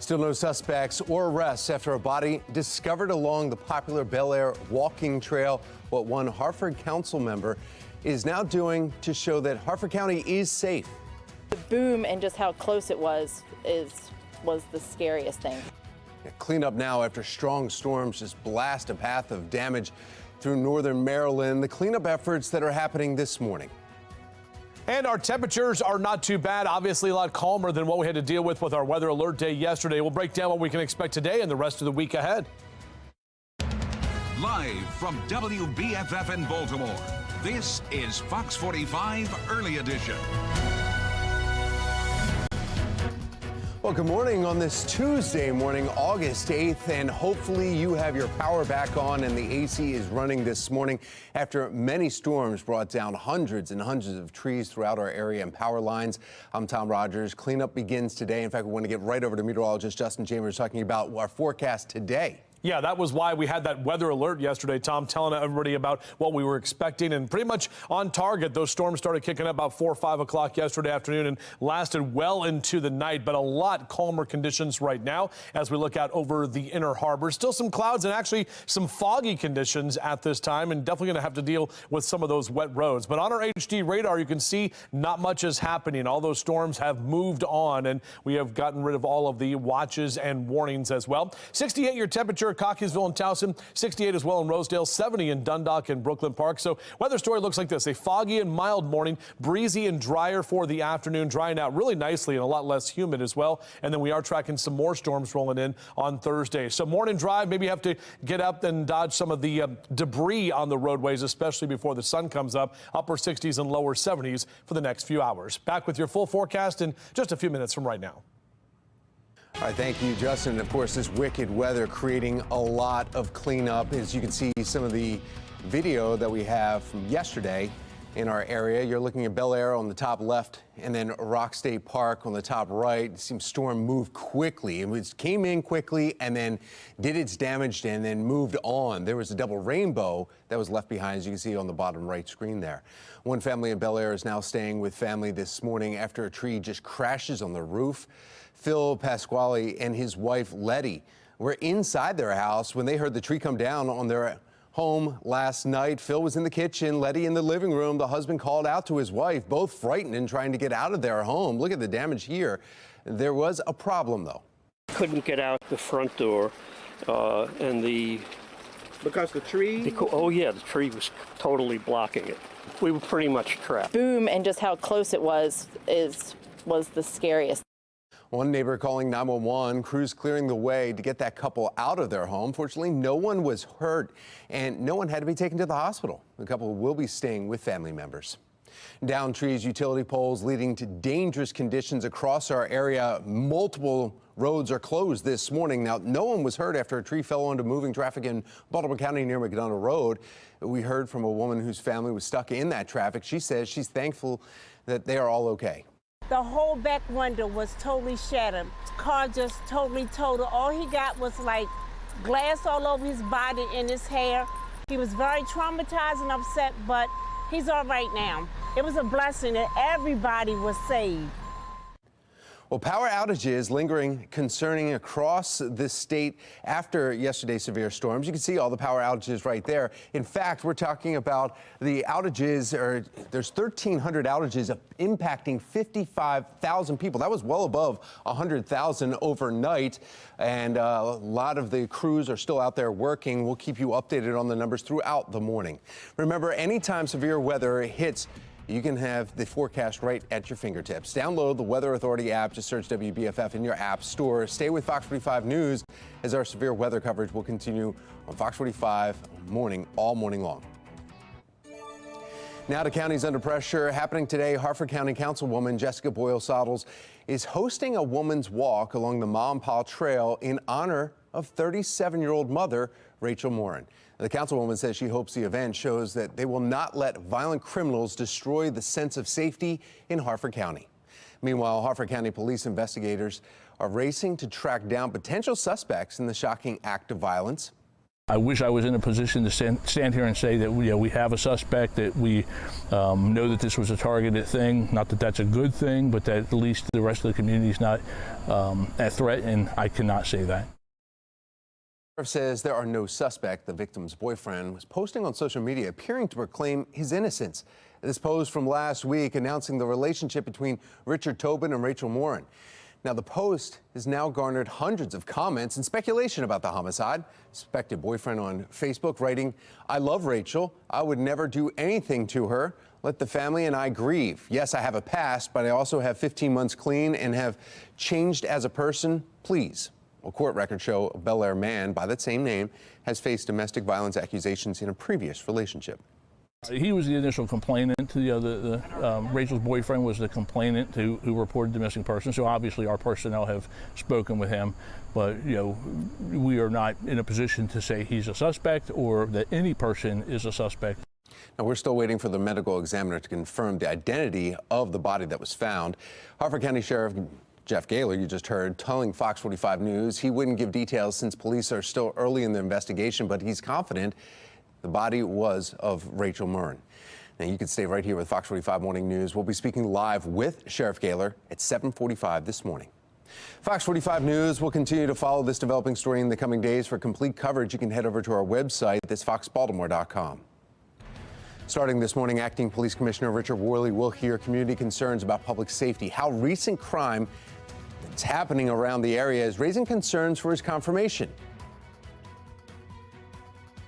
Still no suspects or arrests after a body discovered along the popular Bel Air walking trail. What one Hartford council member is now doing to show that Hartford County is safe. The boom and just how close it was the scariest thing. Cleanup now after strong storms just blast a path of damage through northern Maryland. The cleanup efforts that are happening this morning. And our temperatures are not too bad, obviously a lot calmer than what we had to deal with our weather alert day yesterday. We'll break down what we can expect today and the rest of the week ahead. Live from WBFF in Baltimore, this is Fox 45 Early Edition. Well, good morning on this Tuesday morning, August 8th, and hopefully you have your power back on and the AC is running this morning after many storms brought down hundreds and hundreds of trees throughout our area and power lines. I'm Tom Rogers. Cleanup begins today. In fact, we want to get right over to meteorologist Justin Chambers talking about our forecast today. Yeah, that was why we had that weather alert yesterday, Tom, telling everybody about what we were expecting, and pretty much on target. Those storms started kicking up about 4 or 5 o'clock yesterday afternoon and lasted well into the night, but a lot calmer conditions right now as we look out over the inner harbor. Still some clouds and actually some foggy conditions at this time, and definitely going to have to deal with some of those wet roads. But on our HD radar, you can see not much is happening. All those storms have moved on, and we have gotten rid of all of the watches and warnings as well. 68 your temperature. Cockeysville and Towson, 68 as well in Rosedale, 70 in Dundalk and Brooklyn Park. So weather story looks like this: a foggy and mild morning, breezy and drier for the afternoon, drying out really nicely and a lot less humid as well. And then we are tracking some more storms rolling in on Thursday. So morning drive, maybe you have to get up and dodge some of the debris on the roadways, especially before the sun comes up. Upper 60s and lower 70s for the next few hours. Back with your full forecast in just a few minutes from right now. All right, thank you, Justin. Of course, this wicked weather creating a lot of cleanup. As you can see, some of the video that we have from yesterday in our area. You're looking at Bel Air on the top left and then Rock State Park on the top right. It seems storm moved quickly. It came in quickly and then did its damage and then moved on. There was a double rainbow that was left behind, as you can see on the bottom right screen there. One family in Bel Air is now staying with family this morning after a tree just crashes on the roof. Phil Pasquale and his wife Letty were inside their house when they heard the tree come down on their home last night. Phil was in the kitchen, Letty in the living room. The husband called out to his wife, both frightened and trying to get out of their home. Look at the damage here. There was a problem, though. Couldn't get out the front door, Because the tree? Oh yeah, the tree was totally blocking it. We were pretty much trapped. Boom and just how close it was the scariest. One neighbor calling 911, crews clearing the way to get that couple out of their home. Fortunately, no one was hurt and no one had to be taken to the hospital. The couple will be staying with family members. Down trees, utility poles leading to dangerous conditions across our area. Multiple roads are closed this morning. Now, no one was hurt after a tree fell onto moving traffic in Baltimore County near McDonough Road. We heard from a woman whose family was stuck in that traffic. She says she's thankful that they are all okay. The whole back window was totally shattered. Car just totally totaled. All he got was like glass all over his body and his hair. He was very traumatized and upset, but he's all right now. It was a blessing that everybody was saved. Well, power outages lingering concerning across the state after yesterday's severe storms. You can see all the power outages right there. In fact, we're talking about the outages, there's 1,300 outages impacting 55,000 people. That was well above 100,000 overnight. And a lot of the crews are still out there working. We'll keep you updated on the numbers throughout the morning. Remember, anytime severe weather hits, you can have the forecast right at your fingertips. Download the Weather Authority app. Just search WBFF in your app store. Stay with Fox 45 News as our severe weather coverage will continue on Fox 45 morning, all morning long. Now to counties under pressure. Happening today, Hartford County Councilwoman Jessica Boyle-Sottles is hosting a woman's walk along the Ma and Pa Trail in honor of 37-year-old mother Rachel Morin. The councilwoman says she hopes the event shows that they will not let violent criminals destroy the sense of safety in Hartford County. Meanwhile, Hartford County police investigators are racing to track down potential suspects in the shocking act of violence. I wish I was in a position to stand here and say that we have a suspect, that we know that this was a targeted thing. Not that that's a good thing, but that at least the rest of the community is not at threat, and I cannot say that. Sheriff says there are no suspect. The victim's boyfriend was posting on social media appearing to proclaim his innocence. This post from last week announcing the relationship between Richard Tobin and Rachel Morin. Now, the post has now garnered hundreds of comments and speculation about the homicide. Suspected boyfriend on Facebook writing, "I love Rachel. I would never do anything to her. Let the family and I grieve. Yes, I have a past, but I also have 15 months clean and have changed as a person. Please." Well, court records show a Bel Air man by that same name has faced domestic violence accusations in a previous relationship. He was the initial complainant. Rachel's boyfriend was the complainant who reported domestic person. So obviously our personnel have spoken with him, but we are not in a position to say he's a suspect or that any person is a suspect. Now, we're still waiting for the medical examiner to confirm the identity of the body that was found. Harford County Sheriff Jeff Gaylor, you just heard, telling Fox 45 News he wouldn't give details since police are still early in the investigation, but he's confident the body was of Rachel Morin. Now, you can stay right here with Fox 45 Morning News. We'll be speaking live with Sheriff Gaylor at 7:45 this morning. Fox 45 News will continue to follow this developing story in the coming days. For complete coverage, you can head over to our website. That's foxbaltimore.com. Starting this morning, Acting Police Commissioner Richard Worley will hear community concerns about public safety. How recent crime that's happening around the area is raising concerns for his confirmation.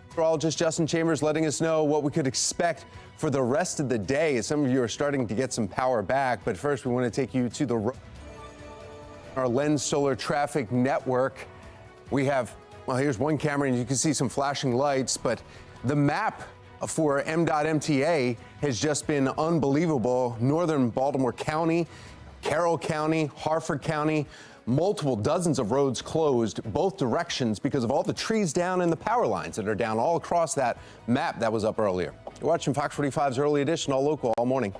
Meteorologist Justin Chambers letting us know what we could expect for the rest of the day, as some of you are starting to get some power back. But first, we want to take you to our Lens Solar Traffic Network. We have, well, here's one camera, and you can see some flashing lights, but the map for M.MTA has just been unbelievable. Northern Baltimore County, Carroll County, Harford County, multiple dozens of roads closed both directions because of all the trees down and the power lines that are down all across that map that was up earlier. You're watching Fox 45's Early Edition, all local, all morning.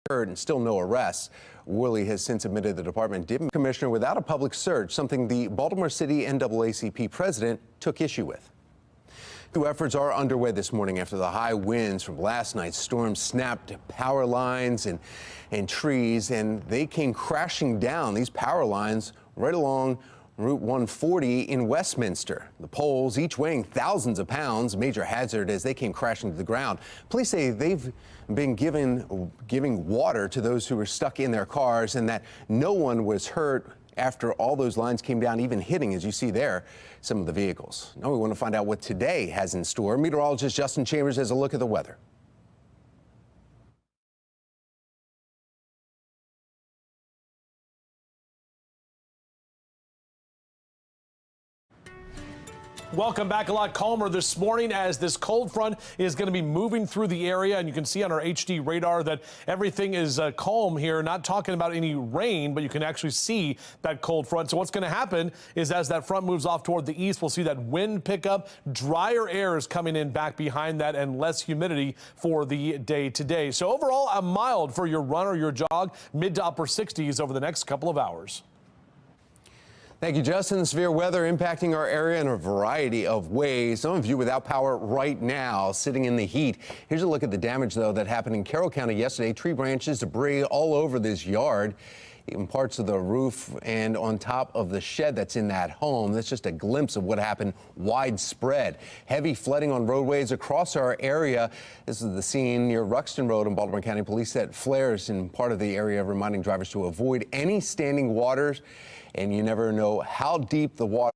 And still no arrests. Worley has since admitted the department did commissioner without a public search, something the Baltimore City NAACP president took issue with. Two efforts are underway this morning after the high winds from last night's storm snapped power lines and trees, and they came crashing down, these power lines, right along Route 140 in Westminster. The poles, each weighing thousands of pounds, major hazard as they came crashing to the ground. Police say they've been giving water to those who were stuck in their cars, and that no one was hurt after all those lines came down, even hitting, as you see there, some of the vehicles. Now we want to find out what today has in store. Meteorologist Justin Chambers has a look at the weather. Welcome back. A lot calmer this morning as this cold front is going to be moving through the area. And you can see on our HD radar that everything is calm here, not talking about any rain, but you can actually see that cold front. So what's going to happen is as that front moves off toward the east, we'll see that wind pick up. Drier air is coming in back behind that and less humidity for the day today. So overall, a mild for your run or your jog, mid to upper 60s over the next couple of hours. Thank you, Justin. Severe weather impacting our area in a variety of ways. Some of you without power right now, sitting in the heat. Here's a look at the damage, though, that happened in Carroll County yesterday. Tree branches, debris all over this yard, even parts of the roof and on top of the shed that's in that home. That's just a glimpse of what happened widespread. Heavy flooding on roadways across our area. This is the scene near Ruxton Road in Baltimore County. Police set flares in part of the area, reminding drivers to avoid any standing waters. And you never know how deep the water.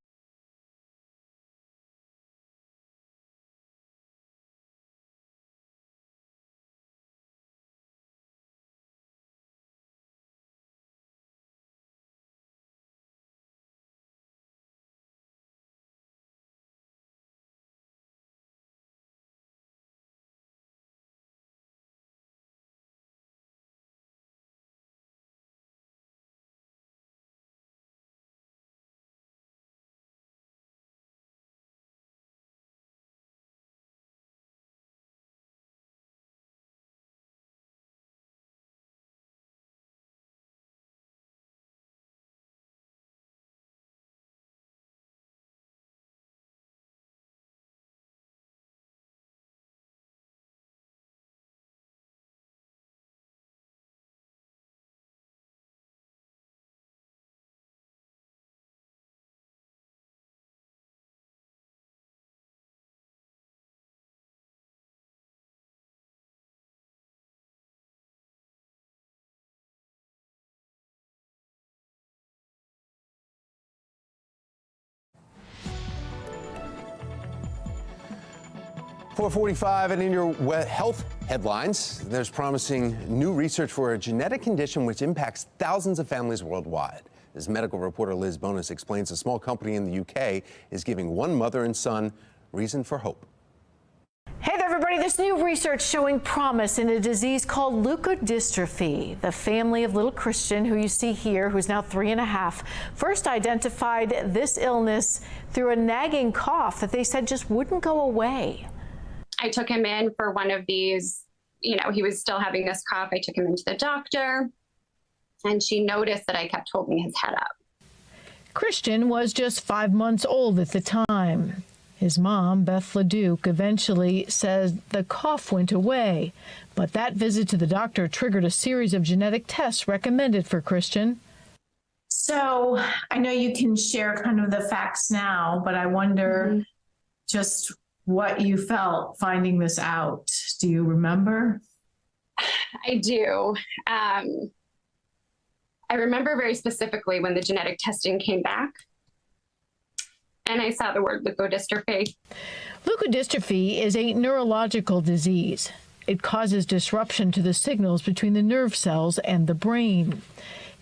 .45 and in your health headlines, there's promising new research for a genetic condition which impacts thousands of families worldwide. As medical reporter Liz Bonus explains, a small company in the UK is giving one mother and son reason for hope. Hey there, everybody. There's new research showing promise in a disease called leukodystrophy. The family of little Christian, who you see here, who's now 3.5, first identified this illness through a nagging cough that they said just wouldn't go away. I took him in for one of these, he was still having this cough. I took him into the doctor, and she noticed that I kept holding his head up. Christian was just 5 months old at the time. His mom, Beth LeDuc, eventually says the cough went away, but that visit to the doctor triggered a series of genetic tests recommended for Christian. So I know you can share kind of the facts now, but I wonder just what you felt finding this out. Do you remember? I do. I remember very specifically when the genetic testing came back and I saw the word leukodystrophy. Leukodystrophy is a neurological disease. It causes disruption to the signals between the nerve cells and the brain.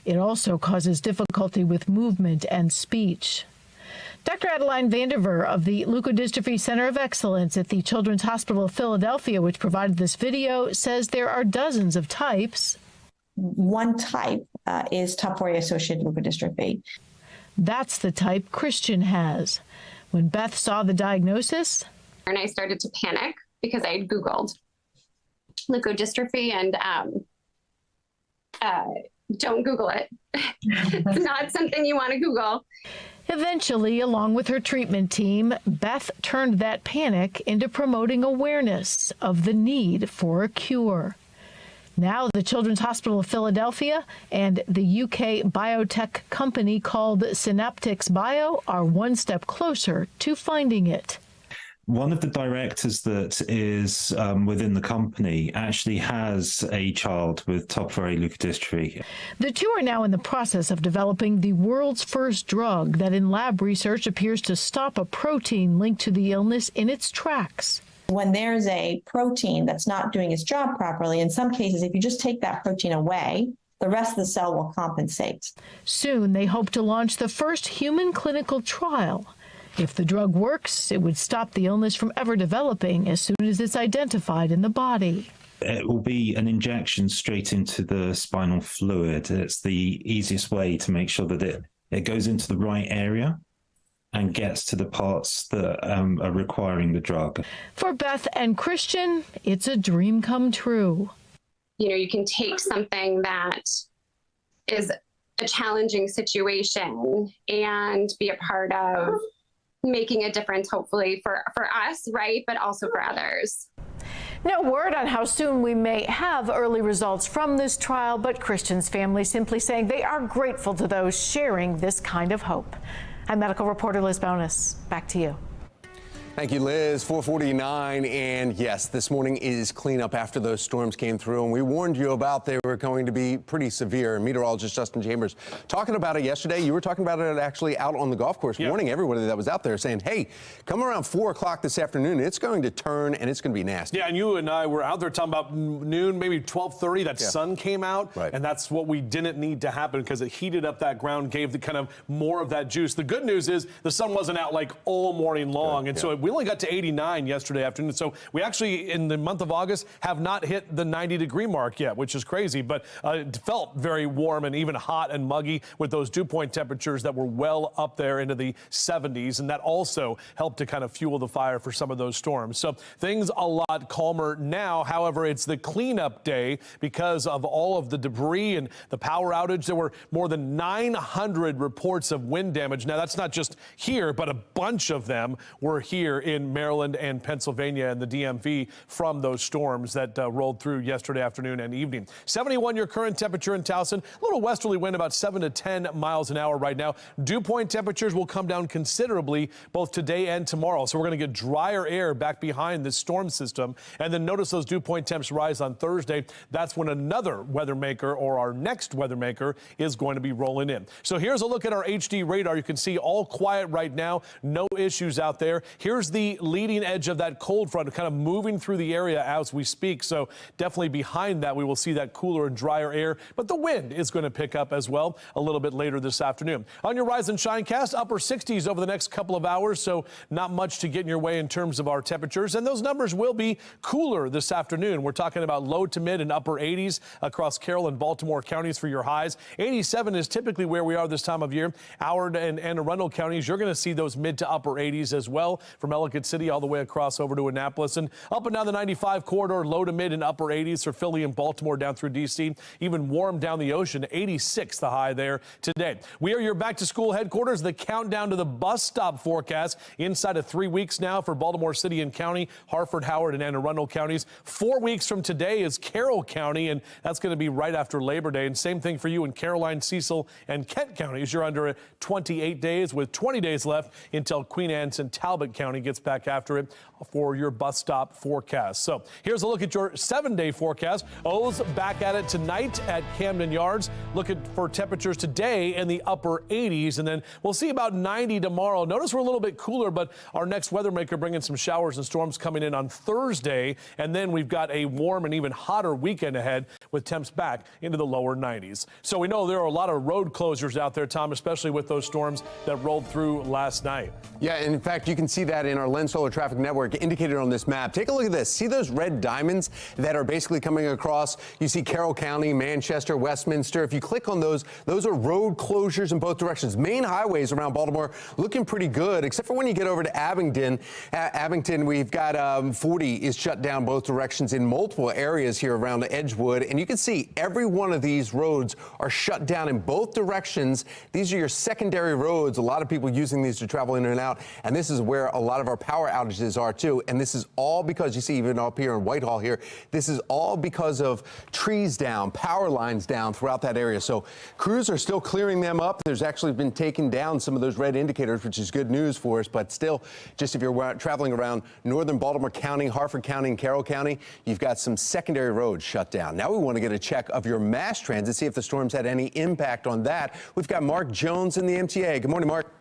It also causes difficulty with movement and speech. Dr. Adeline Vandiver of the Leukodystrophy Center of Excellence at the Children's Hospital of Philadelphia, which provided this video, says there are dozens of types. One type is type 4A-associated leukodystrophy. That's the type Christian has. When Beth saw the diagnosis, and I started to panic because I had Googled leukodystrophy, and don't Google it. It's not something you want to Google. Eventually, along with her treatment team, Beth turned that panic into promoting awareness of the need for a cure. Now, the Children's Hospital of Philadelphia and the UK biotech company called Synaptics Bio are one step closer to finding it. One of the directors that is within the company actually has a child with type 4A leukodystrophy. The two are now in the process of developing the world's first drug that in lab research appears to stop a protein linked to the illness in its tracks. When there's a protein that's not doing its job properly, in some cases, if you just take that protein away, the rest of the cell will compensate. Soon, they hope to launch the first human clinical trial. If the drug works, it would stop the illness from ever developing as soon as it's identified in the body. It will be an injection straight into the spinal fluid. It's the easiest way to make sure that it goes into the right area and gets to the parts that are requiring the drug. For Beth and Christian, it's a dream come true. You know, you can take something that is a challenging situation and be a part of making a difference, hopefully for us, right? But also for others. No word on how soon we may have early results from this trial, but Christian's family simply saying they are grateful to those sharing this kind of hope. I'm medical reporter Liz Bonus. Back to you. Thank you, Liz. 4:49, and yes, this morning is cleanup after those storms came through, and we warned you about they were going to be pretty severe. Meteorologist Justin Chambers talking about it yesterday. You were talking about it actually out on the golf course, warning everybody that was out there, saying, hey, come around 4 o'clock this afternoon, it's going to turn and it's going to be nasty. Yeah, and you and I were out there talking about noon, maybe 12:30, that sun came out, and that's what we didn't need to happen because it heated up that ground, gave the kind of more of that juice. The good news is the sun wasn't out like all morning long, and so we only got to 89 yesterday afternoon. So we actually, in the month of August, have not hit the 90-degree mark yet, which is crazy. But it felt very warm and even hot and muggy with those dew point temperatures that were well up there into the 70s. And that also helped to kind of fuel the fire for some of those storms. So things a lot calmer now. However, it's the cleanup day because of all of the debris and the power outage. There were more than 900 reports of wind damage. Now, that's not just here, but a bunch of them were here in Maryland and Pennsylvania and the DMV from those storms that rolled through yesterday afternoon and evening. 71 your current temperature in Towson. A little westerly wind, about 7 to 10 miles an hour right now. Dew point temperatures will come down considerably both today and tomorrow. So we're going to get drier air back behind this storm system. And then notice those dew point temps rise on Thursday. That's when another weather maker or our next weather maker is going to be rolling in. So here's a look at our HD radar. You can see all quiet right now. No issues out there. Here's the leading edge of that cold front kind of moving through the area as we speak. So definitely behind that, we will see that cooler and drier air. But the wind is going to pick up as well a little bit later this afternoon. On your Rise and Shine cast, upper 60s over the next couple of hours. So not much to get in your way in terms of our temperatures. And those numbers will be cooler this afternoon. We're talking about low to mid and upper 80s across Carroll and Baltimore counties for your highs. 87 is typically where we are this time of year. Howard and Anne Arundel counties, you're going to see those mid to upper 80s as well from Ellicott City all the way across over to Annapolis, and up and down the 95 corridor, low to mid and upper 80s for Philly and Baltimore down through D.C. Even warm down the ocean, 86 the high there today. We are your back to school headquarters. The countdown to the bus stop forecast inside of 3 weeks now for Baltimore City and County, Harford, Howard, and Anne Arundel counties. 4 weeks from today is Carroll County, and that's going to be right after Labor Day. And same thing for you in Caroline, Cecil, and Kent counties. You're under 28 days with 20 days left until Queen Anne's and Talbot County gets back after it for your bus stop forecast. So here's a look at your 7-day forecast. O's back at it tonight at Camden Yards. Looking for temperatures today in the upper 80s, and then we'll see about 90 tomorrow. Notice we're a little bit cooler, but our next weather maker bringing some showers and storms coming in on Thursday, and then we've got a warm and even hotter weekend ahead with temps back into the lower 90s. So we know there are a lot of road closures out there, Tom, especially with those storms that rolled through last night. Yeah, and in fact, you can see that in our Lens Solar Traffic Network indicated on this map. Take a look at this. See those red diamonds that are basically coming across? You see Carroll County, Manchester, Westminster. If you click on those are road closures in both directions. Main highways around Baltimore looking pretty good, except for when you get over to Abington. Abington, we've got 40 is shut down both directions in multiple areas here around Edgewood. And you can see every one of these roads are shut down in both directions. These are your secondary roads. A lot of people using these to travel in and out. And this is where a lot of our power outages are too. And this is all because, you see even up here in Whitehall here, this is all because of trees down, power lines down throughout that area. So crews are still clearing them up. There's actually been taking down some of those red indicators, which is good news for us. But still, just if you're traveling around northern Baltimore County, Harford County, and Carroll County, you've got some secondary roads shut down. Now we want to get a check of your mass transit, see if the storms had any impact on that. We've got Mark Jones in the MTA. Good morning, Mark.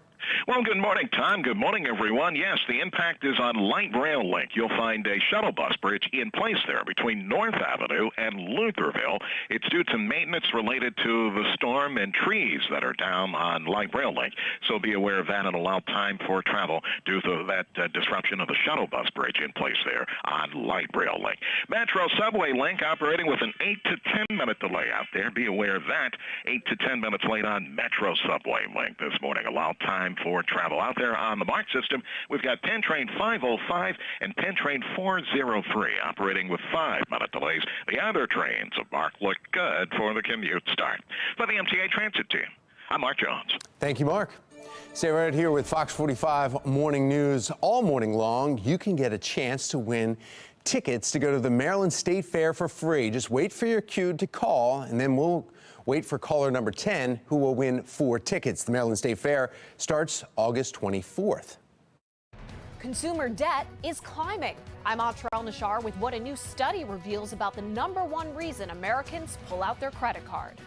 Well, good morning, Tom. Good morning, everyone. Yes, the impact is on light rail link. You'll find a shuttle bus bridge in place there between North Avenue and Lutherville. It's due to maintenance related to the storm and trees that are down on light rail link. So be aware of that and allow time for travel due to that disruption of the shuttle bus bridge in place there on light rail link. Metro subway link operating with an 8 to 10 minute delay out there. Be aware of that. 8 to 10 minutes late on Metro subway link this morning. Allow time for travel. Out there on the MARC system, we've got Penn Train 505 and Penn Train 403 operating with 5-minute delays. The other trains of MARC look good for the commute start. For the MTA Transit team, I'm Mark Jones. Thank you, Mark. Stay right here with Fox 45 Morning News. All morning long, you can get a chance to win tickets to go to the Maryland State Fair for free. Just wait for your cue to call, and then we'll wait for caller number 10, who will win 4 tickets. The Maryland State Fair starts August 24th. Consumer debt is climbing. I'm Atra El-Nashar with what a new study reveals about the #1 reason Americans pull out their credit card.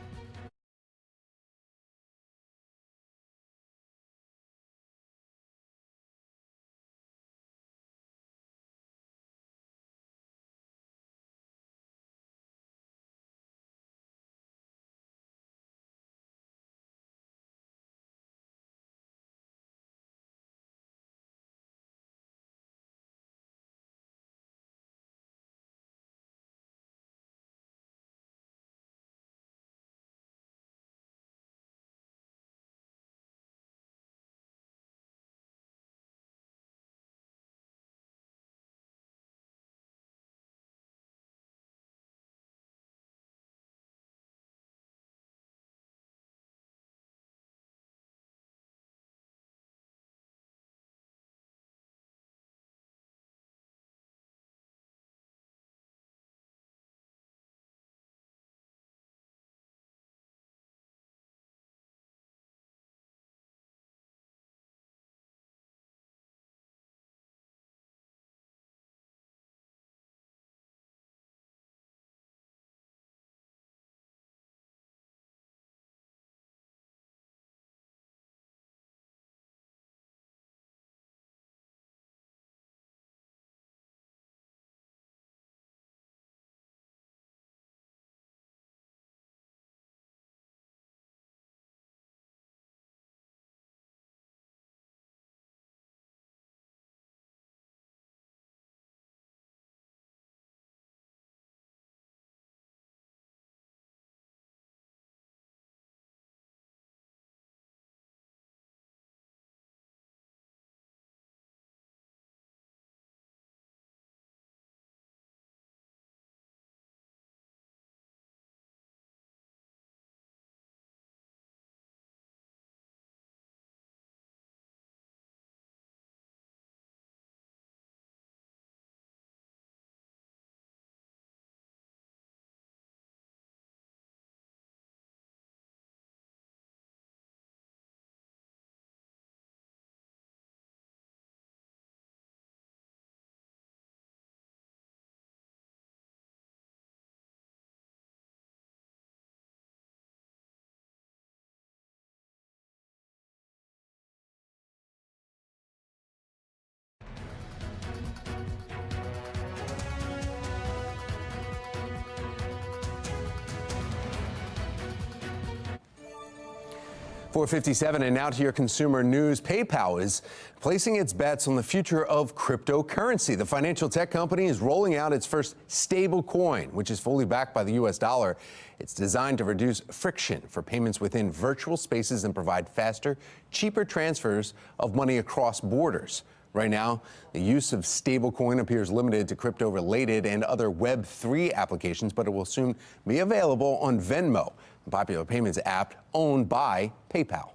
.457, and now to your consumer news. PayPal is placing its bets on the future of cryptocurrency. The financial tech company is rolling out its first stable coin, which is fully backed by the U.S. dollar. It's designed to reduce friction for payments within virtual spaces and provide faster, cheaper transfers of money across borders. Right now, the use of stablecoin appears limited to crypto-related and other Web3 applications, but it will soon be available on Venmo, a popular payments app owned by PayPal.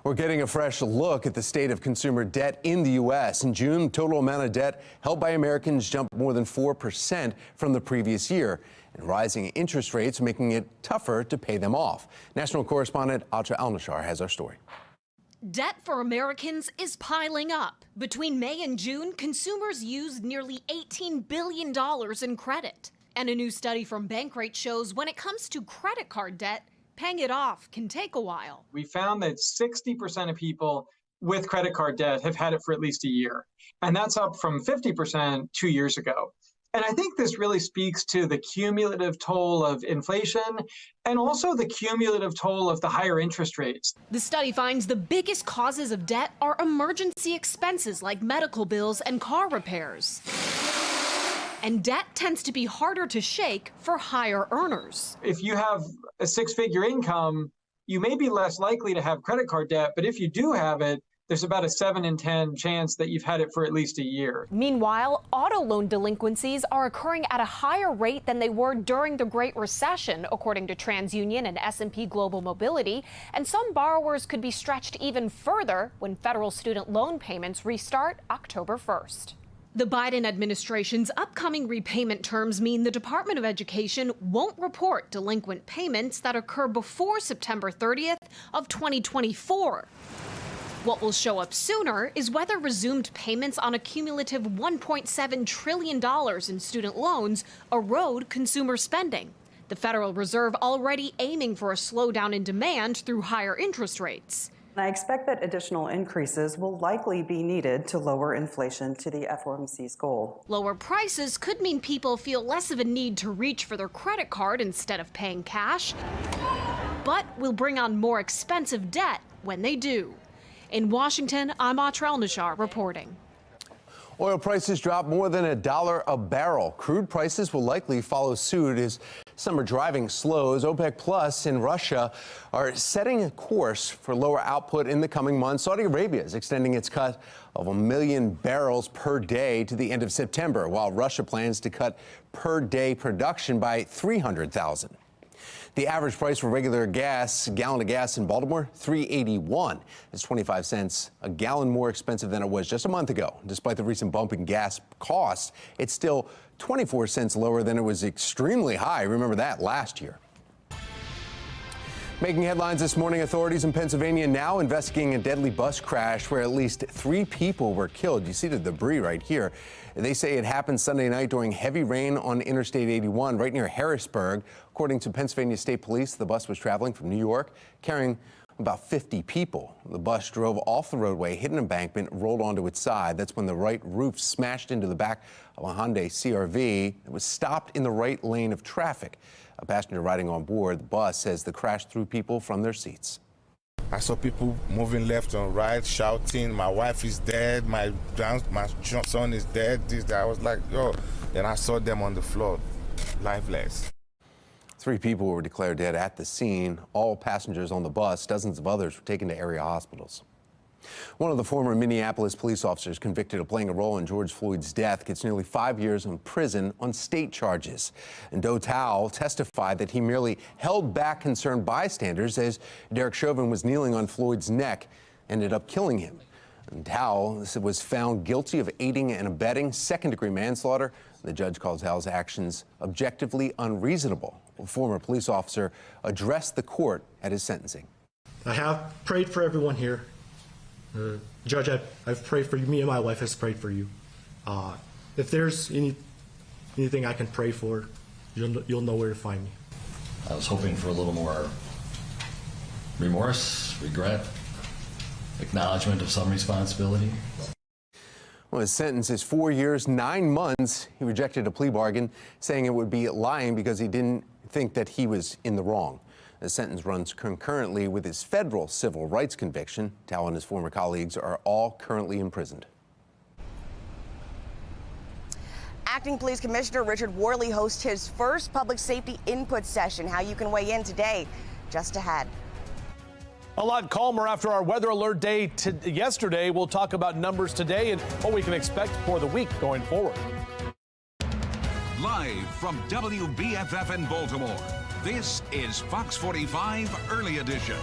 We're getting a fresh look at the state of consumer debt in the U.S. In June, the total amount of debt held by Americans jumped more than 4% from the previous year, and rising interest rates making it tougher to pay them off. National correspondent Atra El-Nashar has our story. Debt for Americans is piling up. Between May and June, consumers used nearly $18 billion in credit. And a new study from Bankrate shows when it comes to credit card debt, paying it off can take a while. We found that 60% of people with credit card debt have had it for at least a year. And that's up from 50% 2 years ago. And I think this really speaks to the cumulative toll of inflation and also the cumulative toll of the higher interest rates. The study finds the biggest causes of debt are emergency expenses like medical bills and car repairs. And debt tends to be harder to shake for higher earners. If you have a six-figure income, you may be less likely to have credit card debt, but if you do have it, there's about a 7 in 10 chance that you've had it for at least a year. Meanwhile, auto loan delinquencies are occurring at a higher rate than they were during the Great Recession, according to TransUnion and S&P Global Mobility. And some borrowers could be stretched even further when federal student loan payments restart October 1st. The Biden administration's upcoming repayment terms mean the Department of Education won't report delinquent payments that occur before September 30th of 2024. What will show up sooner is whether resumed payments on a cumulative $1.7 trillion in student loans erode consumer spending. The Federal Reserve already aiming for a slowdown in demand through higher interest rates. I expect that additional increases will likely be needed to lower inflation to the FOMC's goal. Lower prices could mean people feel less of a need to reach for their credit card instead of paying cash, but will bring on more expensive debt when they do. In Washington, I'm Atrel Nashar reporting. Oil prices dropped more than $1 a barrel. Crude prices will likely follow suit as summer driving slows. OPEC Plus and Russia are setting a course for lower output in the coming months. Saudi Arabia is extending its cut of 1 million barrels per day to the end of September, while Russia plans to cut per day production by 300,000. The average price for regular gallon of gas in Baltimore, $3.81. It's 25 cents a gallon more expensive than it was just a month ago. Despite the recent bump in gas costs, it's still 24 cents lower than it was extremely high. Remember that last year. Making headlines this morning, authorities in Pennsylvania now investigating a deadly bus crash where at least 3 people were killed. You see the debris right here. They say it happened Sunday night during heavy rain on Interstate 81 right near Harrisburg. According to Pennsylvania State Police, the bus was traveling from New York carrying about 50 people. The bus drove off the roadway, hit an embankment, rolled onto its side. That's when the right roof smashed into the back of a Hyundai CRV. It was stopped in the right lane of traffic. A passenger riding on board the bus says the crash threw people from their seats. I saw people moving left and right, shouting, my wife is dead, my son is dead, this, that. I was like, yo. Then I saw them on the floor, lifeless. 3 people were declared dead at the scene. All passengers on the bus, dozens of others were taken to area hospitals. One of the former Minneapolis police officers convicted of playing a role in George Floyd's death gets nearly 5 years in prison on state charges. And Doe Tao testified that he merely held back concerned bystanders as Derek Chauvin was kneeling on Floyd's neck, ended up killing him. And Tao was found guilty of aiding and abetting second-degree manslaughter. The judge calls Tao's actions objectively unreasonable. A former police officer addressed the court at his sentencing. I have prayed for everyone here. Judge, I've prayed for you. Me and my wife has prayed for you. If there's anything I can pray for, you'll know where to find me. I was hoping for a little more remorse, regret, acknowledgement of some responsibility. Well, his sentence is 4 years, 9 months. He rejected a plea bargain, saying it would be lying because he didn't think that he was in the wrong. The sentence runs concurrently with his federal civil rights conviction. Tao and his former colleagues are all currently imprisoned. Acting Police Commissioner Richard Worley hosts his first public safety input session. How you can weigh in today, just ahead. A lot calmer after our weather alert day yesterday. We'll talk about numbers today and what we can expect for the week going forward. Live from WBFF in Baltimore, this is Fox 45 Early Edition.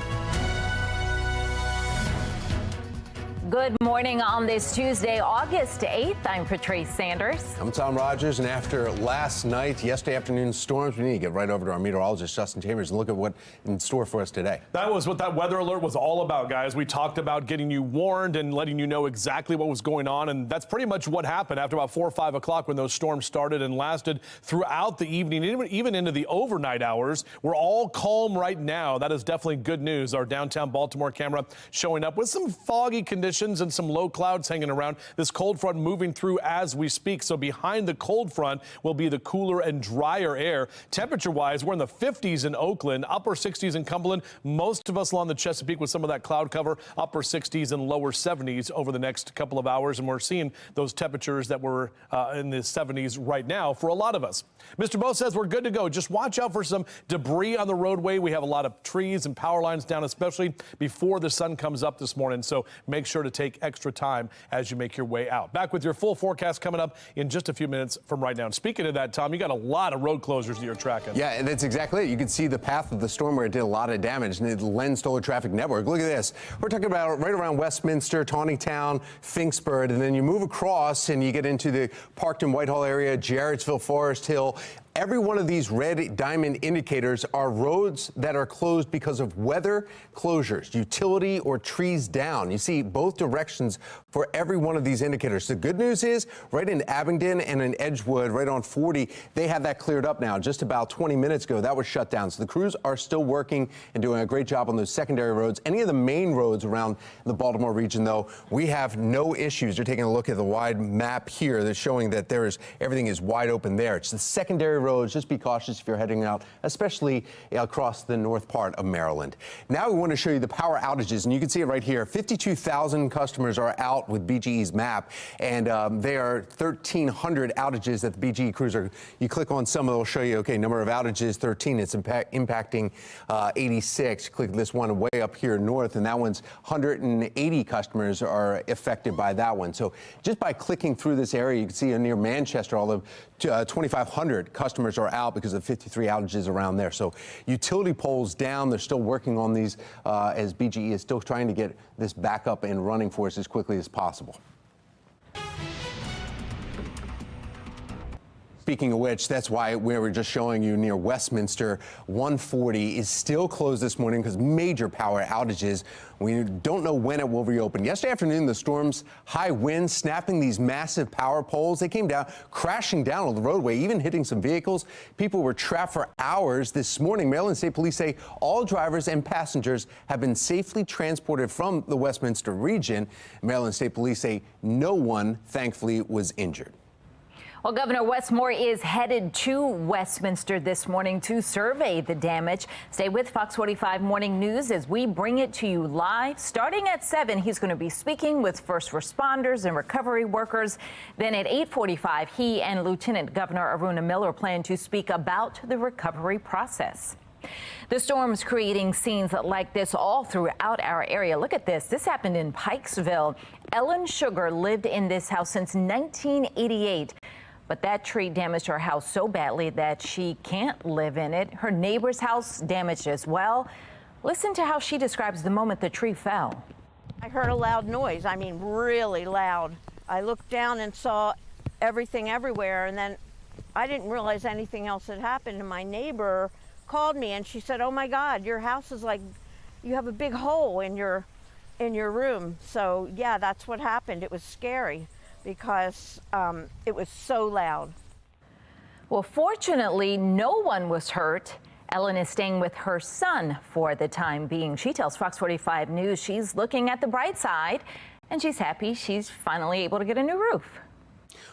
Good morning on this Tuesday, August 8th. I'm Patrice Sanders. I'm Tom Rogers, and after last night, yesterday afternoon's storms, we need to get right over to our meteorologist, Justin Chambers, and look at what's in store for us today. That was what that weather alert was all about, guys. We talked about getting you warned and letting you know exactly what was going on, and that's pretty much what happened after about 4 or 5 o'clock when those storms started and lasted throughout the evening, even into the overnight hours. We're all calm right now. That is definitely good news. Our downtown Baltimore camera showing up with some foggy conditions and some low clouds hanging around. This cold front moving through as we speak. So behind the cold front will be the cooler and drier air. Temperature-wise, we're in the 50s in Oakland, upper 60s in Cumberland. Most of us along the Chesapeake with some of that cloud cover, upper 60s and lower 70s over the next couple of hours. And we're seeing those temperatures that were in the 70s right now for a lot of us. Mr. Bo says we're good to go. Just watch out for some debris on the roadway. We have a lot of trees and power lines down, especially before the sun comes up this morning. So make sure to take extra time as you make your way out. Back with your full forecast coming up in just a few minutes from right now. And speaking of that, Tom, you got a lot of road closures that you're tracking. Yeah, that's exactly it. You can see the path of the storm where it did a lot of damage, and it lensed the traffic network. Look at this. We're talking about right around Westminster, Taneytown, Finksburg, and then you move across and you get into the Parkton Whitehall area, Jarrettsville, Forest Hill. Every one of these red diamond indicators are roads that are closed because of weather closures, utility or trees down. You see both directions for every one of these indicators. The good news is right in Abingdon and in Edgewood, right on 40, they have that cleared up now. Just about 20 minutes ago, that was shut down. So the crews are still working and doing a great job on those secondary roads. Any of the main roads around the Baltimore region, though, we have no issues. You're taking a look at the wide map here that's showing that everything is wide open there. It's the secondary roads. Just be cautious if you're heading out, especially across the north part of Maryland. Now we want to show you the power outages, and you can see it right here. 52,000 customers are out with BGE's map, and there are 1,300 outages that the BGE crews are. You click on some, it'll show you, okay, number of outages, 13. It's impacting 86. Click this one way up here north, and that one's 180 customers are affected by that one. So just by clicking through this area, you can see near Manchester, all of 2,500 customers are out because of 53 outages around there. So utility poles down. They're still working on these as BGE is still trying to get this back up and running for us as quickly as possible. Speaking of which, that's why we were just showing you near Westminster, 140 is still closed this morning because major power outages. We don't know when it will reopen. Yesterday afternoon, the storm's high winds snapping these massive power poles. They came down, crashing down on the roadway, even hitting some vehicles. People were trapped for hours. This morning, Maryland State Police say all drivers and passengers have been safely transported from the Westminster region. Maryland State Police say no one, thankfully, was injured. Well, Governor Wes Moore is headed to Westminster this morning to survey the damage. Stay with Fox 45 Morning News as we bring it to you live. Starting at 7, he's going to be speaking with first responders and recovery workers. Then at 8:45, he and Lieutenant Governor Aruna Miller plan to speak about the recovery process. The storm's creating scenes like this all throughout our area. Look at this. This happened in Pikesville. Ellen Sugar lived in this house since 1988. But that tree damaged her house so badly that she can't live in it. Her neighbor's house damaged as well. Listen to how she describes the moment the tree fell. I heard a loud noise, I mean really loud. I looked down and saw everything everywhere, and then I didn't realize anything else had happened. And my neighbor called me and she said, "Oh my God, your house is like, you have a big hole in your room." So yeah, that's what happened. It was scary because it was so loud. Well, fortunately, no one was hurt. Ellen is staying with her son for the time being. She tells Fox 45 News she's looking at the bright side, and she's happy she's finally able to get a new roof.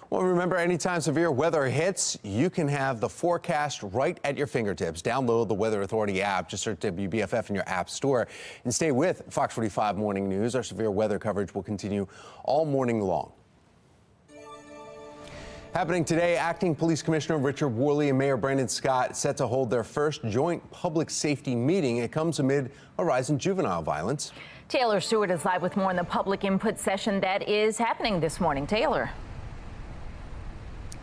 Well, remember, anytime severe weather hits, you can have the forecast right at your fingertips. Download the Weather Authority app. Just search WBFF in your app store and stay with Fox 45 Morning News. Our severe weather coverage will continue all morning long. Happening today, Acting Police Commissioner Richard Worley and Mayor Brandon Scott set to hold their first joint public safety meeting. It comes amid a rise in juvenile violence. Taylor Stewart is live with more on the public input session that is happening this morning. Taylor.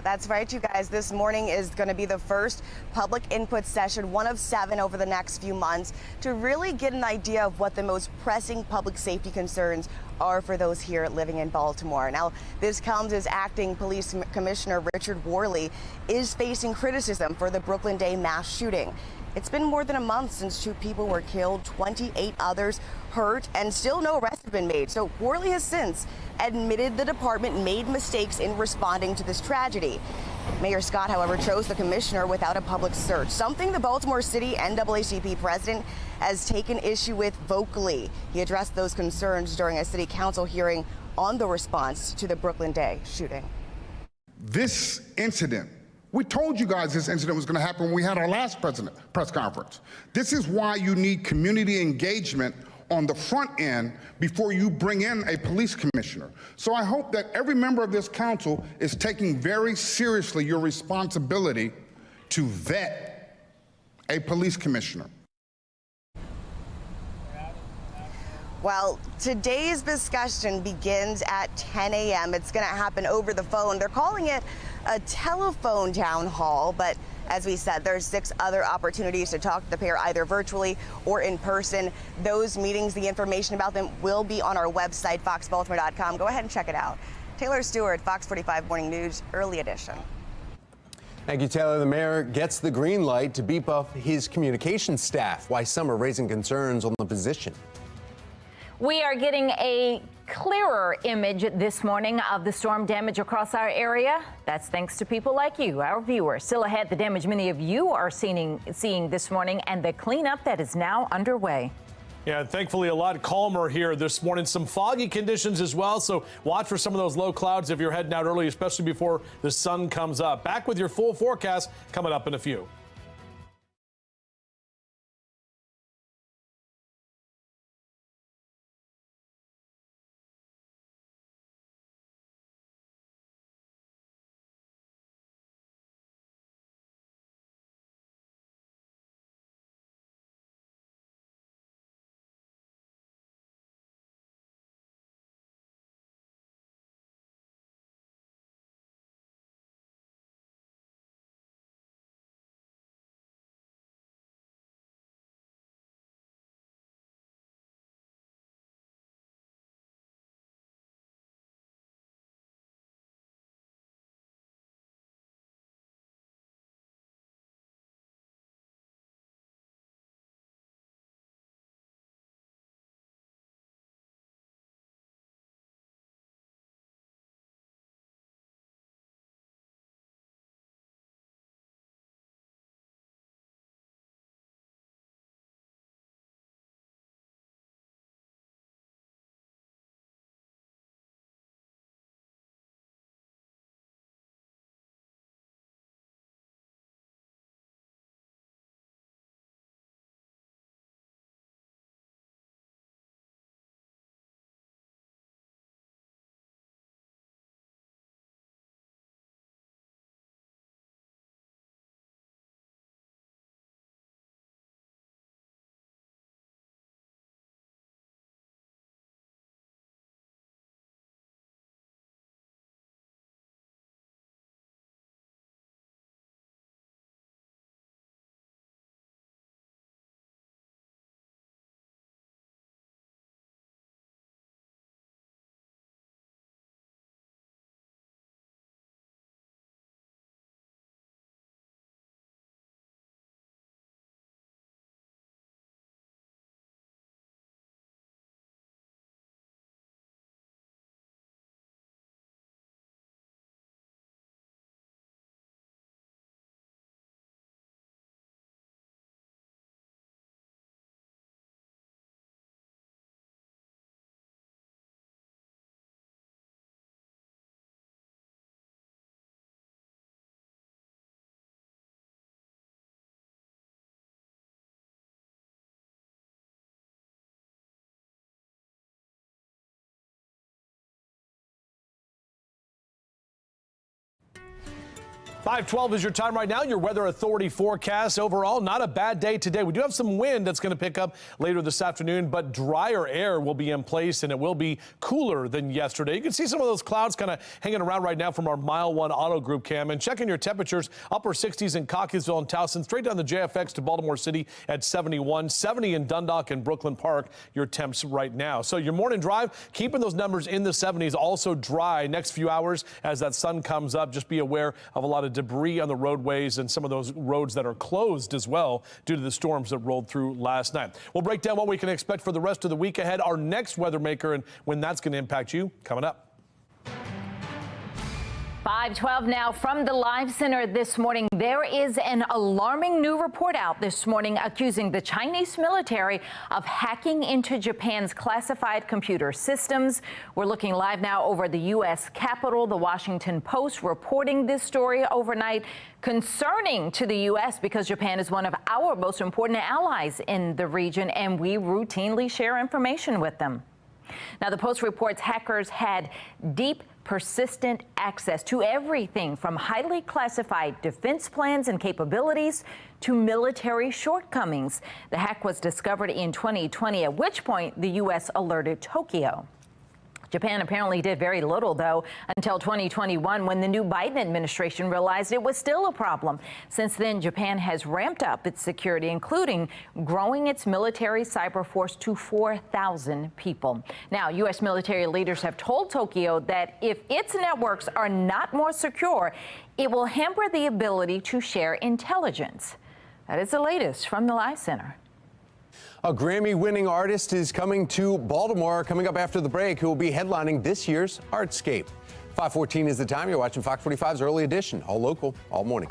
That's right, you guys. This morning is going to be the first public input session, one of 7 over the next few months, to really get an idea of what the most pressing public safety concerns are for those here living in Baltimore. Now, this comes as acting police commissioner Richard Worley is facing criticism for the Brooklyn Day mass shooting. It's been more than a month since 2 people were killed, 28 others hurt, and still no arrests have been made. So Worley has since admitted the department made mistakes in responding to this tragedy. Mayor Scott, however, chose the commissioner without a public search, something the Baltimore City NAACP president has taken issue with vocally. He addressed those concerns during a city council hearing on the response to the Brooklyn Day shooting. This incident, we told you guys this incident was going to happen when we had our last press conference. This is why you need community engagement on the front end before you bring in a police commissioner. So I hope that every member of this council is taking very seriously your responsibility to vet a police commissioner. Well, today's discussion begins at 10 a.m. It's going to happen over the phone. They're calling it a telephone town hall, but as we said, there's 6 other opportunities to talk to the pair, either virtually or in person. Those meetings, the information about them will be on our website, foxbaltimore.com. Go ahead and check it out. Taylor Stewart, Fox 45 Morning News, early edition. Thank you, Taylor. The mayor gets the green light to beef up his communications staff. Why some are raising concerns on the position. We are getting a clearer image this morning of the storm damage across our area. That's thanks to people like you, our viewers. Still ahead, the damage many of you are seeing this morning and the cleanup that is now underway. Yeah, thankfully a lot calmer here this morning. Some foggy conditions as well, so watch for some of those low clouds if you're heading out early, especially before the sun comes up. Back with your full forecast coming up in a few. 5:12 is your time right now. Your weather authority forecast. Overall, not a bad day today. We do have some wind that's going to pick up later this afternoon, but drier air will be in place and it will be cooler than yesterday. You can see some of those clouds kind of hanging around right now from our Mile 1 Auto Group cam. And checking your temperatures, upper 60s in Cockeysville and Towson, straight down the JFX to Baltimore City at 71, 70 in Dundalk and Brooklyn Park, your temps right now. So your morning drive, keeping those numbers in the 70s, also dry next few hours as that sun comes up. Just be aware of a lot of debris on the roadways and some of those roads that are closed as well due to the storms that rolled through last night. We'll break down what we can expect for the rest of the week ahead. Our next weather maker and when that's going to impact you coming up. 5:12 now from the Live Center this morning. There is an alarming new report out this morning accusing the Chinese military of hacking into Japan's classified computer systems. We're looking live now over the U.S. Capitol. The Washington Post reporting this story overnight, concerning to the U.S. because Japan is one of our most important allies in the region, and we routinely share information with them. Now, the Post reports hackers had deep, persistent access to everything from highly classified defense plans and capabilities to military shortcomings. The hack was discovered in 2020, at which point the U.S. alerted Tokyo. Japan apparently did very little, though, until 2021, when the new Biden administration realized it was still a problem. Since then, Japan has ramped up its security, including growing its military cyber force to 4,000 people. Now, U.S. military leaders have told Tokyo that if its networks are not more secure, it will hamper the ability to share intelligence. That is the latest from the Live Center. A Grammy-winning artist is coming to Baltimore coming up after the break, who will be headlining this year's Artscape. 5:14 is the time. You're watching Fox 45's Early Edition, all local, all morning.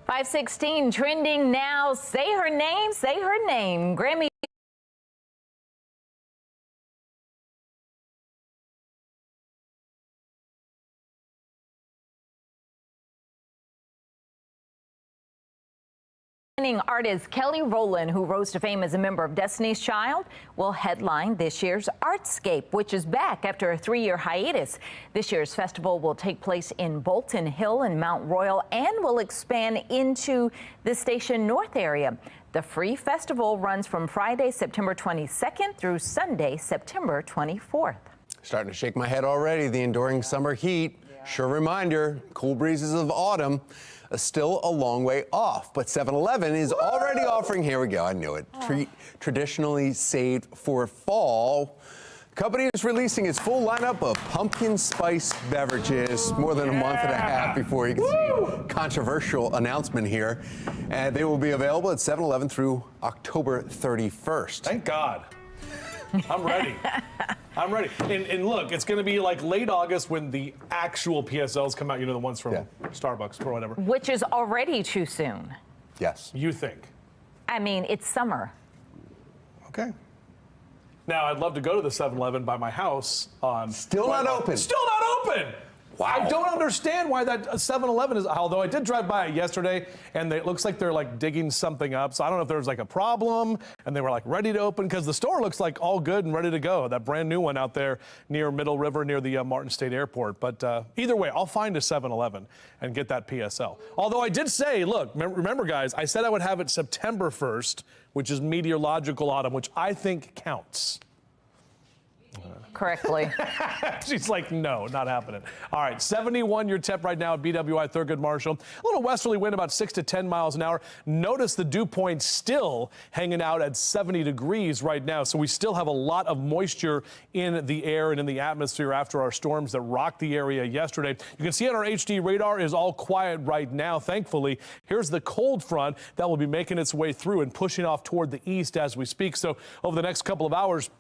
.516 trending now. Say her name, say her name. Grammy Entertaining artist Kelly Rowland, who rose to fame as a member of Destiny's Child, will headline this year's Artscape, which is back after a 3-year hiatus. This year's festival will take place in Bolton Hill and Mount Royal and will expand into the Station North area. The free festival runs from Friday, September 22nd through Sunday, September 24th. Starting to shake my head already. The enduring summer heat. Sure reminder, cool breezes of autumn. Still a long way off, but 7-Eleven is already offering, here we go, I knew it, treat traditionally saved for fall. The company is releasing its full lineup of pumpkin spice beverages more than a month and a half before you can see controversial announcement here. And they will be available at 7-Eleven through October 31st. Thank God. I'm ready. I'm ready. And look, it's going to be like late August when the actual PSLs come out, you know, the ones from Starbucks or whatever. Which is already too soon. Yes. You think? I mean, it's summer. Okay. Now, I'd love to go to the 7-Eleven by my house on... Still not open. Still not open! Wow. I don't understand why that 7-Eleven is, although I did drive by it yesterday, and it looks like they're like digging something up. So I don't know if there's like a problem, and they were like ready to open, because the store looks like all good and ready to go. That brand new one out there near Middle River, near the Martin State Airport. But either way, I'll find a 7-Eleven and get that PSL. Although I did say, look, remember guys, I said I would have it September 1st, which is meteorological autumn, which I think counts. Correctly. She's like, no, not happening. All right, 71 your temp right now at BWI Thurgood Marshall. A little westerly wind, about 6 to 10 miles an hour. Notice the dew point still hanging out at 70 degrees right now. So we still have a lot of moisture in the air and in the atmosphere after our storms that rocked the area yesterday. You can see on our HD radar is all quiet right now, thankfully. Here's the cold front that will be making its way through and pushing off toward the east as we speak. So over the next couple of hours,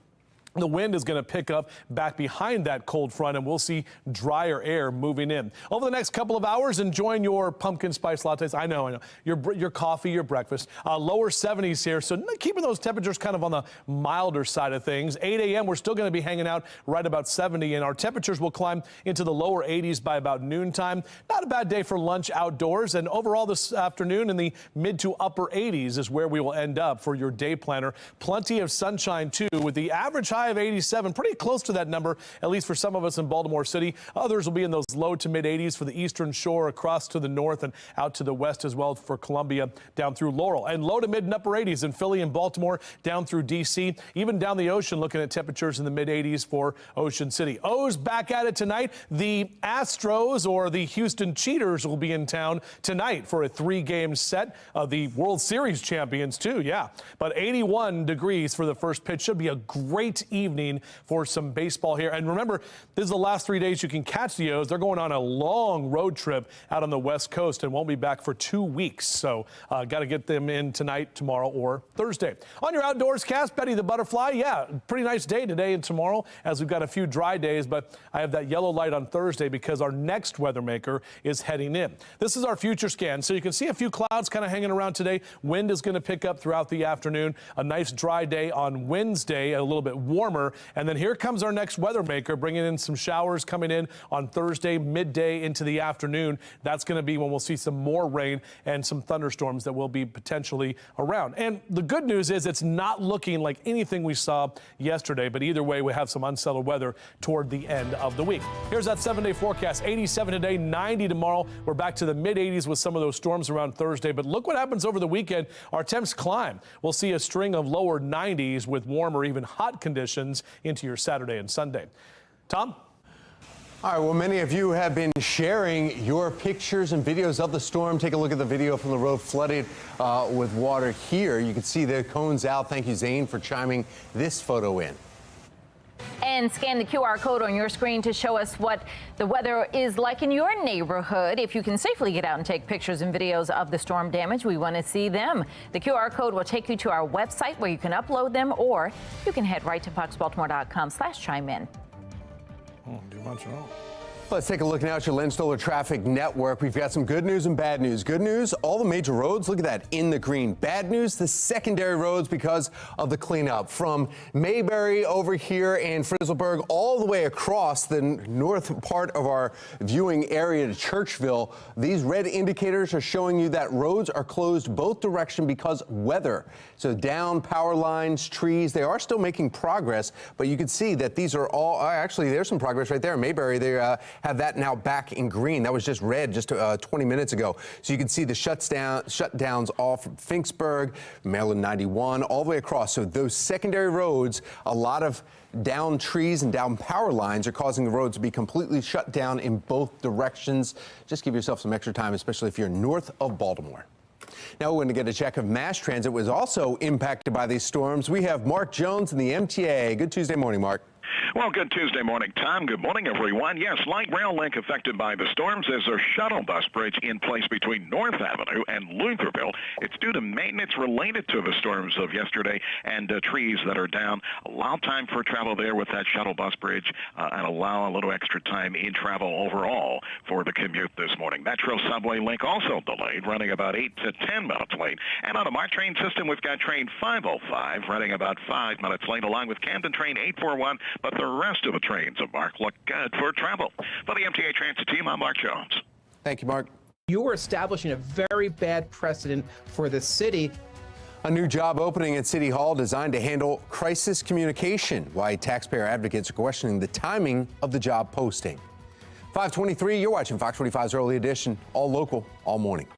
the wind is going to pick up back behind that cold front, and we'll see drier air moving in. Over the next couple of hours, enjoying your pumpkin spice lattes. I know. Your coffee, your breakfast. Lower 70s here, so keeping those temperatures kind of on the milder side of things. 8 a.m., we're still going to be hanging out right about 70, and our temperatures will climb into the lower 80s by about noontime. Not a bad day for lunch outdoors, and overall this afternoon in the mid to upper 80s is where we will end up for your day planner. Plenty of sunshine, too, with the average high of 87, pretty close to that number, at least for some of us in Baltimore City. Others will be in those low to mid 80s for the eastern shore, across to the north and out to the west as well for Columbia down through Laurel. And low to mid and upper 80s in Philly and Baltimore, down through D.C., even down the ocean, looking at temperatures in the mid 80s for Ocean City. O's back at it tonight. The Astros, or the Houston Cheaters, will be in town tonight for a 3-game set of the World Series champions, too. Yeah, but 81 degrees for the first pitch. Should be a great evening for some baseball here. And remember, this is the last 3 days you can catch the O's. They're going on a long road trip out on the West Coast and won't be back for 2 weeks. So got to get them in tonight, tomorrow, or Thursday. On your outdoors cast, Betty the Butterfly. Yeah, pretty nice day today and tomorrow, as we've got a few dry days, but I have that yellow light on Thursday because our next weather maker is heading in. This is our future scan. So you can see a few clouds kind of hanging around today. Wind is going to pick up throughout the afternoon. A nice dry day on Wednesday, a little bit warmer. And then here comes our next weather maker, bringing in some showers coming in on Thursday, midday into the afternoon. That's going to be when we'll see some more rain and some thunderstorms that will be potentially around. And the good news is it's not looking like anything we saw yesterday, but either way, we have some unsettled weather toward the end of the week. Here's that 7-day forecast. 87 today, 90 tomorrow. We're back to the mid 80s with some of those storms around Thursday, but look what happens over the weekend. Our temps climb. We'll see a string of lower 90s with warmer, even hot conditions into your Saturday and Sunday. Tom? All right, well, many of you have been sharing your pictures and videos of the storm. Take a look at the video from the road flooded with water here. You can see the cones out. Thank you, Zane, for chiming this photo in. And scan the QR code on your screen to show us what the weather is like in your neighborhood. If you can safely get out and take pictures and videos of the storm damage, we want to see them. The QR code will take you to our website where you can upload them, or you can head right to foxbaltimore.com/chime in. Do much at all. Let's take a look now at your Len Stoller Traffic Network. We've got some good news and bad news. Good news, all the major roads, look at that, in the green. Bad news, the secondary roads because of the cleanup. From Mayberry over here and Frizzleburg all the way across the north part of our viewing area to Churchville, these red indicators are showing you that roads are closed both directions because weather. So down power lines, trees, they are still making progress, but you can see that these are all, actually there's some progress right there. Mayberry, they have that now back in green. That was just red just 20 minutes ago. So you can see the shutdowns off Finksburg, Maryland 91, all the way across. So those secondary roads, a lot of down trees and down power lines are causing the roads to be completely shut down in both directions. Just give yourself some extra time, especially if you're north of Baltimore. Now we're going to get a check of mass transit was also impacted by these storms. We have Mark Jones in the MTA. Good Tuesday morning, Mark. Well, good Tuesday morning, Tom. Good morning, everyone. Yes, light rail link affected by the storms. There's a shuttle bus bridge in place between North Avenue and Lutherville. It's due to maintenance related to the storms of yesterday and trees that are down. Allow time for travel there with that shuttle bus bridge and allow a little extra time in travel overall for the commute this morning. Metro subway link also delayed, running about 8 to 10 minutes late. And on the MARC train system, we've got train 505 running about 5 minutes late, along with Camden train 841. But the rest of the trains of MARC look good for travel. For the MTA Transit team, I'm Mark Jones. Thank you, Mark. You are establishing a very bad precedent for the city. A new job opening at City Hall designed to handle crisis communication. Why taxpayer advocates are questioning the timing of the job posting. 5:23, you're watching Fox 45's Early Edition, all local, all morning.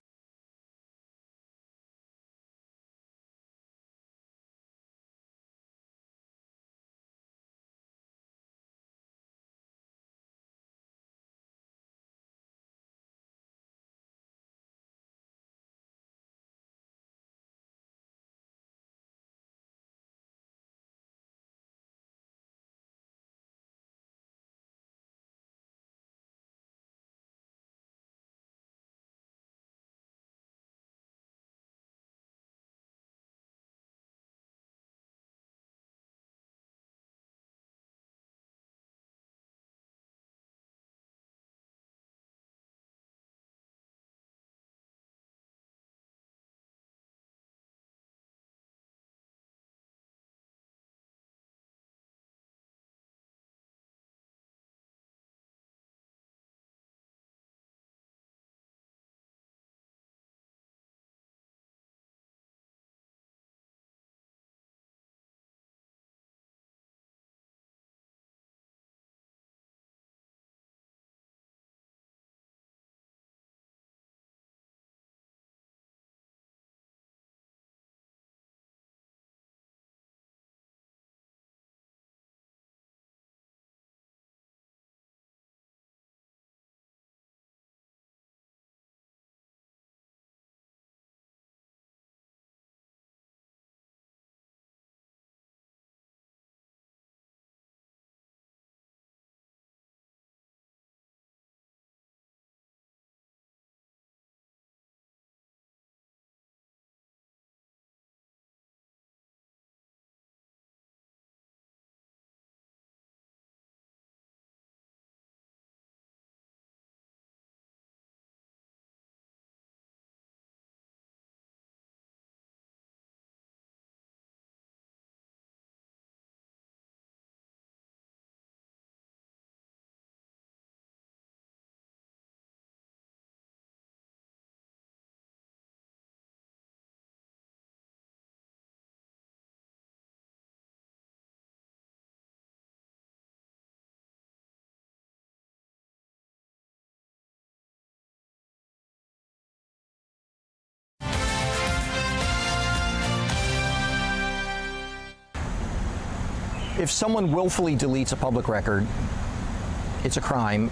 If someone willfully deletes a public record, it's a crime.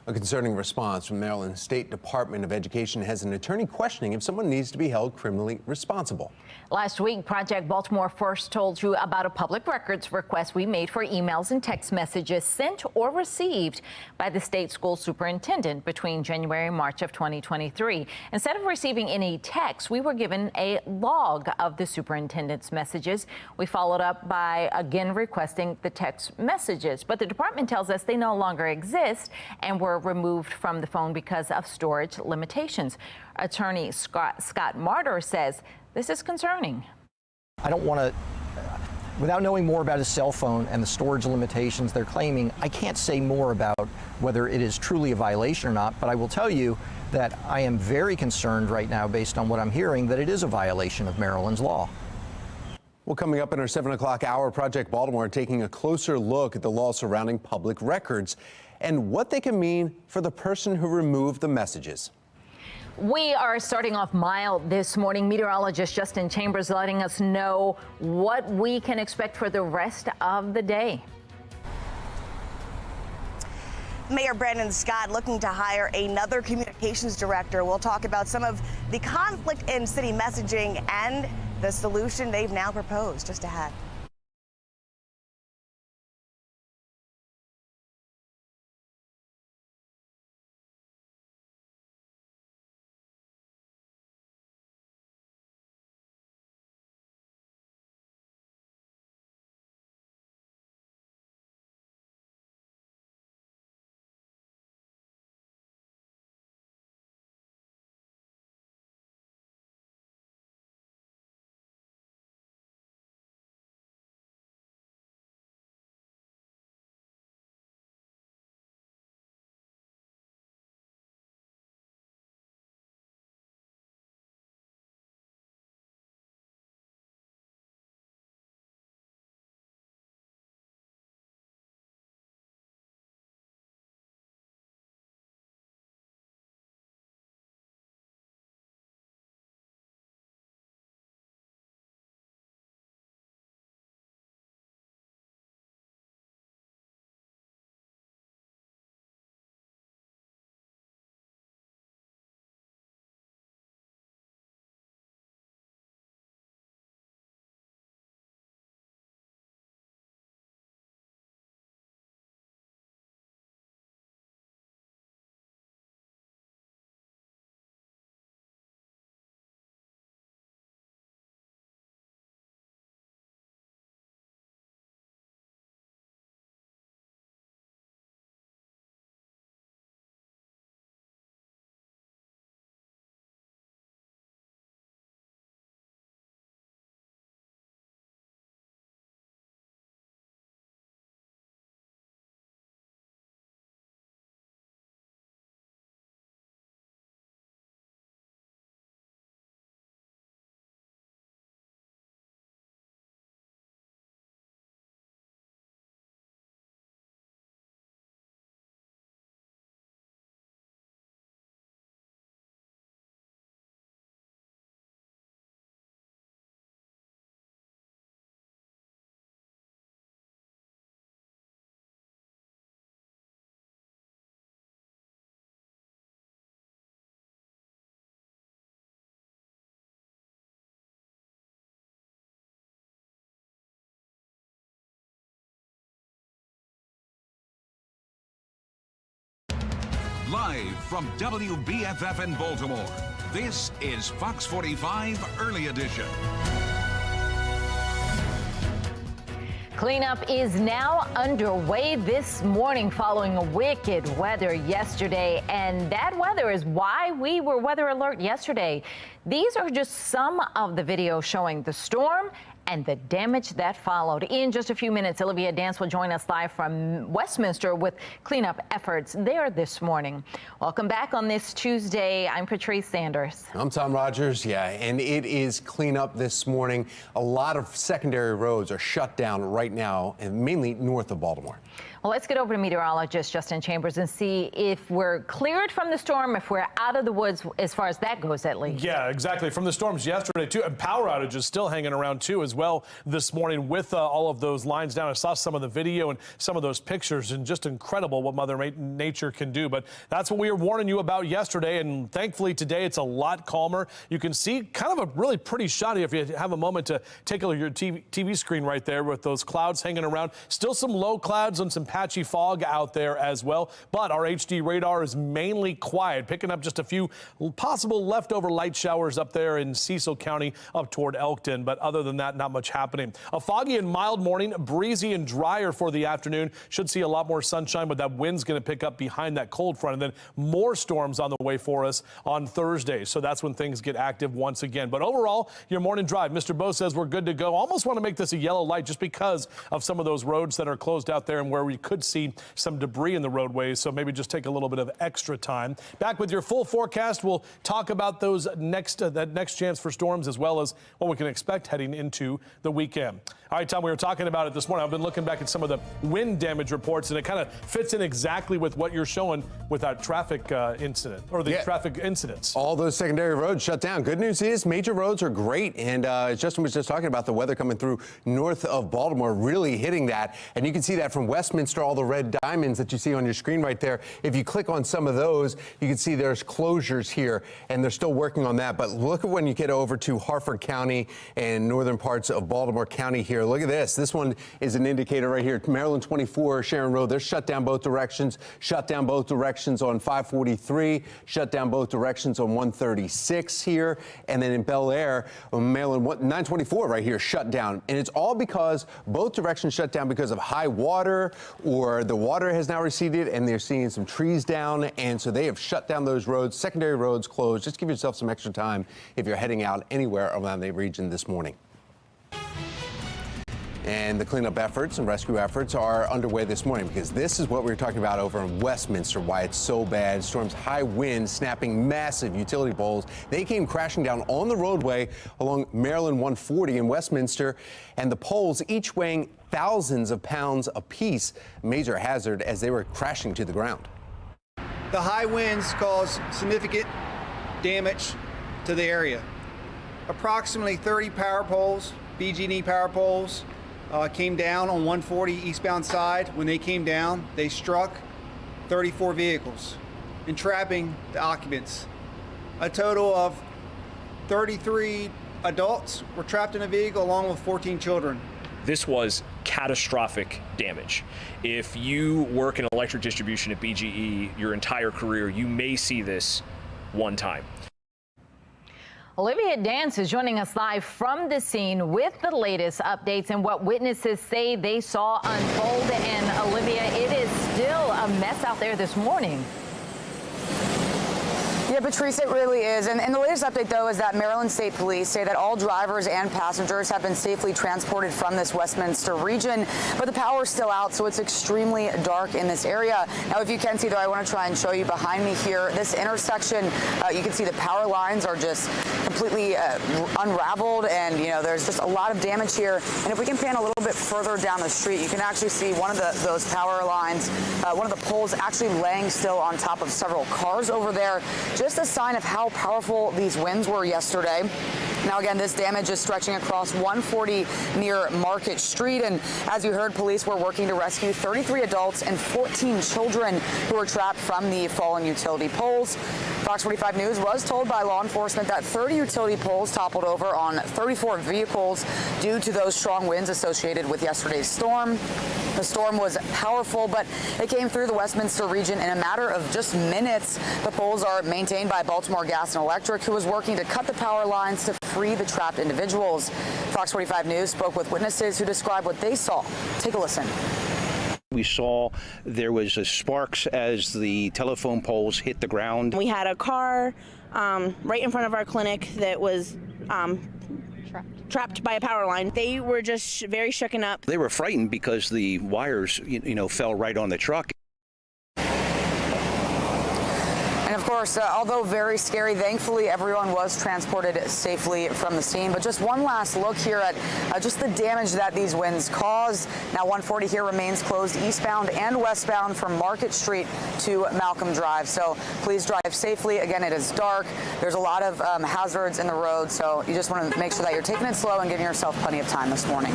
A concerning response from Maryland State Department of Education has an attorney questioning if someone needs to be held criminally responsible. Last week, Project Baltimore first told you about a public records request we made for emails and text messages sent or received by the state school superintendent between January and March of 2023. Instead of receiving any text, we were given a log of the superintendent's messages. We followed up by again requesting the text messages, but the department tells us they no longer exist and were removed from the phone because of storage limitations. Attorney Scott Martyr says this is concerning. I don't want to, without knowing more about his cell phone and the storage limitations they're claiming, I can't say more about whether it is truly a violation or not, but I will tell you that I am very concerned right now, based on what I'm hearing, that it is a violation of Maryland's law. Well, coming up in our 7 o'clock hour, Project Baltimore taking a closer look at the law surrounding public records and what they can mean for the person who removed the messages. We are starting off mild this morning. Meteorologist Justin Chambers letting us know what we can expect for the rest of the day. Mayor Brandon Scott looking to hire another communications director. We'll talk about some of the conflict in city messaging and the solution they've now proposed. Just ahead. Live from WBFF in Baltimore, this is Fox 45 Early Edition. Cleanup is now underway this morning following a wicked weather yesterday, and that weather is why we were weather alert yesterday. These are just some of the videos showing the storm and the damage that followed. In just a few minutes, Olivia Dance will join us live from Westminster with cleanup efforts there this morning. Welcome back on this Tuesday. I'm Patrice Sanders. I'm Tom Rogers. Yeah, and it is cleanup this morning. A lot of secondary roads are shut down right now, and mainly north of Baltimore. Well, let's get over to meteorologist Justin Chambers and see if we're cleared from the storm, if we're out of the woods as far as that goes, at least. Yeah, exactly. From the storms yesterday, too, and power outages still hanging around, too, as well this morning with all of those lines down. I saw some of the video and some of those pictures, and just incredible what Mother Nature can do. But that's what we were warning you about yesterday, and thankfully today it's a lot calmer. You can see kind of a really pretty shot here if you have a moment to take a look at your TV screen right there with those clouds hanging around. Still some low clouds and some patchy fog out there as well, but our HD radar is mainly quiet, picking up just a few possible leftover light showers up there in Cecil County up toward Elkton, but other than that, not much happening. A foggy and mild morning, breezy and drier for the afternoon. Should see a lot more sunshine, but that wind's going to pick up behind that cold front, and then more storms on the way for us on Thursday. So that's when things get active once again. But overall, your morning drive, Mr. Bo says we're good to go. Almost want to make this a yellow light just because of some of those roads that are closed out there and where we could see some debris in the roadways. So maybe just take a little bit of extra time. Back with your full forecast. We'll talk about those that next chance for storms, as well as what we can expect heading into the weekend. All right, Tom, we were talking about it this morning. I've been looking back at some of the wind damage reports, and it kind of fits in exactly with what you're showing with that traffic incident, or the traffic incidents. All those secondary roads shut down. Good news is major roads are great, and Justin was just talking about the weather coming through north of Baltimore, really hitting that. And you can see that from Westminster, all the red diamonds that you see on your screen right there. If you click on some of those, you can see there's closures here, and they're still working on that. But look at when you get over to Harford County and northern parts of Baltimore County here. Look at this. This one is an indicator right here. Maryland 24, Sharon Road, they're shut down both directions. Shut down both directions on 543. Shut down both directions on 136 here. And then in Bel Air, Maryland 924 right here shut down. And it's all because both directions shut down because of high water, or the water has now receded and they're seeing some trees down. And so they have shut down those roads. Secondary roads closed. Just give yourself some extra time if you're heading out anywhere around the region this morning. And the cleanup efforts and rescue efforts are underway this morning, because this is what we were talking about over in Westminster, why it's so bad. Storm's high winds snapping massive utility poles. They came crashing down on the roadway along Maryland 140 in Westminster, and the poles, each weighing thousands of pounds apiece, major hazard as they were crashing to the ground. The high winds caused significant damage to the area. Approximately 30 power poles, BG&E power poles, came down on 140 eastbound side. When they came down, they struck 34 vehicles, entrapping the occupants. A total of 33 adults were trapped in a vehicle, along with 14 children. This was catastrophic damage. If you work in electric distribution at BGE your entire career, you may see this one time. Olivia Dance is joining us live from the scene with the latest updates and what witnesses say they saw unfold. And Olivia, it is still a mess out there this morning. Yeah, Patrice, it really is. And the latest update, though, is that Maryland State Police say that all drivers and passengers have been safely transported from this Westminster region, but the power is still out, so it's extremely dark in this area. Now, if you can see, though, I want to try and show you behind me here, this intersection, you can see the power lines are just completely unraveled, and, you know, there's just a lot of damage here. And if we can pan a little bit further down the street, you can actually see one of those power lines, one of the poles actually laying still on top of several cars over there. Just a sign of how powerful these winds were yesterday. Now, again, this damage is stretching across 140 near Market Street. And as you heard, police were working to rescue 33 adults and 14 children who were trapped from the fallen utility poles. Fox 45 News was told by law enforcement that 30 utility poles toppled over on 34 vehicles due to those strong winds associated with yesterday's storm. The storm was powerful, but it came through the Westminster region in a matter of just minutes. The poles are maintained by Baltimore Gas and Electric, who was working to cut the power lines to free the trapped individuals. Fox 45 News spoke with witnesses who described what they saw. Take a listen. We saw there was sparks as the telephone poles hit the ground. We had a car right in front of our clinic that was trapped by a power line. They were just very shooken up. They were frightened because the wires, fell right on the truck. And of course, although very scary, thankfully everyone was transported safely from the scene. But just one last look here at just the damage that these winds caused. Now 140 here remains closed eastbound and westbound from Market Street to Malcolm Drive. So please drive safely. Again, it is dark. There's a lot of hazards in the road, so you just want to make sure that you're taking it slow and giving yourself plenty of time this morning.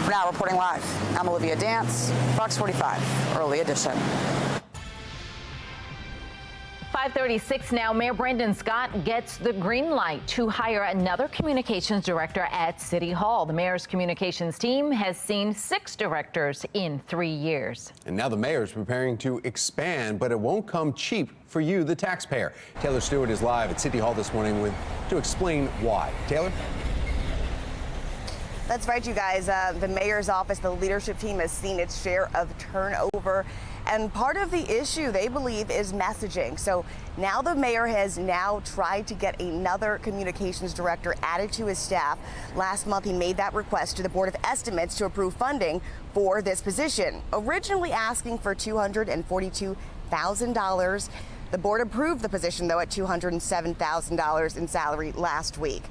For now, reporting live, I'm Olivia Dance, Fox 45, Early Edition. 5:36 now. Mayor Brandon Scott gets the green light to hire another communications director at City Hall. The mayor's communications team has seen 6 directors in 3 years. And now the mayor's preparing to expand, but it won't come cheap for you, the taxpayer. Taylor Stewart is live at City Hall this morning to explain why. Taylor? That's right, you guys. The mayor's office, the leadership team has seen its share of turnover. And part of the issue, they believe, is messaging. So now the mayor has tried to get another communications director added to his staff. Last month, he made that request to the Board of Estimates to approve funding for this position, originally asking for $242,000. The board approved the position, though, at $207,000 in salary last week.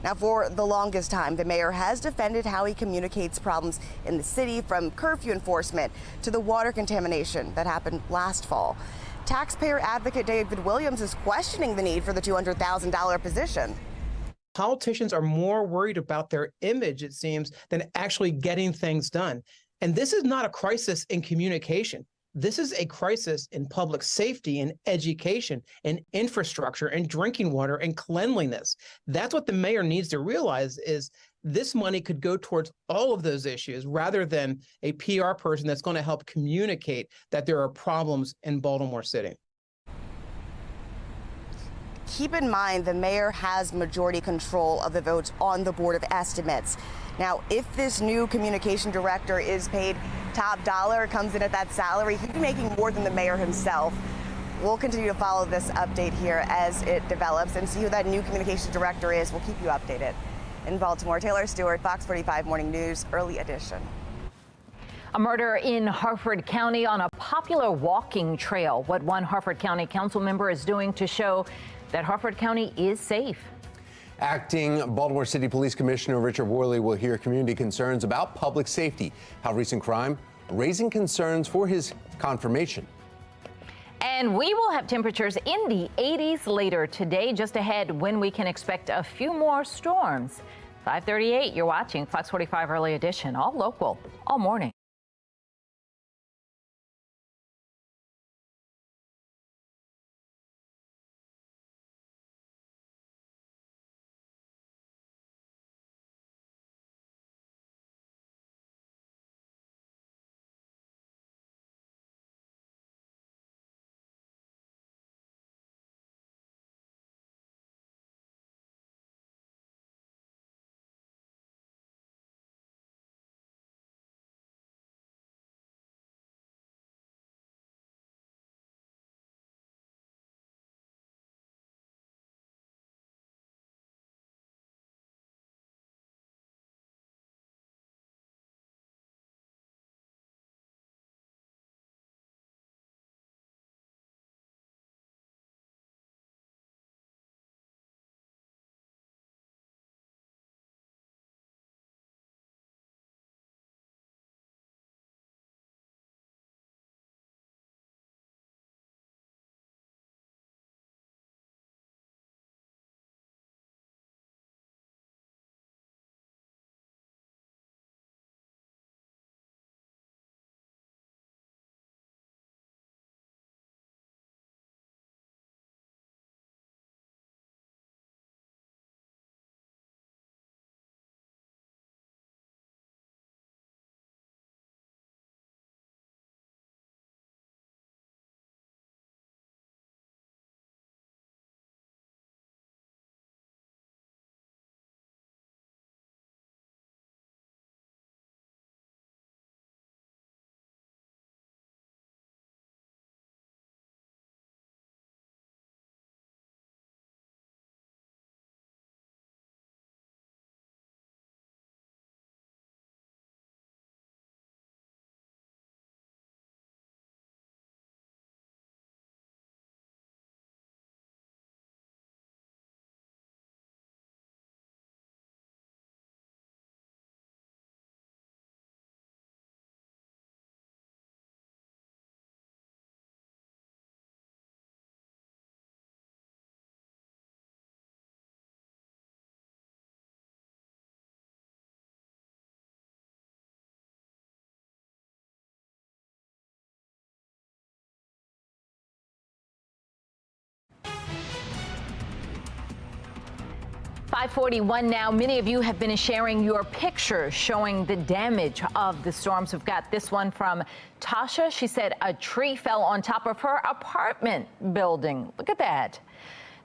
Now, for the longest time, the mayor has defended how he communicates problems in the city, from curfew enforcement to the water contamination that happened last fall. Taxpayer advocate David Williams is questioning the need for the $200,000 position. Politicians are more worried about their image, it seems, than actually getting things done. And this is not a crisis in communication. This is a crisis in public safety and education and infrastructure and drinking water and cleanliness. That's what the mayor needs to realize, is this money could go towards all of those issues rather than a PR person that's going to help communicate that there are problems in Baltimore City. Keep in mind, the mayor has majority control of the votes on the Board of Estimates. Now, if this new communication director is paid top dollar, comes in at that salary, he'd be making more than the mayor himself. We'll continue to follow this update here as it develops and see who that new communications director is. We'll keep you updated. In Baltimore, Taylor Stewart, Fox 45 Morning News, Early Edition. A murder in Harford County on a popular walking trail. What one Harford County council member is doing to show that Harford County is safe. Acting Baltimore City Police Commissioner Richard Worley will hear community concerns about public safety. How recent crime raising concerns for his confirmation. And we will have temperatures in the 80s later today. Just ahead, when we can expect a few more storms. 5:38, you're watching Fox 45 Early Edition, all local, all morning. 5:41 now. Many of you have been sharing your pictures showing the damage of the storms. We've got this one from Tasha. She said a tree fell on top of her apartment building. Look at that.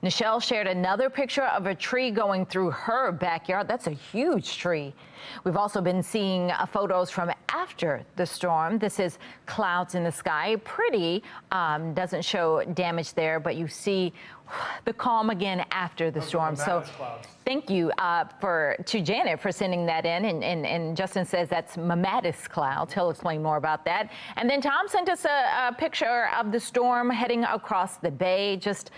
Nichelle shared another picture of a tree going through her backyard. That's a huge tree. We've also been seeing photos from after the storm. This is clouds in the sky. Pretty. Doesn't show damage there, but you see the calm again after the storm. So thank you to Janet for sending that in. And Justin says that's mammatus clouds. He'll explain more about that. And then Tom sent us a picture of the storm heading across the bay. Just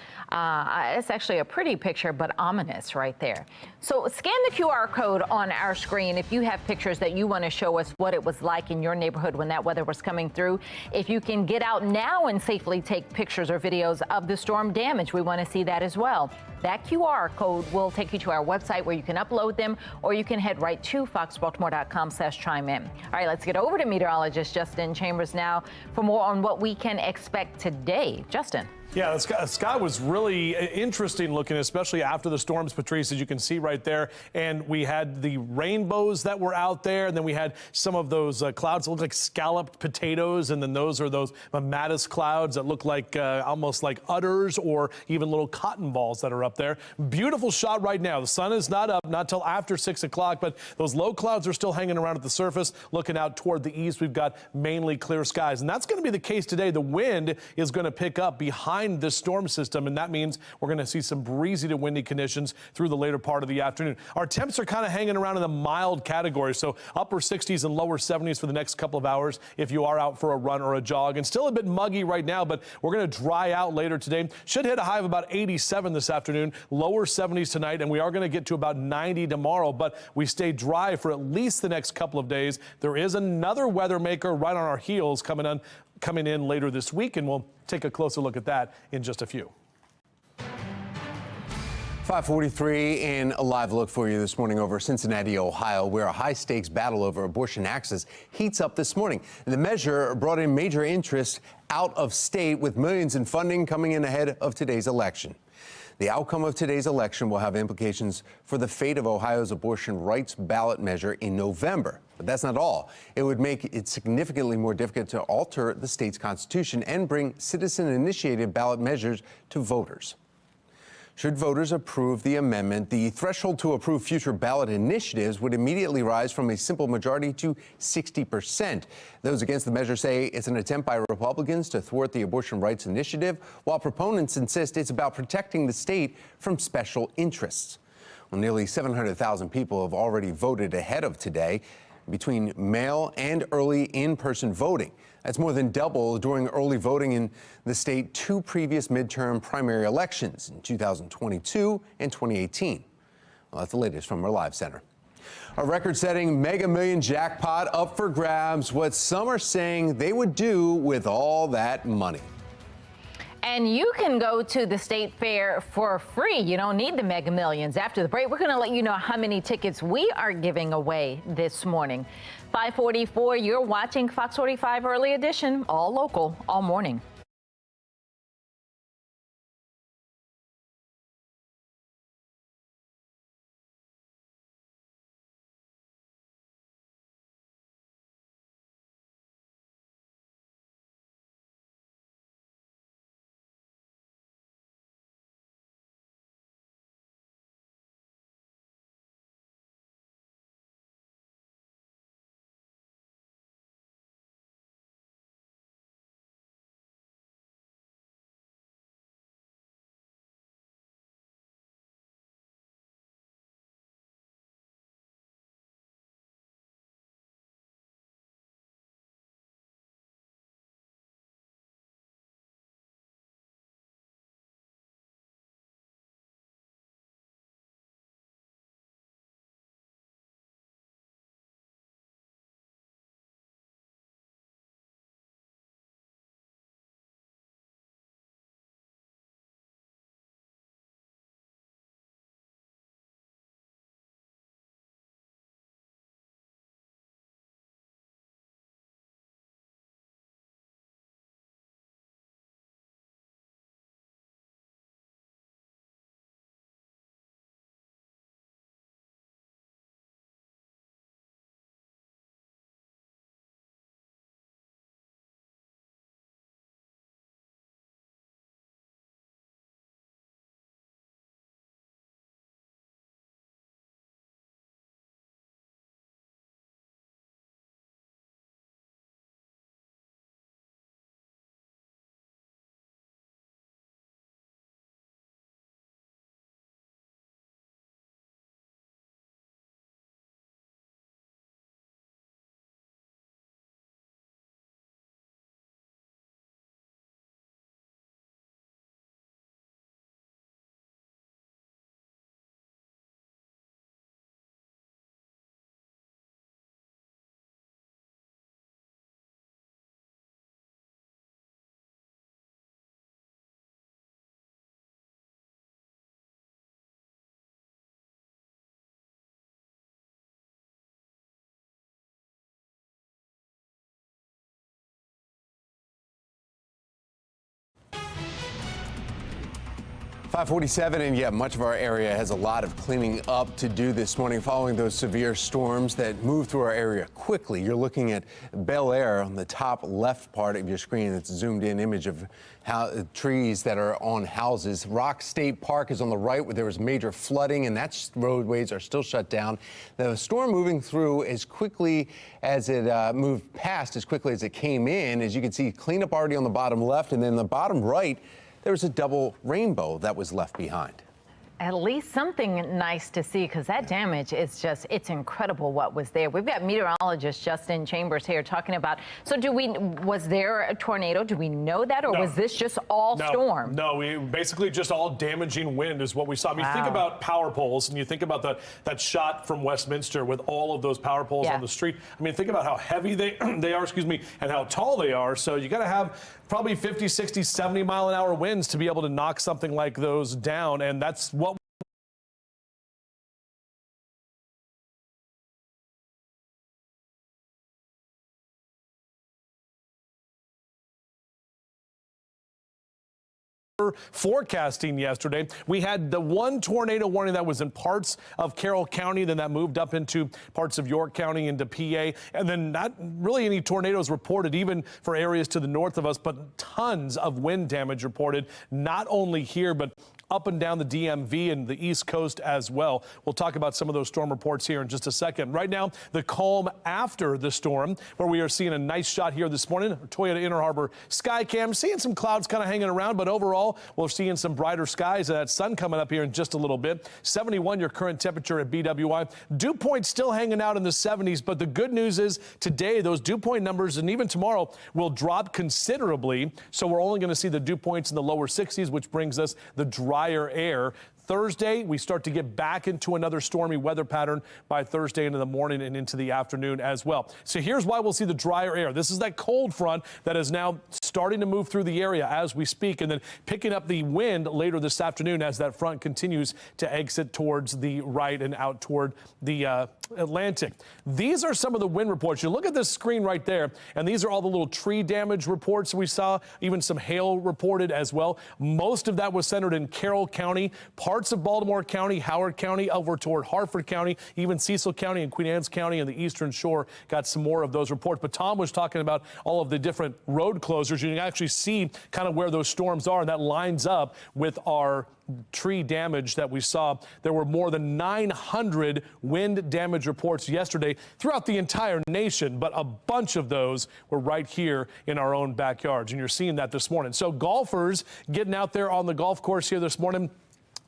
it's actually a pretty picture, but ominous right there. So scan the QR code on our screen if you have pictures that you want to show us what it was like in your neighborhood when that weather was coming through. If you can get out now and safely take pictures or videos of the storm damage, we want to see that as well. That QR code will take you to our website where you can upload them, or you can head right to foxbaltimore.com/chime in. All right, let's get over to meteorologist Justin Chambers now for more on what we can expect today. Justin. Yeah, the sky was really interesting looking, especially after the storms, Patrice, as you can see right there. And we had the rainbows that were out there, and then we had some of those clouds that look like scalloped potatoes, and then those are those mammatus clouds that look like almost like udders or even little cotton balls that are up there. Beautiful shot right now. The sun is not up, not till after 6 o'clock, but those low clouds are still hanging around at the surface. Looking out toward the east, we've got mainly clear skies, and that's going to be the case today. The wind is going to pick up behind this storm system, and that means we're going to see some breezy to windy conditions through the later part of the afternoon. Our temps are kind of hanging around in the mild category, so upper 60s and lower 70s for the next couple of hours if you are out for a run or a jog. And still a bit muggy right now, but we're going to dry out later today. Should hit a high of about 87 this afternoon, lower 70s tonight, and we are going to get to about 90 tomorrow, but we stay dry for at least the next couple of days. There is another weather maker right on our heels coming in later this week, and we'll take a closer look at that in just a few. 5:43 and a live look for you this morning over Cincinnati, Ohio, where a high-stakes battle over abortion access heats up this morning. The measure brought in major interest out of state, with millions in funding coming in ahead of today's election. The outcome of today's election will have implications for the fate of Ohio's abortion rights ballot measure in November. But that's not all. It would make it significantly more difficult to alter the state's constitution and bring citizen-initiated ballot measures to voters. Should voters approve the amendment, the threshold to approve future ballot initiatives would immediately rise from a simple majority to 60%. Those against the measure say it's an attempt by Republicans to thwart the abortion rights initiative, while proponents insist it's about protecting the state from special interests. Well, nearly 700,000 people have already voted ahead of today between mail and early in-person voting. That's more than double during early voting in the state two previous midterm primary elections in 2022 and 2018. Well, that's the latest from our live center. A record-setting Mega Million jackpot up for grabs. What some are saying they would do with all that money. And you can go to the state fair for free. You don't need the Mega Millions. After the break, we're going to let you know how many tickets we are giving away this morning. 5:44, you're watching Fox 45 Early Edition, all local, all morning. 547, and yeah, much of our area has a lot of cleaning up to do this morning following those severe storms that moved through our area quickly. You're looking at Bel Air on the top left part of your screen. It's a zoomed in image of how trees that are on houses. Rock State Park is on the right where there was major flooding, and that's roadways are still shut down. The storm moving through as quickly as it moved past, as quickly as it came in. As you can see, cleanup already on the bottom left, and then the bottom right, there was a double rainbow that was left behind. At least something nice to see, because that damage is just, it's incredible what was there. We've got meteorologist Justin Chambers here talking about, so was there a tornado? Do we know that, or was this just all storm? No, we basically just all damaging wind is what we saw. I mean, Wow. think about power poles, and you think about that shot from Westminster with all of those power poles on the street. I mean, think about how heavy they are, and how tall they are. So you got to have probably 50, 60, 70 mile an hour winds to be able to knock something like those down, and that's what forecasting yesterday. We had the one tornado warning that was in parts of Carroll County, then that moved up into parts of York County into PA, and then not really any tornadoes reported even for areas to the north of us, but tons of wind damage reported, not only here, but up and down the DMV and the East Coast as well. We'll talk about some of those storm reports here in just a second. Right now, the calm after the storm, where we are seeing a nice shot here this morning. Toyota Inner Harbor Skycam, seeing some clouds kind of hanging around, but overall, we're seeing some brighter skies and that sun coming up here in just a little bit. 71 your current temperature at BWI. Dew point still hanging out in the 70s, but the good news is today those dew point numbers and even tomorrow will drop considerably. So we're only going to see the dew points in the lower 60s, which brings us the drier air. Thursday, we start to get back into another stormy weather pattern by Thursday into the morning and into the afternoon as well. So here's why we'll see the drier air. This is that cold front that is now starting to move through the area as we speak, and then picking up the wind later this afternoon as that front continues to exit towards the right and out toward the Atlantic. These are some of the wind reports. You look at this screen right there, and these are all the little tree damage reports we saw, even some hail reported as well. Most of that was centered in Carroll County, parts of Baltimore County, Howard County, over toward Harford County, even Cecil County and Queen Anne's County and the Eastern Shore got some more of those reports. But Tom was talking about all of the different road closures. You can actually see kind of where those storms are, and that lines up with our tree damage that we saw. There were more than 900 wind damage reports yesterday throughout the entire nation, but a bunch of those were right here in our own backyards, and you're seeing that this morning. So golfers getting out there on the golf course here this morning,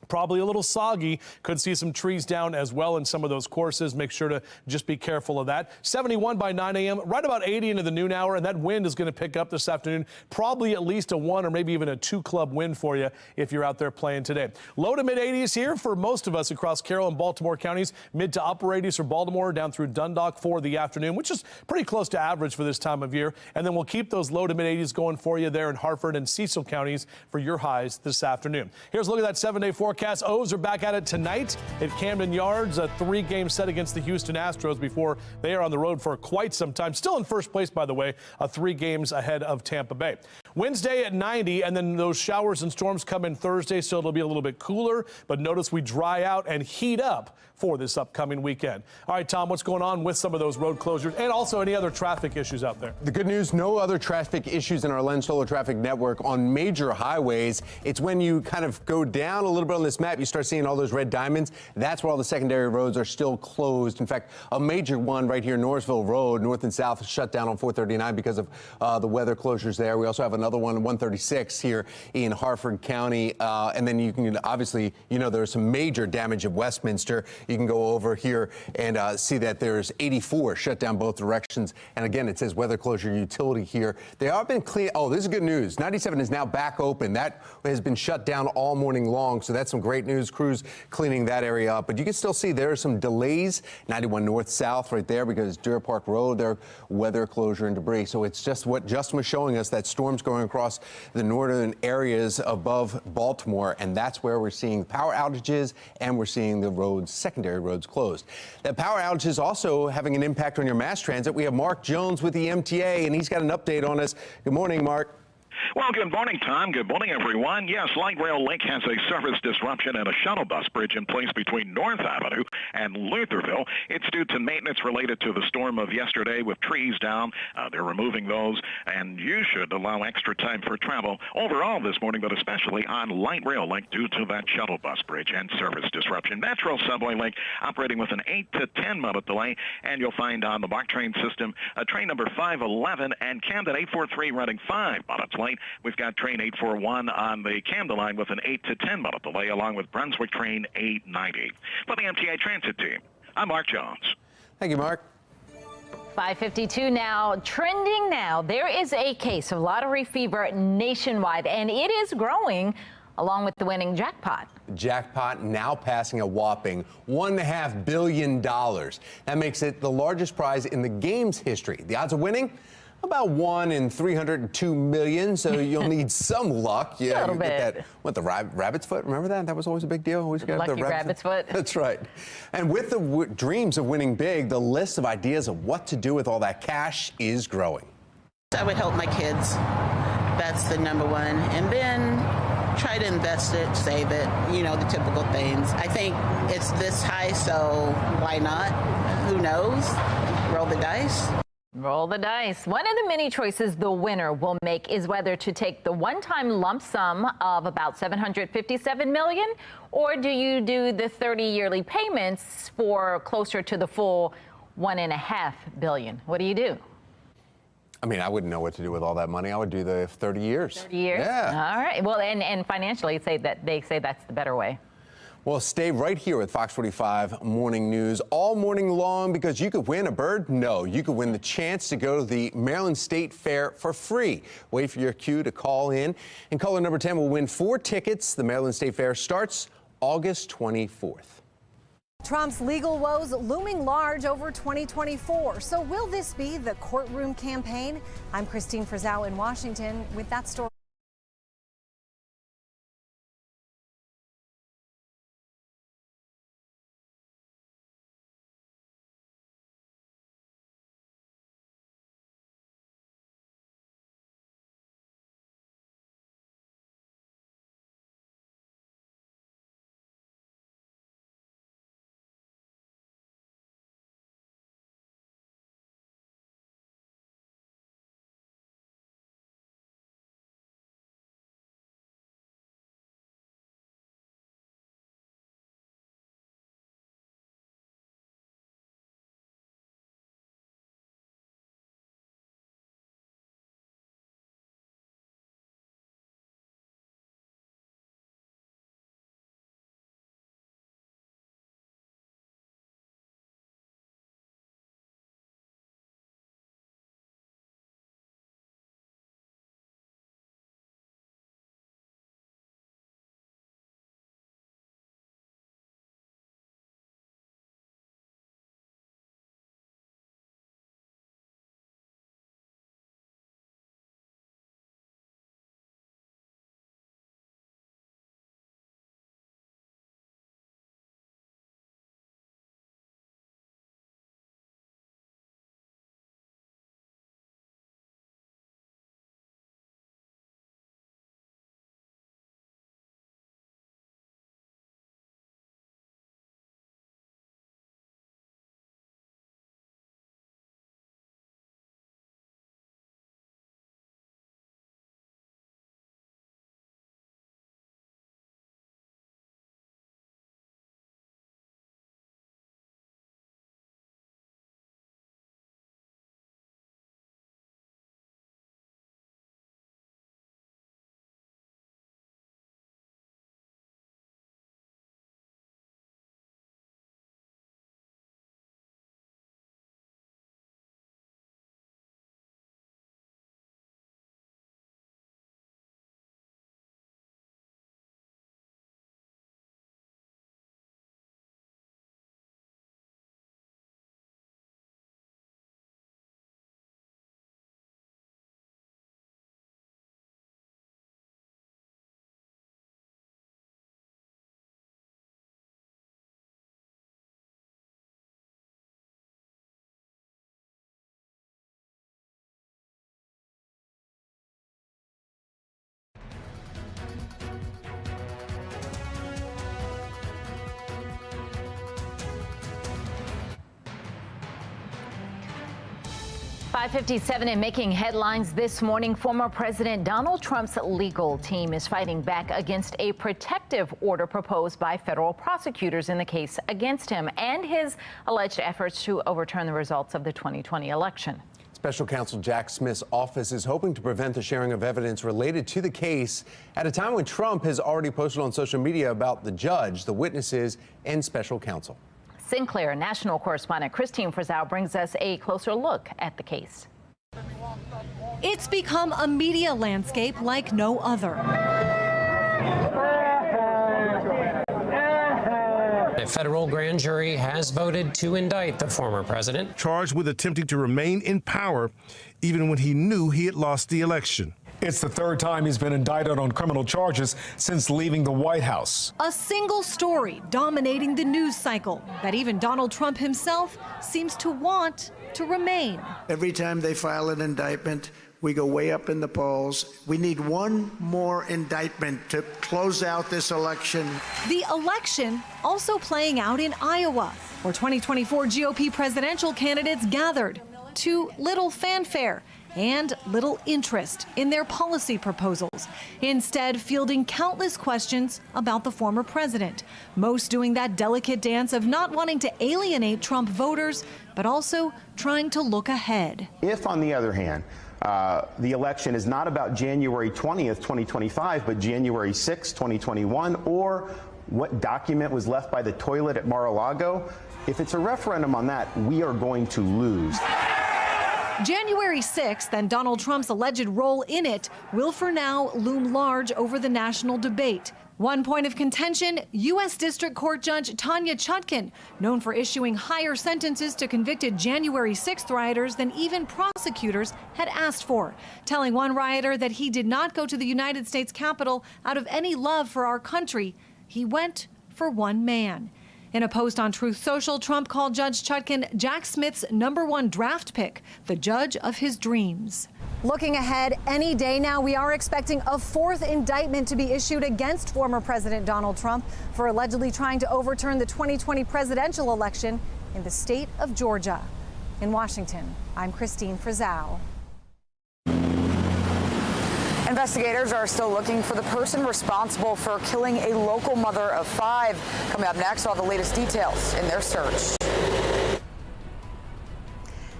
probably a little soggy. Could see some trees down as well in some of those courses. Make sure to just be careful of that. 71 by 9 a.m., right about 80 into the noon hour, and that wind is going to pick up this afternoon. Probably at least a 1 or maybe even a 2 club wind for you if you're out there playing today. Low to mid 80s here for most of us across Carroll and Baltimore counties. Mid to upper 80s for Baltimore down through Dundalk for the afternoon, which is pretty close to average for this time of year. And then we'll keep those low to mid 80s going for you there in Harford and Cecil counties for your highs this afternoon. Here's a look at that 7-day forecast. O's are back at it tonight at Camden Yards, a 3-game set against the Houston Astros before they are on the road for quite some time. Still in first place, by the way, 3 games ahead of Tampa Bay. Wednesday at 90, and then those showers and storms come in Thursday, so it'll be a little bit cooler. But notice we dry out and heat up for this upcoming weekend. All right, Tom, what's going on with some of those road closures and also any other traffic issues out there? The good news, no other traffic issues in our Lens Solar Traffic Network on major highways. It's when you kind of go down a little bit on this map, you start seeing all those red diamonds. That's where all the secondary roads are still closed. In fact, a major one right here, Norrisville Road, north and south, shut down on 439 because of the weather closures there. We also have another one, 136 here in Harford County. And then you can obviously, there's some major damage at Westminster. You can go over here and see that there's 84 shut down both directions. And again, it says weather closure utility here. They have been clean. Oh, this is good news. 97 is now back open. That has been shut down all morning long. So that's some great news. Crews cleaning that area up. But you can still see there are some delays. 91 north south right there because Deer Park Road, there weather closure and debris. So it's just what Justin was showing us, that storm's going across the northern areas above Baltimore. And that's where we're seeing power outages and we're seeing the roads, secondary roads closed. That power outage is also having an impact on your mass transit. We have Mark Jones with the MTA, and he's got an update on us. Good morning, Mark. Well, good morning, Tom. Good morning, everyone. Yes, Light Rail Link has a service disruption at a shuttle bus bridge in place between North Avenue and Lutherville. It's due to maintenance related to the storm of yesterday with trees down. They're removing those, and you should allow extra time for travel overall this morning, but especially on Light Rail Link due to that shuttle bus bridge and service disruption. Metro Subway Link operating with an 8 to 10 minute delay, and you'll find on the BART train system train number 511 and Camden 843 running 5 minutes late. We've got train 841 on the Camden line with an 8 to 10 minute delay, along with Brunswick train 890. For the MTA Transit team, I'm Mark Jones. Thank you, Mark. 5:52 now. Trending now. There is a case of lottery fever nationwide, and it is growing along with the winning jackpot. Jackpot now passing a whopping $1.5 billion. That makes it the largest prize in the game's history. The odds of winning? About 1 in 302 million, so you'll need some luck. Yeah, a little you bit. Get that. What, the rabbit's foot? Remember that? That was always a big deal. Always got Lucky the rabbit's foot. That's right. And with the dreams of winning big, the list of ideas of what to do with all that cash is growing. I would help my kids. That's the number one. And then try to invest it, save it, you know, the typical things. I think it's this high, so why not? Who knows? Roll the dice. Roll the dice. One of the many choices the winner will make is whether to take the one-time lump sum of about $757 million, or do you do the 30 yearly payments for closer to the full $1.5 billion? What do you do? I mean, I wouldn't know what to do with all that money. I would do the 30 years. 30 years? Yeah. All right. Well, and financially, they say that's the better way. Well, stay right here with Fox 45 Morning News all morning long, because you could win a bird. No, you could win the chance to go to the Maryland State Fair for free. Wait for your cue to call in. And caller number 10 will win 4 tickets. The Maryland State Fair starts August 24th. Trump's legal woes looming large over 2024. So will this be the courtroom campaign? I'm Christine Frizzell in Washington with that story. 5:57 and making headlines this morning, former President Donald Trump's legal team is fighting back against a protective order proposed by federal prosecutors in the case against him and his alleged efforts to overturn the results of the 2020 election. Special Counsel Jack Smith's office is hoping to prevent the sharing of evidence related to the case at a time when Trump has already posted on social media about the judge, the witnesses, and special counsel. Sinclair national correspondent Christine Frizzell brings us a closer look at the case. It's become a media landscape like no other. A federal grand jury has voted to indict the former president, charged with attempting to remain in power even when he knew he had lost the election. It's the third time he's been indicted on criminal charges since leaving the White House. A single story dominating the news cycle that even Donald Trump himself seems to want to remain. Every time they file an indictment, we go way up in the polls. We need one more indictment to close out this election. The election also playing out in Iowa, where 2024 GOP presidential candidates gathered to little fanfare and little interest in their policy proposals, instead fielding countless questions about the former president, most doing that delicate dance of not wanting to alienate Trump voters, but also trying to look ahead. If, on the other hand, the election is not about January 20th, 2025, but January 6th, 2021, or what document was left by the toilet at Mar-a-Lago, if it's a referendum on that, we are going to lose. January 6th and Donald Trump's alleged role in it will for now loom large over the national debate. One point of contention, U.S. District Court Judge Tanya Chutkan, known for issuing higher sentences to convicted January 6th rioters than even prosecutors had asked for, telling one rioter that he did not go to the United States Capitol out of any love for our country. He went for one man. In a post on Truth Social, Trump called Judge Chutkan Jack Smith's #1 draft pick, the judge of his dreams. Looking ahead, any day now, we are expecting a fourth indictment to be issued against former President Donald Trump for allegedly trying to overturn the 2020 presidential election in the state of Georgia. In Washington, I'm Christine Frizzell. Investigators are still looking for the person responsible for killing a local mother of 5. Coming up next, all the latest details in their search.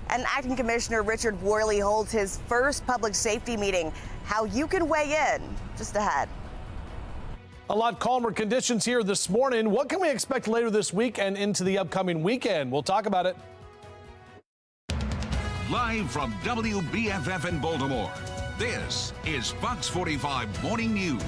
And Acting Commissioner Richard Worley holds his first public safety meeting. How you can weigh in, just ahead. A lot calmer conditions here this morning. What can we expect later this week and into the upcoming weekend? We'll talk about it. Live from WBFF in Baltimore, this is Fox 45 Morning News.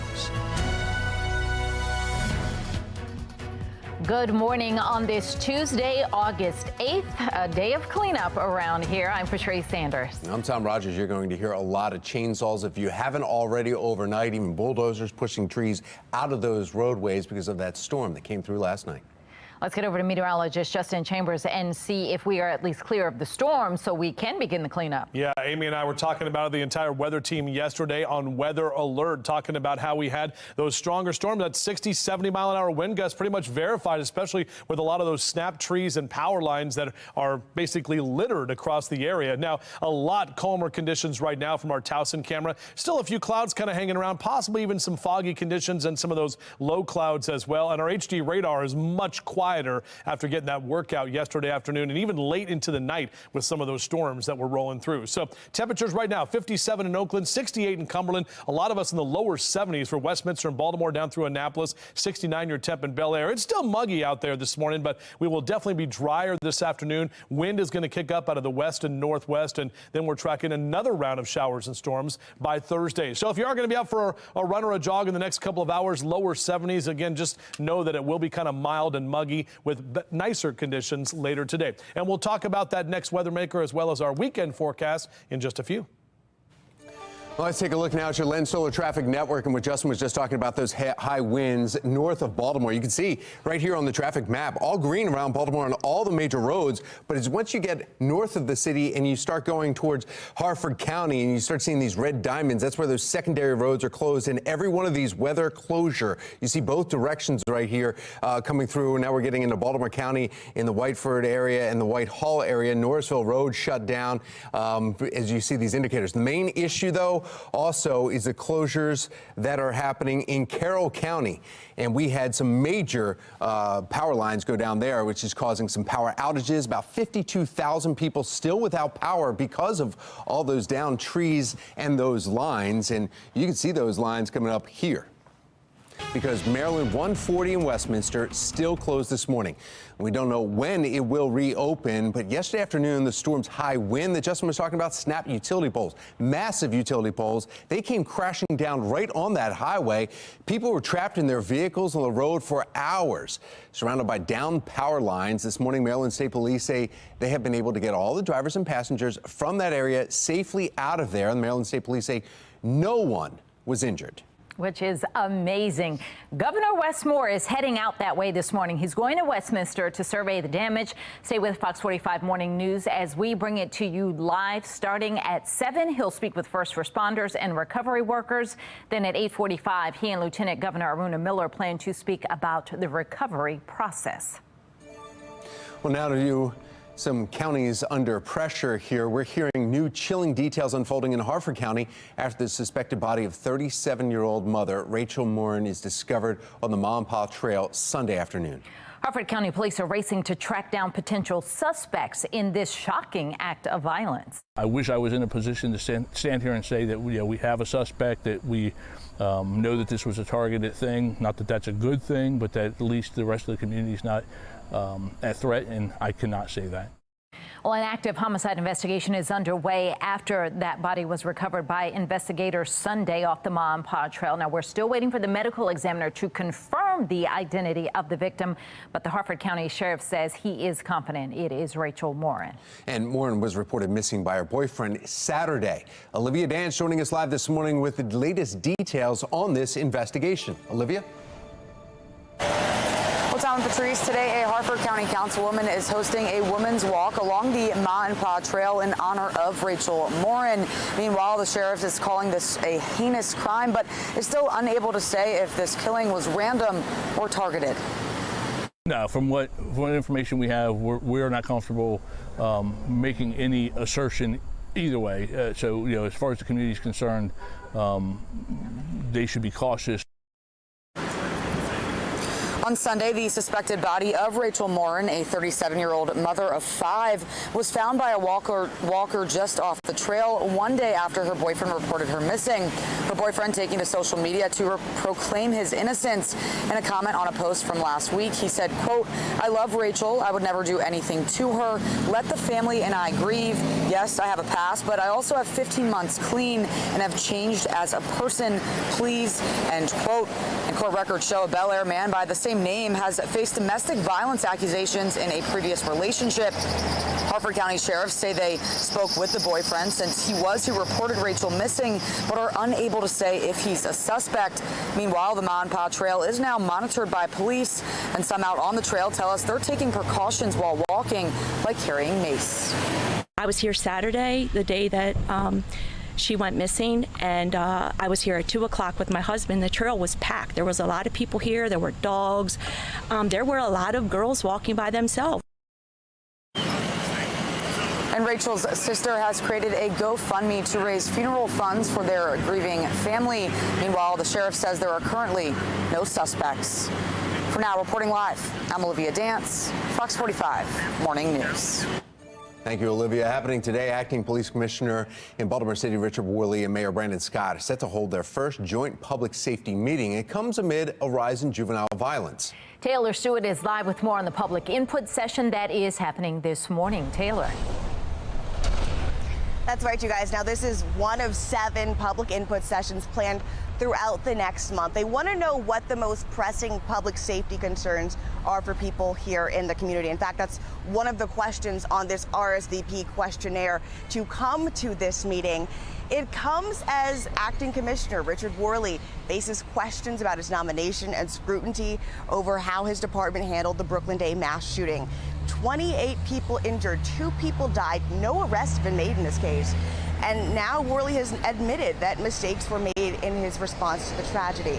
Good morning on this Tuesday, August 8th, a day of cleanup around here. I'm Patrice Sanders. I'm Tom Rogers. You're going to hear a lot of chainsaws if you haven't already overnight, even bulldozers pushing trees out of those roadways because of that storm that came through last night. Let's get over to meteorologist Justin Chambers and see if we are at least clear of the storm so we can begin the cleanup. Yeah, Amy and I were talking about the entire weather team yesterday on Weather Alert, talking about how we had those stronger storms, that 60, 70 mile an hour wind gusts pretty much verified, especially with a lot of those snap trees and power lines that are basically littered across the area. Now, a lot calmer conditions right now from our Towson camera. Still a few clouds kind of hanging around, possibly even some foggy conditions and some of those low clouds as well. And our HD radar is much quieter after getting that workout yesterday afternoon and even late into the night with some of those storms that were rolling through. So temperatures right now, 57 in Oakland, 68 in Cumberland. A lot of us in the lower 70s for Westminster and Baltimore down through Annapolis, 69 your temp in Bel Air. It's still muggy out there this morning, but we will definitely be drier this afternoon. Wind is going to kick up out of the west and northwest, and then we're tracking another round of showers and storms by Thursday. So if you are going to be out for a run or a jog in the next couple of hours, lower 70s, again, just know that it will be kind of mild and muggy with nicer conditions later today. And we'll talk about that next weather maker as well as our weekend forecast in just a few. Well, let's take a look now at your Lens Solar Traffic Network and what Justin was just talking about, those high winds north of Baltimore. You can see right here on the traffic map, all green around Baltimore on all the major roads. But it's once you get north of the city and you start going towards Harford County and you start seeing these red diamonds, that's where those secondary roads are closed. And every one of these weather closure, you see both directions right here coming through. Now we're getting into Baltimore County in the Whiteford area and the Whitehall area. Norrisville Road shut down as you see these indicators. The main issue, though, also is the closures that are happening in Carroll County. And we had some major power lines go down there, which is causing some power outages. About 52,000 people still without power because of all those downed trees and those lines. And you can see those lines coming up here, because Maryland 140 in Westminster still closed this morning. We don't know when it will reopen, but yesterday afternoon, the storm's high wind that Justin was talking about snapped utility poles, massive utility poles. They came crashing down right on that highway. People were trapped in their vehicles on the road for hours, surrounded by downed power lines. This morning, Maryland State Police say they have been able to get all the drivers and passengers from that area safely out of there. And the Maryland State Police say no one was injured. Which is amazing. Governor Wes Moore is heading out that way this morning. He's going to Westminster to survey the damage. Stay with Fox 45 Morning News as we bring it to you live starting at 7. He'll speak with first responders and recovery workers. Then at 8:45, he and Lieutenant Governor Aruna Miller plan to speak about the recovery process. Well, now to you. Some counties under pressure here. We're hearing new chilling details unfolding in Harford County after the suspected body of 37-year-old mother Rachel Morin is discovered on the Ma and Pa Trail Sunday afternoon. Harford County police are racing to track down potential suspects in this shocking act of violence. I wish I was in a position to stand here and say that we have a suspect, that we know that this was a targeted thing. Not that that's a good thing, but that at least the rest of the community is not at threat, and I cannot say that. Well, an active homicide investigation is underway after that body was recovered by investigators Sunday off the Ma and Pa Trail. Now, we're still waiting for the medical examiner to confirm the identity of the victim, but the Harford County Sheriff says he is confident it is Rachel Morin. And Morin was reported missing by her boyfriend Saturday. Olivia Dance joining us live this morning with the latest details on this investigation. Olivia? Well, Tom and Patrice, today a Harford County councilwoman is hosting a women's walk along the Ma and Pa Trail in honor of Rachel Morin. Meanwhile, the sheriff is calling this a heinous crime, but is still unable to say if this killing was random or targeted. No, from what information we have, we're not comfortable making any assertion either way. So, as far as the community is concerned, they should be cautious. On Sunday, the suspected body of Rachel Morin, a 37-year-old mother of 5, was found by a walker just off the trail one day after her boyfriend reported her missing. Her boyfriend taking to social media to proclaim his innocence. In a comment on a post from last week, he said, quote, "I love Rachel. I would never do anything to her. Let the family and I grieve. Yes, I have a past, but I also have 15 months clean and have changed as a person. Please," end quote. And court records show a Bel Air man by the same name has faced domestic violence accusations in a previous relationship. Harford County sheriffs say they spoke with the boyfriend since he was who reported Rachel missing, but are unable to say if he's a suspect. Meanwhile, the Ma and Pa Trail is now monitored by police, and some out on the trail tell us they're taking precautions while walking, like carrying mace. I was here Saturday, the day that she went missing, and I was here at 2 o'clock with my husband. The trail was packed. There was a lot of people here. There were dogs. There were a lot of girls walking by themselves. And Rachel's sister has created a GoFundMe to raise funeral funds for their grieving family. Meanwhile, the sheriff says there are currently no suspects. For now, reporting live, I'm Olivia Dance, Fox 45 Morning News. Thank you, Olivia. Happening today, Acting Police Commissioner in Baltimore City Richard Worley and Mayor Brandon Scott are set to hold their first joint public safety meeting. It comes amid a rise in juvenile violence. Taylor Stewart is live with more on the public input session that is happening this morning. Taylor. That's right, you guys. Now, this is one of 7 public input sessions planned throughout the next month. They want to know what the most pressing public safety concerns are for people here in the community. In fact, that's one of the questions on this RSVP questionnaire to come to this meeting. It comes as Acting Commissioner Richard Worley faces questions about his nomination and scrutiny over how his department handled the Brooklyn Day mass shooting. 28 people injured, 2 people died, no arrests have been made in this case. And now Worley has admitted that mistakes were made in his response to the tragedy.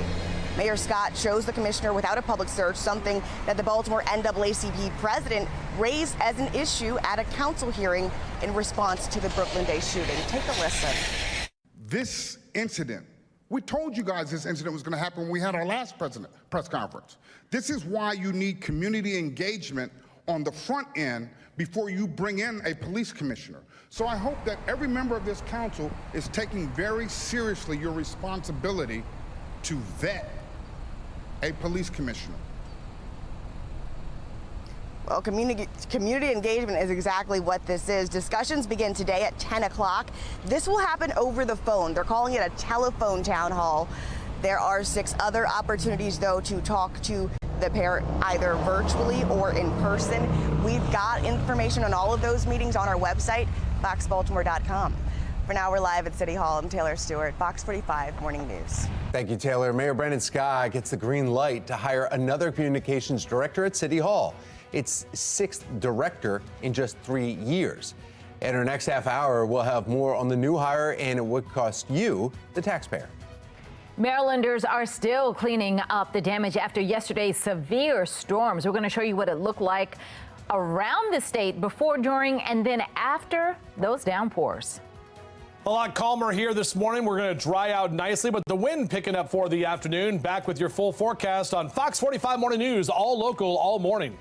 Mayor Scott chose the commissioner without a public search, something that the Baltimore NAACP president raised as an issue at a council hearing in response to the Brooklyn Day shooting. Take a listen. This incident, we told you guys this incident was going to happen when we had our last press conference. This is why you need community engagement on the front end before you bring in a police commissioner. So I hope that every member of this council is taking very seriously your responsibility to vet a police commissioner. Well, community engagement is exactly what this is. Discussions begin today at 10 o'clock. This will happen over the phone. They're calling it a telephone town hall. There are 6 other opportunities, though, to talk to the pair either virtually or in person. We've got information on all of those meetings on our website, foxbaltimore.com. For now, we're live at City Hall. I'm Taylor Stewart, Fox 45 Morning News. Thank you, Taylor. Mayor Brandon Scott gets the green light to hire another communications director at City Hall. It's 6th director in just 3 years. In our next half hour, we'll have more on the new hire and it would cost you, the taxpayer. Marylanders are still cleaning up the damage after yesterday's severe storms. We're going to show you what it looked like around the state before, during, and then after those downpours. A lot calmer here this morning. We're going to dry out nicely, but the wind picking up for the afternoon. Back with your full forecast on Fox 45 Morning News, all local, all morning.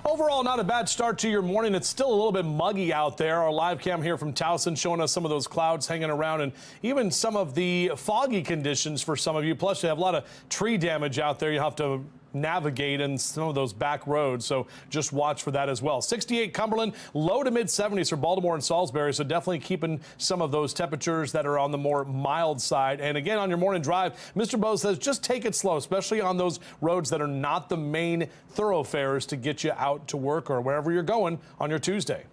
Overall, not a bad start to your morning. It's still a little bit muggy out there. Our live cam here from Towson showing us some of those clouds hanging around and even some of the foggy conditions for some of you. Plus, you have a lot of tree damage out there. You have to navigate in some of those back roads, so just watch for that as well. 68 Cumberland, low to mid 70s for Baltimore and Salisbury, so definitely keeping some of those temperatures that are on the more mild side. And again, on your morning drive, Mr. Bose says just take it slow, especially on those roads that are not the main thoroughfares to get you out to work or wherever you're going on your Tuesday.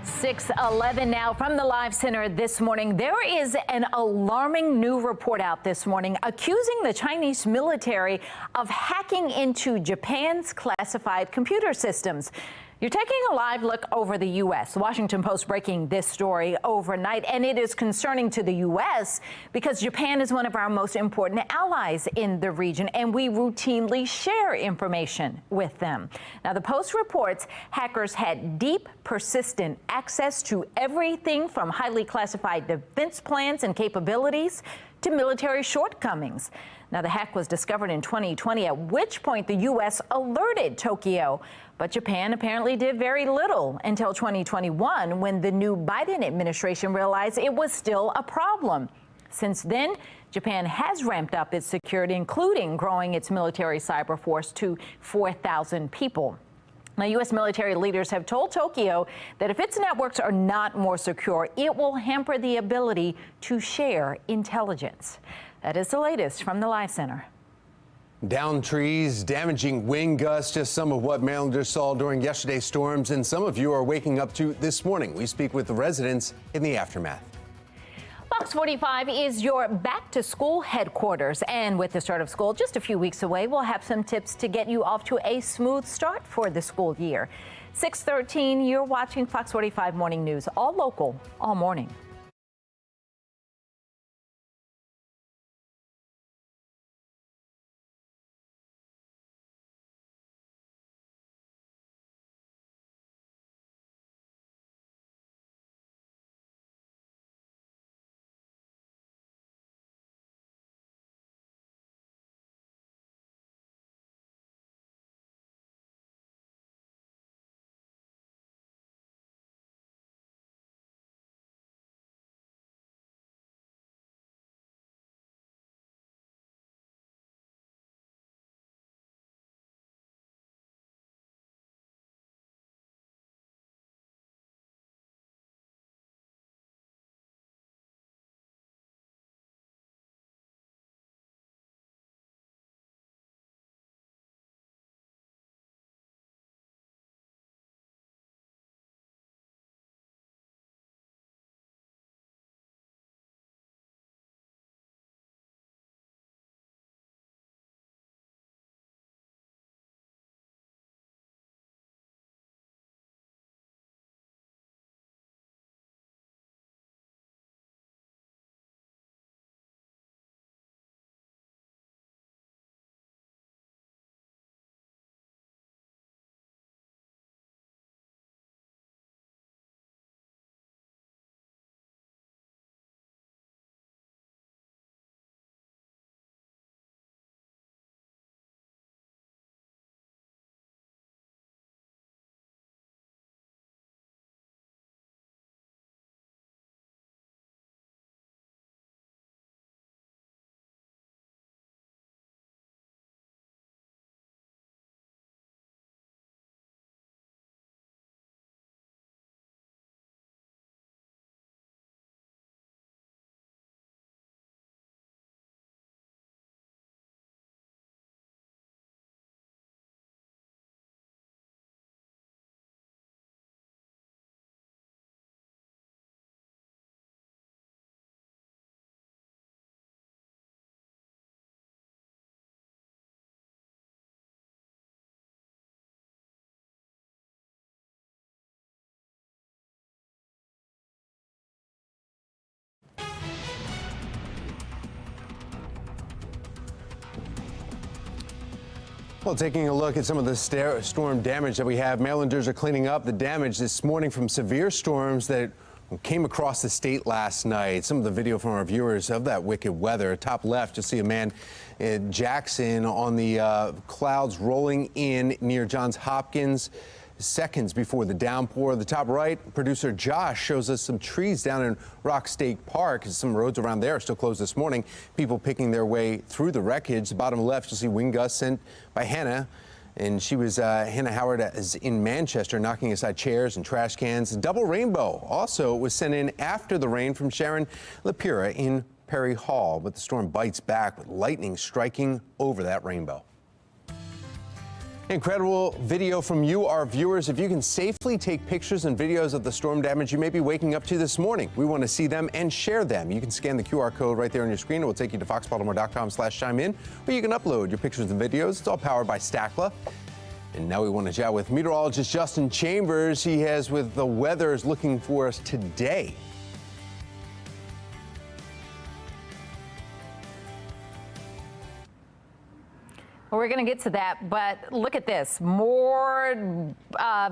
6:11 now from the Live Center this morning. There is an alarming new report out this morning accusing the Chinese military of hacking into Japan's classified computer systems. You're taking a live look over the U.S. The Washington Post breaking this story overnight, and it is concerning to the U.S. because Japan is one of our most important allies in the region, and we routinely share information with them. Now, the Post reports hackers had deep, persistent access to everything from highly classified defense plans and capabilities to military shortcomings. Now, the hack was discovered in 2020, at which point the U.S. alerted Tokyo. But Japan apparently did very little until 2021, when the new Biden administration realized it was still a problem. Since then, Japan has ramped up its security, including growing its military cyber force to 4,000 people. Now, U.S. military leaders have told Tokyo that if its networks are not more secure, it will hamper the ability to share intelligence. That is the latest from the Live Center. Downed trees, damaging wind gusts, just some of what Marylanders saw during yesterday's storms, and some of you are waking up to this morning. We speak with the residents in the aftermath. Fox 45 is your back-to-school headquarters, and with the start of school just a few weeks away, we'll have some tips to get you off to a smooth start for the school year. 6:13, you're watching Fox 45 Morning News, all local, all morning. Well, taking a look at some of the storm damage that we have, Marylanders are cleaning up the damage this morning from severe storms that came across the state last night. Some of the video from our viewers of that wicked weather. Top left, you'll see a man in Jackson on the clouds rolling in near Johns Hopkins seconds before the downpour. The top right, producer Josh shows us some trees down in Rock State Park. Some roads around there are still closed this morning. People picking their way through the wreckage. The bottom left, you'll see wind gusts sent by Hannah. And she was, Hannah Howard is in Manchester, knocking aside chairs and trash cans. Double rainbow also was sent in after the rain from Sharon Lapira in Perry Hall. But the storm bites back with lightning striking over that rainbow. Incredible video from you, our viewers. If you can safely take pictures and videos of the storm damage you may be waking up to this morning, we want to see them and share them. You can scan the QR code right there on your screen. It will take you to foxbaltimore.com/chime-in, or you can upload your pictures and videos. It's all powered by Stackla. And now we want to chat with meteorologist Justin Chambers. He has with the weather is looking for us today. Well, we're going to get to that, but look at this. More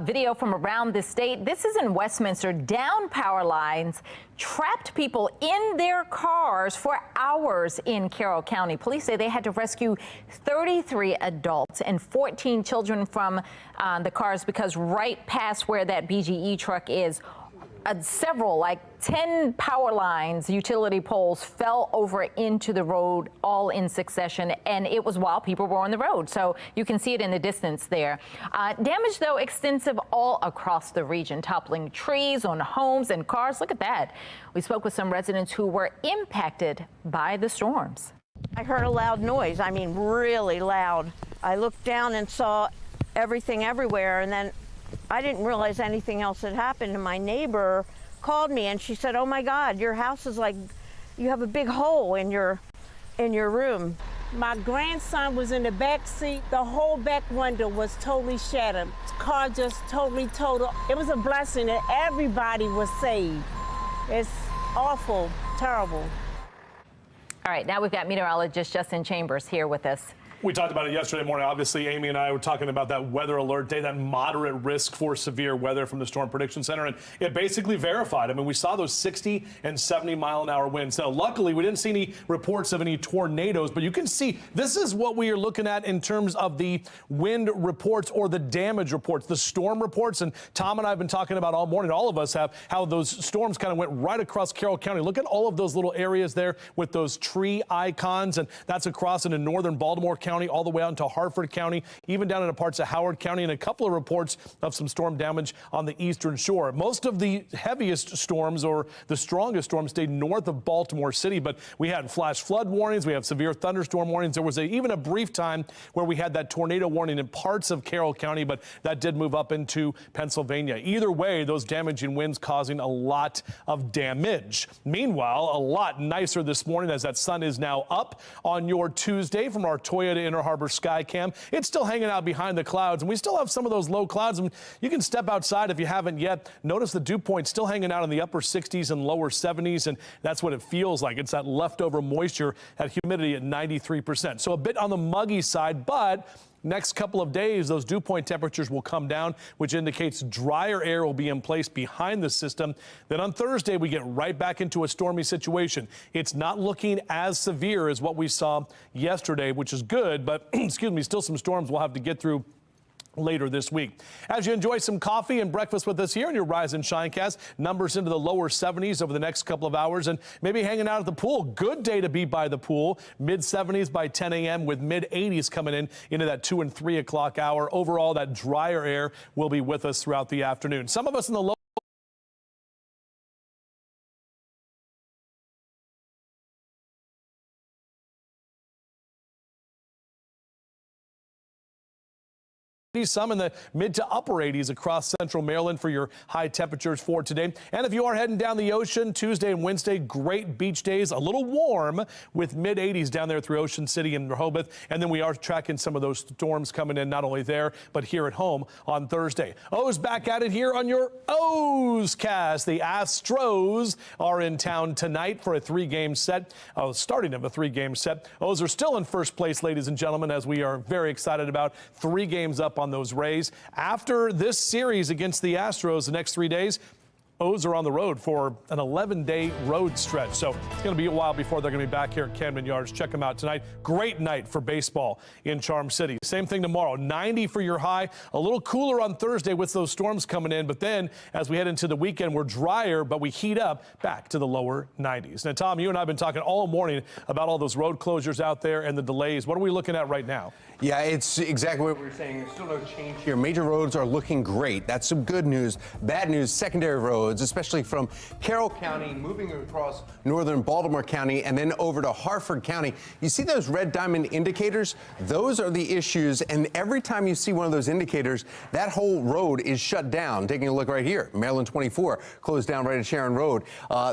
video from around the state. This is in Westminster. Down power lines, trapped people in their cars for hours in Carroll County. Police say they had to rescue 33 adults and 14 children from the cars because right past where that BGE truck is, several, like 10 power lines, utility poles fell over into the road all in succession, and it was while people were on the road. So you can see it in the distance there. Damage, though, extensive all across the region, toppling trees on homes and cars. Look at that. We spoke with some residents who were impacted by the storms. I heard a loud noise. I mean, really loud. I looked down and saw everything everywhere, and then I didn't realize anything else had happened, and my neighbor called me and she said, "Oh my God, your house is like, you have a big hole in your room." My grandson was in the back seat. The whole back window was totally shattered. The car just totally totaled. It was a blessing that everybody was saved. It's awful, terrible. All right, now we've got meteorologist Justin Chambers here with us. We talked about it yesterday morning. Obviously, Amy and I were talking about that weather alert day, that moderate risk for severe weather from the Storm Prediction Center, and it basically verified. I mean, we saw those 60 and 70-mile-an-hour winds. Now, luckily, we didn't see any reports of any tornadoes, but you can see this is what we are looking at in terms of the wind reports or the damage reports, the storm reports. And Tom and I have been talking about all morning, all of us have, how those storms kind of went right across Carroll County. Look at all of those little areas there with those tree icons, and that's across into northern Baltimore County, all the way out into Harford County, even down into parts of Howard County, and a couple of reports of some storm damage on the eastern shore. Most of the heaviest storms or the strongest storms stayed north of Baltimore City, but we had flash flood warnings, we have severe thunderstorm warnings. There was even a brief time where we had that tornado warning in parts of Carroll County, but that did move up into Pennsylvania. Either way, those damaging winds causing a lot of damage. Meanwhile, a lot nicer this morning as that sun is now up on your Tuesday from our Toyota Inner Harbor Sky Cam. It's still hanging out behind the clouds, and we still have some of those low clouds. And you can step outside if you haven't yet. Notice the dew point still hanging out in the upper 60s and lower 70s, and that's what it feels like. It's that leftover moisture, that humidity at 93%. So a bit on the muggy side, but next couple of days, those dew point temperatures will come down, which indicates drier air will be in place behind the system. Then on Thursday, we get right back into a stormy situation. It's not looking as severe as what we saw yesterday, which is good, but excuse me, still some storms we'll have to get through later this week. As you enjoy some coffee and breakfast with us here in your Rise and Shinecast, numbers into the lower 70s over the next couple of hours, and maybe hanging out at the pool. Good day to be by the pool. Mid 70s by 10 a.m. with mid 80s coming in into that 2 and 3 o'clock hour. Overall, that drier air will be with us throughout the afternoon. Some of us in the low some in the mid to upper 80s across central Maryland for your high temperatures for today. And if you are heading down the ocean, Tuesday and Wednesday, great beach days, a little warm with mid 80s down there through Ocean City and Rehoboth. And then we are tracking some of those storms coming in not only there, but here at home on Thursday. O's back at it here on your O's cast. The Astros are in town tonight for a 3-game set, starting of a 3-game set. O's are still in first place, ladies and gentlemen, as we are very excited about 3 games up on those Rays. After this series against the Astros the next 3 days, O's are on the road for an 11-day road stretch. So it's going to be a while before they're going to be back here at Camden Yards. Check them out tonight. Great night for baseball in Charm City. Same thing tomorrow. 90 for your high. A little cooler on Thursday with those storms coming in. But then as we head into the weekend, we're drier, but we heat up back to the lower 90s. Now, Tom, you and I have been talking all morning about all those road closures out there and the delays. What are we looking at right now? Yeah, it's exactly what we were saying. There's still no change here. Major roads are looking great. That's some good news. Bad news, secondary roads, especially from Carroll County, moving across northern Baltimore County and then over to Harford County. You see those red diamond indicators? Those are the issues. And every time you see one of those indicators, that whole road is shut down. Taking a look right here, Maryland 24 closed down right at Sharon Road.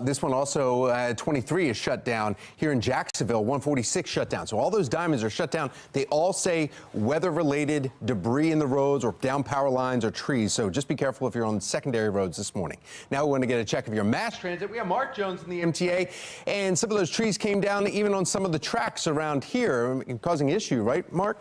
This one also, 23 is shut down. Here in Jacksonville, 146 shut down. So all those diamonds are shut down. They all say weather-related debris in the roads or down power lines or trees. So just be careful if you're on secondary roads this morning. Now we want to get a check of your mass transit. We have Mark Jones in the MTA, and some of those trees came down even on some of the tracks around here, causing issue, right, Mark?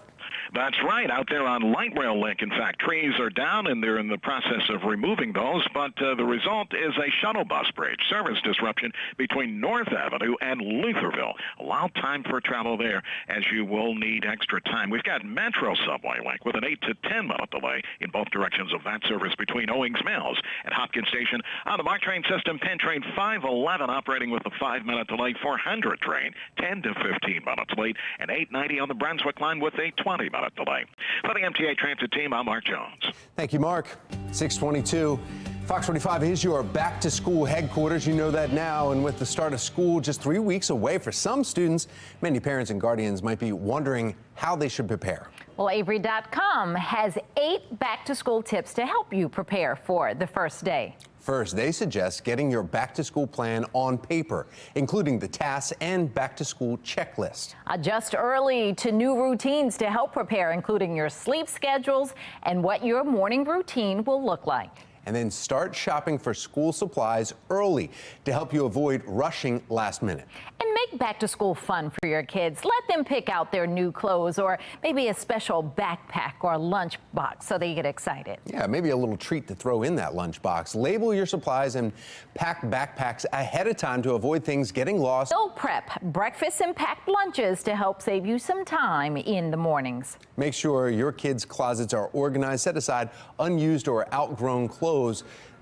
That's right. Out there on light rail link, in fact, trees are down and they're in the process of removing those, but the result is a shuttle bus bridge service disruption between North Avenue and Lutherville. Allow time for travel there, as you will need extra time. We've got Metro subway link with an 8 to 10 minute delay in both directions of that service between Owings Mills and Hopkins Station. On the MARC train system, Penn train 511 operating with a 5-minute delay, 400 train 10 to 15 minutes late, and 890 on the Brunswick line with a 20-minute delay. For the MTA Transit team, I'm Mark Jones. Thank you, Mark. 622. Fox 45 is your back-to-school headquarters. You know that now. And with the start of school just 3 weeks away for some students, many parents and guardians might be wondering how they should prepare. Well, Avery.com has 8 back-to-school tips to help you prepare for the first day. First, they suggest getting your back-to-school plan on paper, including the tasks and back-to-school checklist. Adjust early to new routines to help prepare, including your sleep schedules and what your morning routine will look like. And then start shopping for school supplies early to help you avoid rushing last minute. And make back to school fun for your kids. Let them pick out their new clothes or maybe a special backpack or lunch box so they get excited. Yeah, maybe a little treat to throw in that lunch box. Label your supplies and pack backpacks ahead of time to avoid things getting lost. Meal prep breakfast and packed lunches to help save you some time in the mornings. Make sure your kids' closets are organized. Set aside unused or outgrown clothes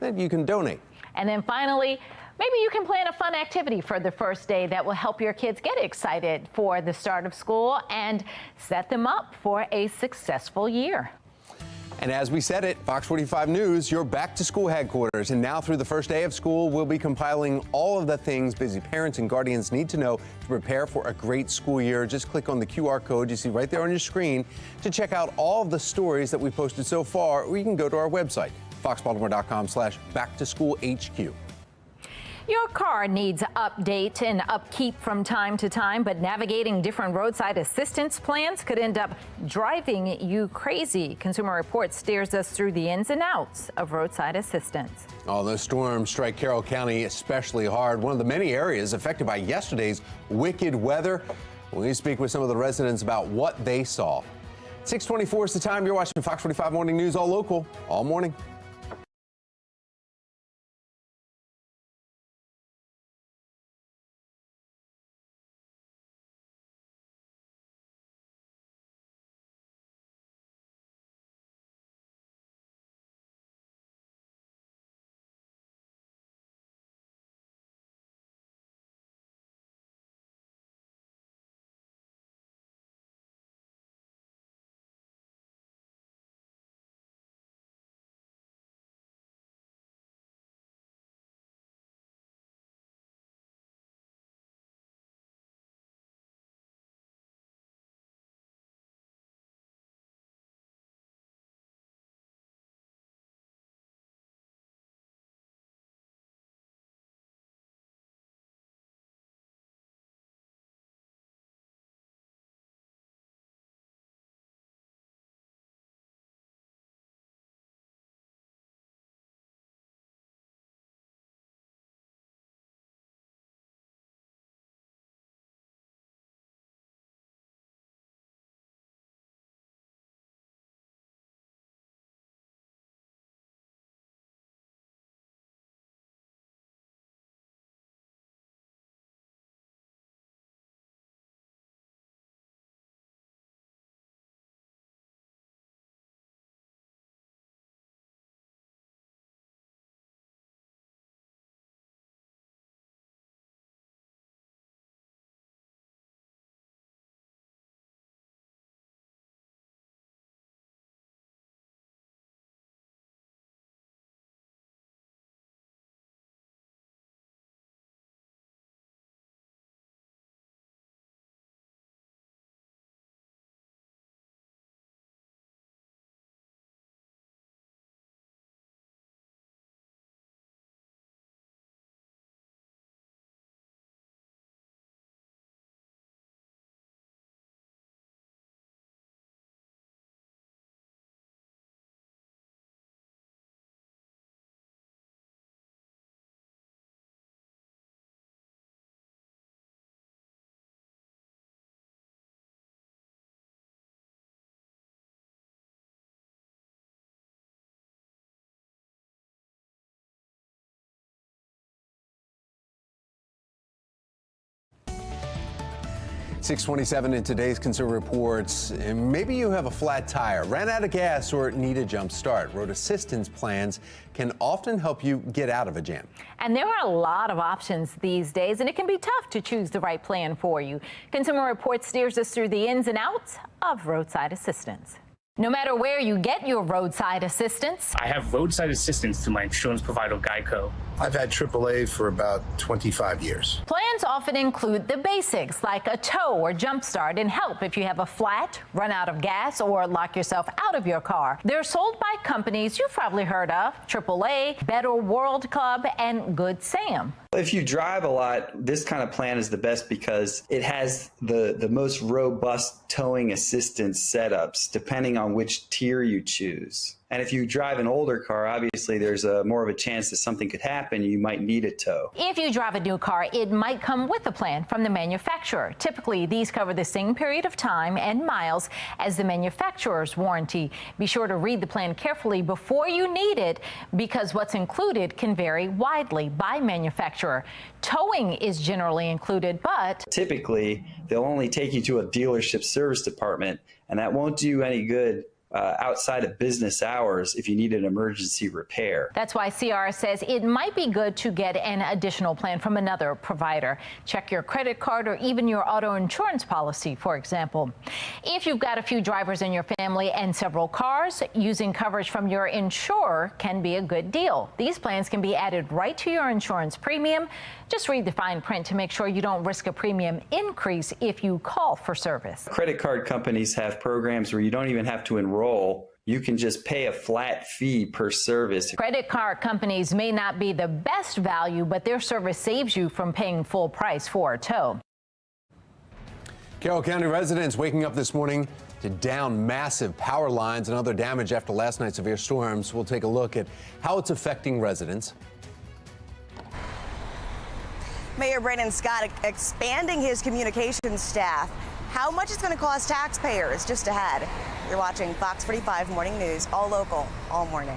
that you can donate. And then finally, maybe you can plan a fun activity for the first day that will help your kids get excited for the start of school and set them up for a successful year. And as we said it, Fox 45 News, your back-to-school headquarters. And now through the first day of school, we'll be compiling all of the things busy parents and guardians need to know to prepare for a great school year. Just click on the QR code you see right there on your screen to check out all of the stories that we posted so far, or you can go to our website, foxbaltimore.com/back-to-school-HQ. Your car needs update and upkeep from time to time, but navigating different roadside assistance plans could end up driving you crazy. Consumer Reports steers us through the ins and outs of roadside assistance. Oh, those storms strike Carroll County especially hard, one of the many areas affected by yesterday's wicked weather. We speak with some of the residents about what they saw. 6:24 is the time. You're watching Fox 45 Morning News, all local, all morning. 6:27 in today's Consumer Reports. Maybe you have a flat tire, ran out of gas, or need a jump start. Road assistance plans can often help you get out of a jam. And there are a lot of options these days, and it can be tough to choose the right plan for you. Consumer Reports steers us through the ins and outs of roadside assistance. No matter where you get your roadside assistance. I have roadside assistance through my insurance provider, Geico. I've had AAA for about 25 years. Plans often include the basics like a tow or jump start and help if you have a flat, run out of gas, or lock yourself out of your car. They're sold by companies you've probably heard of: AAA, Better World Club, and Good Sam. If you drive a lot, this kind of plan is the best because it has the most robust towing assistance setups depending on which tier you choose. And if you drive an older car, obviously there's more of a chance that something could happen. You might need a tow. If you drive a new car, it might come with a plan from the manufacturer. Typically, these cover the same period of time and miles as the manufacturer's warranty. Be sure to read the plan carefully before you need it, because what's included can vary widely by manufacturer. Towing is generally included, but typically they'll only take you to a dealership service department, and that won't do you any good outside of business hours if you need an emergency repair. That's why CR says it might be good to get an additional plan from another provider. Check your credit card or even your auto insurance policy, for example. If you've got a few drivers in your family and several cars, using coverage from your insurer can be a good deal. These plans can be added right to your insurance premium. Just read the fine print to make sure you don't risk a premium increase if you call for service. Credit card companies have programs where you don't even have to enroll. You can just pay a flat fee per service. Credit card companies may not be the best value, but their service saves you from paying full price for a tow. Carroll County residents waking up this morning to down massive power lines and other damage after last night's severe storms. We'll take a look at how it's affecting residents. Mayor Brandon Scott expanding his communications staff. How much it's going to cost taxpayers? Just ahead. You're watching Fox 45 Morning News, all local, all morning.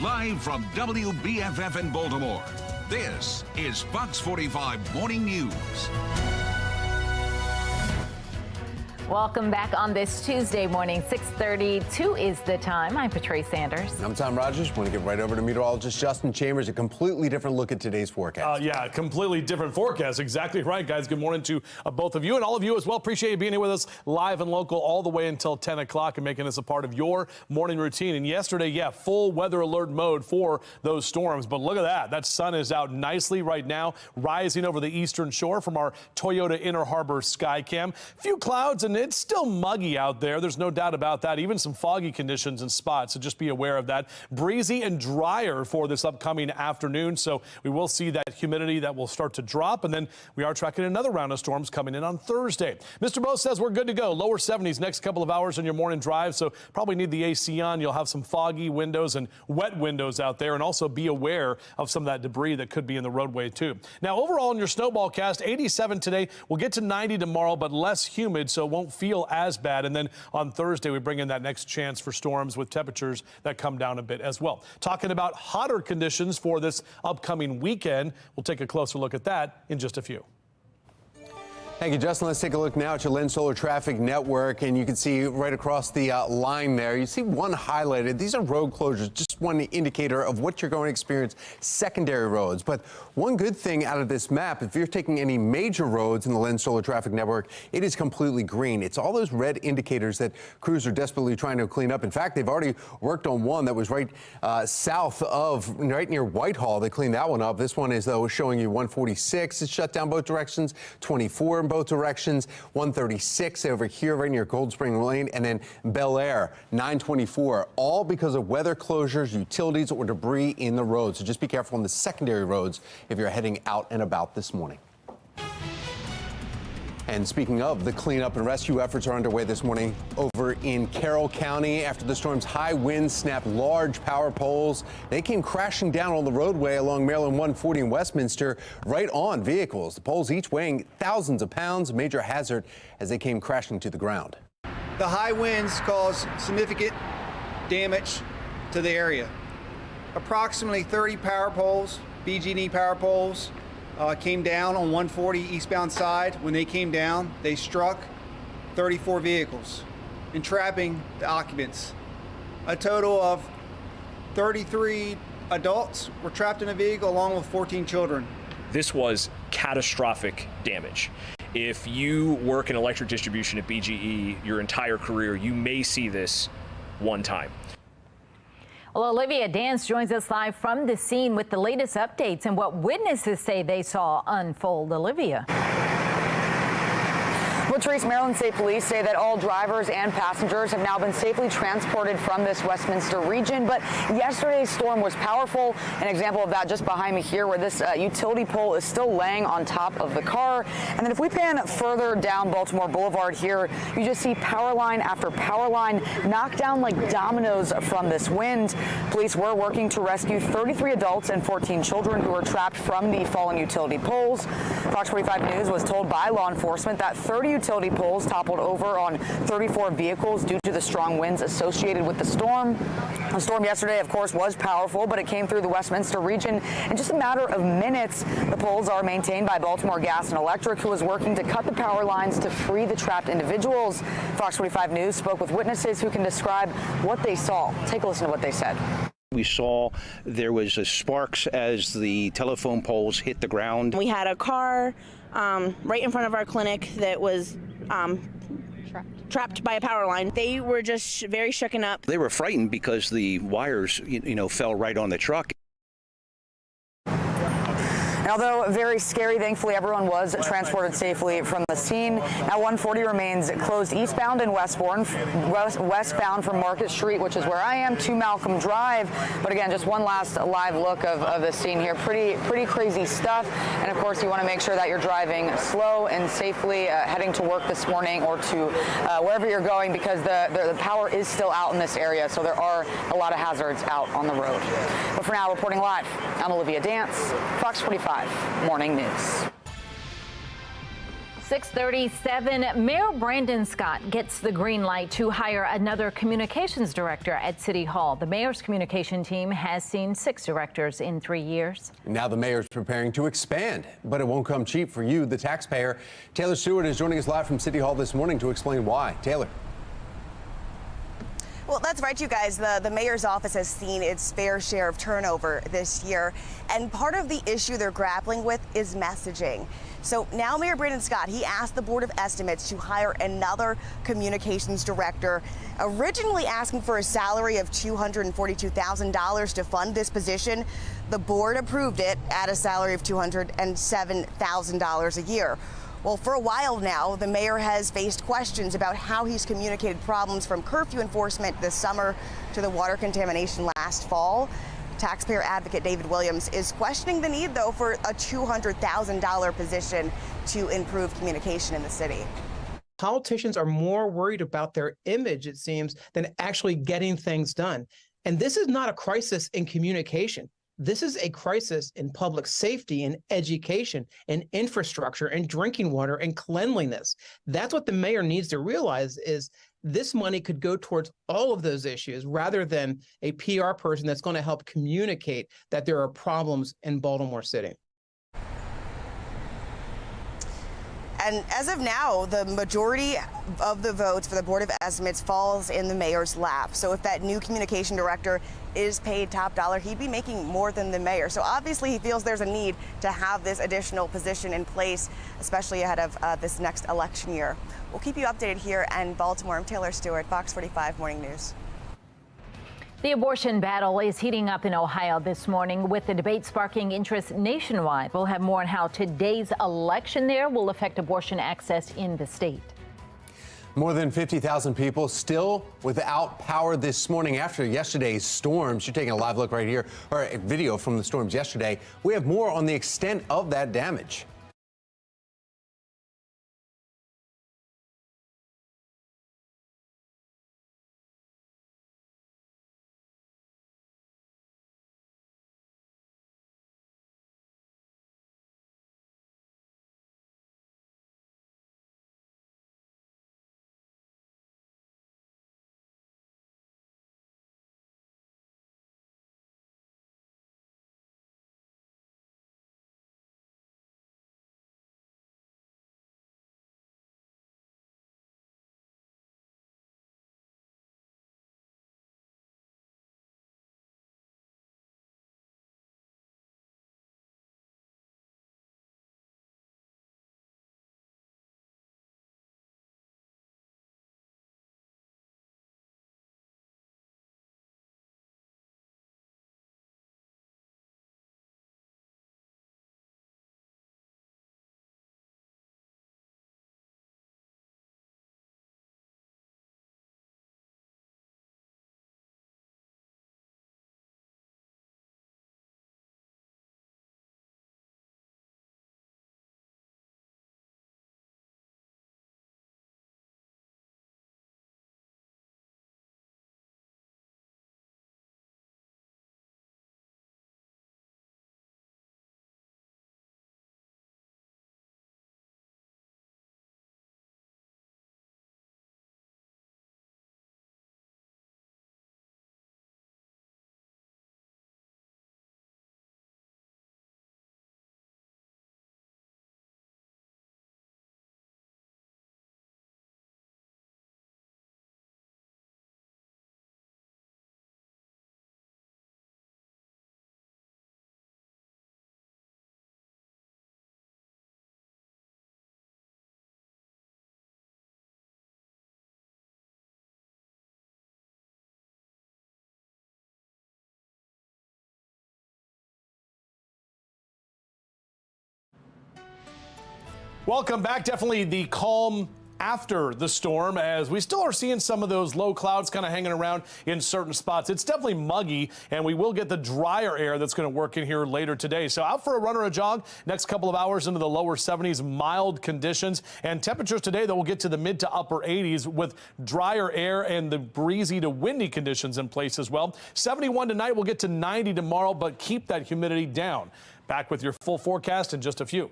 Live from WBFF in Baltimore, this is Fox 45 Morning News. Welcome back on this Tuesday morning, 6:32 is the time. I'm Patrice Sanders. I'm Tom Rogers. Want to get right over to meteorologist Justin Chambers. A completely different look at today's forecast. Yeah, completely different forecast. Exactly right, guys. Good morning to both of you and all of you as well. Appreciate you being here with us live and local all the way until 10 o'clock and making us a part of your morning routine. And yesterday, yeah, full weather alert mode for those storms. But look at that. That sun is out nicely right now, rising over the eastern shore from our Toyota Inner Harbor Skycam. Few clouds and it's still muggy out there. There's no doubt about that. Even some foggy conditions in spots, so just be aware of that. Breezy and drier for this upcoming afternoon, so we will see that humidity that will start to drop, and then we are tracking another round of storms coming in on Thursday. Mr. Bo says we're good to go. Lower 70s next couple of hours on your morning drive, so probably need the AC on. You'll have some foggy windows and wet windows out there, and also be aware of some of that debris that could be in the roadway too. Now, overall in your snowball cast, 87 today. We'll get to 90 tomorrow, but less humid, so it won't feel as bad. And then on Thursday, we bring in that next chance for storms with temperatures that come down a bit as well. Talking about hotter conditions for this upcoming weekend, we'll take a closer look at that in just a few. Thank you, Justin. Let's take a look now at your Lens Solar Traffic Network, and you can see right across the line there, you see one highlighted. These are road closures, just one indicator of what you're going to experience secondary roads. But one good thing out of this map, if you're taking any major roads in the Lens Solar Traffic Network, it is completely green. It's all those red indicators that crews are desperately trying to clean up. In fact, they've already worked on one that was right south of, right near Whitehall. They cleaned that one up. This one is, though, showing you 146 is shut down both directions, 24 in both directions, 136 over here right near Cold Spring Lane, and then Bel Air, 924, all because of weather closures, utilities, or debris in the road. So just be careful on the secondary roads if you're heading out and about this morning. And speaking of, the cleanup and rescue efforts are underway this morning over in Carroll County after the storm's high winds snapped large power poles. They came crashing down on the roadway along Maryland 140 in Westminster, right on vehicles. The poles each weighing thousands of pounds, a major hazard as they came crashing to the ground. The high winds caused significant damage to the area. Approximately 30 power poles, BG&E power poles, came down on 140 eastbound side. When they came down, they struck 34 vehicles, entrapping the occupants. A total of 33 adults were trapped in a vehicle along with 14 children. This was catastrophic damage. If you work in electric distribution at BGE your entire career, you may see this one time. Well, Olivia Dance joins us live from the scene with the latest updates and what witnesses say they saw unfold. Olivia. Patrice, Maryland State Police say that all drivers and passengers have now been safely transported from this Westminster region. But yesterday's storm was powerful. An example of that just behind me here, where this utility pole is still laying on top of the car. And then if we pan further down Baltimore Boulevard here, you just see power line after power line knocked down like dominoes from this wind. Police were working to rescue 33 adults and 14 children who were trapped from the fallen utility poles. Fox 45 News was told by law enforcement that 30 utility poles toppled over on 34 vehicles due to the strong winds associated with the storm. The storm yesterday, of course, was powerful, but it came through the Westminster region in just a matter of minutes. The poles are maintained by Baltimore Gas and Electric, who is working to cut the power lines to free the trapped individuals. Fox 45 News spoke with witnesses who can describe what they saw. Take a listen to what they said. We saw there was sparks as the telephone poles hit the ground. We had a car right in front of our clinic that was trapped by a power line. They were just very shooken up. They were frightened because the wires, fell right on the truck. And although very scary, thankfully everyone was transported safely from the scene. Now 140 remains closed eastbound and westbound from Market Street, which is where I am, to Malcolm Drive. But again, just one last live look of the scene here. Pretty crazy stuff. And of course, you want to make sure that you're driving slow and safely heading to work this morning or to wherever you're going, because the power is still out in this area. So there are a lot of hazards out on the road. But for now, reporting live, I'm Olivia Dance, Fox 45 Morning News. 6:37, Mayor Brandon Scott gets the green light to hire another communications director at City Hall. The mayor's communication team has seen 6 directors in 3 years. Now the mayor's preparing to expand, but it won't come cheap for you, the taxpayer. Taylor Stewart is joining us live from City Hall this morning to explain why. Taylor. Well, that's right, you guys. The mayor's office has seen its fair share of turnover this year, and part of the issue they're grappling with is messaging. So now Mayor Brandon Scott, he asked the Board of Estimates to hire another communications director, originally asking for a salary of $242,000 to fund this position. The board approved it at a salary of $207,000 a year. Well, for a while now, the mayor has faced questions about how he's communicated problems from curfew enforcement this summer to the water contamination last fall. Taxpayer advocate David Williams is questioning the need, though, for a $200,000 position to improve communication in the city. Politicians are more worried about their image, it seems, than actually getting things done. And this is not a crisis in communication. This is a crisis in public safety and education and infrastructure and drinking water and cleanliness. That's what the mayor needs to realize is this money could go towards all of those issues rather than a PR person that's going to help communicate that there are problems in Baltimore City. And as of now, the majority of the votes for the Board of Estimates falls in the mayor's lap. So if that new communication director is paid top dollar, he'd be making more than the mayor. So obviously he feels there's a need to have this additional position in place, especially ahead of this next election year. We'll keep you updated here in Baltimore. I'm Taylor Stewart, Fox 45 Morning News. The abortion battle is heating up in Ohio this morning, with the debate sparking interest nationwide. We'll have more on how today's election there will affect abortion access in the state. More than 50,000 people still without power this morning after yesterday's storms. You're taking a live look right here, or a video from the storms yesterday. We have more on the extent of that damage. Welcome back. Definitely the calm after the storm, as we still are seeing some of those low clouds kind of hanging around in certain spots. It's definitely muggy, and we will get the drier air that's going to work in here later today. So out for a run or a jog next couple of hours into the lower 70s, mild conditions, and temperatures today that will get to the mid to upper 80s with drier air and the breezy to windy conditions in place as well. 71 tonight, we'll get to 90 tomorrow, but keep that humidity down. Back with your full forecast in just a few.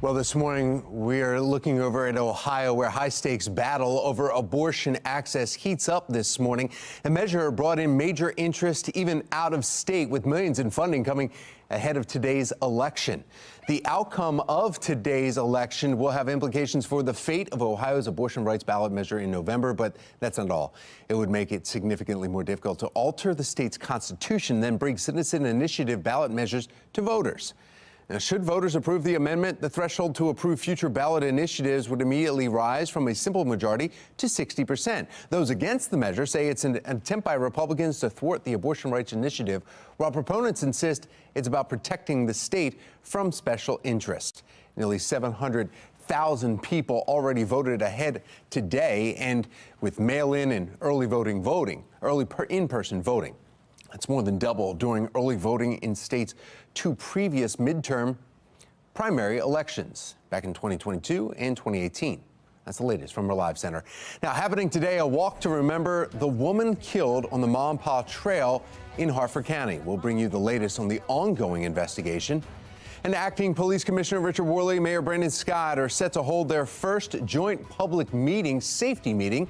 Well, this morning we are looking over at Ohio, where high-stakes battle over abortion access heats up this morning. A measure brought in major interest even out of state, with millions in funding coming ahead of today's election. The outcome of today's election will have implications for the fate of Ohio's abortion rights ballot measure in November, but that's not all. It would make it significantly more difficult to alter the state's constitution, then bring citizen initiative ballot measures to voters. Now, should voters approve the amendment, the threshold to approve future ballot initiatives would immediately rise from a simple majority to 60%. Those against the measure say it's an attempt by Republicans to thwart the abortion rights initiative, while proponents insist it's about protecting the state from special interest. Nearly 700,000 people already voted ahead today, and with mail-in and early in-person voting. That's more than double during early voting in states' two previous midterm primary elections back in 2022 and 2018. That's the latest from our Live Center. Now, happening today, a walk to remember the woman killed on the Ma and Pa Trail in Harford County. We'll bring you the latest on the ongoing investigation. And Acting Police Commissioner Richard Worley, Mayor Brandon Scott are set to hold their first joint public safety meeting,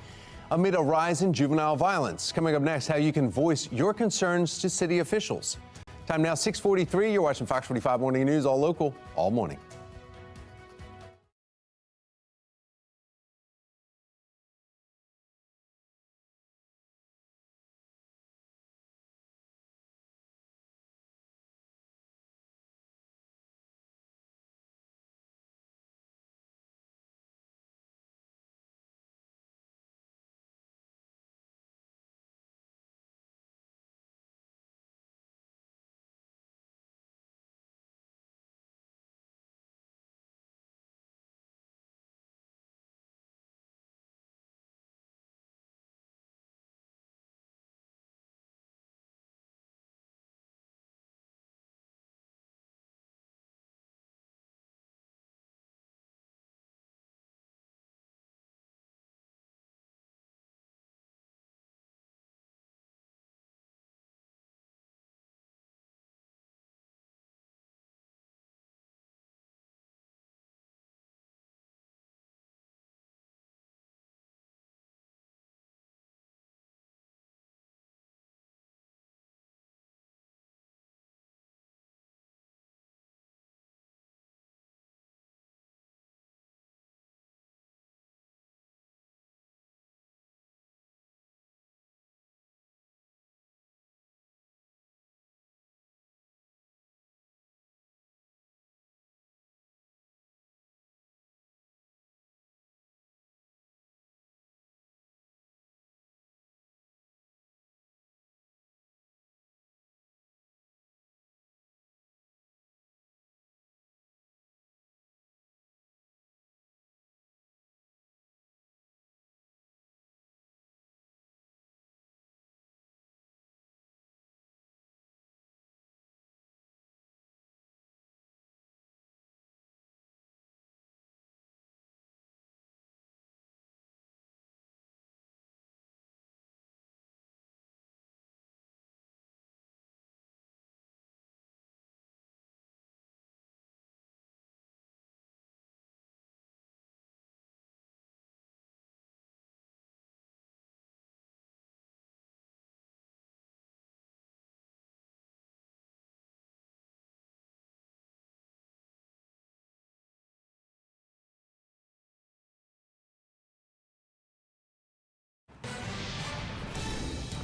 amid a rise in juvenile violence. Coming up next, how you can voice your concerns to city officials. Time now 6:43. You're watching Fox 45 Morning News, all local, all morning.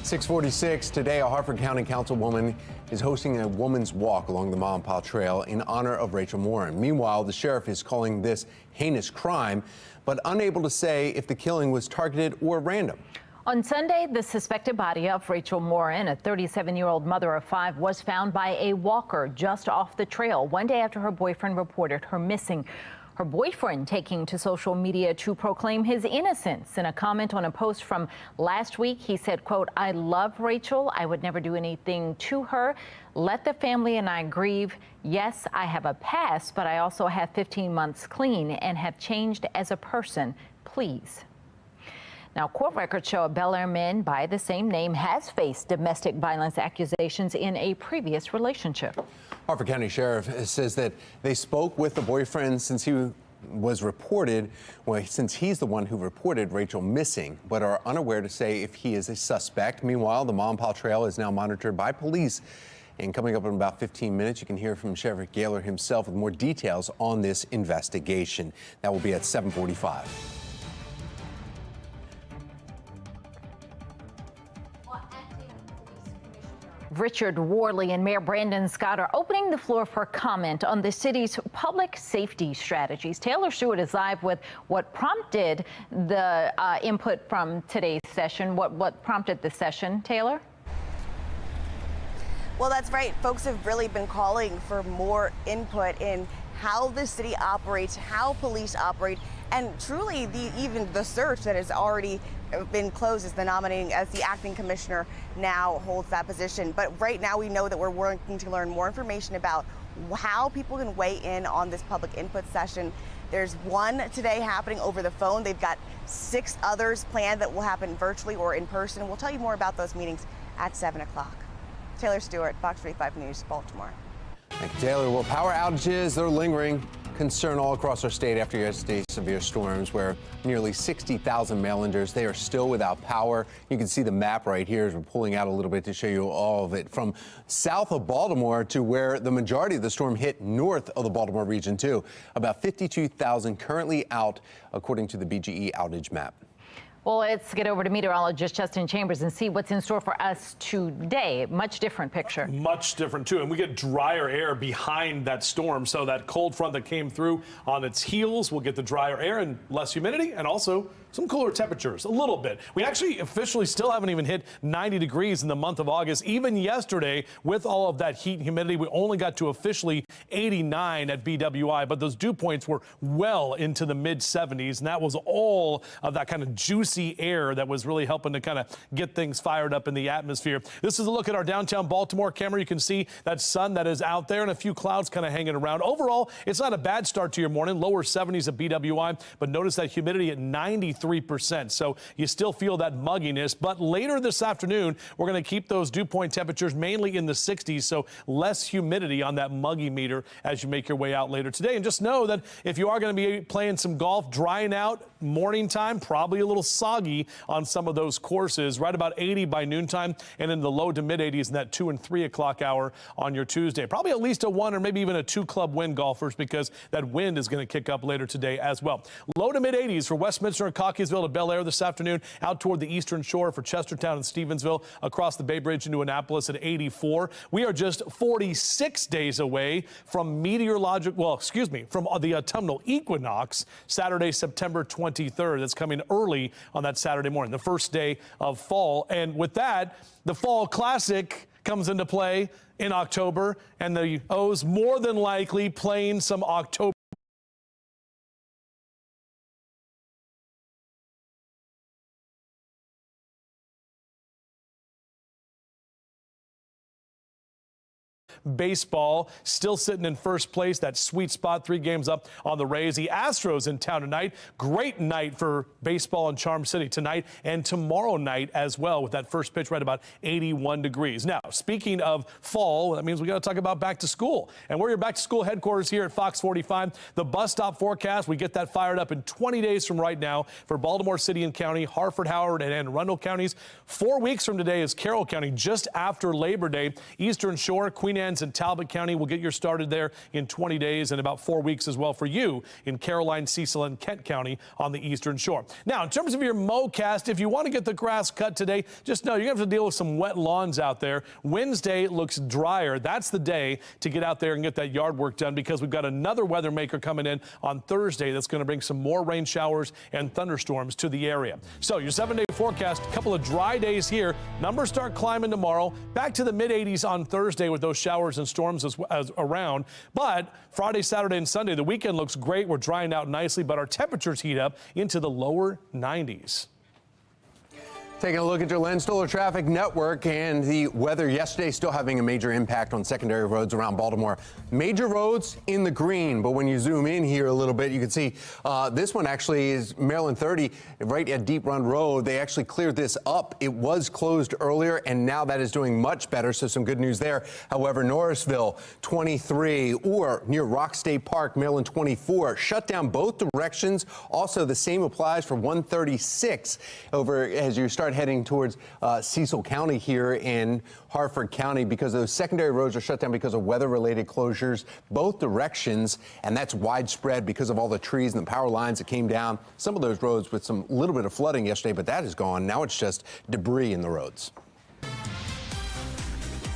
.46 today, a Harford County Councilwoman is hosting a woman's walk along the Ma and Pa Trail in honor of Rachel Morin. Meanwhile, the sheriff is calling this heinous crime, but unable to say if the killing was targeted or random. On Sunday, the suspected body of Rachel Morin, a 37-year-old mother of 5, was found by a walker just off the trail one day after her boyfriend reported her missing. Her boyfriend taking to social media to proclaim his innocence. In a comment on a post from last week, he said, quote, "I love Rachel. I would never do anything to her. Let the family and I grieve. Yes, I have a past, but I also have 15 months clean and have changed as a person. Please." Now, court records show a Bel Air man by the same name has faced domestic violence accusations in a previous relationship. Harford County Sheriff says that they spoke with the boyfriend since he was reported, well, since he's the one who reported Rachel missing, but are unaware to say if he is a suspect. Meanwhile, the Mom-Pa trail is now monitored by police. And coming up in about 15 minutes, you can hear from Sheriff Gaylor himself with more details on this investigation. That will be at 7:45. Richard Worley and Mayor Brandon Scott are opening the floor for comment on the city's public safety strategies. Taylor Stewart is live with what prompted the input from today's session. What prompted the session, Taylor? Well, that's right. Folks have really been calling for more input in how the city operates, how police operate, and truly even the search that has already been closed as the acting commissioner now holds that position. But right now we know that we're working to learn more information about how people can weigh in on this public input session. There's one today happening over the phone. They've got 6 others planned that will happen virtually or in person. We'll tell you more about those meetings at 7 o'clock. Taylor Stewart, Fox 45 News, Baltimore. Thank you, Taylor. Well, power outages, they're lingering. Concern all across our state after yesterday's severe storms, where nearly 60,000 mailenders, they are still without power. You can see the map right here as we're pulling out a little bit to show you all of it, from south of Baltimore to where the majority of the storm hit north of the Baltimore region, too. About 52,000 currently out, according to the BGE outage map. Well, let's get over to meteorologist Justin Chambers and see what's in store for us today. Much different picture. Much different, too. And we get drier air behind that storm. So that cold front that came through on its heels will get the drier air and less humidity, and also some cooler temperatures, a little bit. We actually officially still haven't even hit 90 degrees in the month of August. Even yesterday, with all of that heat and humidity, we only got to officially 89 at BWI, but those dew points were well into the mid 70s, and that was all of that kind of juicy air that was really helping to kind of get things fired up in the atmosphere. This is a look at our downtown Baltimore camera. You can see that sun that is out there and a few clouds kind of hanging around. Overall, it's not a bad start to your morning. Lower 70s at BWI, but notice that humidity at 93%. So you still feel that mugginess. But later this afternoon, we're going to keep those dew point temperatures mainly in the 60s. So less humidity on that muggy meter as you make your way out later today. And just know that if you are going to be playing some golf, drying out morning time, probably a little soggy on some of those courses. Right about 80 by noontime and in the low to mid 80s in that 2 and 3 o'clock hour on your Tuesday. Probably at least a 1 or maybe even a 2 club wind golfers, because that wind is going to kick up later today as well. Low to mid 80s for Westminster and Cockeysville to Bel Air this afternoon, out toward the eastern shore for Chestertown and Stevensville, across the Bay Bridge into Annapolis at 84. We are just 46 days away from from the autumnal equinox, Saturday, September 23rd. That's coming early on that Saturday morning, the first day of fall. And with that, the Fall Classic comes into play in October, and the O's more than likely playing some October baseball, still sitting in first place, that sweet spot, 3 games up on the Rays. The Astros in town tonight. Great night for baseball in Charm City tonight and tomorrow night as well, with that first pitch right about 81 degrees. Now, speaking of fall, that means we got to talk about back to school. And we're your back to school headquarters here at Fox 45. The bus stop forecast, we get that fired up in 20 days from right now for Baltimore City and County, Harford, Howard, and Anne Arundel counties. 4 weeks from today is Carroll County, just after Labor Day. Eastern Shore, Queen Anne's, and Talbot County will get you started there in 20 days and about 4 weeks as well for you in Caroline, Cecil, and Kent County on the Eastern Shore. Now, in terms of your mowcast, if you want to get the grass cut today, just know you're going to have to deal with some wet lawns out there. Wednesday looks drier. That's the day to get out there and get that yard work done, because we've got another weather maker coming in on Thursday that's going to bring some more rain showers and thunderstorms to the area. So your 7-day forecast, a couple of dry days here. Numbers start climbing tomorrow. Back to the mid 80s on Thursday with those showers and storms as around. But Friday, Saturday, and Sunday, the weekend looks great. We're drying out nicely, but our temperatures heat up into the lower 90s. Taking a look at your Len Stoller Traffic Network, and the weather yesterday still having a major impact on secondary roads around Baltimore. Major roads in the green, but when you zoom in here a little bit, you can see this one actually is Maryland 30 right at Deep Run Road. They actually cleared this up. It was closed earlier, and now that is doing much better, so some good news there. However, Norrisville 23 or near Rock State Park, Maryland 24, shut down both directions. Also, the same applies for 136 over as you start heading towards Cecil County here in Harford County, because those secondary roads are shut down because of weather-related closures both directions, and that's widespread because of all the trees and the power lines that came down. Some of those roads with some little bit of flooding yesterday, but that is gone. Now it's just debris in the roads.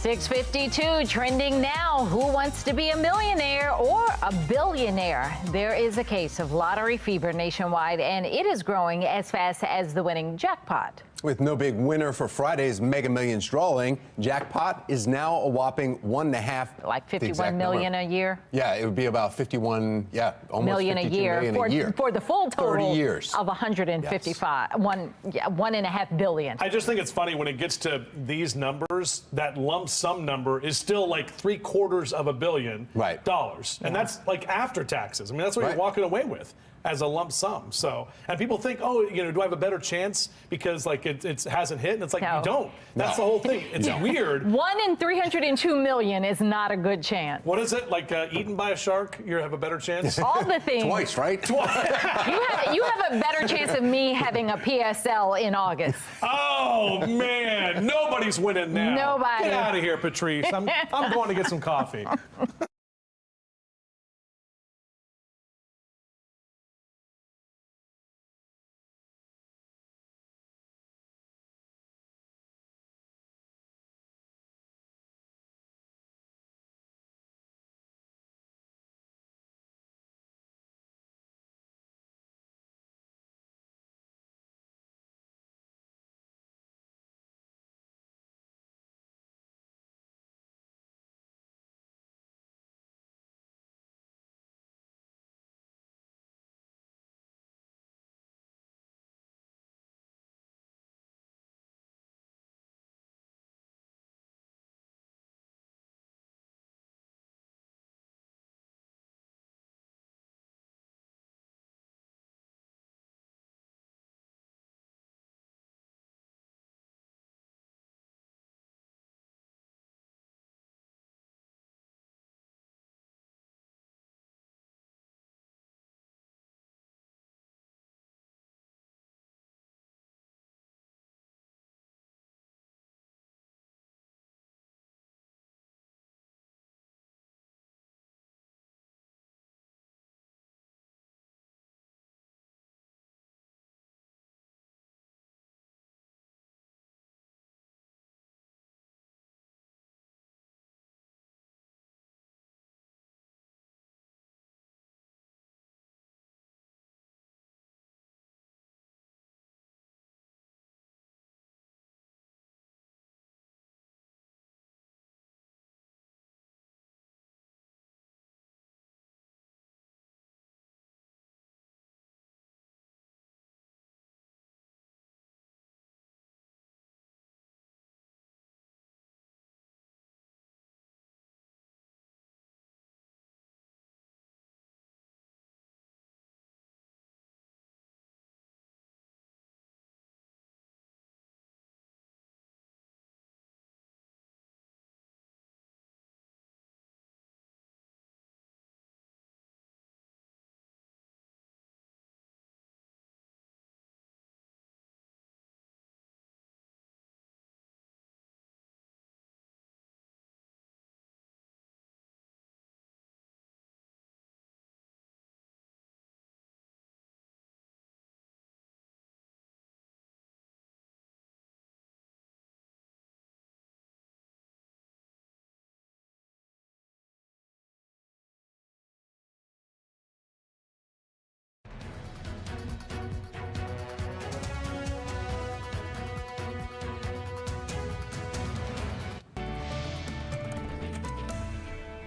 6:52 trending now. Who wants to be a millionaire or a billionaire? There is a case of lottery fever nationwide, and it is growing as fast as the winning jackpot. With no big winner for Friday's Mega Millions drawing, jackpot is now a whopping $1.5 like 51 million a year. Yeah, it would be about 51, almost million a year, for the full total 30 years of 155, yes. $1.5 billion. I just think it's funny when it gets to these numbers, that lump sum number is still like $750 million. Right. And that's like after taxes. I mean, that's what you're walking away with as a lump sum. So, and people think, oh, do I have a better chance because like it hasn't hit? And it's like, you don't. That's the whole thing. It's weird. 1 in 302 million is not a good chance. What is it? Like eaten by a shark, you have a better chance? All the things. Twice, right? You have a better chance of me having a PSL in August. Oh, man. Nobody's winning now. Nobody. Get out of here, Patrice. I'm going to get some coffee.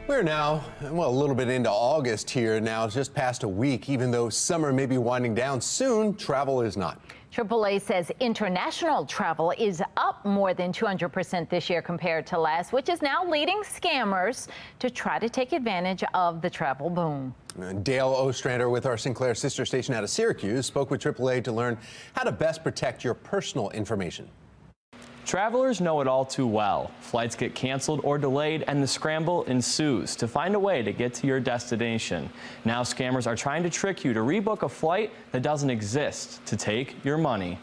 We're now, well, a little bit into August here now, just past a week. Even though summer may be winding down soon, travel is not. AAA says international travel is up more than 200% this year compared to last, which is now leading scammers to try to take advantage of the travel boom. Dale Ostrander with our Sinclair sister station out of Syracuse spoke with AAA to learn how to best protect your personal information. Travelers know it all too well. Flights get canceled or delayed, and the scramble ensues to find a way to get to your destination. Now scammers are trying to trick you to rebook a flight that doesn't exist to take your money.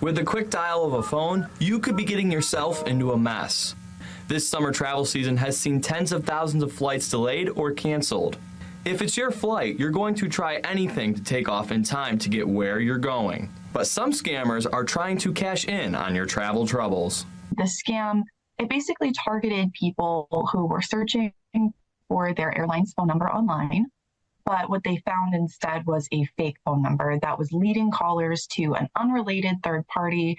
With the quick dial of a phone, you could be getting yourself into a mess. This summer travel season has seen tens of thousands of flights delayed or canceled. If it's your flight, you're going to try anything to take off in time to get where you're going. But some scammers are trying to cash in on your travel troubles. The scam, it basically targeted people who were searching for their airline's phone number online. But what they found instead was a fake phone number that was leading callers to an unrelated third party.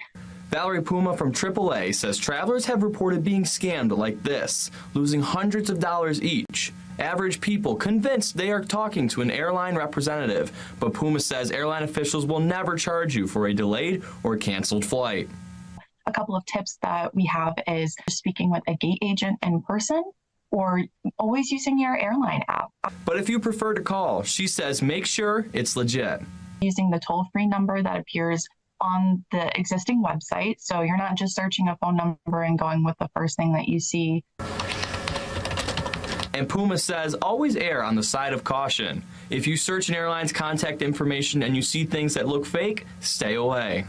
Valerie Puma from AAA says travelers have reported being scammed like this, losing hundreds of dollars each. Average people convinced they are talking to an airline representative, but Puma says airline officials will never charge you for a delayed or canceled flight. A couple of tips that we have is speaking with a gate agent in person or always using your airline app. But if you prefer to call, she says make sure it's legit. Using the toll-free number that appears on the existing website, so you're not just searching a phone number and going with the first thing that you see. And Puma says always err on the side of caution. If you search an airline's contact information and you see things that look fake, stay away.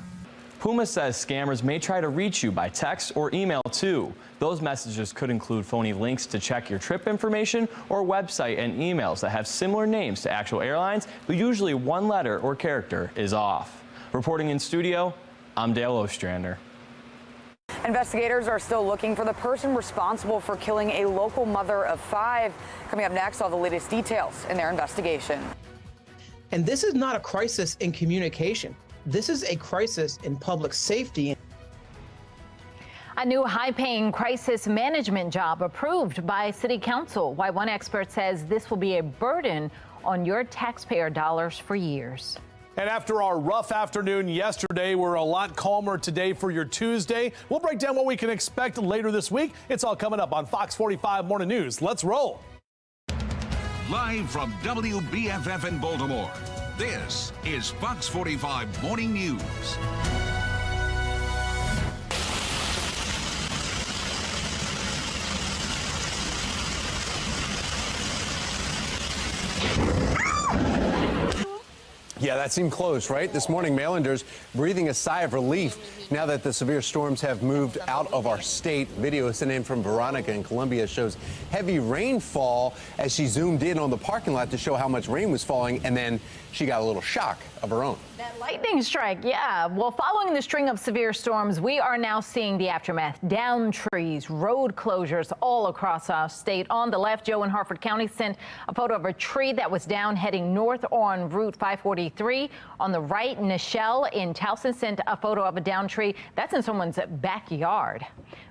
Puma says scammers may try to reach you by text or email too. Those messages could include phony links to check your trip information or website and emails that have similar names to actual airlines, but usually one letter or character is off. Reporting in studio, I'm Dale Ostrander. Investigators are still looking for the person responsible for killing a local mother of 5. Coming up next, all the latest details in their investigation. And this is not a crisis in communication. This is a crisis in public safety. A new high-paying crisis management job approved by City Council. Why one expert says this will be a burden on your taxpayer dollars for years. And after our rough afternoon yesterday, we're a lot calmer today for your Tuesday. We'll break down what we can expect later this week. It's all coming up on Fox 45 Morning News. Let's roll. Live from WBFF in Baltimore, this is Fox 45 Morning News. Yeah, that seemed close, right? This morning, Marylanders breathing a sigh of relief now that the severe storms have moved out of our state. Video sent in from Veronica in Columbia shows heavy rainfall as she zoomed in on the parking lot to show how much rain was falling, and then she got a little shock of her own. That lightning strike, yeah. Well, following the string of severe storms, we are now seeing the aftermath. Downed trees, road closures all across our state. On the left, Joe in Harford County sent a photo of a tree that was down heading north on Route 543. On the right, Nichelle in Towson sent a photo of a downed tree. That's in someone's backyard.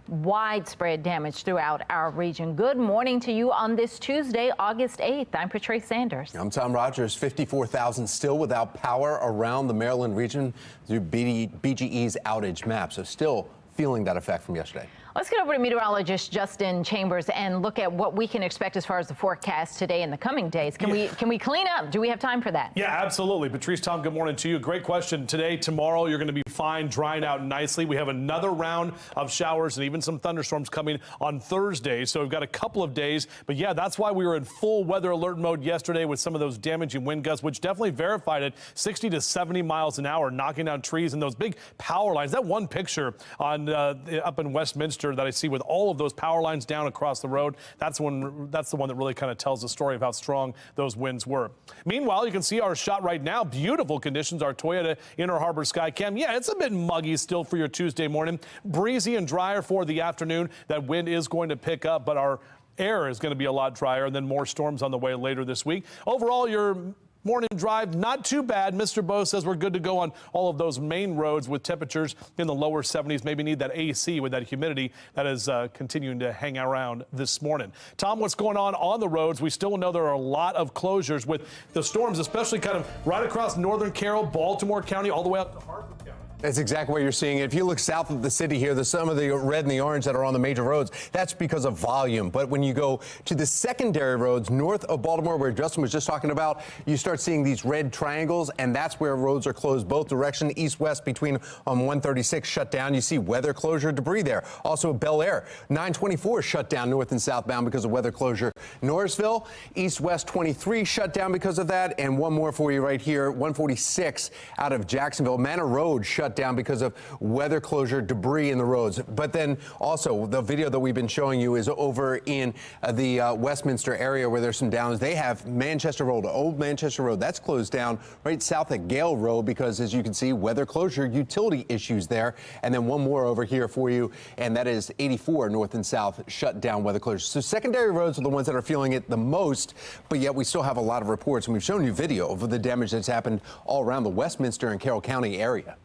Widespread damage throughout our region. Good morning to you on this Tuesday, August 8th. I'm Patrice Sanders. I'm Tom Rogers. 54,000 still without power around the Maryland region through BGE's outage map. So still feeling that effect from yesterday. Let's get over to meteorologist Justin Chambers and look at what we can expect as far as the forecast today and the coming days. Can we clean up? Do we have time for that? Yeah, absolutely. Patrice, Tom, good morning to you. Great question. Today, tomorrow, you're going to be fine, drying out nicely. We have another round of showers and even some thunderstorms coming on Thursday. So we've got a couple of days. But yeah, that's why we were in full weather alert mode yesterday with some of those damaging wind gusts, which definitely verified it 60 to 70 miles an hour, knocking down trees and those big power lines. That one picture on up in Westminster that I see with all of those power lines down across the road, that's the one that really kind of tells the story of how strong those winds were. Meanwhile, you can see our shot right now. Beautiful conditions, our Toyota Inner Harbor Sky Cam. Yeah, it's a bit muggy still for your Tuesday morning. Breezy and drier for the afternoon. That wind is going to pick up, but our air is going to be a lot drier, and then more storms on the way later this week. Overall, your Morning drive, not too bad. Mr. Bo says we're good to go on all of those main roads with temperatures in the lower 70s. Maybe need that AC with that humidity that is continuing to hang around this morning. Tom, what's going on the roads? We still know there are a lot of closures with the storms, especially kind of right across northern Carroll, Baltimore County, all the way up to Hartford County. That's exactly what you're seeing. If you look south of the city here, there's some of the red and the orange that are on the major roads. That's because of volume. But when you go to the secondary roads north of Baltimore, where Justin was just talking about, you start seeing these red triangles, and that's where roads are closed both directions, east-west between 136 shut down. You see weather closure debris there. Also Bel Air, 924 shut down north and southbound because of weather closure. Norrisville, east-west 23 shut down because of that. And one more for you right here, 146 out of Jacksonville. Manor Road shut down because of weather closure debris in the roads. But then also the video that we've been showing you is over in the Westminster area where there's some downs. They have Manchester Road, Old Manchester Road. That's closed down right south at Gale Road because, as you can see, weather closure, utility issues there. And then one more over here for you, and that is 84 north and south shut down weather closure. So secondary roads are the ones that are feeling it the most, but yet we still have a lot of reports, and we've shown you video of the damage that's happened all around the Westminster and Carroll County area.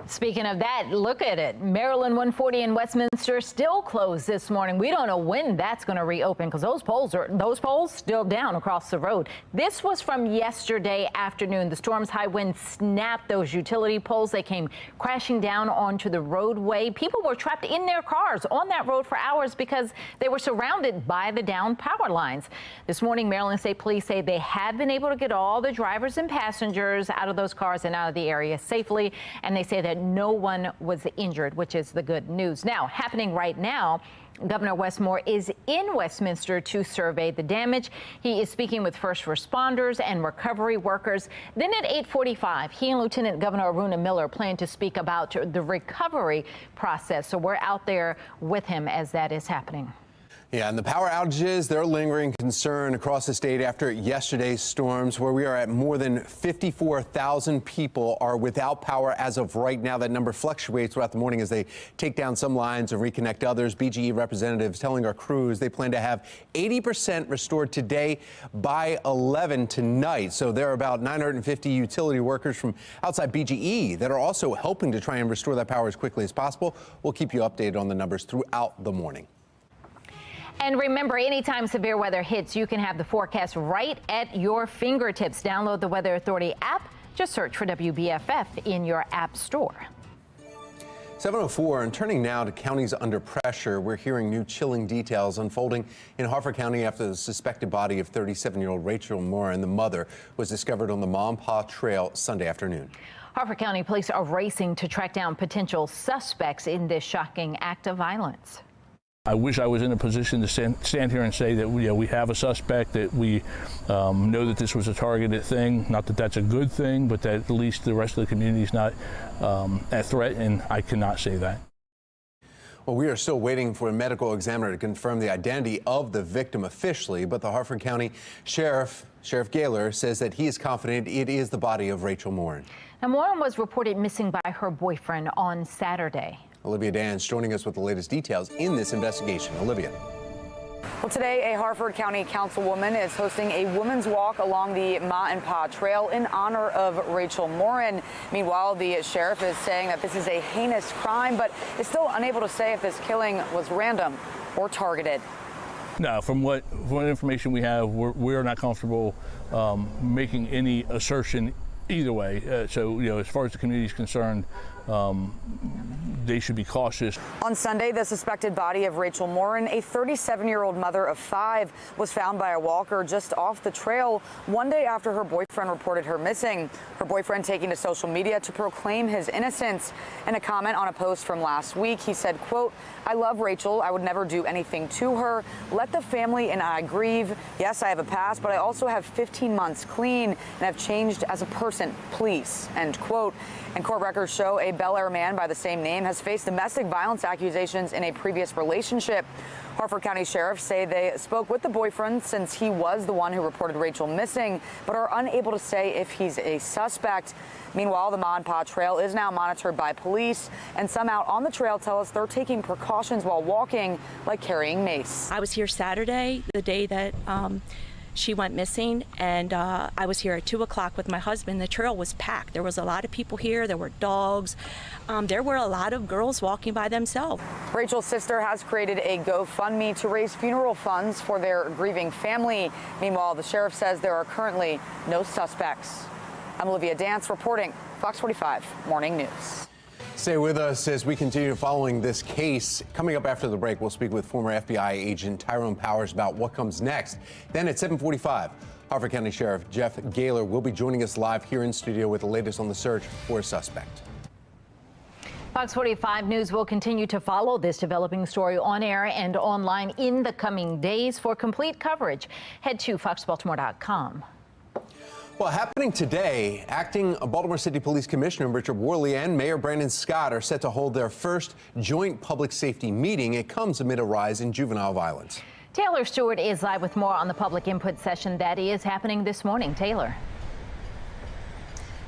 Speaking of that, look at it. Maryland 140 in Westminster still closed this morning. We don't know when that's going to reopen because those poles still down across the road. This was from yesterday afternoon. The storm's high wind snapped those utility poles. They came crashing down onto the roadway. People were trapped in their cars on that road for hours because they were surrounded by the downed power lines. This morning, Maryland State Police say they have been able to get all the drivers and passengers out of those cars and out of the area safely, and they say that no one was injured, which is the good news. Now, happening right now, Governor Wes Moore is in Westminster to survey the damage. He is speaking with first responders and recovery workers. Then at 8:45, he and Lieutenant Governor Aruna Miller plan to speak about the recovery process. So we're out there with him as that is happening. Yeah, and the power outages, they're lingering concern across the state after yesterday's storms, where we are at more than 54,000 people are without power as of right now. That number fluctuates throughout the morning as they take down some lines and reconnect others. BGE representatives telling our crews they plan to have 80% restored today by 11 tonight. So there are about 950 utility workers from outside BGE that are also helping to try and restore that power as quickly as possible. We'll keep you updated on the numbers throughout the morning. And remember, anytime severe weather hits, you can have the forecast right at your fingertips. Download the Weather Authority app. Just search for WBFF in your app store. 7:04, and turning now to counties under pressure. We're hearing new chilling details unfolding in Harford County after the suspected body of 37-year-old Rachel Morin, the mother, was discovered on the Ma and Pa Trail Sunday afternoon. Harford County police are racing to track down potential suspects in this shocking act of violence. I wish I was in a position to stand here and say that we have a suspect, that we know that this was a targeted thing. Not that that's a good thing, but that at least the rest of the community is not at threat, and I cannot say that. Well, we are still waiting for a medical examiner to confirm the identity of the victim officially, but the Harford County Sheriff Gaylor says that he is confident it is the body of Rachel Morin. Now, Morin was reported missing by her boyfriend on Saturday. Olivia Dan's joining us with the latest details in this investigation. Olivia. Well, today, a Harford County councilwoman is hosting a women's walk along the Ma and Pa Trail in honor of Rachel Morin. Meanwhile, the sheriff is saying that this is a heinous crime, but is still unable to say if this killing was random or targeted. No, from what information we have, we're not comfortable making any assertion either way. So, as far as the community is concerned, they should be cautious. On Sunday, the suspected body of Rachel Morin, a 37-year-old mother of 5, was found by a walker just off the trail one day after her boyfriend reported her missing. Her boyfriend taking to social media to proclaim his innocence. In a comment on a post from last week, he said, quote, "I love Rachel. I would never do anything to her. Let the family and I grieve. Yes, I have a past, but I also have 15 months clean and have changed as a person. Please," end quote. And court records show a Bel Air man by the same name has faced domestic violence accusations in a previous relationship. Harford County sheriffs say they spoke with the boyfriend since he was the one who reported Rachel missing, but are unable to say if he's a suspect. Meanwhile, the Ma and Pa Trail is now monitored by police, and some out on the trail tell us they're taking precautions while walking, like carrying mace. I was here Saturday, the day that she went missing, and I was here at 2 o'clock with my husband. The trail was packed. There was a lot of people here. There were dogs. There were a lot of girls walking by themselves. Rachel's sister has created a GoFundMe to raise funeral funds for their grieving family. Meanwhile, the sheriff says there are currently no suspects. I'm Olivia Dance reporting, Fox 45 Morning News. Stay with us as we continue following this case. Coming up after the break, we'll speak with former FBI agent Tyrone Powers about what comes next. Then at 7:45, Harford County Sheriff Jeff Gaylor will be joining us live here in studio with the latest on the search for a suspect. Fox 45 News will continue to follow this developing story on air and online in the coming days. For complete coverage, head to foxbaltimore.com. Well, happening today, acting Baltimore City Police Commissioner Richard Worley and Mayor Brandon Scott are set to hold their first joint public safety meeting. It comes amid a rise in juvenile violence. Taylor Stewart is live with more on the public input session that is happening this morning. Taylor.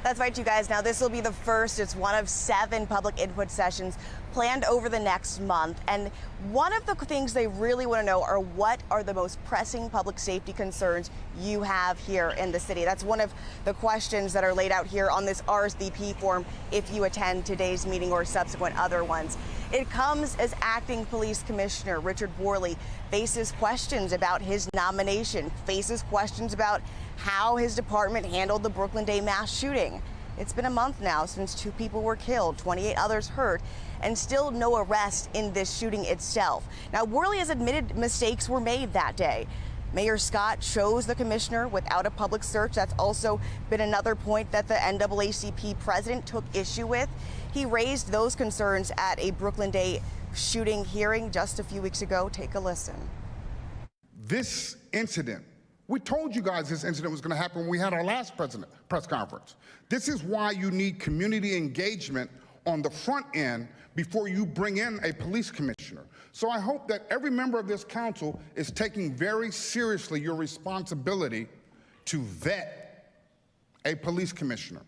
That's right, you guys. Now, this will be the first. It's one of 7 public input sessions planned over the next month. And one of the things they really want to know are what are the most pressing public safety concerns you have here in the city. That's one of the questions that are laid out here on this RSVP form if you attend today's meeting or subsequent other ones. It comes as acting police commissioner Richard Worley faces questions about his nomination, faces questions about how his department handled the Brooklyn Day mass shooting. It's been a month now since 2 people were killed, 28 others hurt, and still no arrest in this shooting itself. Now, Worley has admitted mistakes were made that day. Mayor Scott chose the commissioner without a public search. That's also been another point that the NAACP president took issue with. He raised those concerns at a Brooklyn Day shooting hearing just a few weeks ago. Take a listen. This incident, we told you guys this incident was going to happen when we had our last press conference. This is why you need community engagement on the front end before you bring in a police commissioner. So I hope that every member of this council is taking very seriously your responsibility to vet a police commissioner.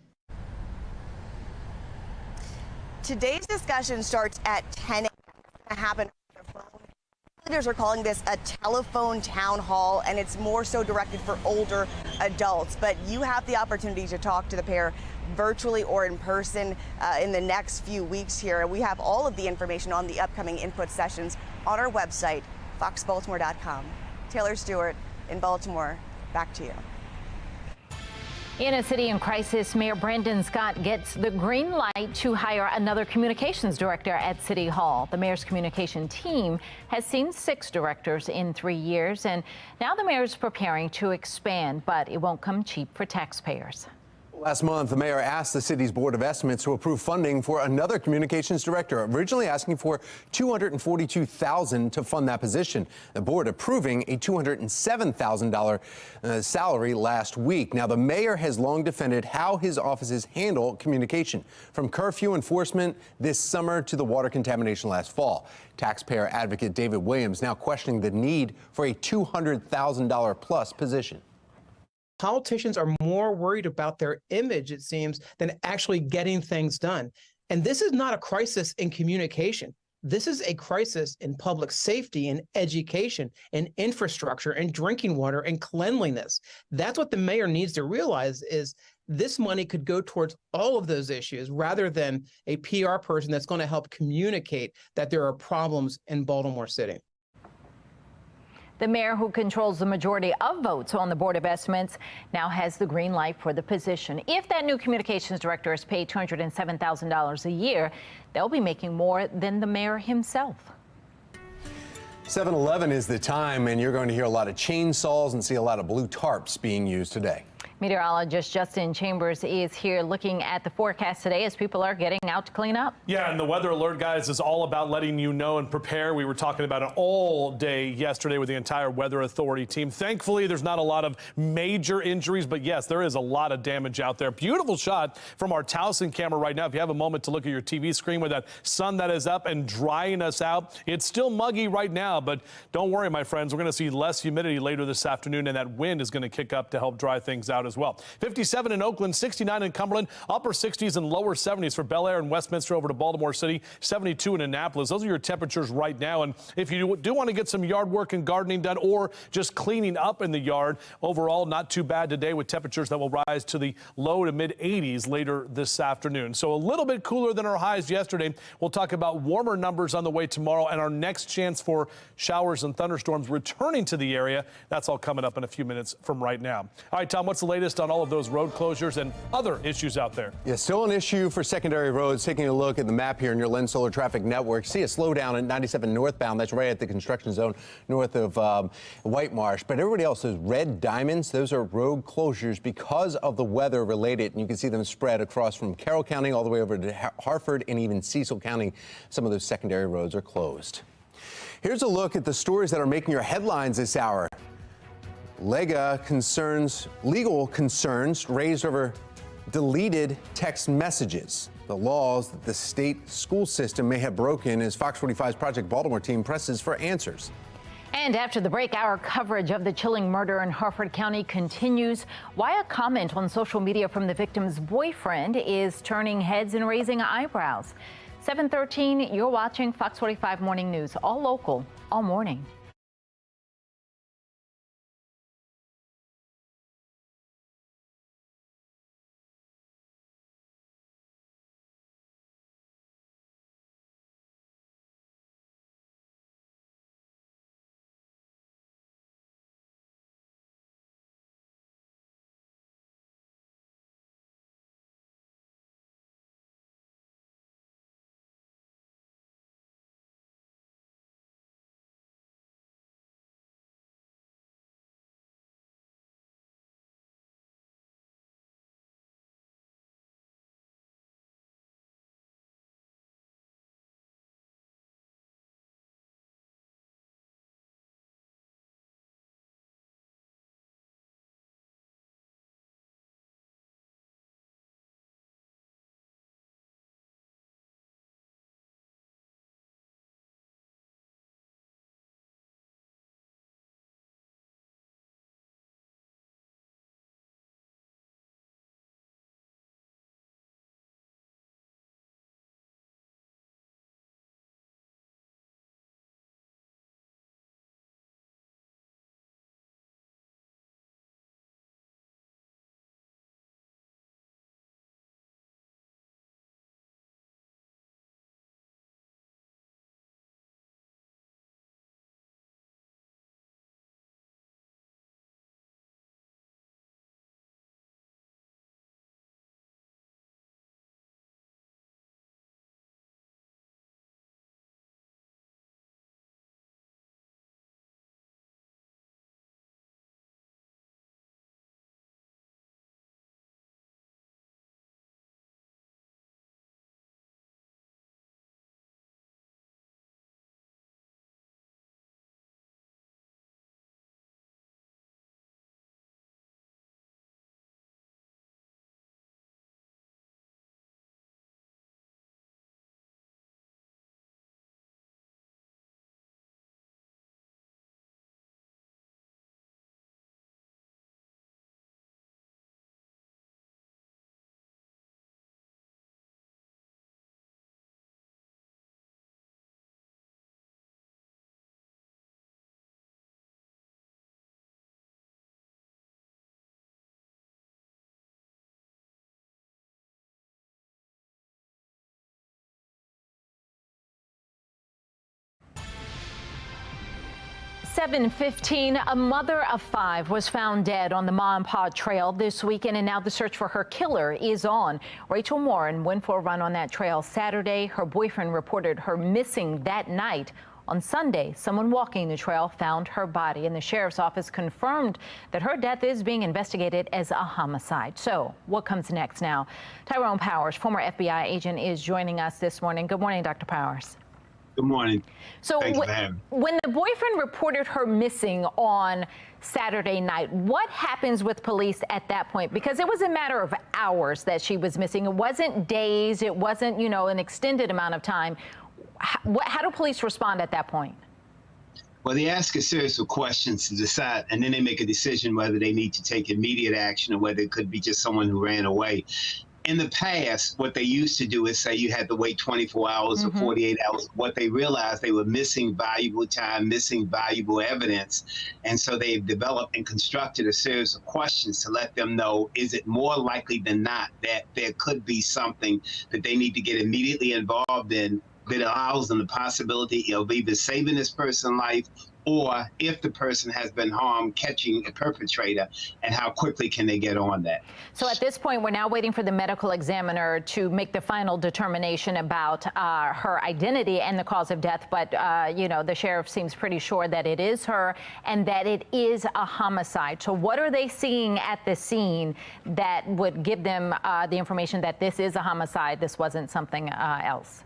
Today's discussion starts at 10 a.m. It's going to happen on the phone. Leaders are calling this a telephone town hall, and it's more so directed for older adults. But you have the opportunity to talk to the pair virtually or in person in the next few weeks here. We have all of the information on the upcoming input sessions on our website, foxbaltimore.com. Taylor Stewart in Baltimore, back to you. In a city in crisis, Mayor Brandon Scott gets the green light to hire another communications director at City Hall. The mayor's communication team has seen 6 directors in 3 years, and now the mayor's preparing to expand, but it won't come cheap for taxpayers. Last month, the mayor asked the city's Board of Estimates to approve funding for another communications director, originally asking for $242,000 to fund that position. The board approving a $207,000 salary last week. Now, the mayor has long defended how his offices handle communication, from curfew enforcement this summer to the water contamination last fall. Taxpayer advocate David Williams now questioning the need for a $200,000 plus position. Politicians are more worried about their image, it seems, than actually getting things done. And this is not a crisis in communication. This is a crisis in public safety and education and infrastructure and drinking water and cleanliness. That's what the mayor needs to realize is this money could go towards all of those issues rather than a PR person that's going to help communicate that there are problems in Baltimore City. The mayor, who controls the majority of votes on the Board of Estimates, now has the green light for the position. If that new communications director is paid $207,000 a year, they'll be making more than the mayor himself. 7:11 is the time, and you're going to hear a lot of chainsaws and see a lot of blue tarps being used today. Meteorologist Justin Chambers is here looking at the forecast today as people are getting out to clean up. Yeah, and the weather alert, guys, is all about letting you know and prepare. We were talking about it all day yesterday with the entire Weather Authority team. Thankfully, there's not a lot of major injuries, but yes, there is a lot of damage out there. Beautiful shot from our Towson camera right now. If you have a moment to look at your TV screen with that sun that is up and drying us out. It's still muggy right now, but don't worry, my friends. We're going to see less humidity later this afternoon, and that wind is going to kick up to help dry things out as as well. 57 in Oakland, 69 in Cumberland, upper 60s and lower 70s for Bel Air and Westminster over to Baltimore City, 72 in Annapolis. Those are your temperatures right now. And if you do want to get some yard work and gardening done or just cleaning up in the yard, overall not too bad today with temperatures that will rise to the low to mid 80s later this afternoon. So a little bit cooler than our highs yesterday. We'll talk about warmer numbers on the way tomorrow and our next chance for showers and thunderstorms returning to the area. That's all coming up in a few minutes from right now. All right, Tom, what's the latest on all of those road closures and other issues out there? Yeah, still an issue for secondary roads. Taking a look at the map here in your Lens Solar Traffic Network, see a slowdown at 97 northbound. That's right at the construction zone north of White Marsh. But everybody else, those red diamonds, those are road closures because of the weather related. And you can see them spread across from Carroll County all the way over to Harford and even Cecil County. Some of those secondary roads are closed. Here's a look at the stories that are making your headlines this hour. legal concerns raised over deleted text messages. The laws that the state school system may have broken as Fox 45's Project Baltimore team presses for answers. And after the break, our coverage of the chilling murder in Harford County continues. Why a comment on social media from the victim's boyfriend is turning heads and raising eyebrows. 7:13, you're watching Fox 45 Morning News, all local, all morning. (7:15), a mother of 5 was found dead on the Ma and Pa Trail this weekend, and now the search for her killer is on. Rachel Morin went for a run on that trail Saturday. Her boyfriend reported her missing that night. On Sunday, someone walking the trail found her body, and the sheriff's office confirmed that her death is being investigated as a homicide. So what comes next now? Tyrone Powers, former FBI agent, is joining us this morning. Good morning, Dr. Powers. Good morning. So when the boyfriend reported her missing on Saturday night, what happens with police at that point? Because it was a matter of hours that she was missing. It wasn't days. It wasn't, an extended amount of time. How do police respond at that point? Well, they ask a series of questions to decide, and then they make a decision whether they need to take immediate action or whether it could be just someone who ran away. In the past, what they used to do is say you had to wait 24 hours or 48 hours. What they realized, they were missing valuable time, missing valuable evidence. And so they've developed and constructed a series of questions to let them know, is it more likely than not that there could be something that they need to get immediately involved in that allows them the possibility of either saving this person's life or, if the person has been harmed, catching a perpetrator, and how quickly can they get on that. So at this point, we're now waiting for the medical examiner to make the final determination about her identity and the cause of death. But, you know, the sheriff seems pretty sure that it is her and that it is a homicide. So what are they seeing at the scene that would give them the information that this is a homicide, this wasn't something else?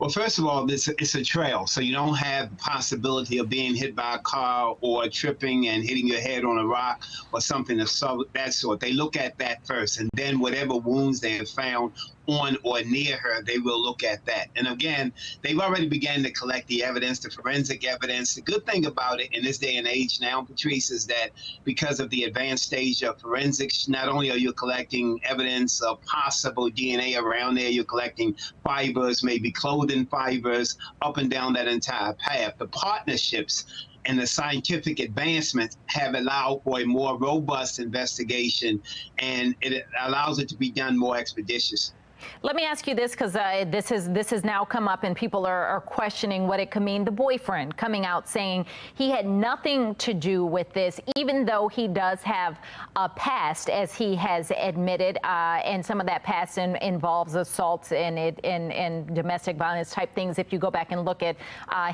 Well, first of all, it's a trail, so you don't have the possibility of being hit by a car or tripping and hitting your head on a rock or something of that sort. They look at that first, and then whatever wounds they have found on or near her, they will look at that. And again, they've already begun to collect the evidence, the forensic evidence. The good thing about it in this day and age now, Patrice, is that because of the advanced stage of forensics, not only are you collecting evidence of possible DNA around there, you're collecting fibers, maybe clothing fibers, up and down that entire path. The partnerships and the scientific advancements have allowed for a more robust investigation, and it allows it to be done more expeditiously. Let me ask you this, because this has now come up and people are questioning what it could mean. The boyfriend coming out saying he had nothing to do with this, even though he does have a past, as he has admitted, and some of that past involves assaults and domestic violence type things if you go back and look at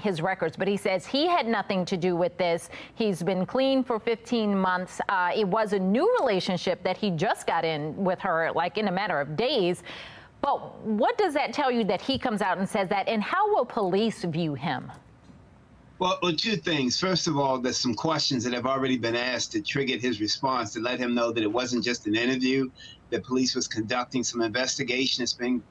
his records. But he says he had nothing to do with this. He's been clean for 15 months. It was a new relationship that he just got in with her, like in a matter of days. But what does that tell you that he comes out and says that, and how will police view him? Well, two things. First of all, there's some questions that have already been asked that triggered his response to let him know that it wasn't just an interview. The police was conducting some investigation. It's been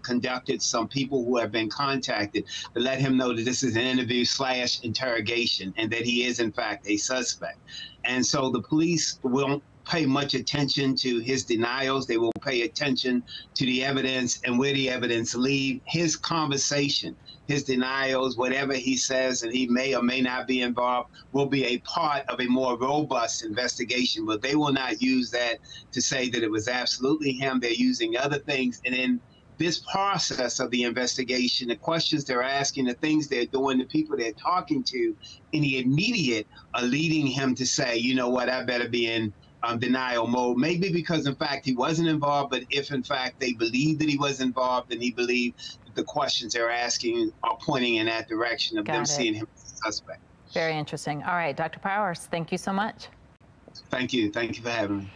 conducted. Some people who have been contacted to let him know that this is an interview / interrogation and that he is, in fact, a suspect. And so the police won't pay much attention to his denials. They will pay attention to the evidence and where the evidence leads. His conversation, his denials, whatever he says, and he may or may not be involved, will be a part of a more robust investigation. But they will not use that to say that it was absolutely him. They're using other things. And in this process of the investigation, the questions they're asking, the things they're doing, the people they're talking to in the immediate are leading him to say, you know what, I better be in denial mode, maybe because in fact he wasn't involved, but if in fact they believe that he was involved and he believed that the questions they're asking are pointing in that direction of them seeing him as a suspect. Very interesting. All right, Dr. Powers, thank you so much. Thank you. Thank you for having me.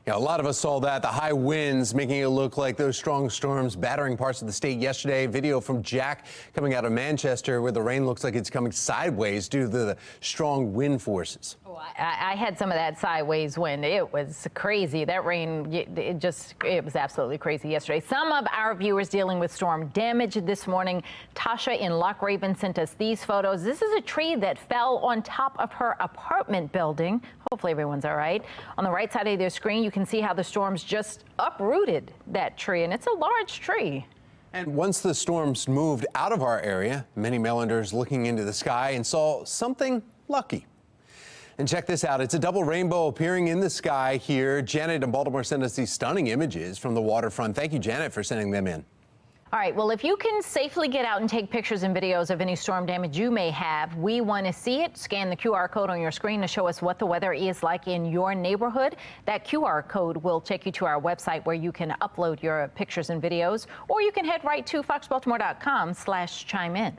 Yeah, a lot of us saw that. The high winds making it look like those strong storms battering parts of the state yesterday. Video from Jack coming out of Manchester where the rain looks like it's coming sideways due to the strong wind forces. Oh, I had some of that sideways wind. It was crazy. That rain, it was absolutely crazy yesterday. Some of our viewers dealing with storm damage this morning. Tasha in Loch Raven sent us these photos. This is a tree that fell on top of her apartment building. Hopefully everyone's all right. On the right side of your screen, you can see how the storms just uprooted that tree, and it's a large tree. And once the storms moved out of our area, many Marylanders looking into the sky and saw something lucky. And check this out. It's a double rainbow appearing in the sky here. Janet in Baltimore sent us these stunning images from the waterfront. Thank you, Janet, for sending them in. All right, well, if you can safely get out and take pictures and videos of any storm damage you may have, we want to see it. Scan the QR code on your screen to show us what the weather is like in your neighborhood. That QR code will take you to our website where you can upload your pictures and videos, or you can head right to foxbaltimore.com/chime in.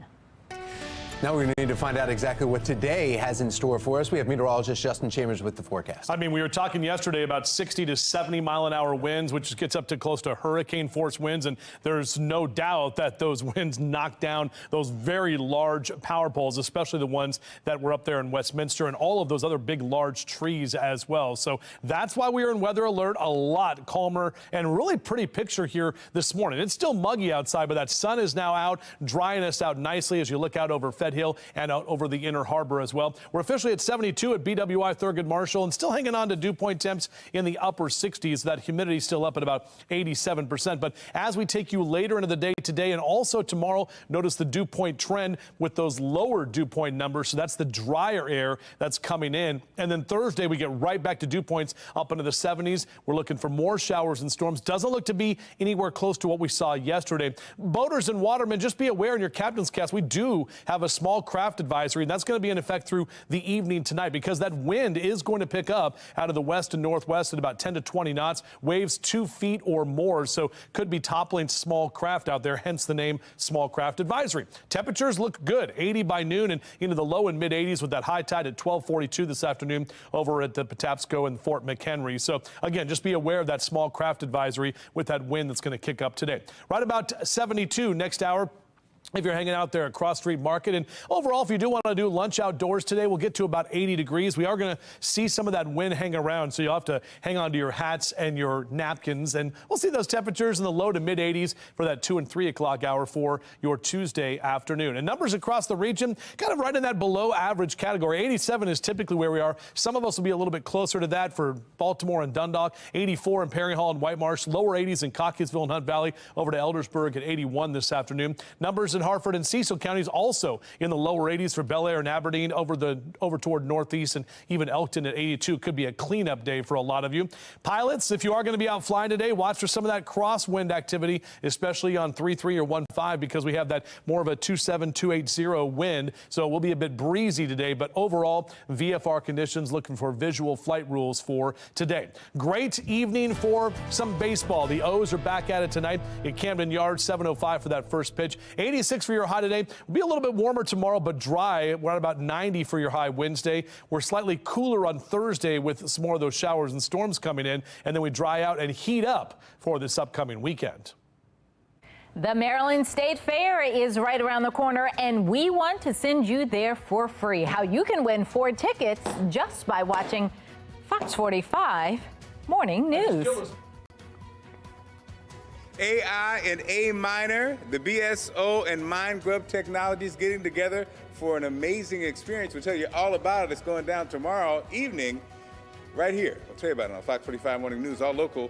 Now we're going to need to find out exactly what today has in store for us. We have meteorologist Justin Chambers with the forecast. I mean, we were talking yesterday about 60 to 70 mile an hour winds, which gets up to close to hurricane force winds. And there's no doubt that those winds knock down those very large power poles, especially the ones that were up there in Westminster and all of those other big, large trees as well. So that's why we are in weather alert. A lot calmer and really pretty picture here this morning. It's still muggy outside, but that sun is now out, drying us out nicely as you look out over Fed Hill and out over the Inner Harbor as well. We're officially at 72 at BWI Thurgood Marshall and still hanging on to dew point temps in the upper 60s. That humidity still up at about 87%. But as we take you later into the day today and also tomorrow, notice the dew point trend with those lower dew point numbers. So that's the drier air that's coming in. And then Thursday, we get right back to dew points up into the 70s. We're looking for more showers and storms. Doesn't look to be anywhere close to what we saw yesterday. Boaters and watermen, just be aware in your captain's cast, we do have a small craft advisory, and that's going to be in effect through the evening tonight because that wind is going to pick up out of the west and northwest at about 10 to 20 knots, waves 2 feet or more, so could be toppling small craft out there, hence the name small craft advisory. Temperatures look good, 80 by noon and into the low and mid 80s with that high tide at 12:42 this afternoon over at the Patapsco and Fort McHenry. So again, just be aware of that small craft advisory with that wind that's going to kick up today. Right about 72 next hour. If you're hanging out there at Cross Street Market. And overall, if you do want to do lunch outdoors today, we'll get to about 80 degrees. We are going to see some of that wind hang around, so you'll have to hang on to your hats and your napkins. And we'll see those temperatures in the low to mid 80s for that 2 and 3 o'clock hour for your Tuesday afternoon. And numbers across the region kind of right in that below average category. 87 is typically where we are. Some of us will be a little bit closer to that for Baltimore and Dundalk. 84 in Perry Hall and White Marsh. Lower 80s in Cockeysville and Hunt Valley. Over to Eldersburg at 81 this afternoon. Numbers in Hartford and Cecil counties also in the lower 80s for Bel Air and Aberdeen over toward Northeast and even Elkton at 82. Could be a cleanup day for a lot of you. Pilots, if you are going to be out flying today, watch for some of that crosswind activity, especially on 3-3 or 1-5 because we have that more of a 2-7, 2-8-0 wind. So it will be a bit breezy today, but overall VFR conditions looking for visual flight rules for today. Great evening for some baseball. The O's are back at it tonight at Camden Yards, 7:05 for that first pitch. 86 for your high today. Will be a little bit warmer tomorrow, but dry. We're at about 90 for your high Wednesday. We're slightly cooler on Thursday with some more of those showers and storms coming in, and then we dry out and heat up for this upcoming weekend. The Maryland State Fair is right around the corner, and we want to send you there for free. How you can win 4 tickets just by watching Fox 45 Morning News. AI and A minor, the BSO and Mind Grub Technologies getting together for an amazing experience. We'll tell you all about it. It's going down tomorrow evening right here. I'll tell you about it on Fox 45 Morning News, all local.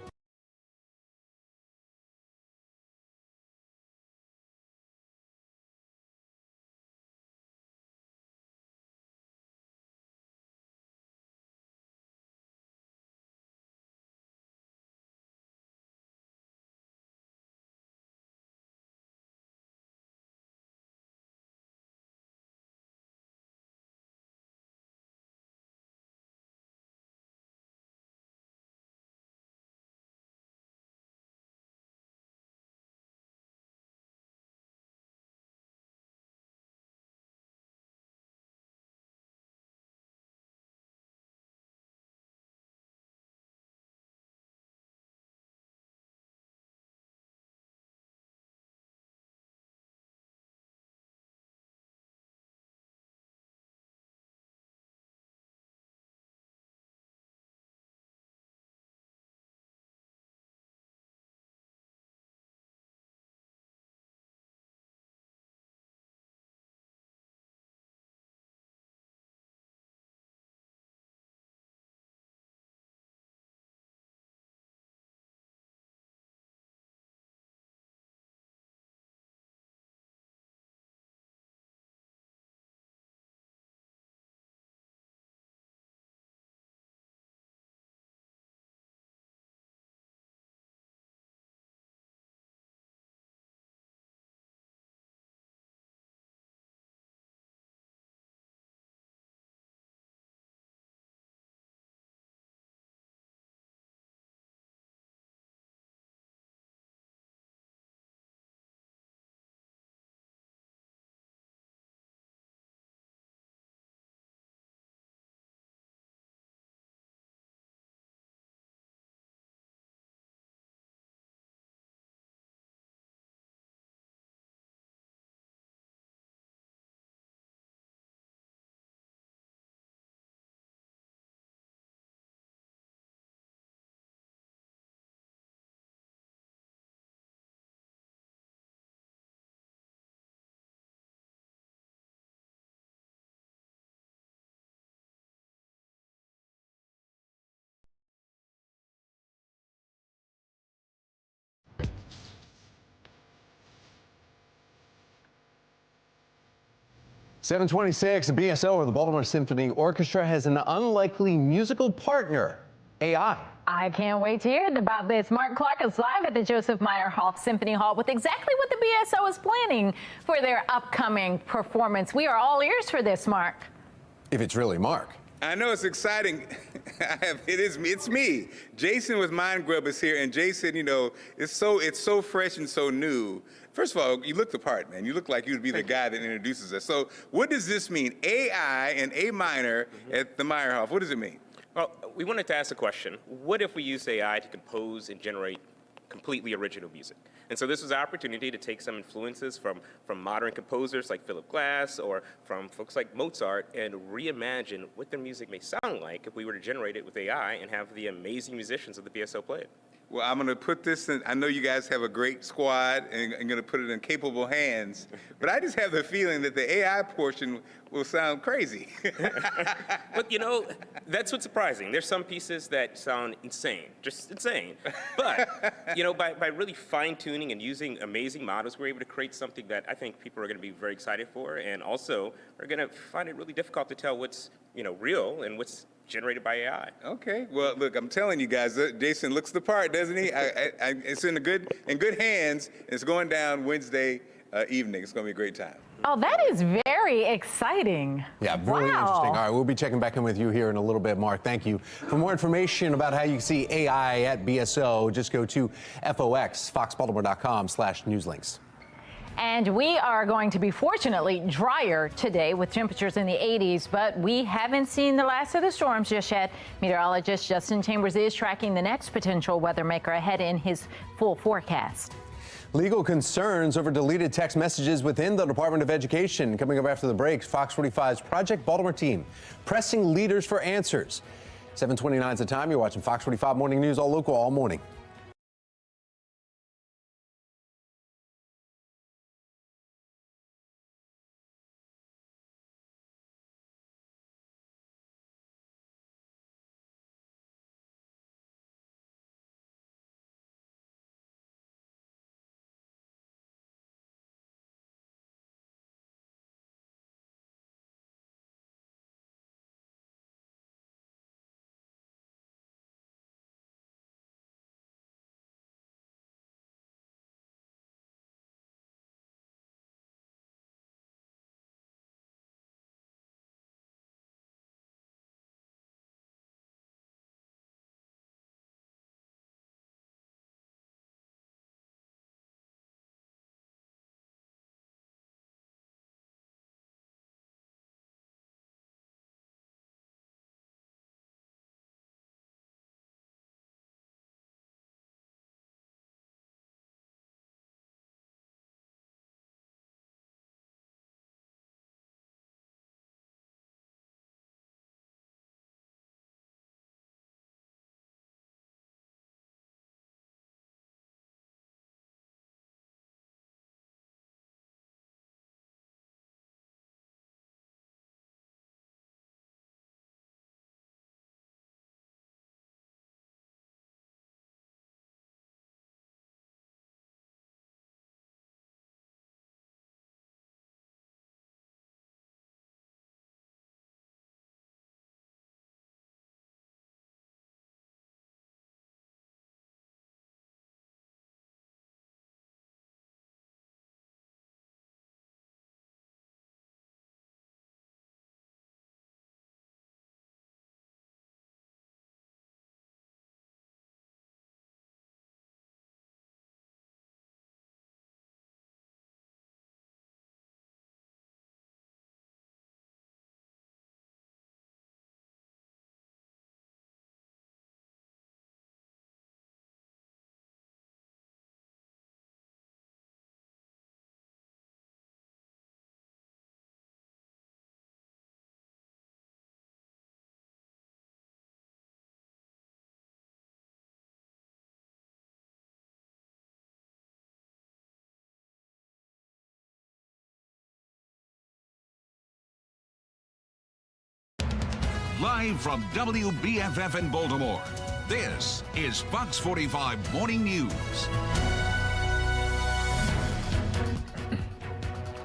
726, the BSO, or the Baltimore Symphony Orchestra, has an unlikely musical partner, AI. I can't wait to hear about this. Mark Clark is live at the Joseph Meyerhoff Symphony Hall with exactly what the BSO is planning for their upcoming performance. We are all ears for this, Mark. If it's really Mark. I know it's exciting. It's me. Jason with Mind Grub is here, and Jason, you know, it's so fresh and so new. First of all, you look the part, man. You look like you'd be the guy that introduces us. So what does this mean? AI and A minor at the Meyerhoff, what does it mean? Well, we wanted to ask the question, what if we use AI to compose and generate completely original music? And so this was our opportunity to take some influences from modern composers like Philip Glass or from folks like Mozart and reimagine what their music may sound like if we were to generate it with AI and have the amazing musicians of the BSO play it. Well, I'm going to put this in, I know you guys have a great squad and I'm going to put it in capable hands, but I just have the feeling that the AI portion will sound crazy. But you know, that's what's surprising. There's some pieces that sound insane, just insane. But, you know, by really fine-tuning and using amazing models, we're able to create something that I think people are going to be very excited for, and also are going to find it really difficult to tell what's, you know, real and what's generated by AI. Okay, well, look, I'm telling you guys, Jason looks the part, doesn't he? It's in good hands. It's going down Wednesday evening. It's going to be a great time. Oh, that is very exciting. Yeah, really Wow. interesting. All right, we'll be checking back in with you here in a little bit, Mark. Thank you. For more information about how you can see AI at BSO, just go to foxbaltimore.com/newslinks. And we are going to be fortunately drier today with temperatures in the 80s, but we haven't seen the last of the storms just yet. Meteorologist Justin Chambers is tracking the next potential weather maker ahead in his full forecast. Legal concerns over deleted text messages within the Department of Education. Coming up after the break, Fox 45's Project Baltimore team pressing leaders for answers. 7:29 is the time. You're watching Fox 45 Morning News, all local, all morning. Live from WBFF in Baltimore, this is Fox 45 Morning News.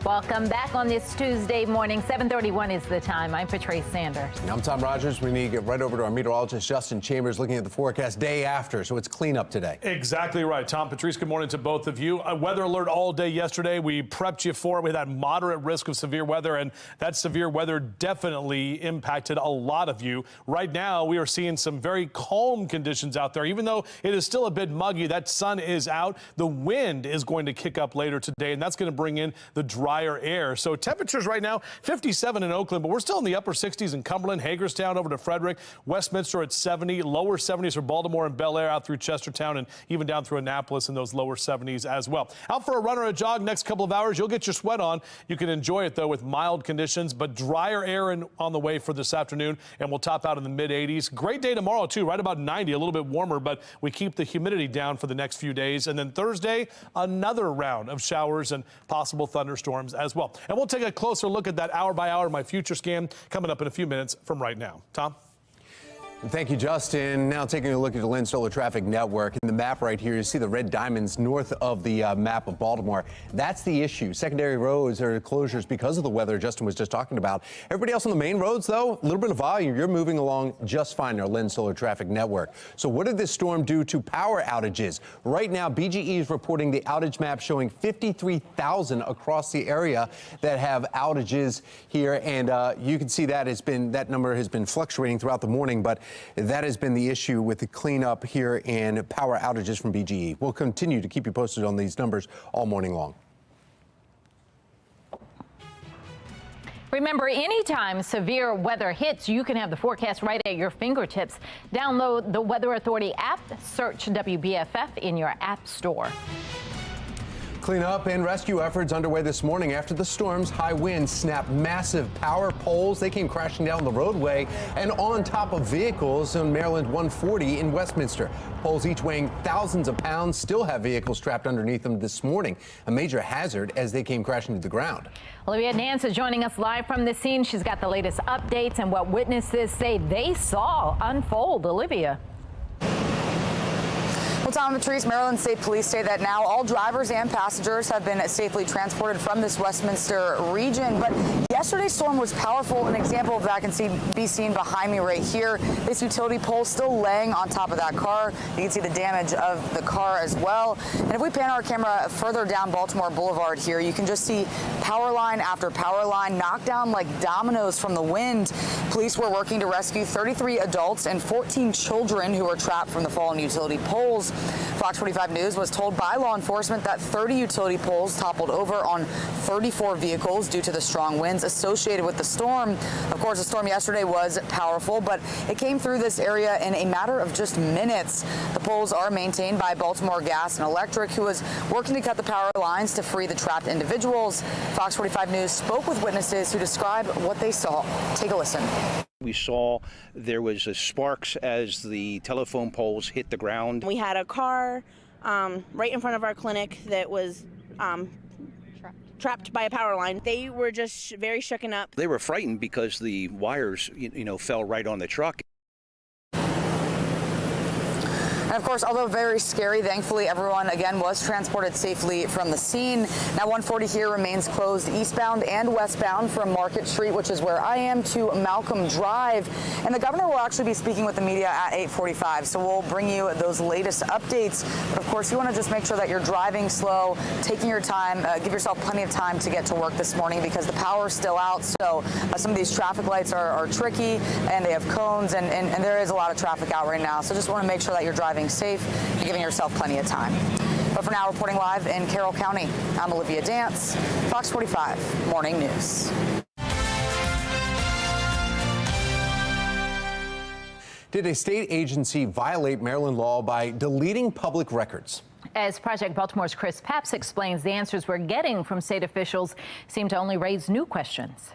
Welcome back on this Tuesday morning. 7:31 is the time. I'm Patrice Sanders. And I'm Tom Rogers. We need to get right over to our meteorologist, Justin Chambers, looking at the forecast day after. So it's cleanup today. Exactly right. Tom, Patrice, good morning to both of you. A weather alert all day yesterday. We prepped you for it. We had that moderate risk of severe weather, and that severe weather definitely impacted a lot of you. Right now, we are seeing some very calm conditions out there. Even though it is still a bit muggy, that sun is out. The wind is going to kick up later today, and that's going to bring in the drier air. So temperatures right now, 57 in Oakland, but we're still in the upper 60s in Cumberland, Hagerstown over to Frederick, Westminster at 70, lower 70s for Baltimore and Bel Air out through Chestertown and even down through Annapolis in those lower 70s as well. Out for a run or a jog next couple of hours. You'll get your sweat on. You can enjoy it, though, with mild conditions, but drier air on the way for this afternoon, and we'll top out in the mid-80s. Great day tomorrow, too, right about 90, a little bit warmer, but we keep the humidity down for the next few days. And then Thursday, another round of showers and possible thunderstorms as well. And we'll take a closer look at that hour by hour My Future Scan coming up in a few minutes from right now. Tom? Thank you, Justin. Now taking a look at the Lynn Solar Traffic Network. In the map right here, you see the red diamonds north of the map of Baltimore. That's the issue. Secondary roads are closures because of the weather Justin was just talking about. Everybody else on the main roads, though, a little bit of volume. You're moving along just fine in our Lynn Solar Traffic Network. So what did this storm do to power outages? Right now, BGE is reporting the outage map showing 53,000 across the area that have outages here. And you can see that number has been fluctuating throughout the morning, but that has been the issue with the cleanup here and power outages from BGE. We'll continue to keep you posted on these numbers all morning long. Remember, anytime severe weather hits, you can have the forecast right at your fingertips. Download the Weather Authority app, search WBFF in your app store. Cleanup and rescue efforts underway this morning after the storm's high winds snapped massive power poles. They came crashing down the roadway and on top of vehicles on Maryland 140 in Westminster. Poles each weighing thousands of pounds still have vehicles trapped underneath them this morning. A major hazard as they came crashing to the ground. Olivia Nance is joining us live from the scene. She's got the latest updates and what witnesses say they saw unfold. Olivia. Well, Tom and Patrice, Maryland State Police say that now all drivers and passengers have been safely transported from this Westminster region. But yesterday's storm was powerful. An example of that can be seen behind me right here. This utility pole still laying on top of that car. You can see the damage of the car as well. And if we pan our camera further down Baltimore Boulevard here, you can just see power line after power line knocked down like dominoes from the wind. Police were working to rescue 33 adults and 14 children who were trapped from the fallen utility poles. Fox 45 News was told by law enforcement that 30 utility poles toppled over on 34 vehicles due to the strong winds associated with the storm. Of course, the storm yesterday was powerful, but it came through this area in a matter of just minutes. The poles are maintained by Baltimore Gas and Electric, who was working to cut the power lines to free the trapped individuals. Fox 45 News spoke with witnesses who describe what they saw. Take a listen. We saw there was sparks as the telephone poles hit the ground. We had a car right in front of our clinic that was trapped by a power line. They were just very shooken up. They were frightened because the wires, fell right on the truck. And of course, although very scary, thankfully everyone again was transported safely from the scene. Now 140 here remains closed eastbound and westbound from Market Street, which is where I am, to Malcolm Drive. And the governor will actually be speaking with the media at 8:45. So we'll bring you those latest updates. But of course, you want to just make sure that you're driving slow, taking your time, give yourself plenty of time to get to work this morning because the power is still out. So some of these traffic lights are tricky and they have cones and there is a lot of traffic out right now. So just want to make sure that you're driving safe and giving yourself plenty of time. But for now, reporting live in Carroll County, I'm Olivia Dance, Fox 45 Morning News. Did a state agency violate Maryland law by deleting public records? As Project Baltimore's Chris Papps explains, the answers we're getting from state officials seem to only raise new questions.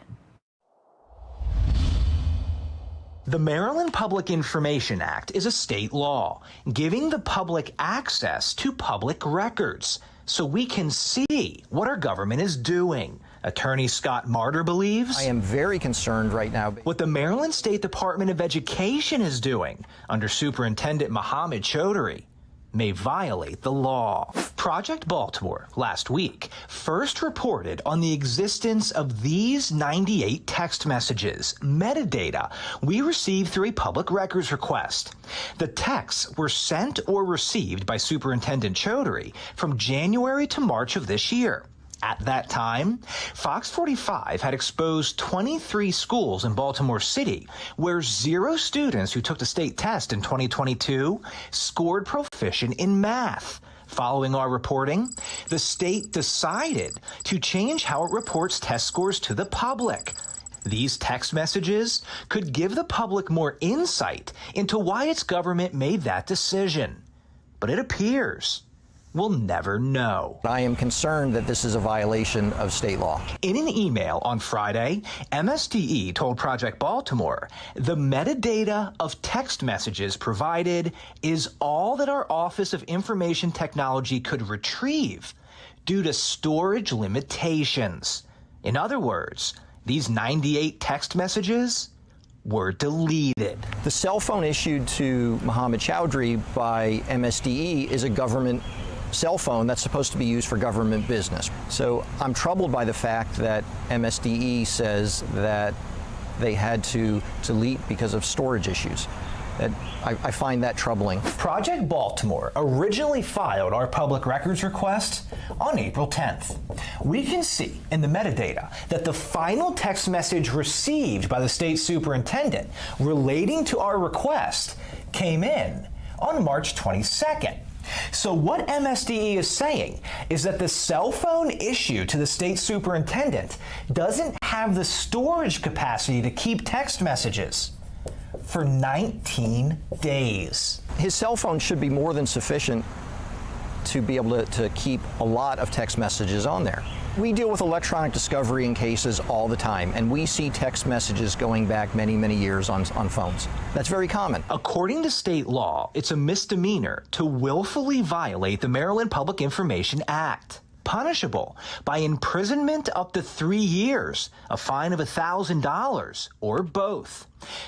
The Maryland Public Information Act is a state law giving the public access to public records so we can see what our government is doing. Attorney Scott Martyr believes, I am very concerned right now what the Maryland State Department of Education is doing under Superintendent Mohammed Chaudhry. may violate the law. Project Baltimore last week first reported on the existence of these 98 text messages, metadata we received through a public records request. The texts were sent or received by Superintendent Chaudhry from January to March of this year. At that time, Fox 45 had exposed 23 schools in Baltimore City where 0 students who took the state test in 2022 scored proficient in math. Following our reporting, the state decided to change how it reports test scores to the public. These text messages could give the public more insight into why its government made that decision. But it appears we'll never know. I am concerned that this is a violation of state law. In an email on Friday, MSDE told Project Baltimore the metadata of text messages provided is all that our Office of Information Technology could retrieve due to storage limitations. In other words, these 98 text messages were deleted. The cell phone issued to Mohammed Chaudhry by MSDE is a government cell phone that's supposed to be used for government business. So I'm troubled by the fact that MSDE says that they had to delete because of storage issues. I find that troubling. Project Baltimore originally filed our public records request on April 10th. We can see in the metadata that the final text message received by the state superintendent relating to our request came in on March 22nd. So what MSDE is saying is that the cell phone issued to the state superintendent doesn't have the storage capacity to keep text messages for 19 days. His cell phone should be more than sufficient to be able to keep a lot of text messages on there. We deal with electronic discovery in cases all the time, and we see text messages going back many, many years on phones. That's very common. According to state law, it's a misdemeanor to willfully violate the Maryland Public Information Act, punishable by imprisonment up to 3 years, a fine of $1,000, or both.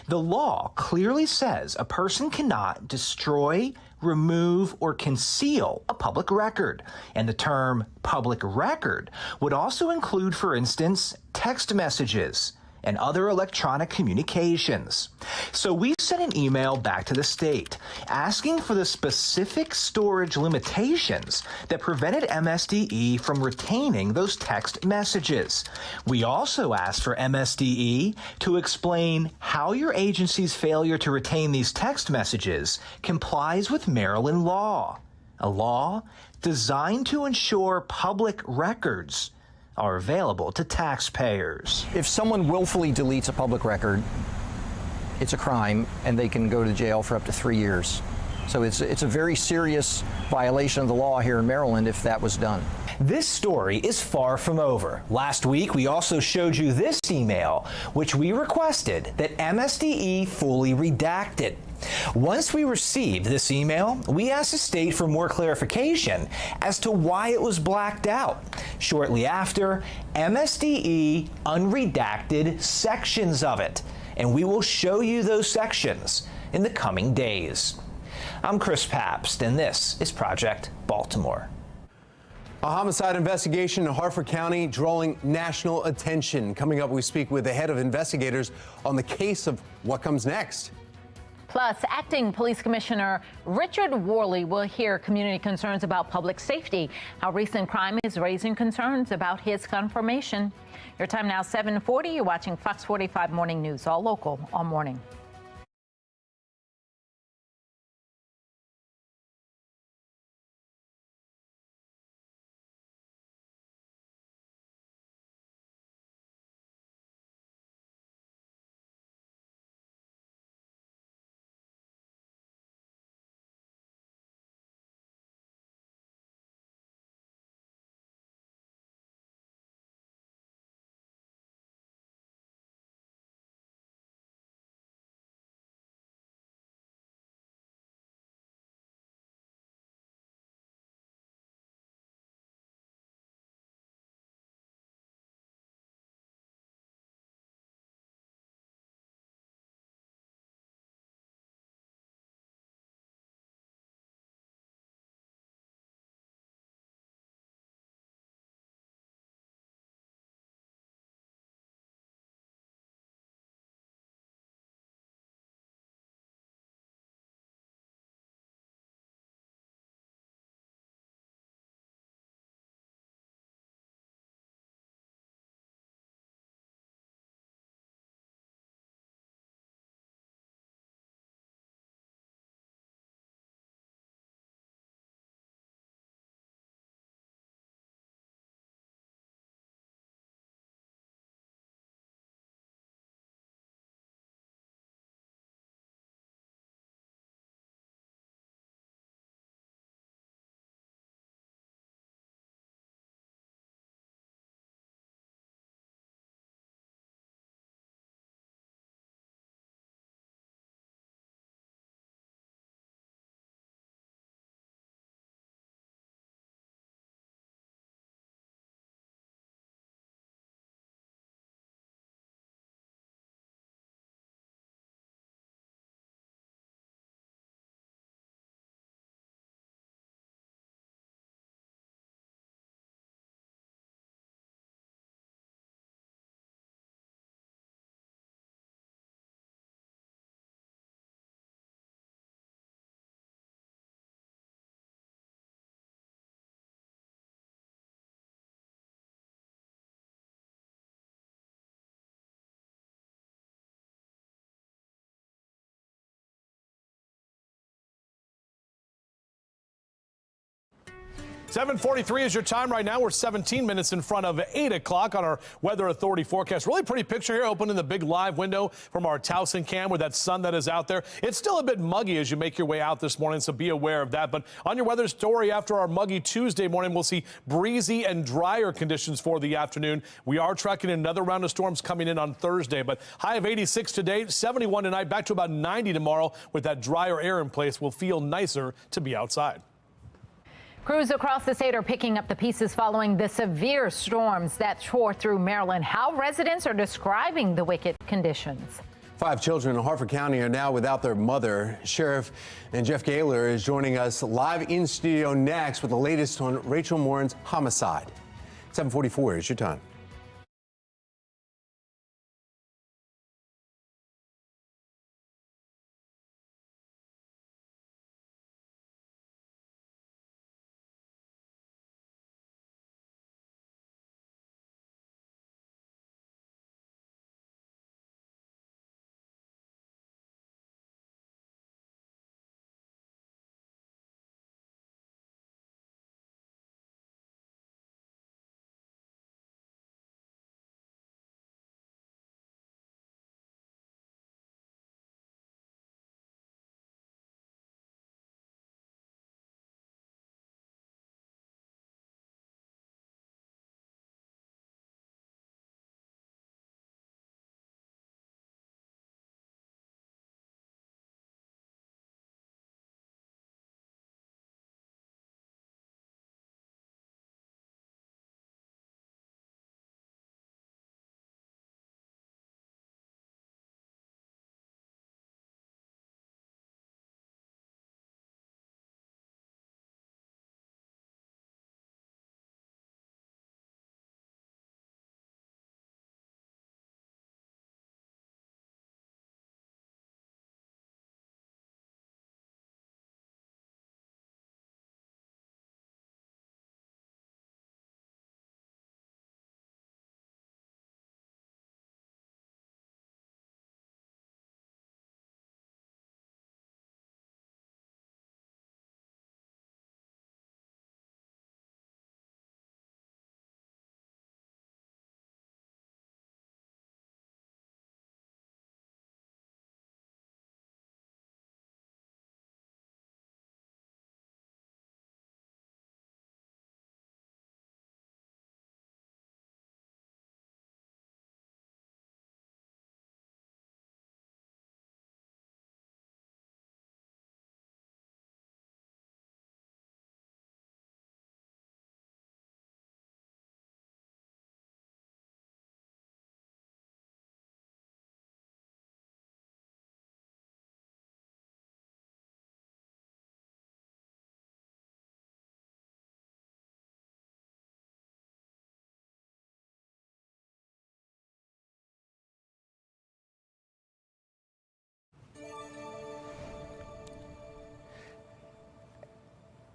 The law clearly says a person cannot destroy, remove, or conceal a public record. And the term public record would also include, for instance, text messages and other electronic communications. So we sent an email back to the state asking for the specific storage limitations that prevented MSDE from retaining those text messages. We also asked for MSDE to explain how your agency's failure to retain these text messages complies with Maryland law, a law designed to ensure public records are available to taxpayers. If someone willfully deletes a public record, it's a crime, and they can go to jail for up to 3 years. So it's a very serious violation of the law here in Maryland if that was done. This story is far from over. Last week, we also showed you this email, which we requested that MSDE fully redacted. Once we received this email, we asked the state for more clarification as to why it was blacked out. Shortly after, MSDE unredacted sections of it, and we will show you those sections in the coming days. I'm Chris Pabst, and this is Project Baltimore. A homicide investigation in Harford County drawing national attention. Coming up, we speak with the head of investigators on the case of what comes next. Plus, Acting Police Commissioner Richard Worley will hear community concerns about public safety, how recent crime is raising concerns about his confirmation. Your time now, 7:40. You're watching Fox 45 Morning News, all local, all morning. 7:43 is your time right now. We're 17 minutes in front of 8 o'clock on our Weather Authority forecast. Really pretty picture here, opening the big live window from our Towson cam with that sun that is out there. It's still a bit muggy as you make your way out this morning, so be aware of that. But on your weather story, after our muggy Tuesday morning, we'll see breezy and drier conditions for the afternoon. We are tracking another round of storms coming in on Thursday, but high of 86 today, 71 tonight, back to about 90 tomorrow. With that drier air in place, will feel nicer to be outside. Crews across the state are picking up the pieces following the severe storms that tore through Maryland. How residents are describing the wicked conditions. 5 children in Harford County are now without their mother. Sheriff Jeff Gaylor is joining us live in studio next with the latest on Rachel Morin's homicide. 7:44 is your time.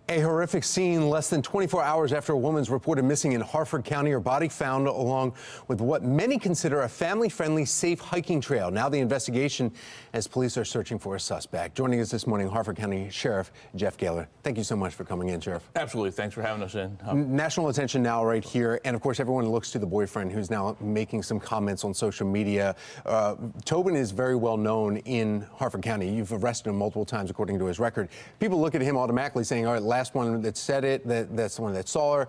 A horrific scene less than 24 hours after a woman's reported missing in Harford County. Her body found along with what many consider a family-friendly, safe hiking trail. Now the investigation as police are searching for a suspect. Joining us this morning, Harford County Sheriff Jeff Gaylor. Thank you so much for coming in, Sheriff. Absolutely. Thanks for having us in. National attention now right here. And, of course, everyone looks to the boyfriend who's now making some comments on social media. Tobin is very well known in Harford County. You've arrested him multiple times, according to his record. People look at him automatically saying, all right, last one that said it, that's the one that saw her.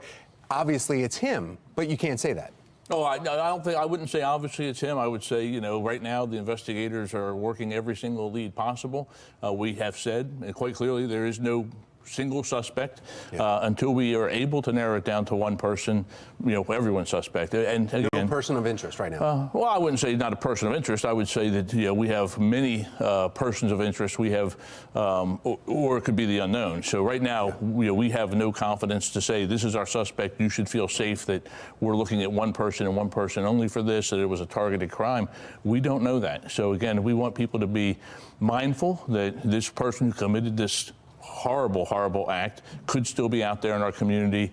Obviously, it's him, but you can't say that. Oh, I wouldn't say obviously it's him. I would say, you know, right now the investigators are working every single lead possible. We have said, and quite clearly, there is no single suspect until we are able to narrow it down to one person. You know, everyone's suspect. And again, no person of interest right now. Well, I wouldn't say not a person of interest. I would say that we have many persons of interest. We have, or it could be the unknown. So right now, we have no confidence to say this is our suspect. You should feel safe that we're looking at one person and one person only for this. That it was a targeted crime. We don't know that. So again, we want people to be mindful that this person who committed this horrible, horrible act could still be out there in our community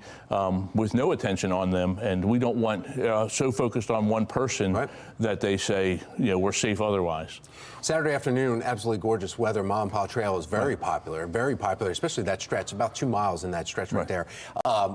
with no attention on them. And we don't want so focused on one person that they say, we're safe otherwise. Saturday afternoon, absolutely gorgeous weather. Mom and Pa Trail is very popular, especially that stretch, about 2 miles in that stretch right there.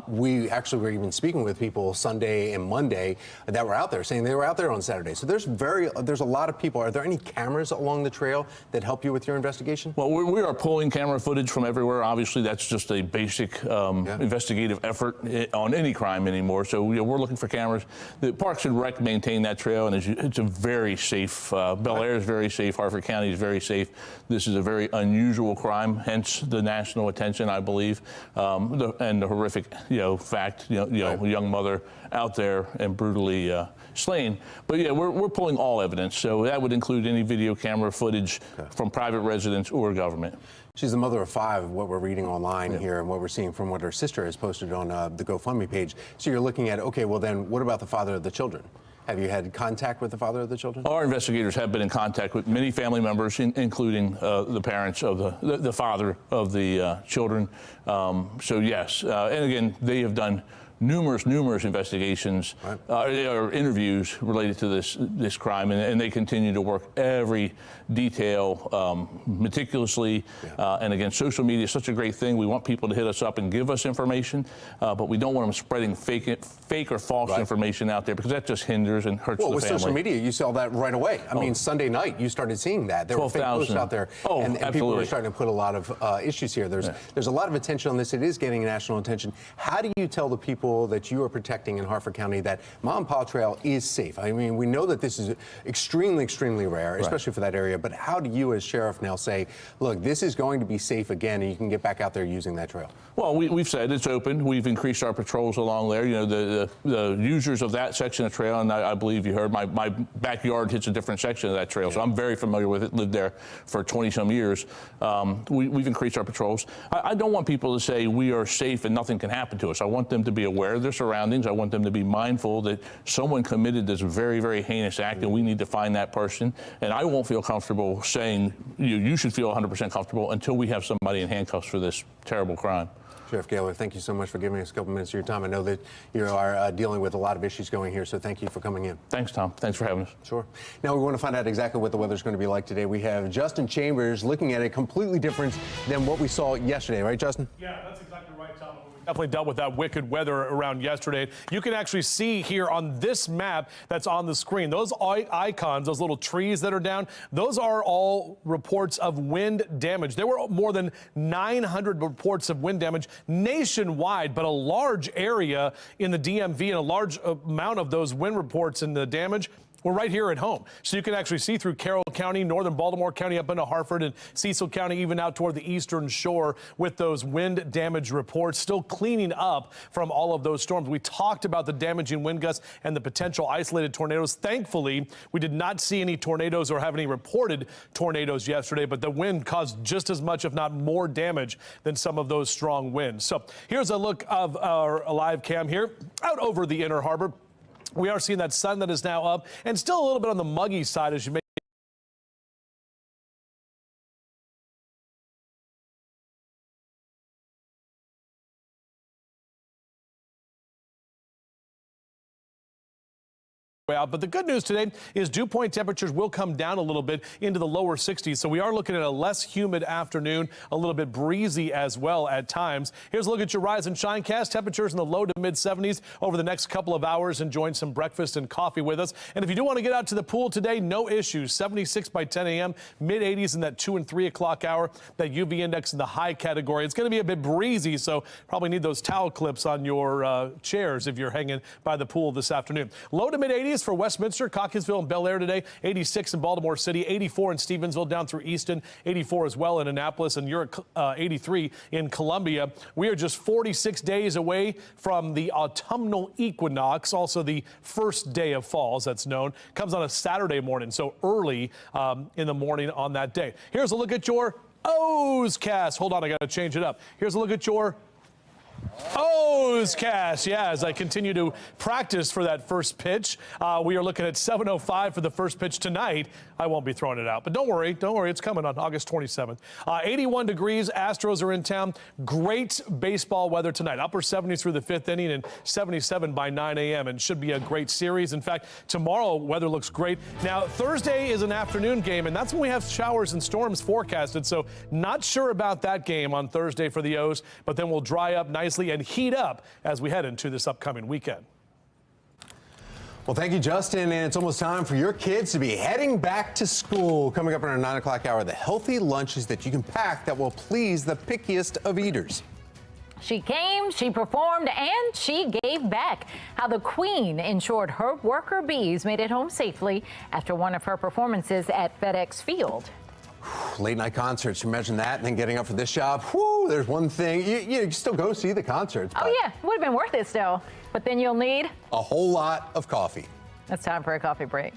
We actually were even speaking with people Sunday and Monday that were out there saying they were out there on Saturday. So there's a lot of people. Are there any cameras along the trail that help you with your investigation? Well, we are pulling camera footage from everywhere. Obviously, that's just a basic investigative effort on any crime anymore. So we're looking for cameras. The Parks and Rec maintain that trail, and it's a very safe. Bel Air is very safe. Harford County is very safe. This is a very unusual crime, hence the national attention, I believe, and the horrific, fact, young mother out there and brutally slain. But yeah, we're pulling all evidence. So that would include any video camera footage from private residents or government. She's the mother of 5, what we're reading online here and what we're seeing from what her sister has posted on the GoFundMe page. So you're looking at, okay, well then what about the father of the children? Have you had contact with the father of the children? Our investigators have been in contact with many family members, including the parents of the father of the children. So yes, and again, they have done numerous investigations or interviews related to this crime, and they continue to work every detail meticulously. And again, social media is such a great thing. We want people to hit us up and give us information, but we don't want them spreading fake or false information out there, because that just hinders and hurts the family. Well, with social media, you saw that right away. I mean, Sunday night, you started seeing that. There were fake posts out there, and people were starting to put a lot of issues here. There's a lot of attention on this. It is getting national attention. How do you tell the people that you are protecting in Harford County that Mom and Pa Trail is safe? I mean, we know that this is extremely, extremely rare, especially for that area, but how do you as sheriff now say, look, this is going to be safe again and you can get back out there using that trail? Well, we've said it's open. We've increased our patrols along there. The users of that section of trail, and I believe you heard, my backyard hits a different section of that trail, so I'm very familiar with it, lived there for 20-some years. We've increased our patrols. I don't want people to say we are safe and nothing can happen to us. I want them to be aware of their surroundings. I want them to be mindful that someone committed this very, very heinous act and we need to find that person. And I won't feel comfortable saying you should feel 100% comfortable until we have somebody in handcuffs for this terrible crime. Sheriff Gaylor, thank you so much for giving us a couple minutes of your time. I know that you are dealing with a lot of issues going here, so thank you for coming in. Thanks, Tom. Thanks for having us. Sure. Now we want to find out exactly what the weather's going to be like today. We have Justin Chambers looking at it completely different than what we saw yesterday, right, Justin? Yeah, that's exactly right, Tom. Definitely dealt with that wicked weather around yesterday. You can actually see here on this map that's on the screen, those icons, those little trees that are down, those are all reports of wind damage. There were more than 900 reports of wind damage nationwide, but a large area in the DMV and a large amount of those wind reports and the damage we're right here at home. So you can actually see through Carroll County, northern Baltimore County, up into Harford and Cecil County, even out toward the eastern shore with those wind damage reports, still cleaning up from all of those storms. We talked about the damaging wind gusts and the potential isolated tornadoes. Thankfully, we did not see any tornadoes or have any reported tornadoes yesterday, but the wind caused just as much, if not more, damage than some of those strong winds. So here's a look of our live cam here out over the Inner Harbor. We are seeing that sun that is now up and still a little bit on the muggy side as you make out. But the good news today is dew point temperatures will come down a little bit into the lower 60s. So we are looking at a less humid afternoon, a little bit breezy as well at times. Here's a look at your rise and shine cast. Temperatures in the low to mid 70s over the next couple of hours. Enjoying some breakfast and coffee with us. And if you do want to get out to the pool today, no issues. 76 by 10 a.m., mid 80s in that 2 and 3 o'clock hour. That UV index in the high category. It's going to be a bit breezy, so probably need those towel clips on your chairs if you're hanging by the pool this afternoon. Low to mid 80s for Westminster, Cockeysville, and Bel Air today. 86 in Baltimore City, 84 in Stevensville, down through Easton, 84 as well in Annapolis, and you're at 83 in Columbia. We are just 46 days away from the autumnal equinox, also the first day of fall, as that's known. Comes on a Saturday morning, so early in the morning on that day. Here's a look at your O's cast. Hold on, I got to change it up. Here's a look at your Cast, yeah, as I continue to practice for that first pitch. We are looking at 7:05 for the first pitch tonight. I won't be throwing it out, but don't worry, it's coming on August 27th. 81 degrees, Astros are in town. Great baseball weather tonight, upper 70s through the fifth inning and 77 by 9 a.m. and should be a great series. In fact, tomorrow weather looks great. Now, Thursday is an afternoon game, and that's when we have showers and storms forecasted, so not sure about that game on Thursday for the O's, but then we'll dry up nicely and heat up as we head into this upcoming weekend. Well, thank you, Justin. And it's almost time for your kids to be heading back to school. Coming up in our 9 o'clock hour, the healthy lunches that you can pack that will please the pickiest of eaters. She came, she performed, and she gave back. How the Queen ensured her worker bees made it home safely after one of her performances at FedEx Field. Late night concerts, imagine that, and then getting up for this job. Whew, there's one thing. You can still go see the concerts. Oh, yeah, would have been worth it still. But then you'll need a whole lot of coffee. It's time for a coffee break.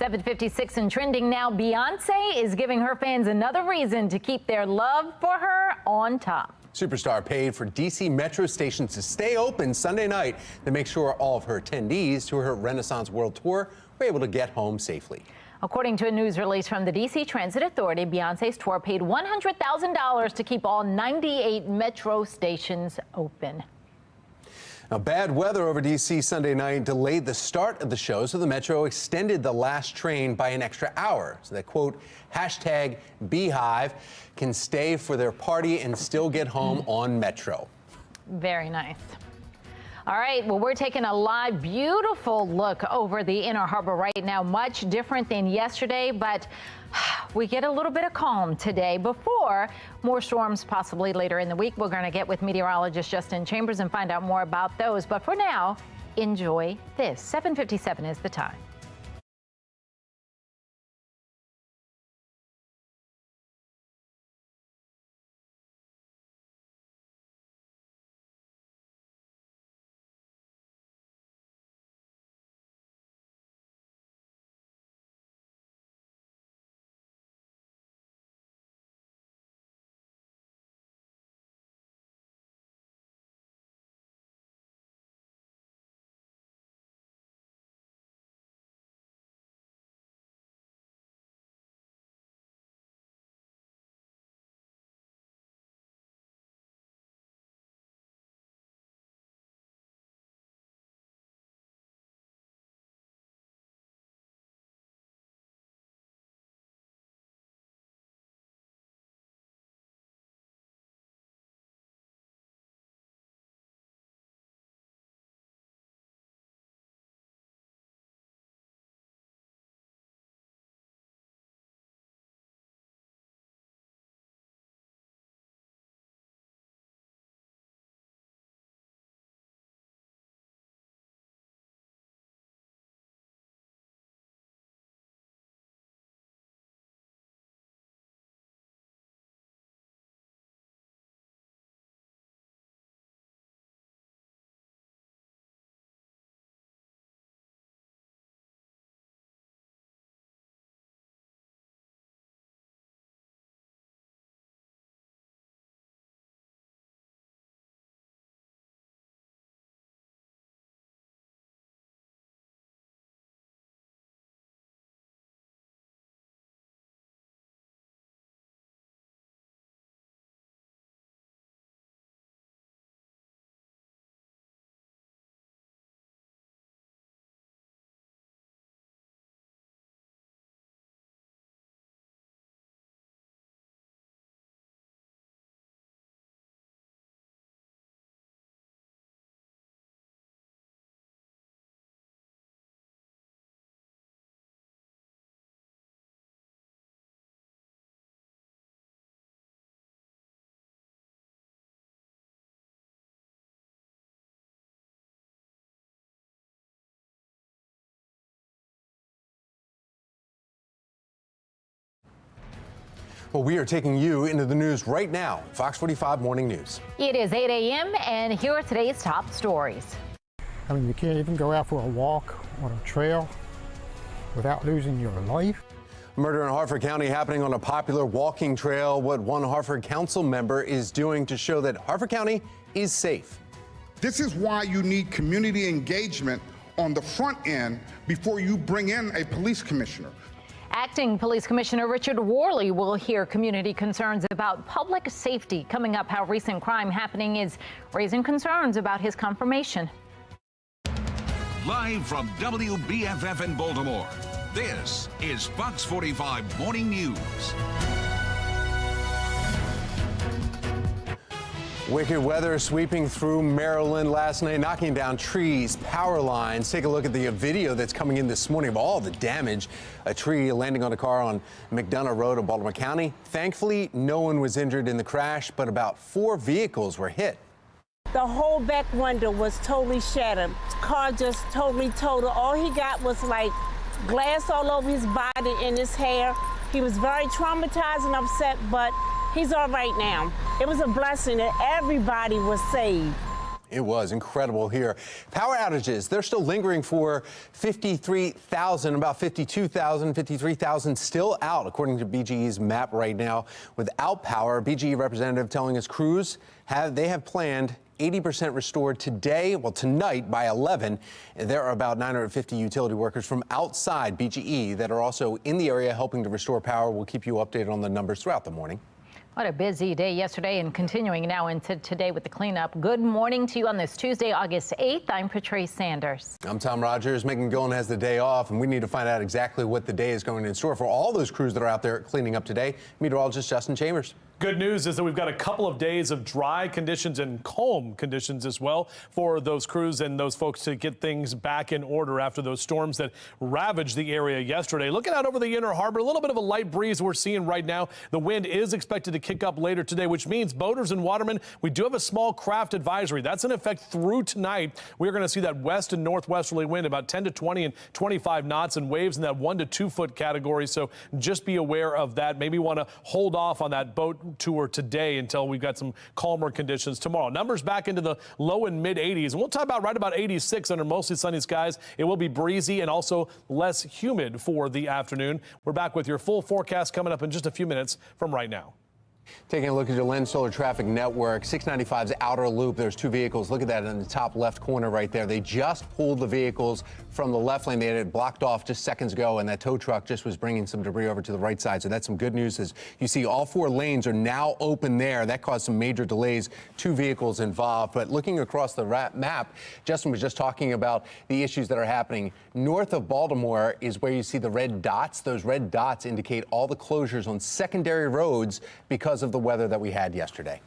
$7:56 and trending now. Beyonce is giving her fans another reason to keep their love for her on top. Superstar paid for D.C. metro stations to stay open Sunday night to make sure all of her attendees to her Renaissance World Tour were able to get home safely. According to a news release from the D.C. Transit Authority, Beyonce's tour paid $100,000 to keep all 98 metro stations open. Now, bad weather over D.C. Sunday night delayed the start of the show, so the Metro extended the last train by an extra hour so that, quote, hashtag Beehive can stay for their party and still get home on Metro. Very nice. All right, well, we're taking a live, beautiful look over the Inner Harbor right now. Much different than yesterday, but we get a little bit of calm today before more storms possibly later in the week. We're going to get with meteorologist Justin Chambers and find out more about those. But for now, enjoy this. 7:57 is the time. Well, we are taking you into the news right now. Fox 45 Morning News. It is 8 a.m. and here are today's top stories. I mean, you can't even go out for a walk on a trail without losing your life. Murder in Harford County happening on a popular walking trail. What one Harford council member is doing to show that Harford County is safe. This is why you need community engagement on the front end before you bring in a police commissioner. Acting Police Commissioner Richard Worley will hear community concerns about public safety. Coming up, how recent crime happening is raising concerns about his confirmation. Live from WBFF in Baltimore, this is Fox 45 Morning News. Wicked weather sweeping through Maryland last night, knocking down trees, power lines. Take a look at the video that's coming in this morning of all the damage. A tree landing on a car on McDonough Road in Baltimore County. Thankfully, no one was injured in the crash, but about 4 vehicles were hit. The whole back window was totally shattered. Car just totally totaled. All he got was like glass all over his body and his hair. He was very traumatized and upset, but he's all right now. It was a blessing that everybody was saved. It was incredible here. Power outages, they're still lingering for 53,000, about 52,000, 53,000 still out, according to BGE's map right now. Without power, BGE representative telling us crews have planned 80% restored today, well, tonight by 11. There are about 950 utility workers from outside BGE that are also in the area helping to restore power. We'll keep you updated on the numbers throughout the morning. What a busy day yesterday and continuing now into today with the cleanup. Good morning to you on this Tuesday, August 8th. I'm Patrice Sanders. I'm Tom Rogers. Megan Gillen has the day off, and we need to find out exactly what the day is going in store for all those crews that are out there cleaning up today. Meteorologist Justin Chambers. Good news is that we've got a couple of days of dry conditions and calm conditions as well for those crews and those folks to get things back in order after those storms that ravaged the area yesterday. Looking out over the Inner Harbor, a little bit of a light breeze we're seeing right now. The wind is expected to kick up later today, which means boaters and watermen, we do have a small craft advisory. That's in effect through tonight. We're going to see that west and northwesterly wind about 10 to 20 and 25 knots and waves in that 1 to 2 foot category. So just be aware of that. Maybe want to hold off on that boat tour today until we've got some calmer conditions tomorrow. Numbers back into the low and mid 80s. And we'll talk about right about 86 under mostly sunny skies. It will be breezy and also less humid for the afternoon. We're back with your full forecast coming up in just a few minutes from right now. Taking a look at your Lens Solar Traffic Network, 695's outer loop. There's two vehicles. Look at that in the top left corner right there. They just pulled the vehicles from the left lane. They had it blocked off just seconds ago, and that tow truck just was bringing some debris over to the right side. So that's some good news. As you see, all 4 lanes are now open there. That caused some major delays. 2 vehicles involved. But looking across the map, Justin was just talking about the issues that are happening. North of Baltimore is where you see the red dots. Those red dots indicate all the closures on secondary roads because of the weather that we had yesterday.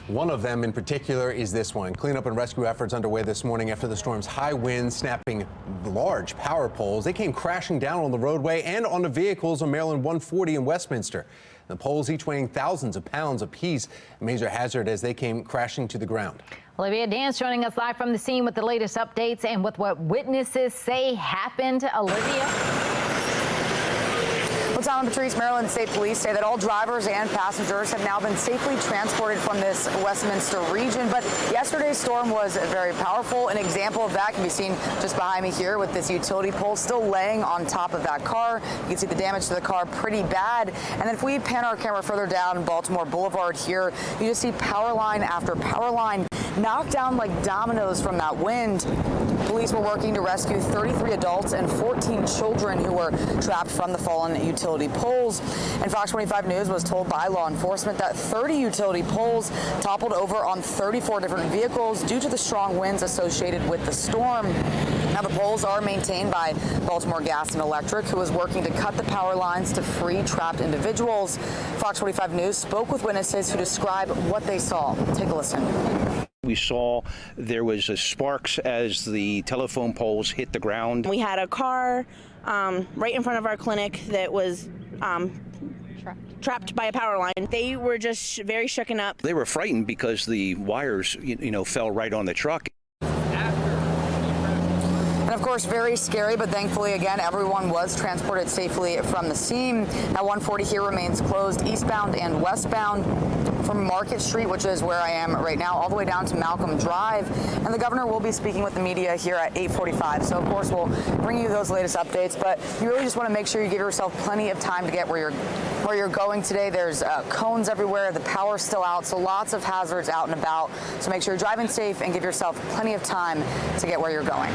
One of them in particular is this one. Cleanup and rescue efforts underway this morning after the storm's high winds snapping large power poles. They came crashing down on the roadway and on the vehicles on Maryland 140 in Westminster. The poles each weighing thousands of pounds apiece, a major hazard as they came crashing to the ground. Olivia Dance joining us live from the scene with the latest updates and with what witnesses say happened. Olivia? Well, Tom and Patrice, Maryland State Police say that all drivers and passengers have now been safely transported from this Westminster region. But yesterday's storm was very powerful. An example of that can be seen just behind me here with this utility pole still laying on top of that car. You can see the damage to the car pretty bad. And then if we pan our camera further down Baltimore Boulevard here, you just see power line after power line knocked down like dominoes from that wind. Police were working to rescue 33 adults and 14 children who were trapped from the fallen utility poles. And Fox 45 News was told by law enforcement that 30 utility poles toppled over on 34 different vehicles due to the strong winds associated with the storm. Now, the poles are maintained by Baltimore Gas and Electric, who is working to cut the power lines to free trapped individuals. Fox 45 News spoke with witnesses who describe what they saw. Take a listen. We saw there was sparks as the telephone poles hit the ground. We had a car right in front of our clinic that was trapped by a power line. They were just very shooken up. They were frightened because the wires, fell right on the truck. And of course, very scary, but thankfully, again, everyone was transported safely from the scene. Now, 140 here remains closed eastbound and westbound from Market Street, which is where I am right now, all the way down to Malcolm Drive. And the governor will be speaking with the media here at 8:45. So, of course, we'll bring you those latest updates. But you really just want to make sure you give yourself plenty of time to get where you're going today. There's cones everywhere. The power's still out, so lots of hazards out and about. So make sure you're driving safe and give yourself plenty of time to get where you're going.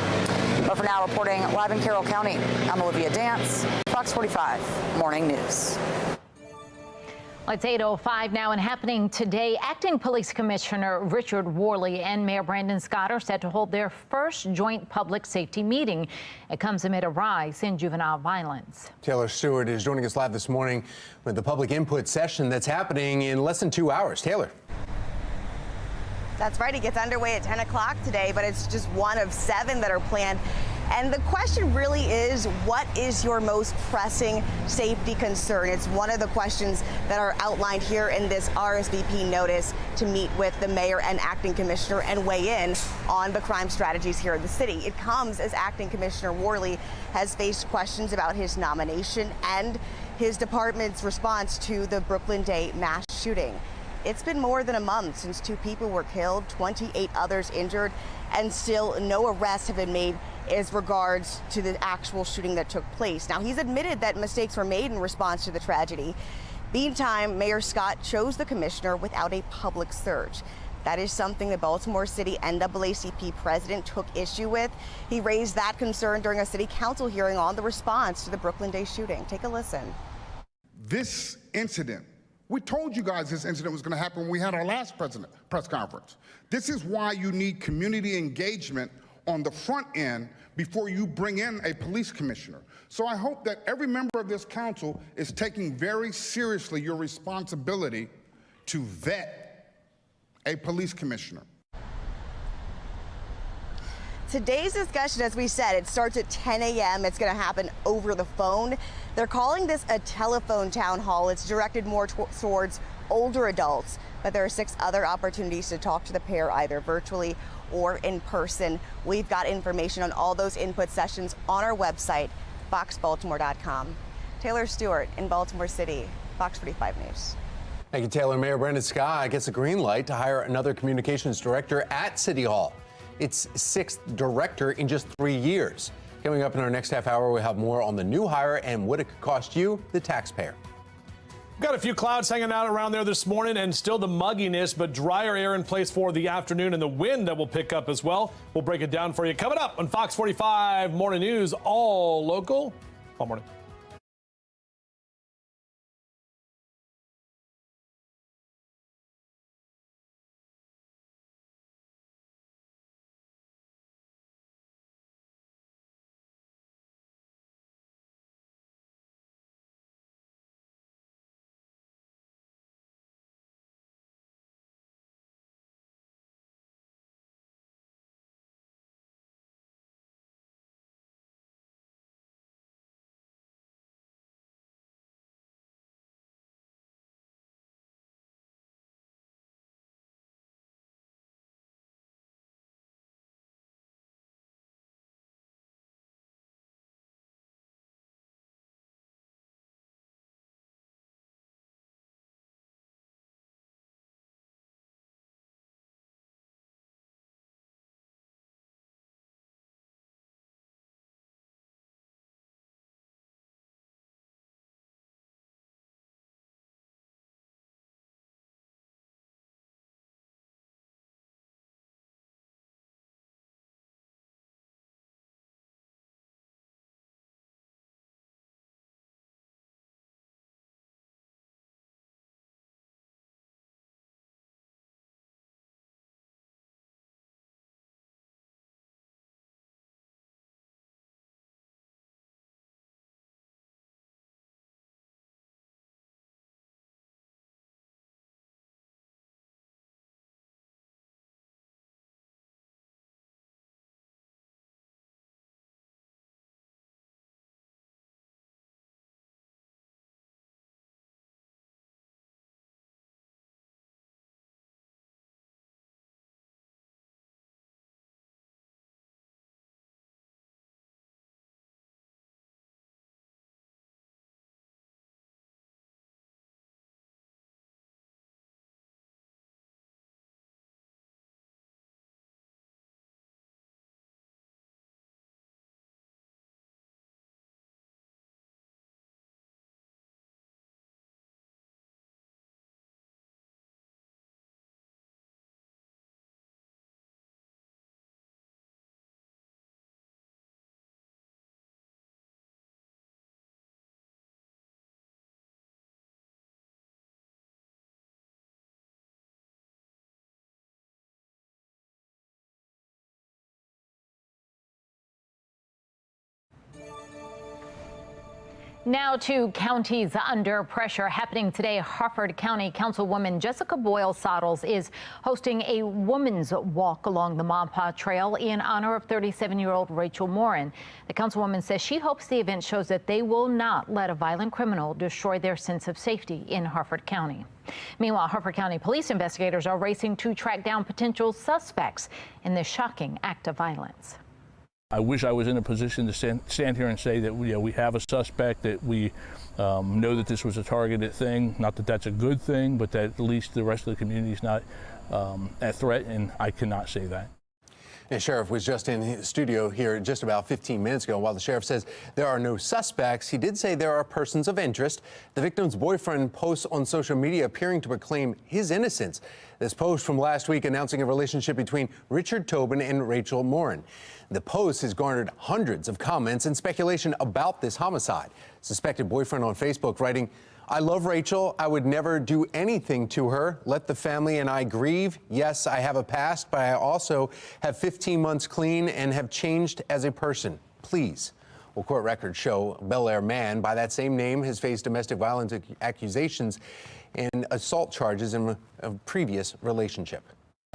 But for now, reporting live in Carroll County, I'm Olivia Dance, Fox 45 Morning News. Well, it's 8:05 now and happening today. Acting Police Commissioner Richard Worley and Mayor Brandon Scott are set to hold their first joint public safety meeting. It comes amid a rise in juvenile violence. Taylor Stewart is joining us live this morning with the public input session that's happening in less than 2 hours. Taylor. That's right. It gets underway at 10 o'clock today, but it's just one of 7 that are planned. And the question really is, what is your most pressing safety concern? It's one of the questions that are outlined here in this RSVP notice to meet with the mayor and acting commissioner and weigh in on the crime strategies here in the city. It comes as acting commissioner Worley has faced questions about his nomination and his department's response to the Brooklyn Day mass shooting. It's been more than a month since 2 people were killed, 28 others injured, and still no arrests have been made as regards to the actual shooting that took place. Now, he's admitted that mistakes were made in response to the tragedy. Meantime, Mayor Scott chose the commissioner without a public search. That is something the Baltimore City NAACP president took issue with. He raised that concern during a city council hearing on the response to the Brooklyn Day shooting. Take a listen. This incident, we told you guys this incident was going to happen when we had our last press conference. This is why you need community engagement on the front end before you bring in a police commissioner. So I hope that every member of this council is taking very seriously your responsibility to vet a police commissioner. Today's discussion, as we said, it starts at 10 a.m. It's going to happen over the phone. They're calling this a telephone town hall. It's directed more towards older adults, but there are 6 other opportunities to talk to the pair, either virtually or in person. We've got information on all those input sessions on our website, foxbaltimore.com. Taylor Stewart in Baltimore City, Fox 45 News. Thank you, Taylor. Mayor Brandon Scott gets a green light to hire another communications director at City Hall. It's 6th director in just 3 years. Coming up in our next half hour, we'll have more on the new hire and what it could cost you, the taxpayer. Got a few clouds hanging out around there this morning and still the mugginess, but drier air in place for the afternoon and the wind that will pick up as well. We'll break it down for you coming up on Fox 45 Morning News, all local, all morning. Now to counties under pressure happening today. Harford County Councilwoman Jessica Boyle-Sottles is hosting a woman's walk along the Mampaw Trail in honor of 37-year-old Rachel Morin. The councilwoman says she hopes the event shows that they will not let a violent criminal destroy their sense of safety in Harford County. Meanwhile, Harford County police investigators are racing to track down potential suspects in this shocking act of violence. I wish I was in a position to stand here and say that we have a suspect, that we know that this was a targeted thing. Not that that's a good thing, but that at least the rest of the community is not at threat, and I cannot say that. The sheriff was just in his studio here just about 15 minutes ago. While the sheriff says there are no suspects, he did say there are persons of interest. The victim's boyfriend posts on social media appearing to proclaim his innocence. This post from last week announcing a relationship between Richard Tobin and Rachel Morin. The post has garnered hundreds of comments and speculation about this homicide. Suspected boyfriend on Facebook writing, "I love Rachel. I would never do anything to her. Let the family and I grieve. Yes, I have a past, but I also have 15 months clean and have changed as a person. Please Well, court records show Bel Air man by that same name has faced domestic violence accusations and assault charges in a previous relationship.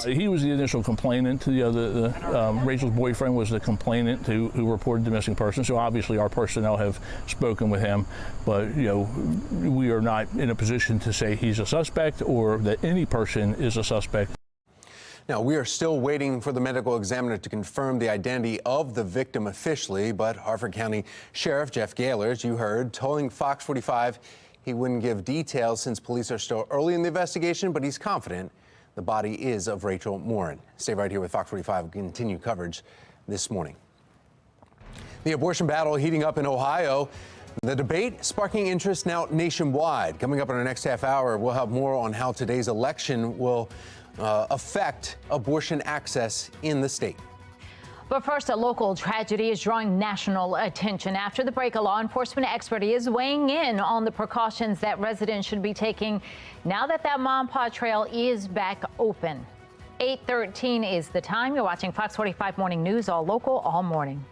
He was the initial complainant. Rachel's boyfriend was the complainant who reported the missing person. So obviously our personnel have spoken with him, but we are not in a position to say he's a suspect or that any person is a suspect. Now, we are still waiting for the medical examiner to confirm the identity of the victim officially, but Harford County Sheriff Jeff Gaylor, as you heard, telling Fox 45 he wouldn't give details since police are still early in the investigation, but he's confident the body is of Rachel Morin. Stay right here with Fox 45 and continue coverage this morning. The abortion battle heating up in Ohio. The debate sparking interest now nationwide. Coming up in our next half hour, we'll have more on how today's election will affect abortion access in the state. But first, a local tragedy is drawing national attention. After the break, a law enforcement expert is weighing in on the precautions that residents should be taking now that Mom Pa Trail is back open. 8:13 is the time. You're watching Fox 45 Morning News, all local, all morning.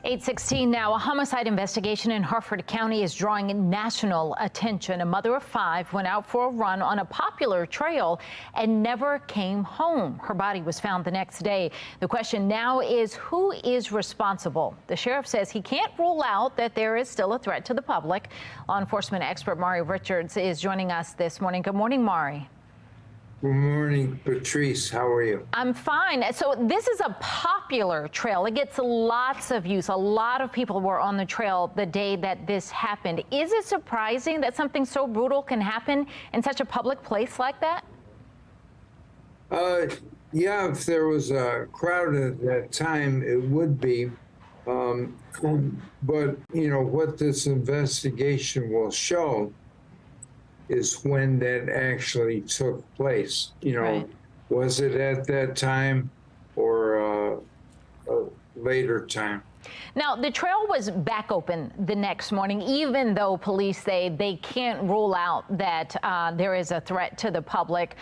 .816 now. A homicide investigation in Harford County is drawing national attention. A mother of 5 went out for a run on a popular trail and never came home. Her body was found the next day. The question now is, who is responsible? The sheriff says he can't rule out that there is still a threat to the public. Law enforcement expert Mari Richards is joining us this morning. Good morning, Mari. Good morning, Patrice. How are you? I'm fine. So this is a popular trail. It gets lots of use. A lot of people were on the trail the day that this happened. Is it surprising that something so brutal can happen in such a public place like that? Yeah, if there was a crowd at that time, it would be. But, you know, what this investigation will show is when that actually took place. You know, right. Was it at that time, or later time. Now, the trail was back open the next morning, even though police say they can't rule out that there is a threat to the public.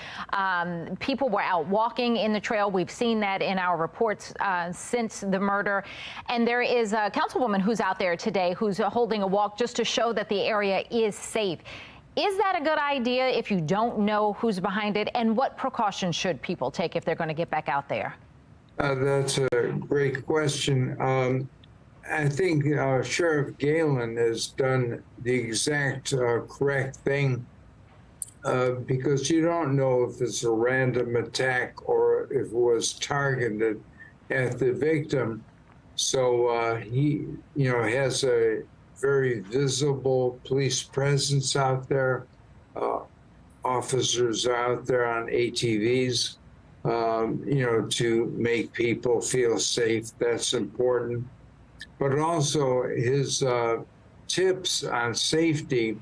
People were out walking in the trail. We've seen that in our reports since the murder. And there is a councilwoman who's out there today who's holding a walk just to show that the area is safe. Is that a good idea if you don't know who's behind it? And what precautions should people take if they're going to get back out there? That's a great question. I think Sheriff Galen has done the exact correct thing because you don't know if it's a random attack or if it was targeted at the victim. So he, has a very visible police presence out there. Officers are out there on ATVs, to make people feel safe. That's important. But also his tips on safety,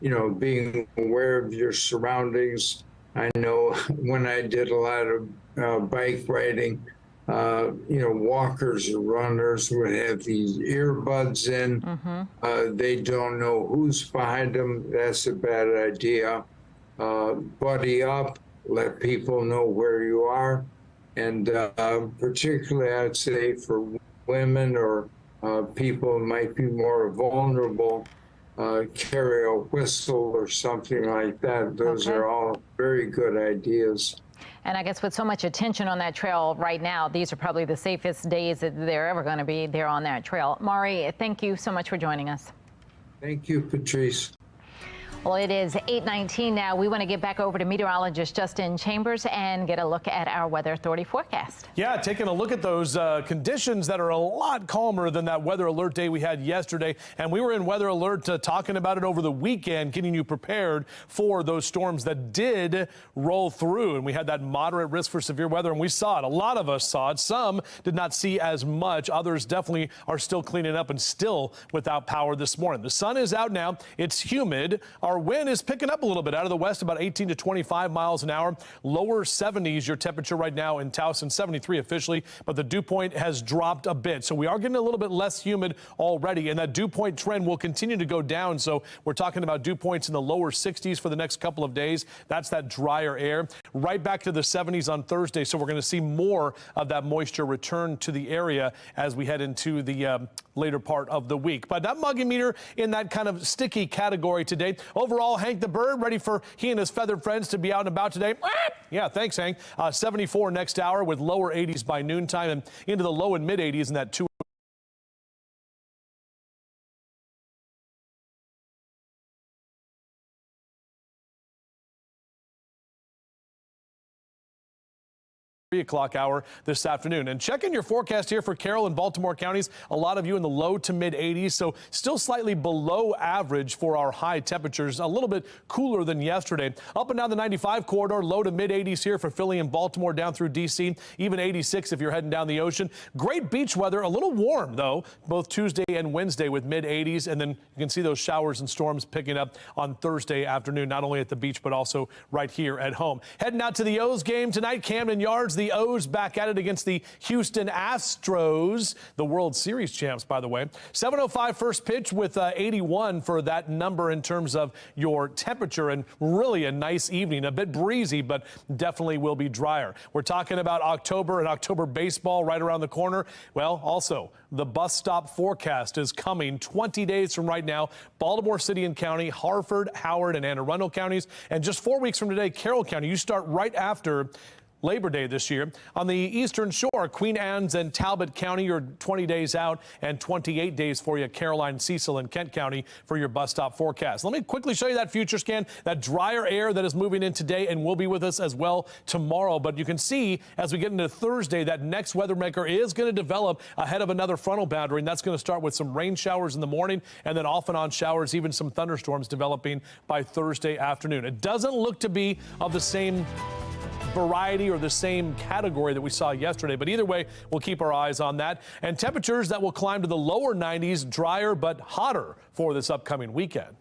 being aware of your surroundings. I know when I did a lot of bike riding, walkers or runners would have these earbuds in. Mm-hmm. They don't know who's behind them. That's a bad idea. Buddy up, let people know where you are. And particularly, I'd say for women or people who might be more vulnerable, carry a whistle or something like that. Those are all very good ideas. And I guess with so much attention on that trail right now, these are probably the safest days that they're ever going to be there on that trail. Mari, thank you so much for joining us. Thank you, Patrice. Well, it is 8:19 now. We want to get back over to meteorologist Justin Chambers and get a look at our Weather Authority forecast. Yeah, taking a look at those conditions that are a lot calmer than that weather alert day we had yesterday. And we were in weather alert talking about it over the weekend, getting you prepared for those storms that did roll through. And we had that moderate risk for severe weather, and we saw it. A lot of us saw it. Some did not see as much. Others definitely are still cleaning up and still without power this morning. The sun is out now. It's humid. Our wind is picking up a little bit out of the west, about 18 to 25 miles an hour. Lower 70s, your temperature right now in Towson, 73 officially, but the dew point has dropped a bit. So we are getting a little bit less humid already, and that dew point trend will continue to go down. So we're talking about dew points in the lower 60s for the next couple of days. That's that drier air. Right back to the 70s on Thursday. So we're going to see more of that moisture return to the area as we head into the later part of the week. But that muggy meter in that kind of sticky category today. Overall, Hank the Bird ready for he and his feathered friends to be out and about today. Yeah, thanks, Hank. 74 next hour with lower 80s by noontime and into the low and mid 80s in that 2 o'clock hour this afternoon. And check in your forecast here for Carroll and Baltimore counties. A lot of you in the low to mid 80s, so still slightly below average for our high temperatures. A little bit cooler than yesterday. Up and down the 95 corridor, low to mid 80s here for Philly and Baltimore, down through D.C. Even 86 if you're heading down the ocean. Great beach weather, a little warm though, both Tuesday and Wednesday with mid 80s. And then you can see those showers and storms picking up on Thursday afternoon, not only at the beach, but also right here at home. Heading out to the O's game tonight, Camden Yards. The O's back at it against the Houston Astros, the World Series champs, by the way. 7:05 first pitch with 81 for that number in terms of your temperature, and really a nice evening. A bit breezy, but definitely will be drier. We're talking about October and October baseball right around the corner. Well, also, the bus stop forecast is coming 20 days from right now. Baltimore City and County, Harford, Howard, and Anne Arundel counties. And just 4 weeks from today, Carroll County. You start right after Labor Day this year. On the eastern shore, Queen Anne's and Talbot County, you're 20 days out, and 28 days for you, Caroline, Cecil, and Kent County for your bus stop forecast. Let me quickly show you that future scan, that drier air that is moving in today and will be with us as well tomorrow. But you can see as we get into Thursday, that next weather maker is going to develop ahead of another frontal boundary, and that's going to start with some rain showers in the morning and then off and on showers, even some thunderstorms developing by Thursday afternoon. It doesn't look to be of the same variety or the same category that we saw yesterday, but either way, we'll keep our eyes on that. And temperatures that will climb to the lower 90s, drier but hotter for this upcoming weekend.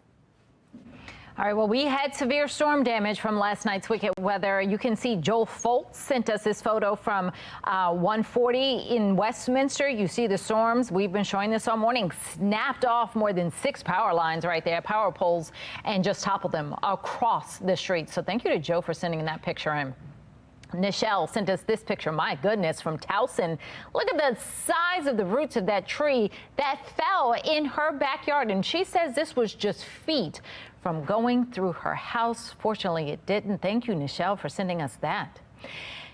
All right, well, we had severe storm damage from last night's wicked weather. You can see Joel Foltz sent us this photo from 140 in Westminster. You see the storms. We've been showing this all morning. Snapped off more than 6 power lines right there, power poles, and just toppled them across the street. So thank you to Joe for sending that picture in. Nichelle sent us this picture, my goodness, from Towson. Look at the size of the roots of that tree that fell in her backyard. And she says this was just feet from going through her house. Fortunately, it didn't. Thank you, Nichelle, for sending us that.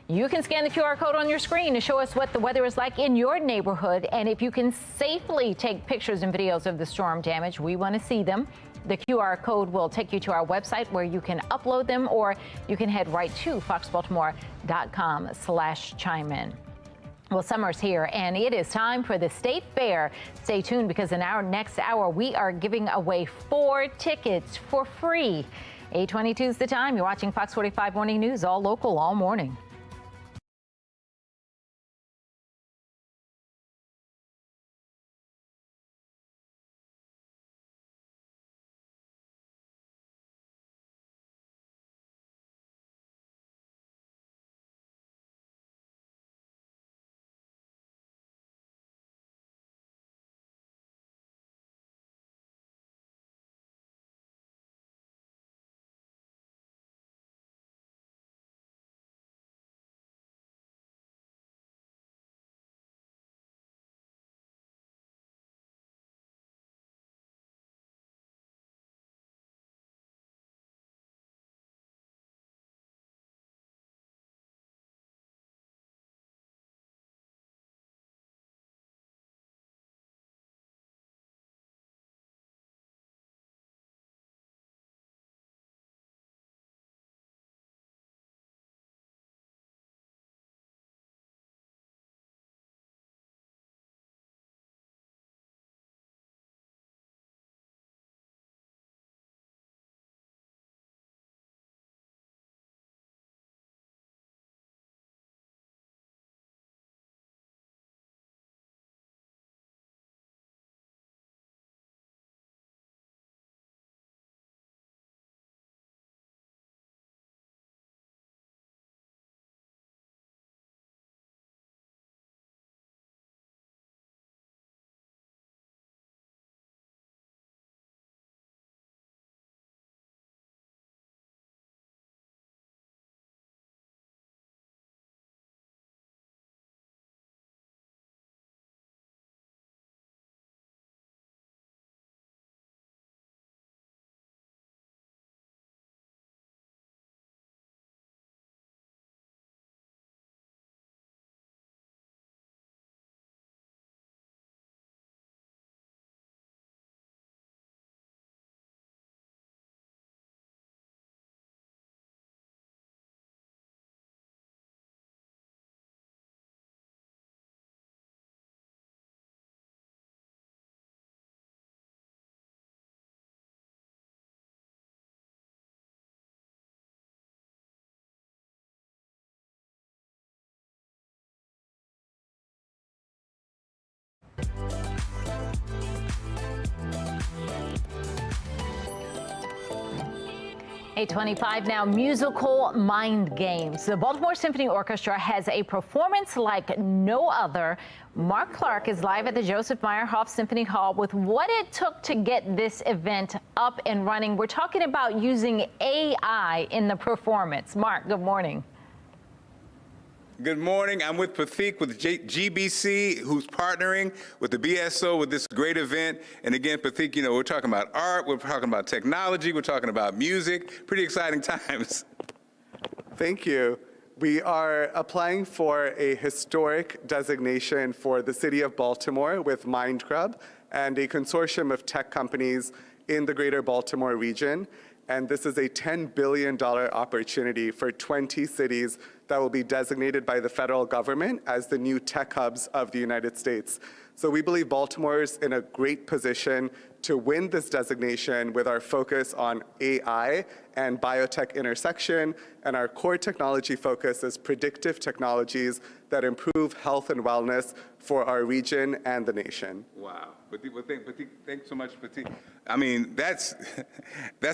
You can scan the QR code on your screen to show us what the weather is like in your neighborhood. And if you can safely take pictures and videos of the storm damage, we want to see them. The QR code will take you to our website where you can upload them, or you can head right to foxbaltimore.com/chime-in. Well, summer's here, and it is time for the State Fair. Stay tuned, because in our next hour, we are giving away 4 tickets for free. 8:22 is the time. You're watching Fox 45 Morning News, all local, all morning. .25 now, musical mind games. The Baltimore Symphony Orchestra has a performance like no other. Mark Clark is live at the Joseph Meyerhoff Symphony Hall with what it took to get this event up and running. We're talking about using AI in the performance. Mark, good morning. Good morning. I'm with Pratik with GBC, who's partnering with the BSO with this great event. And again, Pratik, you know, we're talking about art, we're talking about technology, we're talking about music. Pretty exciting times. Thank you. We are applying for a historic designation for the city of Baltimore with Mind Grub and a consortium of tech companies in the greater Baltimore region. And this is a $10 billion opportunity for 20 cities that will be designated by the federal government as the new tech hubs of the United States. So we believe Baltimore is in a great position to win this designation with our focus on AI and biotech intersection, and our core technology focus is predictive technologies that improve health and wellness for our region and the nation. Wow. Thanks so much, Petit. I mean, that's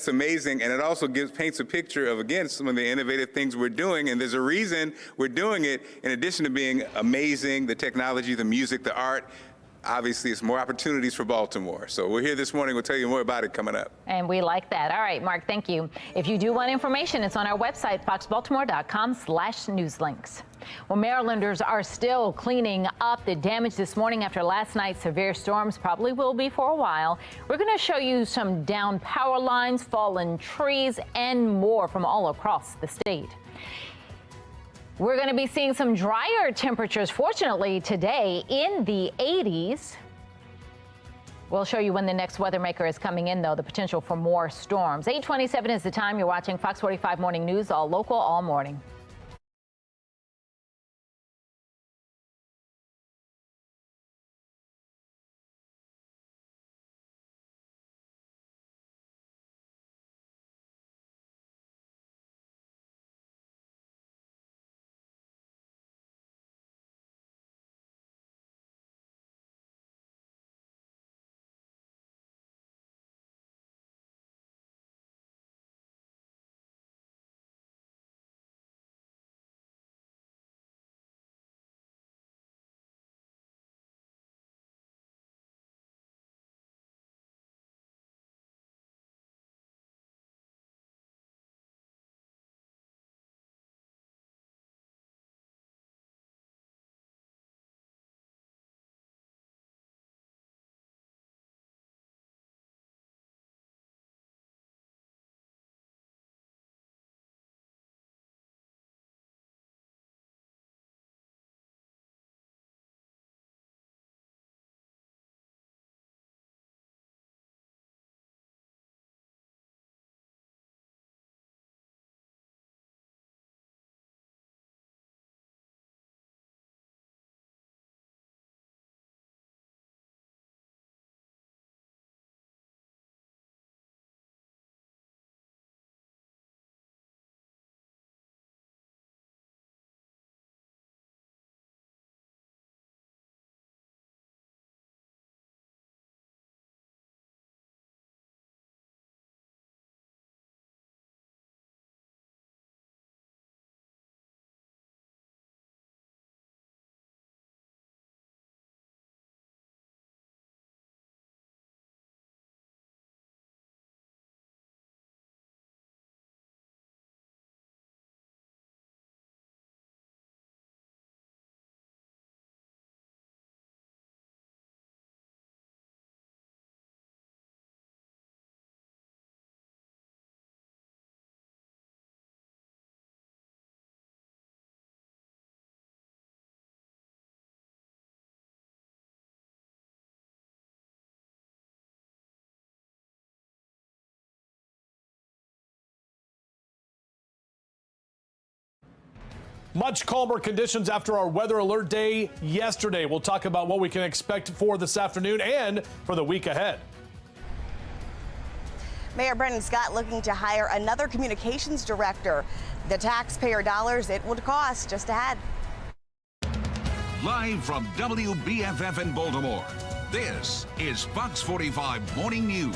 amazing, and it also paints a picture of, again, some of the innovative things we're doing, and there's a reason we're doing it. In addition to being amazing, the technology, the music, the art, obviously it's more opportunities for Baltimore. So we're here this morning. We'll tell you more about it coming up. And we like that. All right, Mark, thank you. If you do want information, it's on our website, foxbaltimore.com/newslinks. Well, Marylanders are still cleaning up the damage this morning after last night's severe storms. Probably will be for a while. We're going to show you some downed power lines, fallen trees, and more from all across the state. We're going to be seeing some drier temperatures, fortunately, today in the 80s. We'll show you when the next weather maker is coming in, though, the potential for more storms. 8:27 is the time. You're watching Fox 45 Morning News, all local, all morning. Much calmer conditions after our weather alert day yesterday. We'll talk about what we can expect for this afternoon and for the week ahead. Mayor Brendan Scott looking to hire another communications director. The taxpayer dollars it would cost. Just ahead. Live from WBFF in Baltimore, this is Fox 45 Morning News.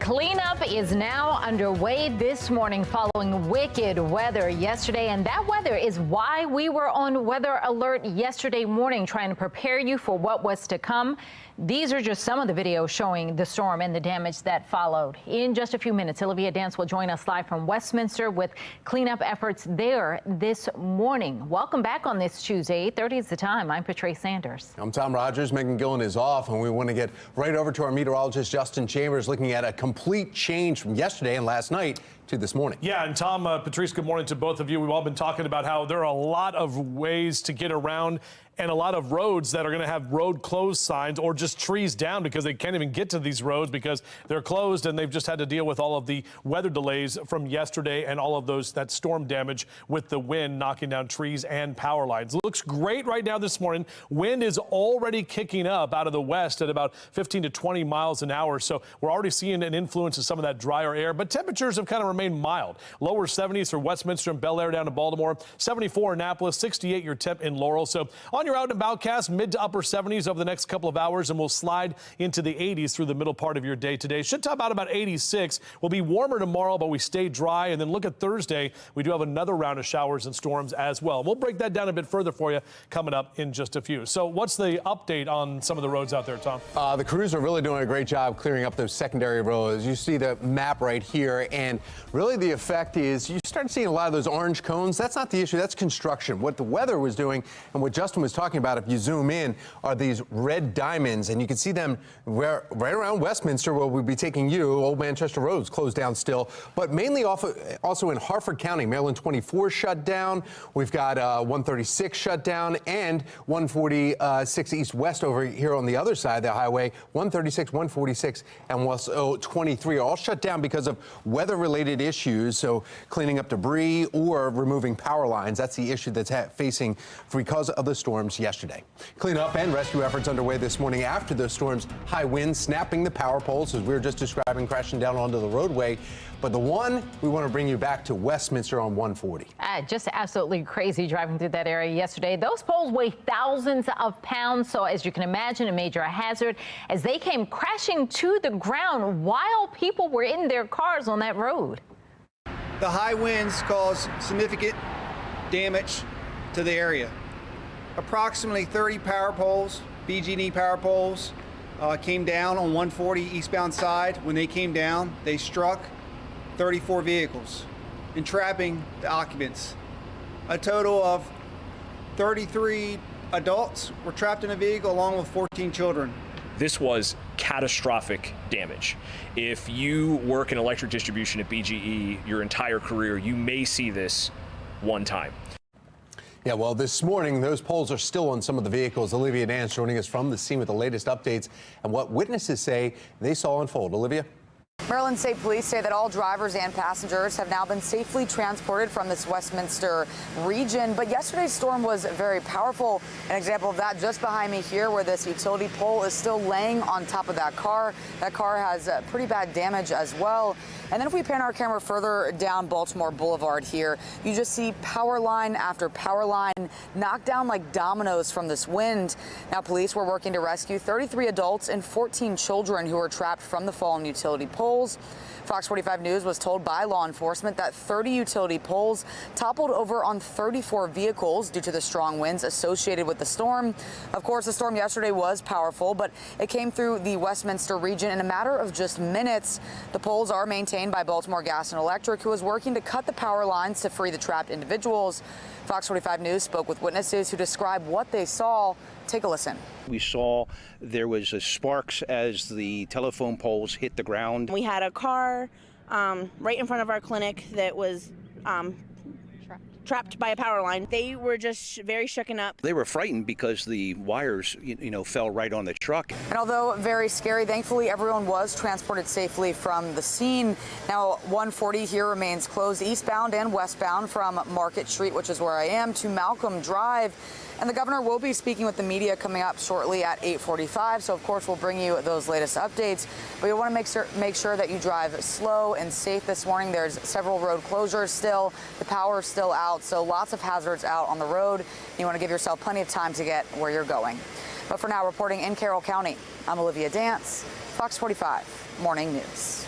Cleanup is now underway this morning following wicked weather yesterday, and that weather is why we were on weather alert yesterday morning, trying to prepare you for what was to come. These are just some of the videos showing the storm and the damage that followed. In just a few minutes, Olivia Dance will join us live from Westminster with cleanup efforts there this morning. Welcome back on this Tuesday. 8:30 is the time. I'm Patrice Sanders. I'm Tom Rogers. Megan Gillen is off, and we want to get right over to our meteorologist, Justin Chambers, looking at a complete change from yesterday and last night. to this morning. Yeah, and Tom, Patrice, good morning to both of you. We've all been talking about how there are a lot of ways to get around and a lot of roads that are going to have road closed signs or just trees down because they can't even get to these roads because they're closed, and they've just had to deal with all of the weather delays from yesterday and all of that storm damage with the wind knocking down trees and power lines. Looks great right now this morning. Wind is already kicking up out of the west at about 15 to 20 miles an hour. So we're already seeing an influence of some of that drier air, but temperatures have kind of remained mild. Lower 70s for Westminster and Bel Air down to Baltimore, 74 in Annapolis, 68 your temp in Laurel. So on your out and about cast, mid to upper 70s over the next couple of hours, and we'll slide into the 80s through the middle part of your day today. Should top out about 86. We'll be warmer tomorrow, but we stay dry. And then look at Thursday. We do have another round of showers and storms as well. We'll break that down a bit further for you coming up in just a few. So what's the update on some of the roads out there, Tom? The crews are really doing a great job clearing up those secondary roads. You see the map right here, and really the effect is you start seeing a lot of those orange cones. That's not the issue. That's construction. What the weather was doing and what Justin was talking about, if you zoom in, are these red diamonds, and you can see them right around Westminster, where we'll be taking you. Old Manchester Road's closed down still, but mainly also in Harford County. Maryland 24 shut down. We've got 136 shut down, and 146 east-west over here on the other side of the highway. 136, 146, and 23 are all shut down because of weather-related issues, so cleaning up debris or removing power lines. That's the issue that's facing because of the storms yesterday. Cleanup and rescue efforts underway this morning after those storms. High winds snapping the power poles, as we were just describing, crashing down onto the roadway. But the one we want to bring you back to Westminster on 140. Just absolutely crazy driving through that area yesterday. Those poles weigh thousands of pounds, so as you can imagine, a major hazard as they came crashing to the ground while people were in their cars on that road. The high winds caused significant damage to the area. Approximately 30 power poles, BG&E power poles, came down on 140 eastbound side. When they came down, they struck 34 vehicles, entrapping the occupants. A total of 33 adults were trapped in a vehicle along with 14 children. This was catastrophic damage. If you work in electric distribution at BGE your entire career, you may see this one time. Yeah, well, this morning, those poles are still on some of the vehicles. Olivia Dance joining us from the scene with the latest updates and what witnesses say they saw unfold. Olivia? Maryland State Police say that all drivers and passengers have now been safely transported from this Westminster region. But yesterday's storm was very powerful. An example of that just behind me here, where this utility pole is still laying on top of that car. That car has pretty bad damage as well. And then if we pan our camera further down Baltimore Boulevard here, you just see power line after power line knocked down like dominoes from this wind. Now, police were working to rescue 33 adults and 14 children who were trapped from the fallen utility poles. Fox 45 News was told by law enforcement that 30 utility poles toppled over on 34 vehicles due to the strong winds associated with the storm. Of course, the storm yesterday was powerful, but it came through the Westminster region in a matter of just minutes. The poles are maintained by Baltimore Gas and Electric, who is working to cut the power lines to free the trapped individuals. Fox 45 News spoke with witnesses who describe what they saw. Take a listen. We saw there was sparks as the telephone poles hit the ground. We had a car right in front of our clinic that was trapped by a power line. They were just very shooken up. They were frightened because the wires, fell right on the truck. And although very scary, thankfully everyone was transported safely from the scene. Now, 140 here remains closed eastbound and westbound from Market Street, which is where I am, to Malcolm Drive. And the governor will be speaking with the media coming up shortly at 8:45. So, of course, we'll bring you those latest updates. But you want to make sure that you drive slow and safe this morning. There's several road closures still. The power is still out. So lots of hazards out on the road. You want to give yourself plenty of time to get where you're going. But for now, reporting in Carroll County, I'm Olivia Dance, Fox 45 Morning News.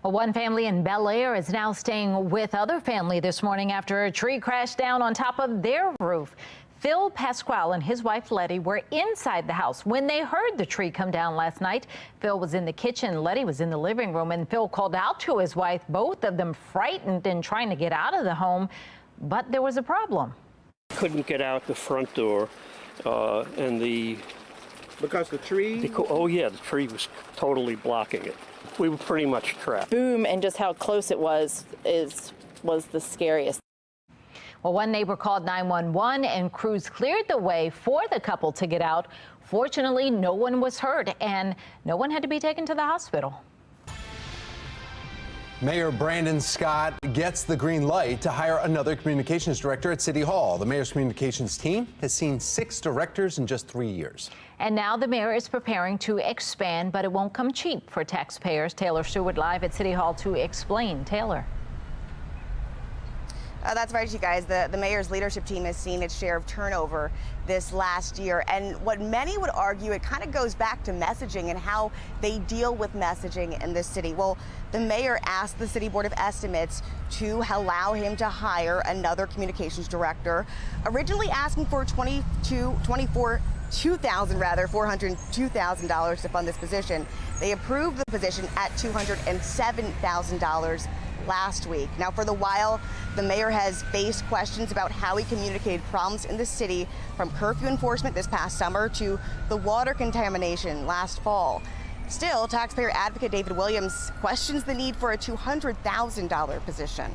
Well, one family in Bel Air is now staying with other family this morning after a tree crashed down on top of their roof. Phil Pasquale and his wife Letty were inside the house when they heard the tree come down last night. Phil was in the kitchen, Letty was in the living room, and Phil called out to his wife, both of them frightened and trying to get out of the home. But there was a problem. Couldn't get out the front door, and the Because the tree? Oh yeah, the tree was totally blocking it. We were pretty much trapped. Boom, and just how close it was the scariest. Well, one neighbor called 911 and crews cleared the way for the couple to get out. Fortunately, no one was hurt and no one had to be taken to the hospital. Mayor Brandon Scott gets the green light to hire another communications director at City Hall. The mayor's communications team has seen 6 directors in just 3 years. And now the mayor is preparing to expand, but it won't come cheap for taxpayers. Taylor Stewart live at City Hall to explain. Taylor. That's right, you guys. The mayor's leadership team has seen its share of turnover this last year. And what many would argue, it kind of goes back to messaging and how they deal with messaging in this city. Well, the mayor asked the City Board of Estimates to allow him to hire another communications director, originally asking for $402,000 to fund this position. They approved the position at $207,000 last week. Now, for the while, the mayor has faced questions about how he communicated problems in the city, from curfew enforcement this past summer to the water contamination last fall. Still, taxpayer advocate David Williams questions the need for a $200,000 position.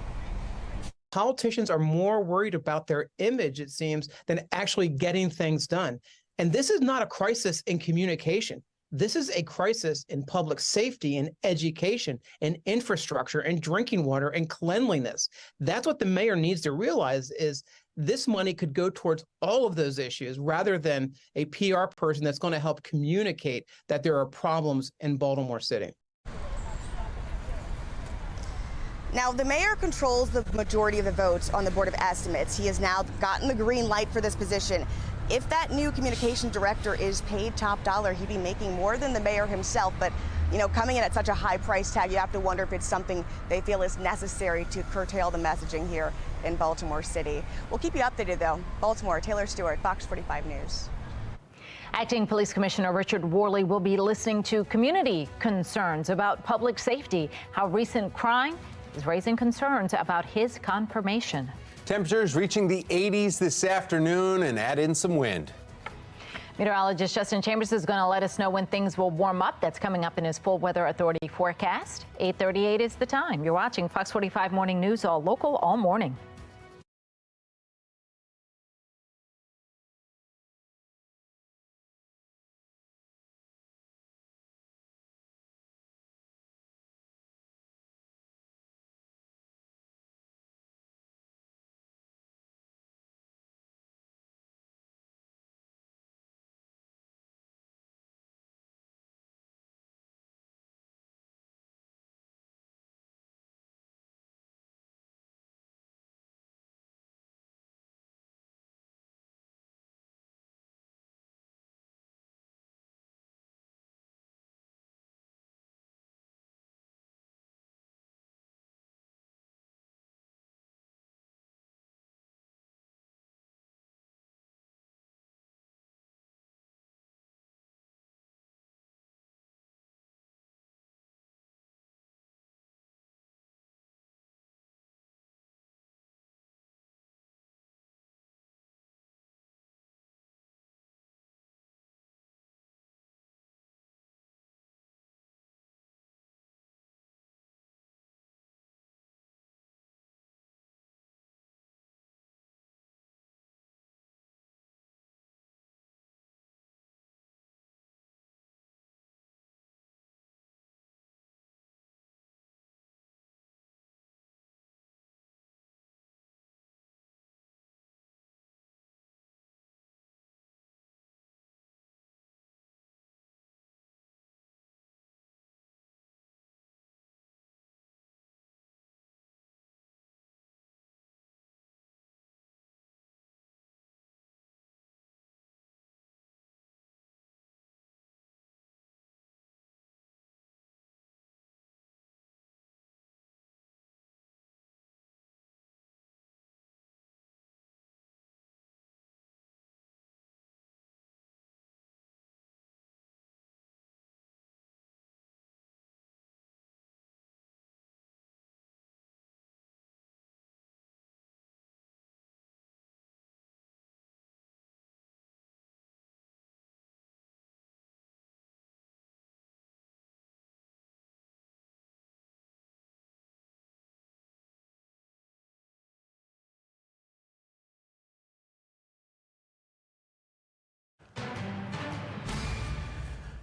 Politicians are more worried about their image, it seems, than actually getting things done. And this is not a crisis in communication. This is a crisis in public safety and education and infrastructure and drinking water and cleanliness. That's what the mayor needs to realize, is this money could go towards all of those issues rather than a PR person that's going to help communicate that there are problems in Baltimore City. Now, the mayor controls the majority of the votes on the Board of Estimates. He has now gotten the green light for this position. If that new communication director is paid top dollar, he'd be making more than the mayor himself. But, you know, coming in at such a high price tag, you have to wonder if it's something they feel is necessary to curtail the messaging here in Baltimore City. We'll keep you updated, though. Baltimore, Taylor Stewart, Fox 45 News. Acting Police Commissioner Richard Worley will be listening to community concerns about public safety, how recent crime is raising concerns about his confirmation. Temperatures reaching the 80s this afternoon, and add in some wind. Meteorologist Justin Chambers is going to let us know when things will warm up. That's coming up in his full Weather Authority forecast. 8:38 is the time. You're watching Fox 45 Morning News, all local, all morning.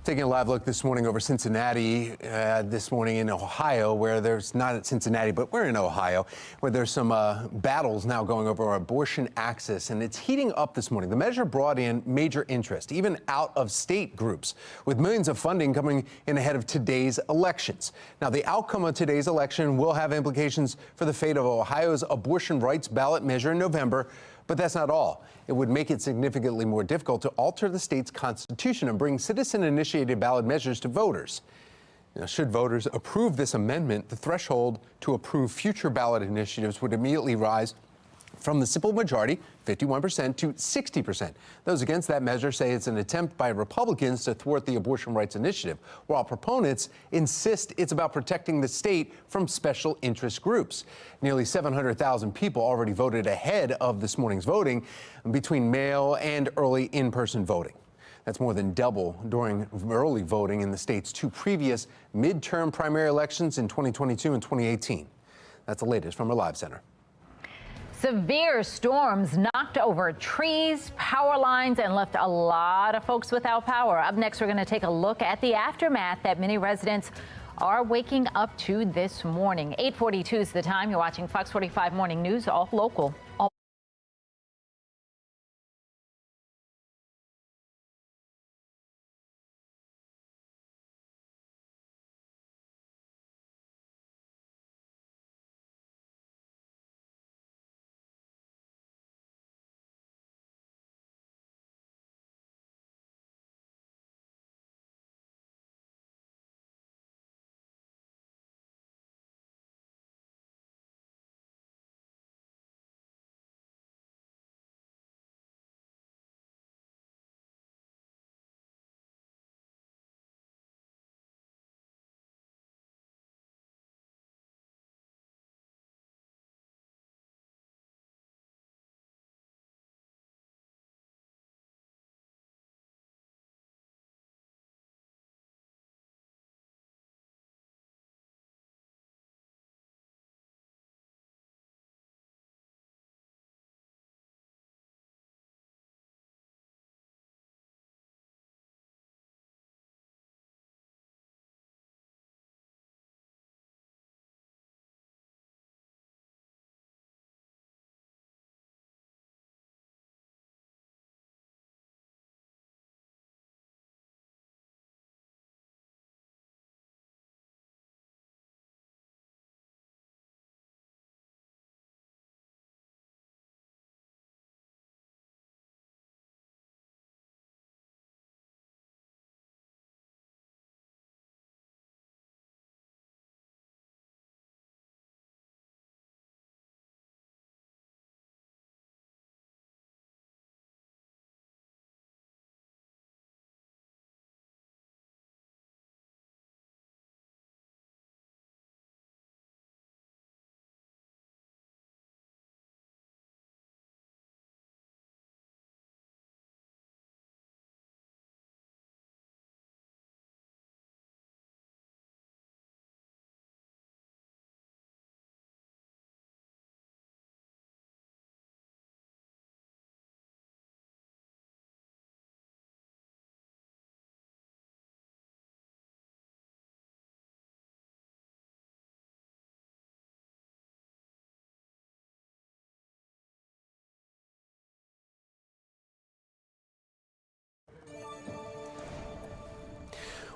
Taking a live look this morning over Cincinnati, this morning in Ohio, where there's not at Cincinnati, but we're in Ohio, where there's some battles now going over abortion access, and it's heating up this morning. The measure brought in major interest, even out-of-state groups, with millions of funding coming in ahead of today's elections. Now, the outcome of today's election will have implications for the fate of Ohio's abortion rights ballot measure in November. But that's not all. It would make it significantly more difficult to alter the state's constitution and bring citizen-initiated ballot measures to voters. Now, should voters approve this amendment, the threshold to approve future ballot initiatives would immediately rise from the simple majority, 51%, to 60%. Those against that measure say it's an attempt by Republicans to thwart the abortion rights initiative, while proponents insist it's about protecting the state from special interest groups. Nearly 700,000 people already voted ahead of this morning's voting between mail and early in-person voting. That's more than double during early voting in the state's two previous midterm primary elections in 2022 and 2018. That's the latest from our Live Center. Severe storms knocked over trees, power lines, and left a lot of folks without power. Up next, we're going to take a look at the aftermath that many residents are waking up to this morning. 8:42 is the time. You're watching Fox 45 Morning News, all local.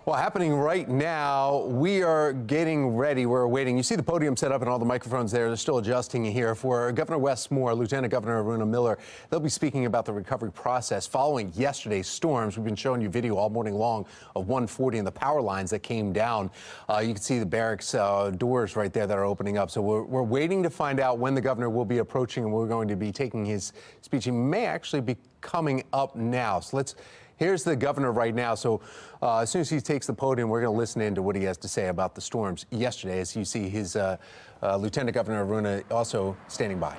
Well, happening right now, we are getting ready. We're waiting. You see the podium set up and all the microphones there. They're still adjusting here for Governor Wes Moore, Lieutenant Governor Aruna Miller. They'll be speaking about the recovery process following yesterday's storms. We've been showing you video all morning long of 140 and the power lines that came down. You can see the barracks doors right there that are opening up. So we're waiting to find out when the governor will be approaching, and we're going to be taking his speech. He may actually be coming up now. So here's the governor right now. So as soon as he takes the podium, we're going to listen in to what he has to say about the storms yesterday. As you see, his Lieutenant Governor Aruna also standing by.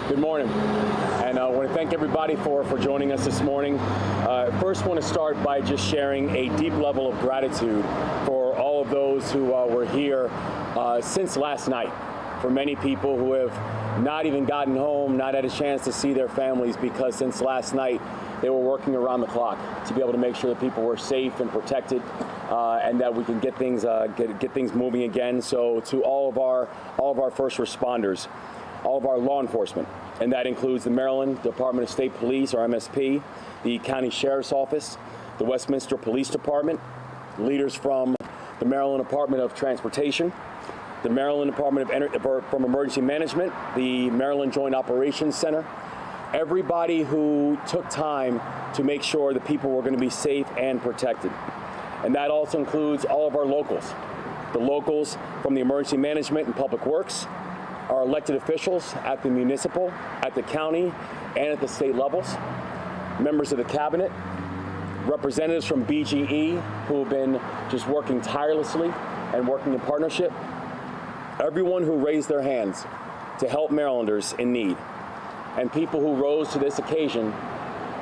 Good morning. And I want to thank everybody for joining us this morning. First, want to start by just sharing a deep level of gratitude for all of those who were here since last night. For many people who have not even gotten home, not had a chance to see their families, because since last night they were working around the clock to be able to make sure that people were safe and protected, and that we can get things moving again. So to all of our first responders, all of our law enforcement, and that includes the Maryland Department of State Police, or MSP, the County Sheriff's Office, the Westminster Police Department, leaders from the Maryland Department of Transportation, the Maryland Department from Emergency Management, the Maryland Joint Operations Center, everybody who took time to make sure that people were going to be safe and protected. And that also includes all of our locals, the locals from the Emergency Management and Public Works, our elected officials at the municipal, at the county, and at the state levels, members of the cabinet, representatives from BGE who have been just working tirelessly and working in partnership, everyone who raised their hands to help Marylanders in need, and people who rose to this occasion,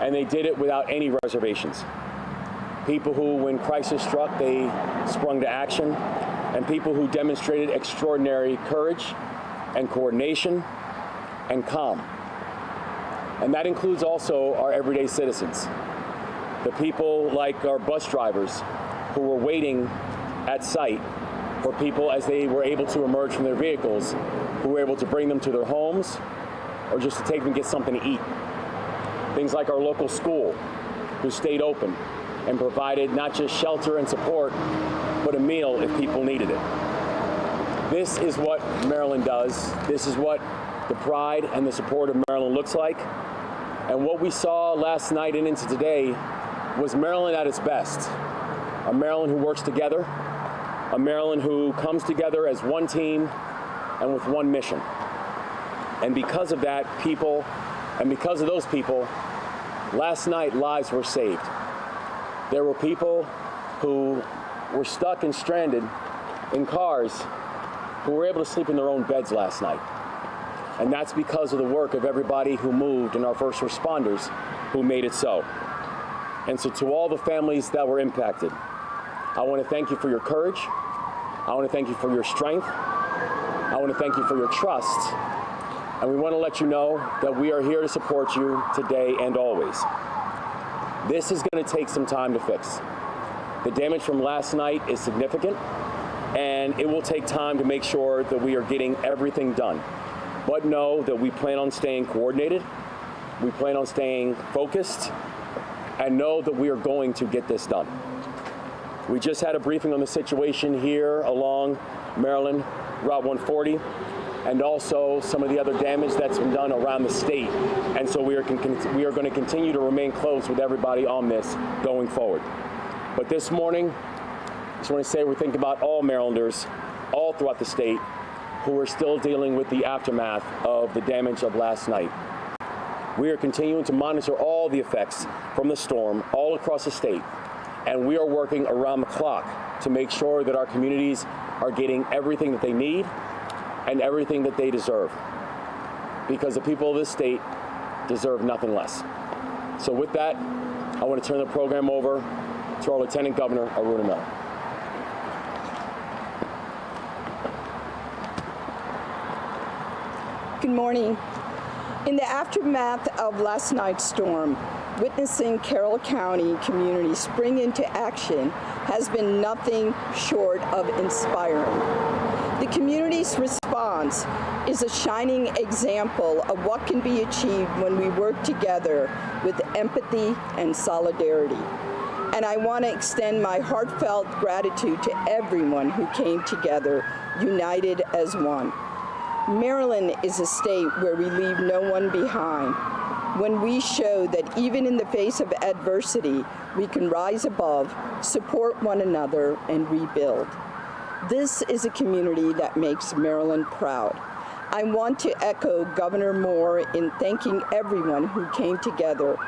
and they did it without any reservations. People who, when crisis struck, they sprung to action, and people who demonstrated extraordinary courage and coordination and calm. And that includes also our everyday citizens, the people like our bus drivers who were waiting at site for people as they were able to emerge from their vehicles, who were able to bring them to their homes or just to take them and get something to eat. Things like our local school, who stayed open and provided not just shelter and support, but a meal if people needed it. This is what Maryland does. This is what the pride and the support of Maryland looks like. And what we saw last night and into today was Maryland at its best. A Maryland who works together, a Maryland who comes together as one team and with one mission. And because of that, because of those people, last night lives were saved. There were people who were stuck and stranded in cars who were able to sleep in their own beds last night. And that's because of the work of everybody who moved and our first responders who made it so. And so to all the families that were impacted, I want to thank you for your courage. I want to thank you for your strength. I want to thank you for your trust. And we want to let you know that we are here to support you today and always. This is going to take some time to fix. The damage from last night is significant, and it will take time to make sure that we are getting everything done. But know that we plan on staying coordinated, we plan on staying focused, and know that we are going to get this done. We just had a briefing on the situation here along Maryland Route 140, and also some of the other damage that's been done around the state. And so we are going to continue to remain close with everybody on this going forward. But this morning, I just want to say we're thinking about all Marylanders all throughout the state who are still dealing with the aftermath of the damage of last night. We are continuing to monitor all the effects from the storm all across the state, and we are working around the clock to make sure that our communities are getting everything that they need and everything that they deserve, because the people of this state deserve nothing less. So with that, I want to turn the program over to our Lieutenant Governor, Aruna Miller. Good morning. In the aftermath of last night's storm, witnessing Carroll County community spring into action has been nothing short of inspiring. The community's response is a shining example of what can be achieved when we work together with empathy and solidarity. And I want to extend my heartfelt gratitude to everyone who came together, united as one. Maryland is a state where we leave no one behind. When we show that even in the face of adversity, we can rise above, support one another, and rebuild. This is a community that makes Maryland proud. I want to echo Governor Moore in thanking everyone who came together,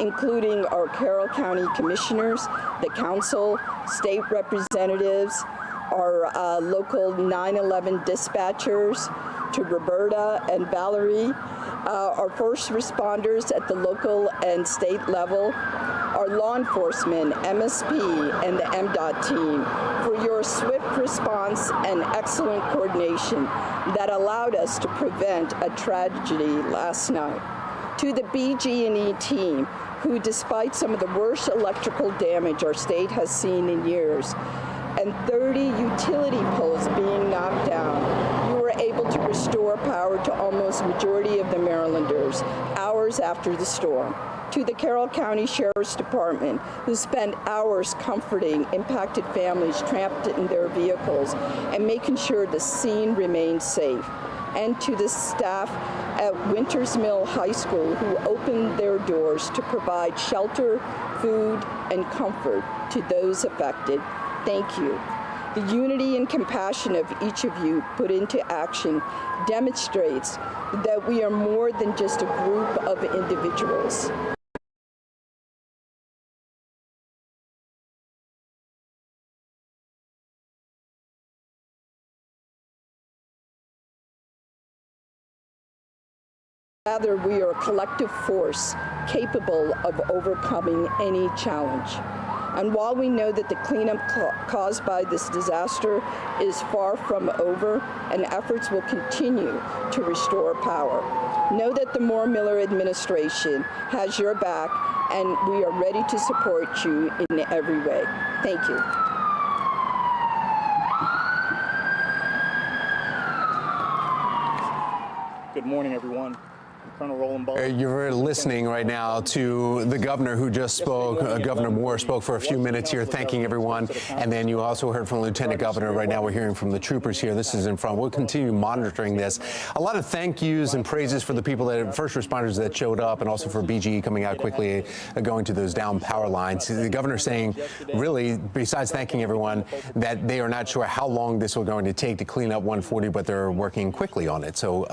including our Carroll County commissioners, the council, state representatives, our local 911 dispatchers, to Roberta and Valerie, our first responders at the local and state level, our law enforcement, MSP, and the MDOT team for your swift response and excellent coordination that allowed us to prevent a tragedy last night. To the BG&E team, who despite some of the worst electrical damage our state has seen in years, and 30 utility poles being knocked down, you were able to restore power to almost majority of the Marylanders hours after the storm. To the Carroll County Sheriff's Department, who spent hours comforting impacted families trapped in their vehicles and making sure the scene remained safe. And to the staff at Winters Mill High School, who opened their doors to provide shelter, food, and comfort to those affected. Thank you. The unity and compassion of each of you put into action demonstrates that we are more than just a group of individuals. Rather, we are a collective force capable of overcoming any challenge. And while we know that the cleanup caused by this disaster is far from over, and efforts will continue to restore power, know that the Moore-Miller administration has your back, and we are ready to support you in every way. Thank you. Good morning, everyone. Colonel Roland Ball. You're listening right now to the governor who just spoke. Governor Moore spoke for a few minutes here, thanking everyone. And then you also heard from Lieutenant Governor. Right now we're hearing from the troopers here. This is in front. We'll continue monitoring this. A lot of thank yous and praises for the people that first responders that showed up, and also for BGE coming out quickly, going to those down power lines. The governor saying, really, besides thanking everyone, that they are not sure how long this is going to take to clean up 140, but they're working quickly on it. So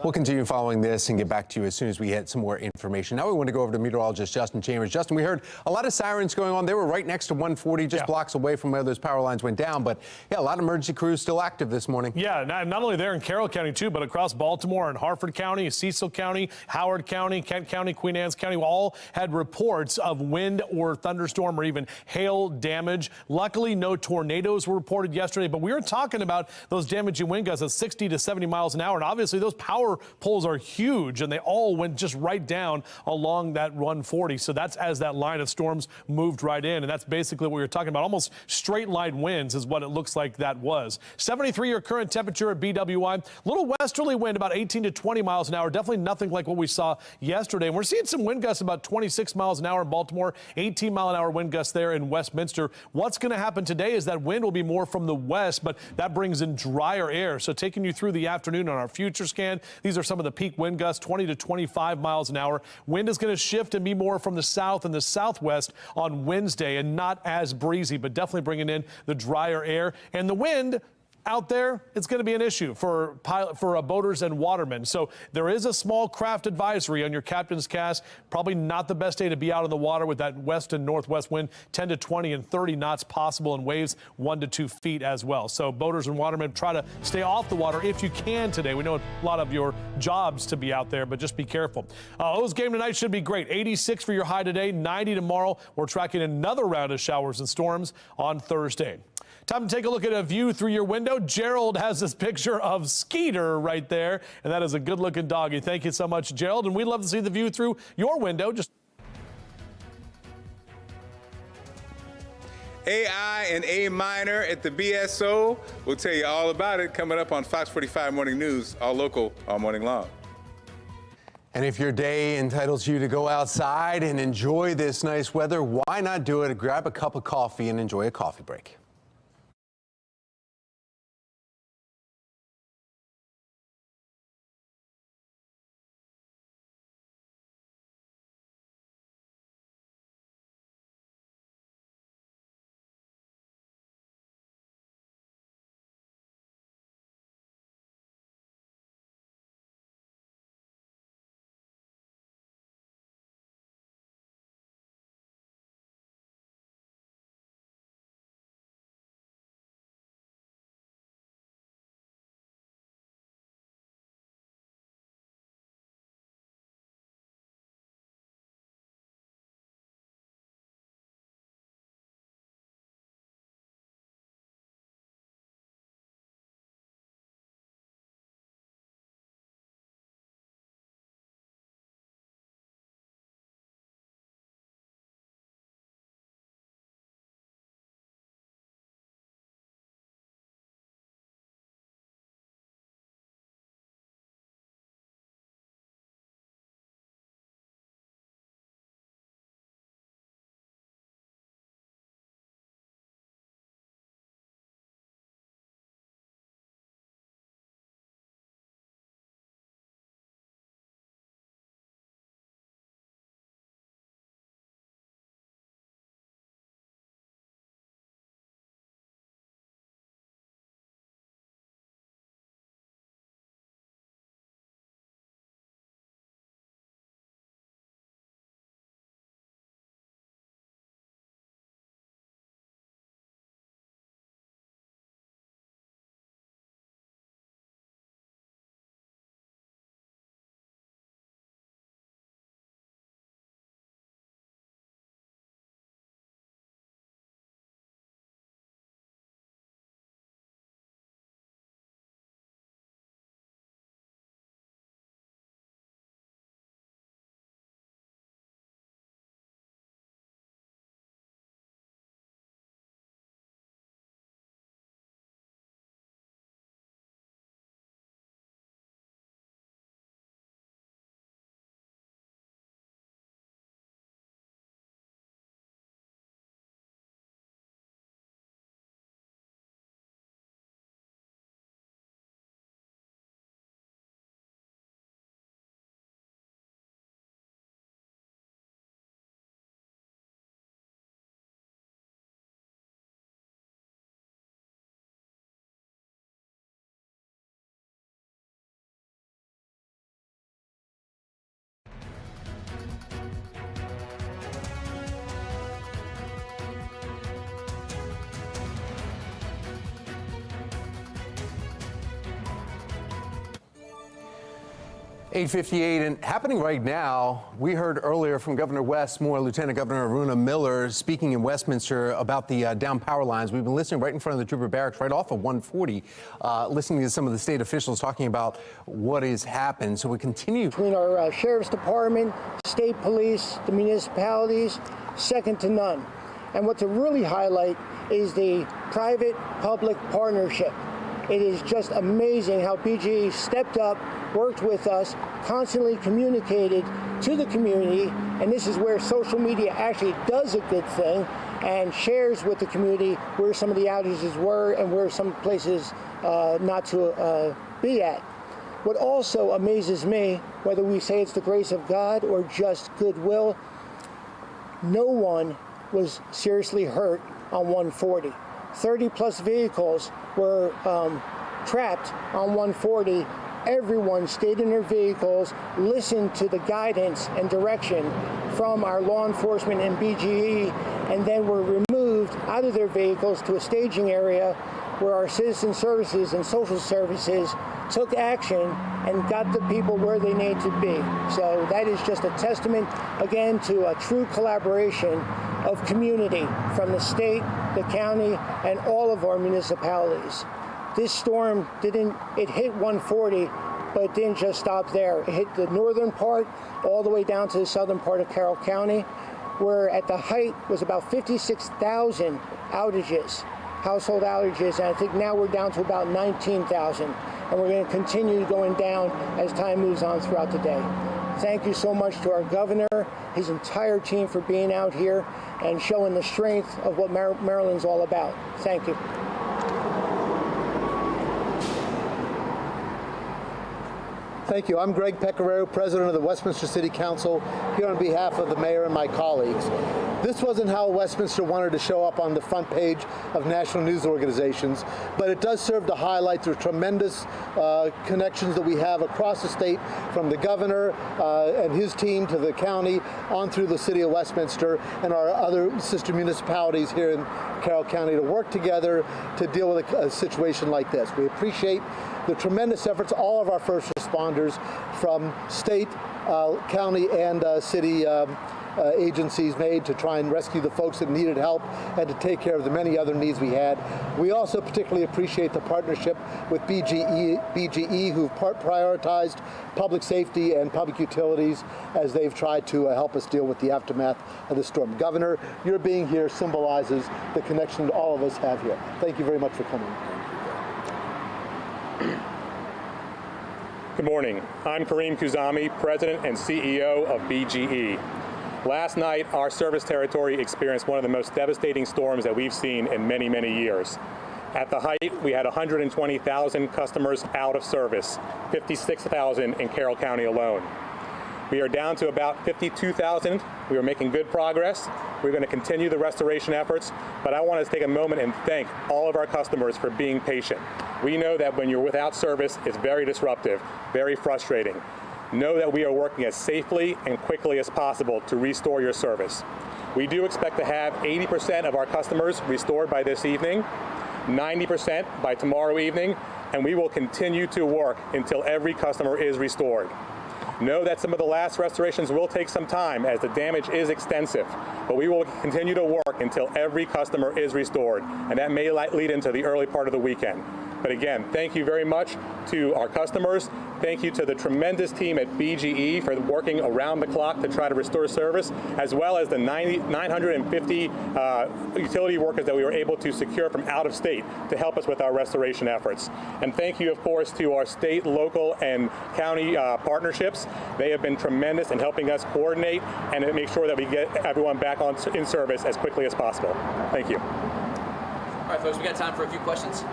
we'll continue following this and get back to you as soon as we get some more information. Now we want to go over to meteorologist Justin Chambers. Justin, we heard a lot of sirens going on. They were right next to 140, just blocks away from where those power lines went down. But yeah, a lot of emergency crews still active this morning. Yeah, not only there in Carroll County too, but across Baltimore and Harford County, Cecil County, Howard County, Kent County, Queen Anne's County, all had reports of wind or thunderstorm or even hail damage. Luckily, no tornadoes were reported yesterday, but we were talking about those damaging wind gusts at 60 to 70 miles an hour. And obviously those power poles are huge, and they all went just right down along that 140. So that's as that line of storms moved right in. And that's basically what we were talking about. Almost straight line winds is what it looks like that was. 73-year current temperature at BWI. Little westerly wind, about 18 to 20 miles an hour. Definitely nothing like what we saw yesterday. And we're seeing some wind gusts about 26 miles an hour in Baltimore, 18-mile-an-hour wind gusts there in Westminster. What's going to happen today is that wind will be more from the west, but that brings in drier air. So taking you through the afternoon on our future scan, these are some of the peak wind gusts, 20 to 25 miles an hour. Wind is going to shift and be more from the south and the southwest on Wednesday, and not as breezy, but definitely bringing in the drier air. And the wind out there, it's going to be an issue for boaters and watermen. So there is a small craft advisory on your captain's cast. Probably not the best day to be out on the water with that west and northwest wind, 10 to 20 and 30 knots possible, and waves 1 to 2 feet as well. So boaters and watermen, try to stay off the water if you can today. We know a lot of your jobs to be out there, but just be careful. O's game tonight should be great. 86 for your high today, 90 tomorrow. We're tracking another round of showers and storms on Thursday. Time to take a look at a view through your window. Gerald has this picture of Skeeter right there, and that is a good-looking doggy. Thank you so much, Gerald, and we'd love to see the view through your window. Just AI and A minor at the BSO. We'll tell you all about it coming up on Fox 45 Morning News, all local, all morning long. And if your day entitles you to go outside and enjoy this nice weather, why not do it? Grab a cup of coffee and enjoy a coffee break. 8:58 and happening right now. We heard earlier from Governor Westmore, Lieutenant Governor Aruna Miller speaking in Westminster about the down power lines. We've been listening right in front of the Trooper Barracks, right off of 140, listening to some of the state officials talking about what has happened. So we continue. Between our Sheriff's Department, state police, the municipalities, second to none. And what to really highlight is the private-public partnership. It is just amazing how BGE stepped up, worked with us, constantly communicated to the community, and this is where social media actually does a good thing and shares with the community where some of the outages were and where some places not to be at. What also amazes me, whether we say it's the grace of God or just goodwill, no one was seriously hurt on 140. 30-plus vehicles were trapped on 140. Everyone stayed in their vehicles, listened to the guidance and direction from our law enforcement and BGE, and then were removed out of their vehicles to a staging area where our citizen services and social services took action and got the people where they need to be. So that is just a testament, again, to a true collaboration of community from the state, the county, and all of our municipalities. This storm it hit 140, but it didn't just stop there. It hit the northern part all the way down to the southern part of Carroll County, where at the height was about 56,000 outages, household outages, and I think now we're down to about 19,000. And we're going to continue going down as time moves on throughout the day. Thank you so much to our governor, his entire team for being out here and showing the strength of what Maryland's all about. Thank you. Thank you. I'm Greg Pecoraro, President of the Westminster City Council, here on behalf of the mayor and my colleagues. This wasn't how Westminster wanted to show up on the front page of national news organizations, but it does serve to highlight the tremendous connections that we have across the state, from the governor and his team to the county, on through the city of Westminster and our other sister municipalities here in Carroll County to work together to deal with a situation like this. We appreciate the tremendous efforts all of our first responders from state, county, and city agencies made to try and rescue the folks that needed help and to take care of the many other needs we had. We also particularly appreciate the partnership with BGE who've prioritized public safety and public utilities as they've tried to help us deal with the aftermath of the storm. Governor, your being here symbolizes the connection that all of us have here. Thank you very much for coming. Good morning. I'm Kareem Kuzami, President and CEO of BGE. Last night, our service territory experienced one of the most devastating storms that we've seen in many, many years. At the height, we had 120,000 customers out of service, 56,000 in Carroll County alone. We are down to about 52,000. We are making good progress. We're going to continue the restoration efforts, but I want to take a moment and thank all of our customers for being patient. We know that when you're without service, it's very disruptive, very frustrating. Know that we are working as safely and quickly as possible to restore your service. We do expect to have 80% of our customers restored by this evening, 90% by tomorrow evening, and we will continue to work until every customer is restored. Know that some of the last restorations will take some time as the damage is extensive, but we will continue to work until every customer is restored, and that may lead into the early part of the weekend. But again, thank you very much to our customers. Thank you to the tremendous team at BGE for working around the clock to try to restore service, as well as the 950 utility workers that we were able to secure from out of state to help us with our restoration efforts. And thank you, of course, to our state, local, and county partnerships. They have been tremendous in helping us coordinate and make sure that we get everyone back in service as quickly as possible. Thank you. All right, folks, we got time for a few questions.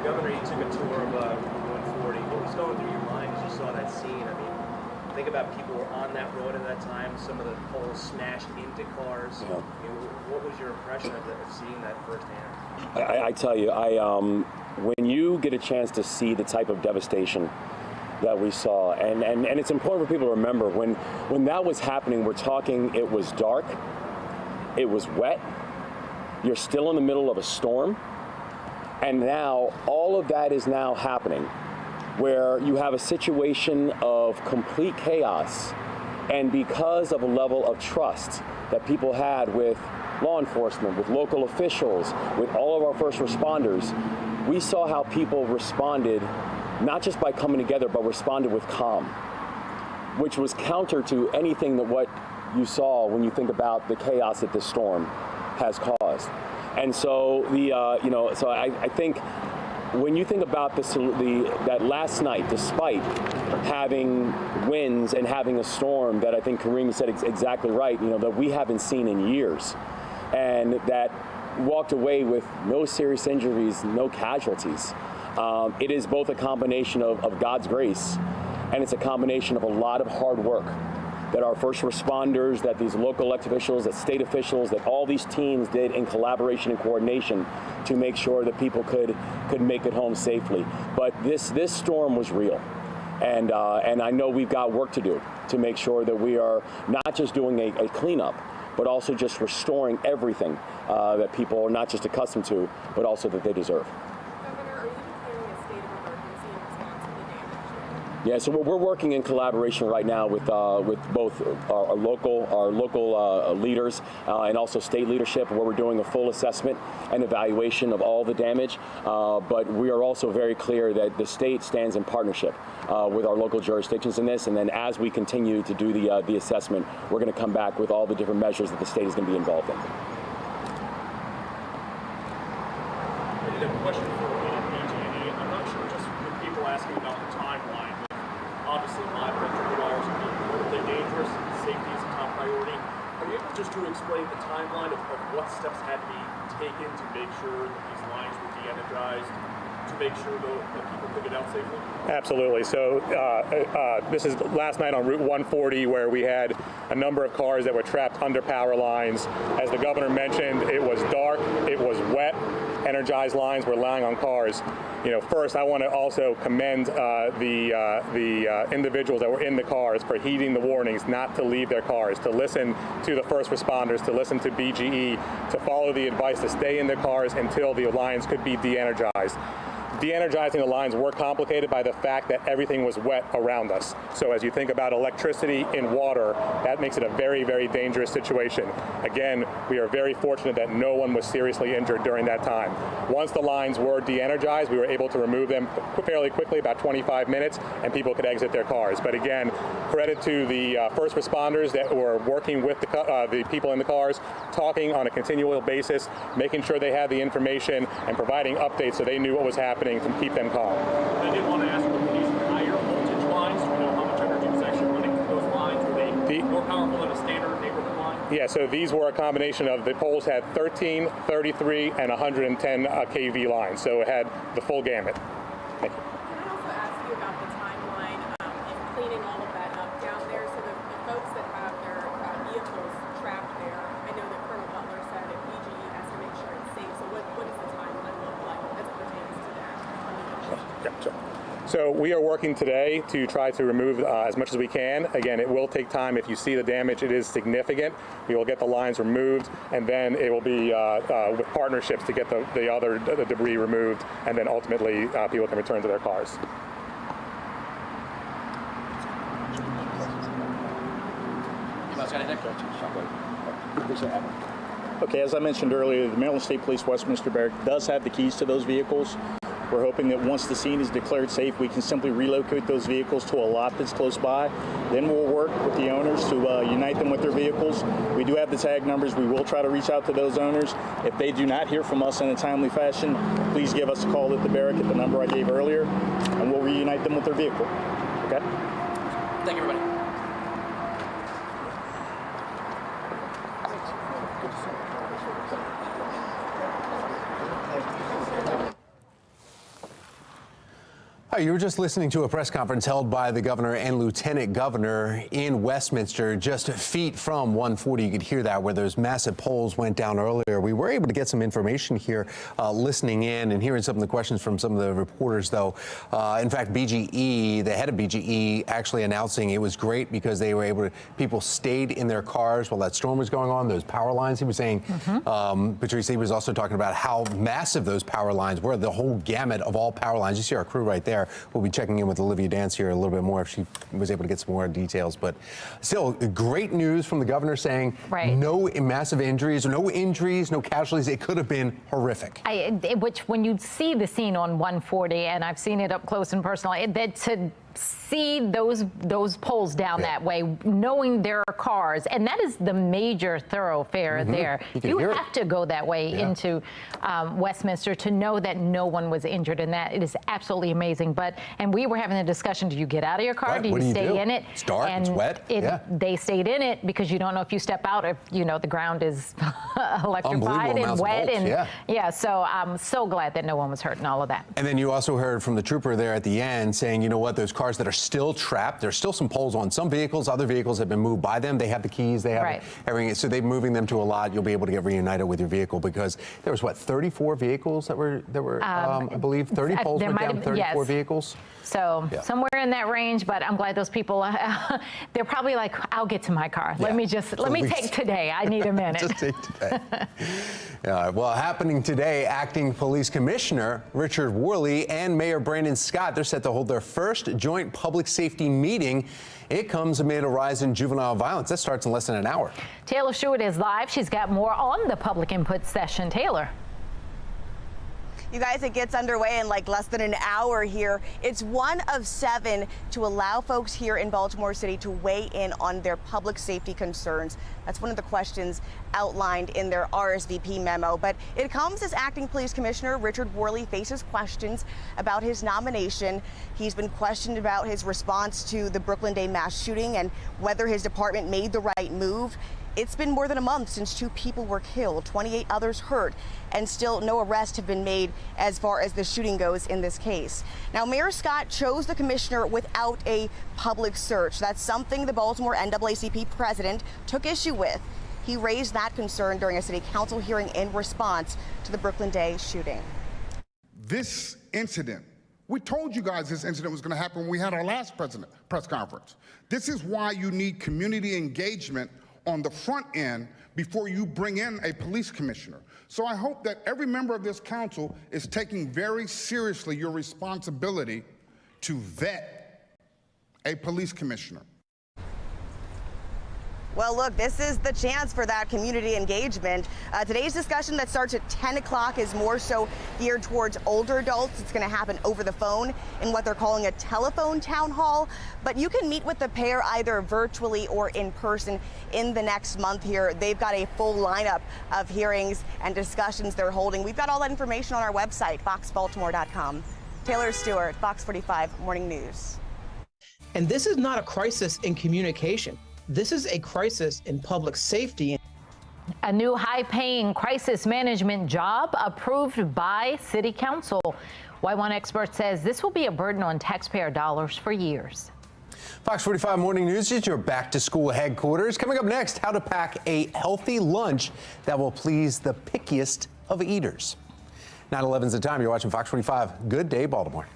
Governor, you took a tour of 140. What was going through your mind as you saw that scene? I mean, think about people who were on that road at that time. Some of the poles smashed into cars. Yeah. I mean, what was your impression of seeing that firsthand? I tell you, when you get a chance to see the type of devastation that we saw, and it's important for people to remember, when that was happening, we're talking, it was dark, it was wet, you're still in the middle of a storm. And now all of that is now happening. where you have a situation of complete chaos, and because of a level of trust that people had with law enforcement, with local officials, with all of our first responders, we saw how people responded, not just by coming together, but responded with calm, which was counter to anything that what you saw when you think about the chaos that this storm has caused. And so I think when you think about that last night, despite having winds and having a storm that I think Kareem said exactly right, that we haven't seen in years, and that walked away with no serious injuries, no casualties. It is both a combination of God's grace, and it's a combination of a lot of hard work that our first responders, that these local elected officials, that state officials, that all these teams did in collaboration and coordination to make sure that people could make it home safely. But this storm was real. And I know we've got work to do to make sure that we are not just doing a cleanup, but also just restoring everything that people are not just accustomed to, but also that they deserve. Yeah, so we're working in collaboration right now with both our local leaders and also state leadership, where we're doing a full assessment and evaluation of all the damage. But we are also very clear that the state stands in partnership with our local jurisdictions in this. And then as we continue to do the assessment, we're going to come back with all the different measures that the state is going to be involved in. I did have a question for BGE. I'm not sure, just with people asking about the timeline. Obviously, live electrical wires are incredibly dangerous. Safety is a top priority. Are you able just to explain the timeline of what steps had to be taken to make sure that these lines were de-energized, to make sure that people could get out safely? Absolutely. So this is last night on Route 140, where we had a number of cars that were trapped under power lines. As the governor mentioned, it was dark, it was wet. Energized lines were lying on cars. First, I want to also commend the individuals that were in the cars for heeding the warnings not to leave their cars, to listen to the first responders, to listen to BGE, to follow the advice to stay in their cars until the lines could be de-energized. De-energizing the lines were complicated by the fact that everything was wet around us. So as you think about electricity in water, that makes it a very, very dangerous situation. Again, we are very fortunate that no one was seriously injured during that time. Once the lines were de-energized, we were able to remove them fairly quickly, about 25 minutes, and people could exit their cars. But again, credit to the first responders that were working with the people in the cars, talking on a continual basis, making sure they had the information and providing updates so they knew what was happening to keep them calm. I did want to ask, were these higher voltage lines? Do we know how much energy was actually running through those lines? Were they more powerful than a standard neighborhood line? Yeah, so these were a combination of, the poles had 13, 33, and 110 kV lines, so it had the full gamut. Thank you. Can I also ask you about the timeline in cleaning all of that up down there? So the folks that have their vehicles trapped there, I know that Colonel Butler said that BGE has to make sure it's safe. So what does the timeline look like as it pertains to that? So we are working today to try to remove as much as we can. Again, it will take time. If you see the damage, it is significant. We will get the lines removed, and then it will be with partnerships to get the other debris removed, and then ultimately people can return to their cars. Okay, as I mentioned earlier, the Maryland State Police Westminster Barrack does have the keys to those vehicles. We're hoping that once the scene is declared safe, we can simply relocate those vehicles to a lot that's close by. Then we'll work with the owners to unite them with their vehicles. We do have the tag numbers. We will try to reach out to those owners. If they do not hear from us in a timely fashion, please give us a call at the barrack at the number I gave earlier, and we'll reunite them with their vehicle. Okay? Thank you, everybody. You were just listening to a press conference held by the governor and lieutenant governor in Westminster, just feet from 140. You could hear that, where those massive poles went down earlier. We were able to get some information here, listening in and hearing some of the questions from some of the reporters, though. In fact, BGE, the head of BGE, actually announcing it was great because they were able to, people stayed in their cars while that storm was going on, those power lines. He was saying, Patrice, he was also talking about how massive those power lines were, the whole gamut of all power lines. You see our crew right there. there. We'll be checking in with Olivia Dance here a little bit more if she was able to get some more details. But still, great news from the governor saying no massive injuries, no casualties. It could have been horrific. Which, when you see the scene on 140, and I've seen it up close and personal, that to see those poles down that way, knowing there are cars, and that is the major thoroughfare there. You have to go that way into Westminster to know that no one was injured, and that it is absolutely amazing. And we were having a discussion: do you get out of your car? Do you stay in it? It's dark. And it's wet. They stayed in it because you don't know if you step out, if the ground is electrified and wet, and so I'm so glad that no one was hurt in all of that. And then you also heard from the trooper there at the end saying, you know what, those cars that are still trapped, there's still some poles on some vehicles. Other vehicles have been moved by them. They have the keys. They have everything. So they're moving them to a lot. You'll be able to get reunited with your vehicle because there was 34 vehicles that were I believe 30 poles went down. 34 vehicles. So somewhere in that range. But I'm glad those people. They're probably like, I'll get to my car. Let me take today. I need a minute. Just take today. Well, happening today, acting police commissioner Richard Worley and Mayor Brandon Scott, they're set to hold their first joint public safety meeting. It comes amid a rise in juvenile violence. That starts in less than an hour. Taylor Stewart is live. She's got more on the public input session. Taylor. You guys, it gets underway in like less than an hour here. It's one of 7 to allow folks here in Baltimore City to weigh in on their public safety concerns. That's one of the questions outlined in their RSVP memo. But it comes as acting police commissioner Richard Worley faces questions about his nomination. He's been questioned about his response to the Brooklyn Day mass shooting and whether his department made the right move. It's been more than a month since 2 people were killed, 28 others hurt, and still no arrests have been made as far as the shooting goes in this case. Now, Mayor Scott chose the commissioner without a public search. That's something the Baltimore NAACP president took issue with. He raised that concern during a city council hearing in response to the Brooklyn Day shooting. This incident, we told you guys this incident was going to happen when we had our last press conference. This is why you need community engagement on the front end before you bring in a police commissioner. So I hope that every member of this council is taking very seriously your responsibility to vet a police commissioner. Well, look, this is the chance for that community engagement. Today's discussion that starts at 10 o'clock is more so geared towards older adults. It's going to happen over the phone in what they're calling a telephone town hall. But you can meet with the pair either virtually or in person in the next month here. They've got a full lineup of hearings and discussions they're holding. We've got all that information on our website, foxbaltimore.com. Taylor Stewart, Fox 45 Morning News. And this is not a crisis in communication. This is a crisis in public safety. A new high-paying crisis management job approved by City Council. Y1 expert says this will be a burden on taxpayer dollars for years. Fox 45 Morning News is your back-to-school headquarters. Coming up next, how to pack a healthy lunch that will please the pickiest of eaters. 9/11's the time. You're watching Fox 45. Good day, Baltimore.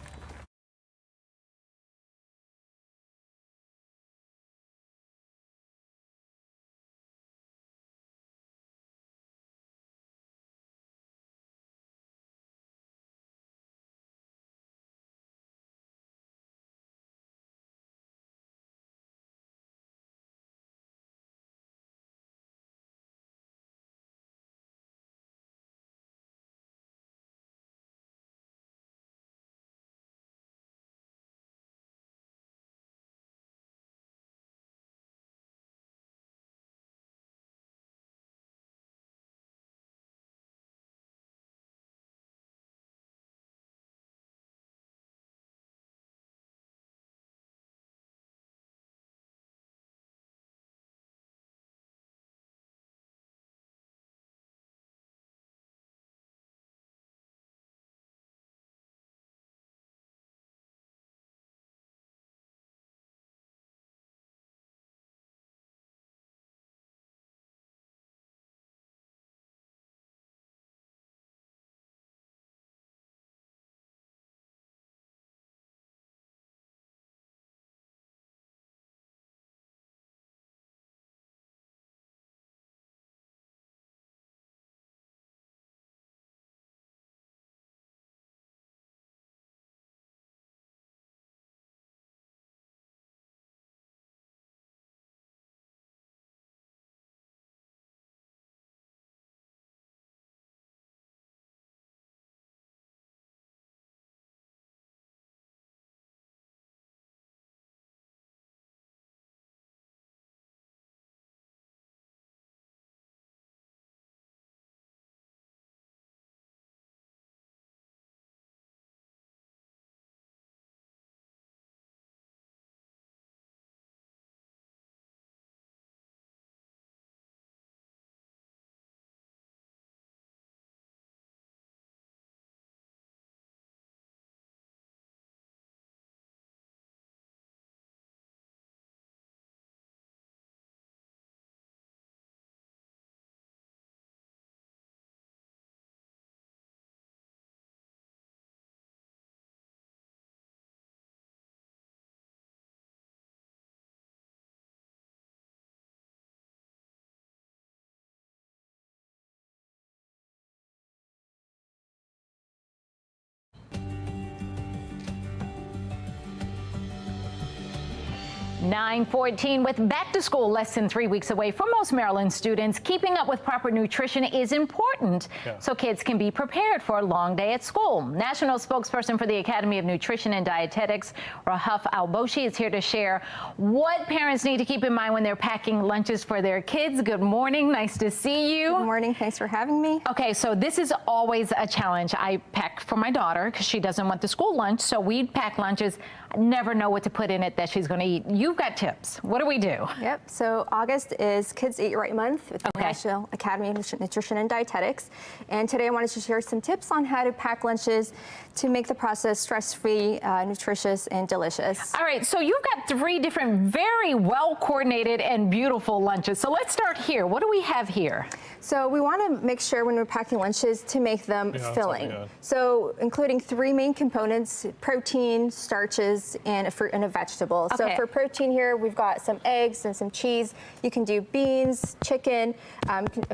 9:14 with back to school less than 3 weeks away for most Maryland students. Keeping up with proper nutrition is important so kids can be prepared for a long day at school. National spokesperson for the Academy of Nutrition and Dietetics, Rahaf Al-Boshi, is here to share what parents need to keep in mind when they're packing lunches for their kids. Good morning. Nice to see you. Good morning. Thanks for having me. Okay, so this is always a challenge. I pack for my daughter because she doesn't want the school lunch, so we pack lunches. I never know what to put in it that she's going to eat. You've got tips. What do we do? Yep. So August is Kids Eat Right Month with the National Academy of Nutrition and Dietetics. And today I wanted to share some tips on how to pack lunches to make the process stress-free, nutritious, and delicious. All right. So you've got 3 different, very well-coordinated and beautiful lunches. So let's start here. What do we have here? So we want to make sure when we're packing lunches to make them filling. So including 3 main components: protein, starches, and a fruit and a vegetable. So for protein here, we've got some eggs and some cheese. You can do beans, chicken.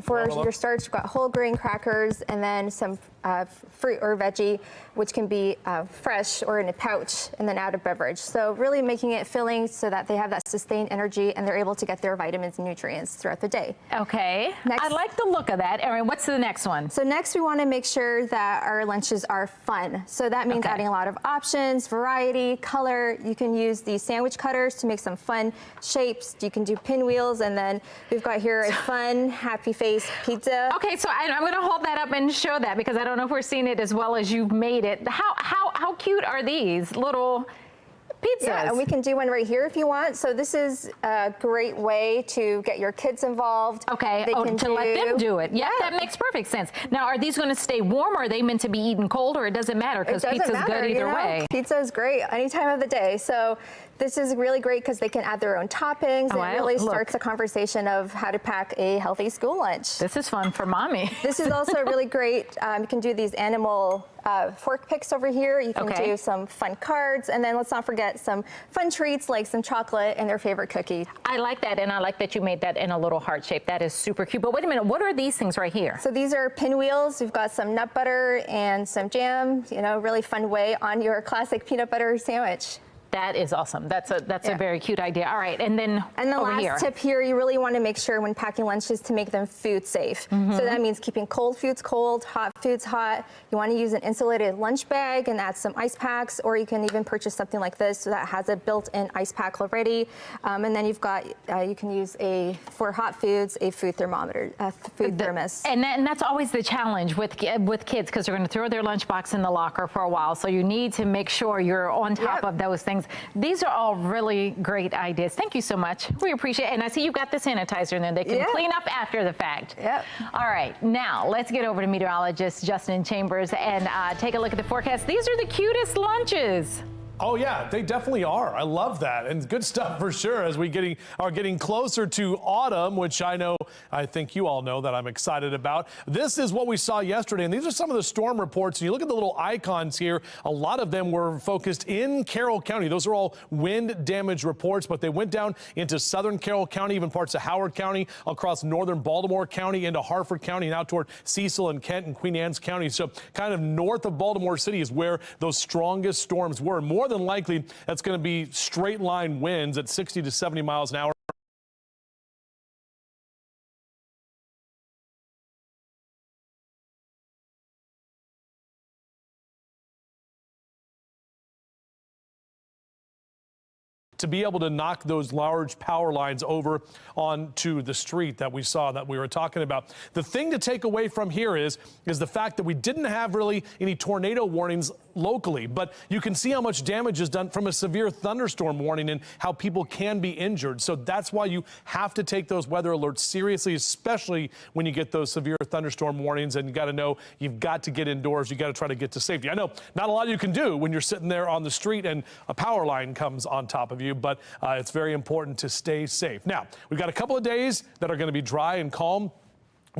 For your starch, you've got whole grain crackers, and then some fruit or veggie, which can be fresh or in a pouch, and then add a beverage. So really making it filling so that they have that sustained energy and they're able to get their vitamins and nutrients throughout the day. Okay. Next, I like the look of that. Erin, what's the next one? So next we want to make sure that our lunches are fun. So that means adding a lot of options, variety, color. You can use these sandwich cutters to make some fun shapes. You can do pinwheels, and then we've got here a fun, happy face pizza. Okay, so I'm going to hold that up and show that because I don't know if we're seeing it as well as you've made it. How cute are these little pizzas? Yeah, and we can do one right here if you want. So this is a great way to get your kids involved. Okay, to let them do it. Yeah, that makes perfect sense. Now, are these going to stay warm, or are they meant to be eaten cold, or it doesn't matter because pizza's good either way? Pizza is great any time of the day. So this is really great because they can add their own toppings. It really starts a conversation of how to pack a healthy school lunch. This is fun for mommy. This is also really great. You can do these animal fork picks over here. You can do some fun cards, and then let's not forget some fun treats like some chocolate and their favorite cookie. I like that, and I like that you made that in a little heart shape. That is super cute. But wait a minute, what are these things right here? So these are pinwheels. We've got some nut butter and some jam. You know, really fun way on your classic peanut butter sandwich. That is awesome. That's a very cute idea. All right, and then the last tip here, you really want to make sure when packing lunches to make them food safe. So that means keeping cold foods cold, hot foods hot. You want to use an insulated lunch bag and add some ice packs, or you can even purchase something like this that has a built-in ice pack already. And then you've got, you can use for hot foods, a food thermometer, food thermos. And that's always the challenge with kids because they're going to throw their lunchbox in the locker for a while. So you need to make sure you're on top of those things. These are all really great ideas. Thank you so much. We appreciate it. And I see you've got the sanitizer in there. They can clean up after the fact. All right. Now, let's get over to meteorologist Justin Chambers and take a look at the forecast. These are the cutest lunches. Oh, yeah, they definitely are. I love that. And good stuff for sure as we are getting closer to autumn, which I think you all know that I'm excited about. This is what we saw yesterday, and these are some of the storm reports. And you look at the little icons here. A lot of them were focused in Carroll County. Those are all wind damage reports, but they went down into southern Carroll County, even parts of Howard County, across northern Baltimore County, into Harford County, and out toward Cecil and Kent and Queen Anne's County. So kind of north of Baltimore City is where those strongest storms were. More than likely, that's going to be straight line winds at 60 to 70 miles an hour. To be able to knock those large power lines over onto the street that we saw, that we were talking about. The thing to take away from here is the fact that we didn't have really any tornado warnings locally, but you can see how much damage is done from a severe thunderstorm warning and how people can be injured. So that's why you have to take those weather alerts seriously, especially when you get those severe thunderstorm warnings, and you got to know you've got to get indoors. You got to try to get to safety. I know not a lot you can do when you're sitting there on the street and a power line comes on top of you, but it's very important to stay safe. Now, we've got a couple of days that are going to be dry and calm.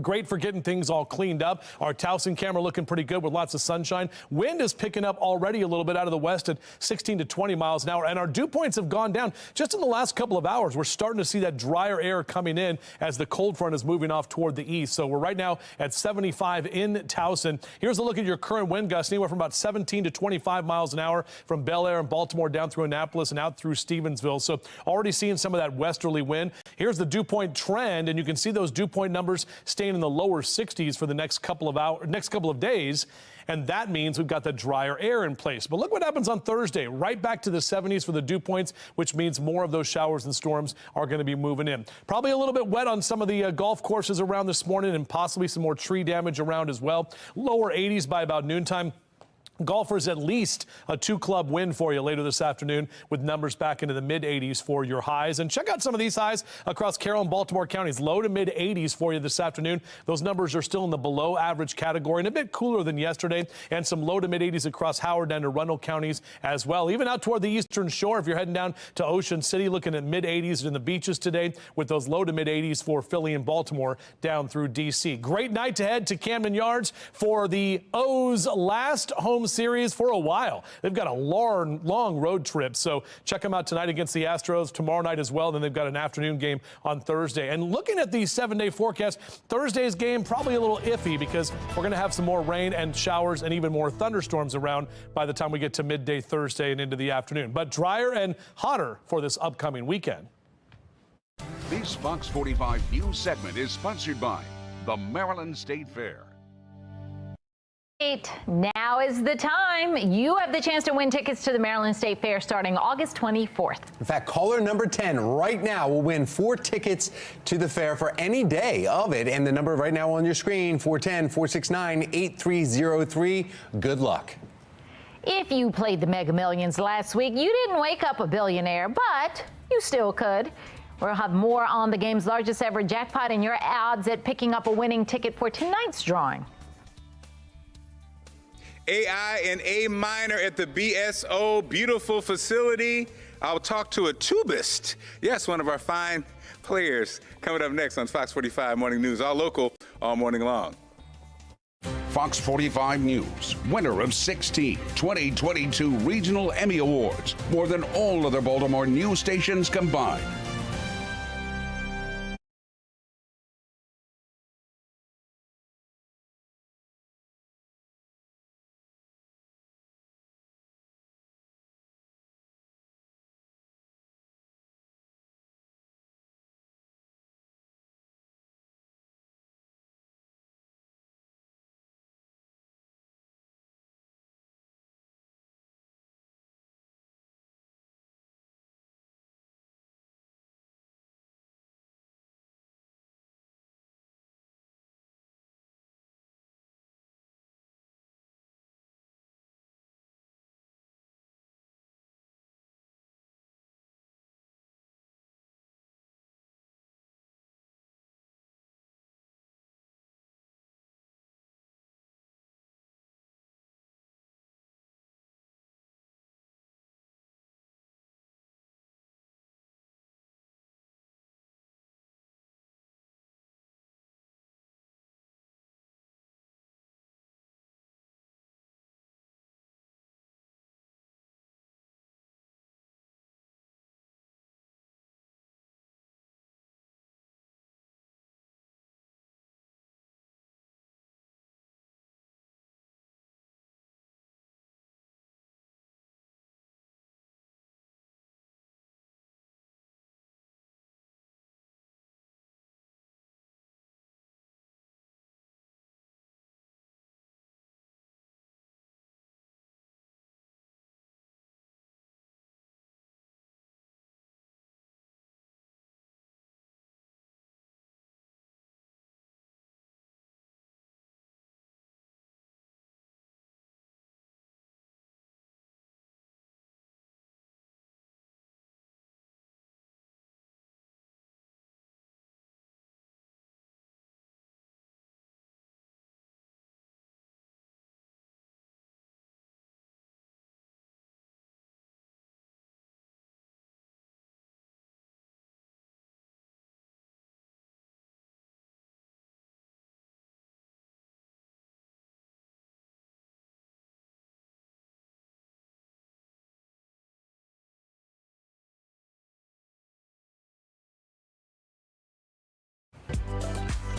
Great for getting things all cleaned up. Our Towson camera looking pretty good with lots of sunshine. Wind is picking up already a little bit out of the west at 16 to 20 miles an hour. And our dew points have gone down just in the last couple of hours. We're starting to see that drier air coming in as the cold front is moving off toward the east. So we're right now at 75 in Towson. Here's a look at your current wind gusts, anywhere from about 17 to 25 miles an hour from Bel Air and Baltimore down through Annapolis and out through Stevensville. So already seeing some of that westerly wind. Here's the dew point trend, and you can see those dew point numbers staying in the lower 60s for the next couple of days, and that means we've got the drier air in place. But look what happens on Thursday, right back to the 70s for the dew points, which means more of those showers and storms are going to be moving in. Probably a little bit wet on some of the golf courses around this morning, and possibly some more tree damage around as well. Lower 80s by about noontime. Golfers, at least a 2-club win for you later this afternoon, with numbers back into the mid-80s for your highs. And check out some of these highs across Carroll and Baltimore counties. Low to mid-80s for you this afternoon. Those numbers are still in the below average category and a bit cooler than yesterday. And some low to mid-80s across Howard and Arundel counties as well. Even out toward the eastern shore, if you're heading down to Ocean City, looking at mid-80s in the beaches today, with those low to mid-80s for Philly and Baltimore down through D.C. Great night to head to Camden Yards for the O's last home series for a while. They've got a long road trip, so check them out tonight against the Astros, tomorrow night as well. Then they've got an afternoon game on Thursday. And looking at the 7-day forecast, Thursday's game probably a little iffy because we're going to have some more rain and showers and even more thunderstorms around by the time we get to midday Thursday and into the afternoon. But drier and hotter for this upcoming weekend. This Fox 45 news segment is sponsored by the Maryland State Fair. Now is the time. You have the chance to win tickets to the Maryland State Fair starting August 24th. In fact, caller number 10 right now will win 4 tickets to the fair for any day of it. And the number right now on your screen, 410-469-8303. Good luck. If you played the Mega Millions last week, you didn't wake up a billionaire, but you still could. We'll have more on the game's largest ever jackpot and your odds at picking up a winning ticket for tonight's drawing. AI and A minor at the BSO, beautiful facility. I'll talk to a tubist. Yes, one of our fine players coming up next on Fox 45 Morning News, all local, all morning long. Fox 45 News, winner of 16 2022 Regional Emmy Awards, more than all other Baltimore news stations combined.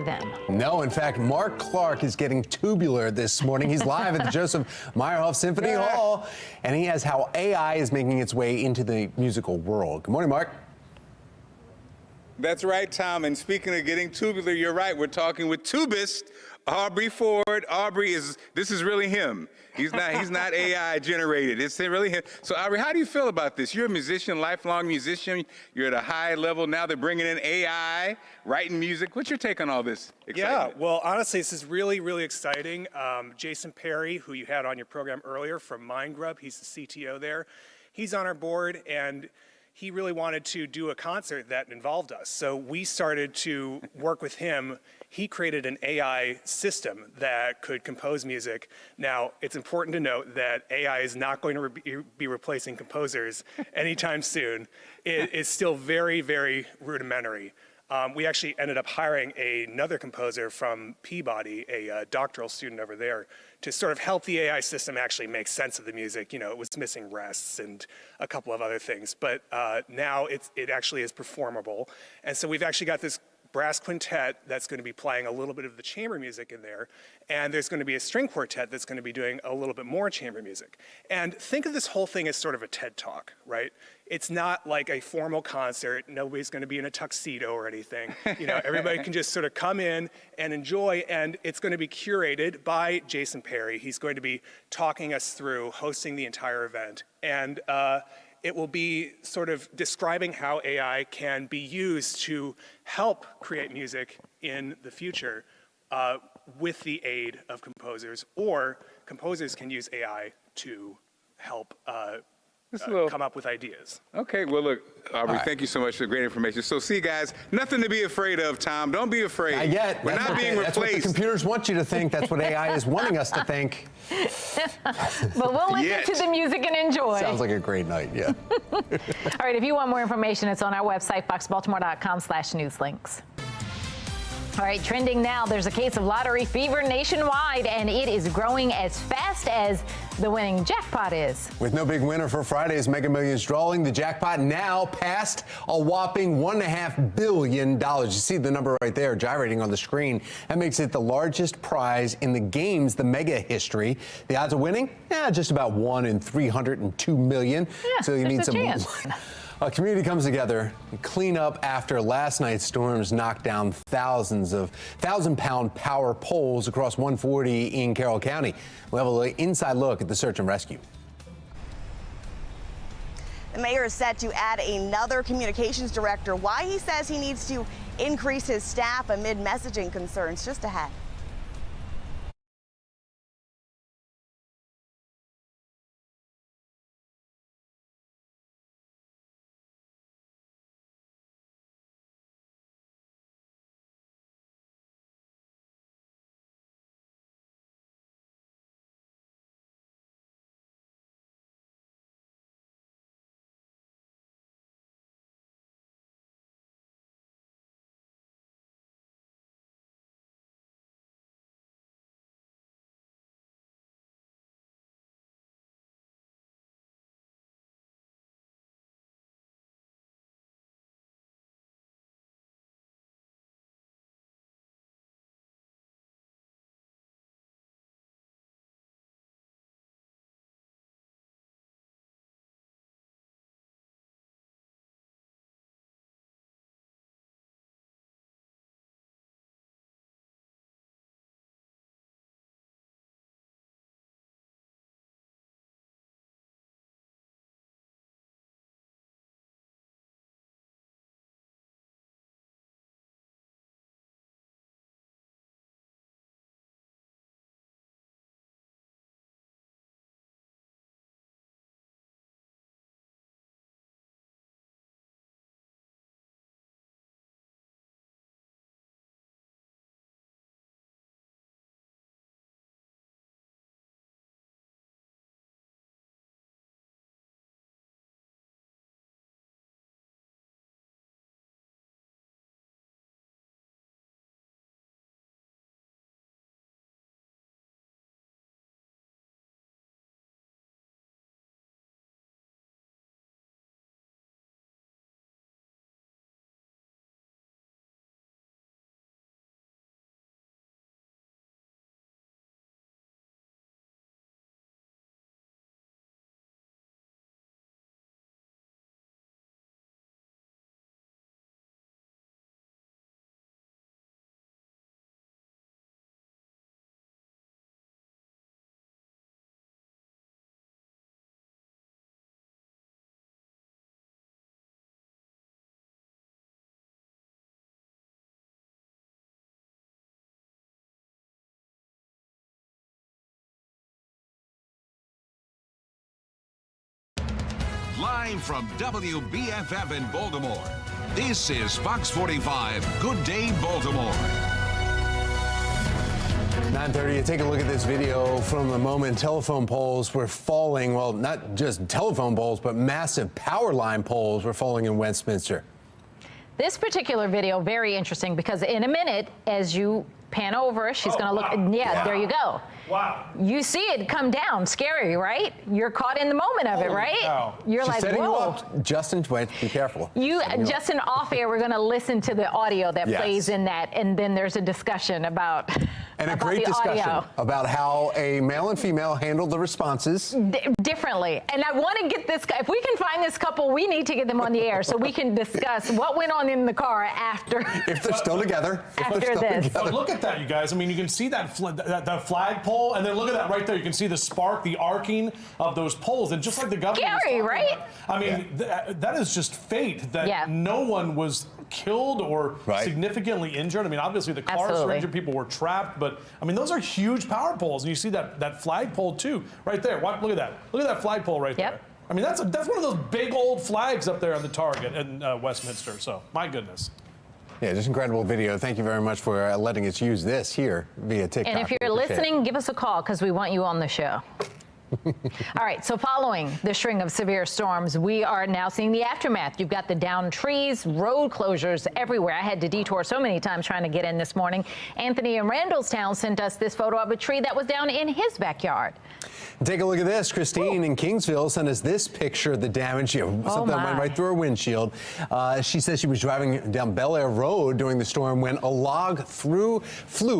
them. No, in fact, Mark Clark is getting tubular this morning. He's live at the Joseph Meyerhoff Symphony Hall, and he has how AI is making its way into the musical world. Good morning, Mark. That's right, Tom. And speaking of getting tubular, you're right. We're talking with tubist Aubrey Ford. This is really him. He's not AI generated. It's really him. So Aubrey, how do you feel about this? You're a musician, lifelong musician. You're at a high level. Now they're bringing in AI, writing music. What's your take on all this excitement? Yeah, well, honestly, this is really, really exciting. Jason Perry, who you had on your program earlier from MindGrub, he's the CTO there. He's on our board, and he really wanted to do a concert that involved us. So we started to work with him. He created an AI system that could compose music. Now, it's important to note that AI is not going to be replacing composers anytime soon. It is still very, very rudimentary. We actually ended up hiring another composer from Peabody, a doctoral student over there, to sort of help the AI system actually make sense of the music. You know, it was missing rests and a couple of other things, but now it actually is performable. And so we've actually got this brass quintet that's going to be playing a little bit of the chamber music in there, and there's going to be a string quartet that's going to be doing a little bit more chamber music. And think of this whole thing as sort of a TED Talk, right? It's not like a formal concert. Nobody's going to be in a tuxedo or anything. You know, everybody can just sort of come in and enjoy, and it's going to be curated by Jason Perry. He's going to be talking us through, hosting the entire event, and it will be sort of describing how AI can be used to help create music in the future with the aid of composers, or composers can use AI to help come up with ideas. Okay, well, look, Aubrey, thank you so much for the great information. So, see, guys, nothing to be afraid of, Tom. Don't be afraid. Not yet. We're not being replaced. That's what the computers want you to think. That's what AI is wanting us to think. But we'll listen to the music and enjoy. Sounds like a great night, yeah. All right, if you want more information, it's on our website, foxbaltimore.com/newslinks. All right, trending now, there's a case of lottery fever nationwide, and it is growing as fast as the winning jackpot is. With no big winner for Friday's Mega Millions drawing, the jackpot now passed a whopping $1.5 billion. You see the number right there gyrating on the screen. That makes it the largest prize in the game's the Mega history. The odds of winning? Just about 1 in 302 million. Yeah, so you need some. Chance. A community comes together to clean up after last night's storms knocked down thousands of 1,000-pound power poles across 140 in Carroll County. We'll have an inside look at the search and rescue. The mayor is set to add another communications director. Why he says he needs to increase his staff amid messaging concerns just ahead. Live from WBFF in Baltimore, this is Fox 45 Good Day Baltimore. 9:30, take a look at this video from the moment telephone poles were falling. Well, not just telephone poles, but massive power line poles were falling in Westminster. This particular video, very interesting, because in a minute, as you pan over, she's going to look. Wow. Yeah, there you go. Wow. You see it come down. Scary, right? You're caught in the moment of it, right? Cow. You're She's like, setting you whoa. up. Justin, wait, be careful. Justin, off air, we're going to listen to the audio that Yes. plays in that, and then there's a discussion about And a about great the discussion audio. about how a male and female handled the responses. Differently. And I want to get this, if we can find this couple, we need to get them on the air so we can discuss what went on in the car after. If they're still together. After this. But look at that, you guys. I mean, you can see that flagpole, and then look at that right there. You can see the spark, the arcing of those poles, and just like the governor was Scary, talking right? about, I mean, that is just fate that no one was killed or significantly injured. I mean, obviously the cars were injured, people were trapped, but I mean, those are huge power poles, and you see that flagpole too, right there. Look at that. Look at that flagpole right there. I mean, that's one of those big old flags up there on the Target in Westminster. So, my goodness. Yeah, just incredible video. Thank you very much for letting us use this here via TikTok. And if you're listening, give us a call because we want you on the show. All right, so following the string of severe storms, we are now seeing the aftermath. You've got the downed trees, road closures everywhere. I had to detour so many times trying to get in this morning. Anthony in Randallstown sent us this photo of a tree that was down in his backyard. Take a look at this. Christine in Kingsville sent us this picture of the damage. Something that went right through her windshield. She says she was driving down Bel Air Road during the storm when a log flew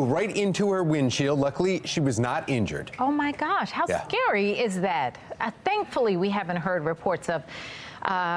right into her windshield. Luckily, she was not injured. Oh my gosh, how scary is that? Thankfully, we haven't heard reports of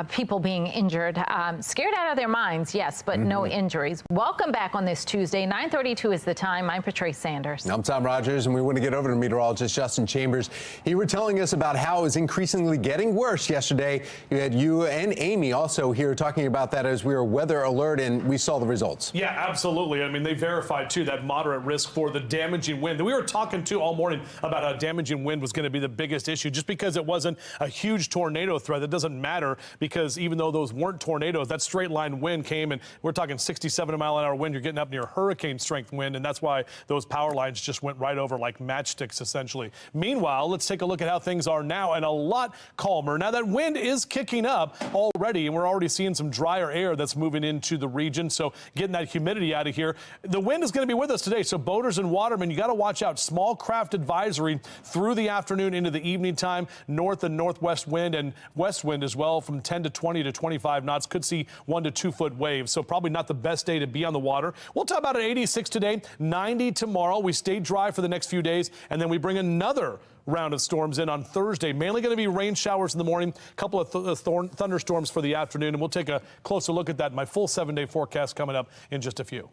people being injured. Scared out of their minds, yes, but no injuries. Welcome back on this Tuesday. 9:32 is the time. I'm Patrice Sanders. I'm Tom Rogers, and we want to get over to meteorologist Justin Chambers. You were telling us about how it was increasingly getting worse yesterday. You and Amy also here talking about that as we were weather alert, and we saw the results. Yeah, absolutely. I mean, they verified, too, that moderate risk for the damaging wind. We were talking, too, all morning about how damaging wind was going to be the biggest issue. Just because it wasn't a huge tornado threat, that doesn't matter, because even though those weren't tornadoes, that straight line wind came, and we're talking 67 mile an hour wind. You're getting up near hurricane strength wind, and that's why those power lines just went right over like matchsticks, essentially. Meanwhile, let's take a look at how things are now, and a lot calmer. Now, that wind is kicking up already, and we're already seeing some drier air that's moving into the region, so getting that humidity out of here. The wind is going to be with us today, so boaters and watermen, you got to watch out. Small craft advisory through the afternoon into the evening time. North and northwest wind and west wind as well from 10 to 20 to 25 knots. Could see 1 to 2 foot waves, so probably not the best day to be on the water. We'll talk about an 86 today, 90 tomorrow. We stay dry for the next few days, and then we bring another round of storms in on Thursday. Mainly going to be rain showers in the morning, a couple of thunderstorms for the afternoon, and we'll take a closer look at that in my full 7-day forecast coming up in just a few.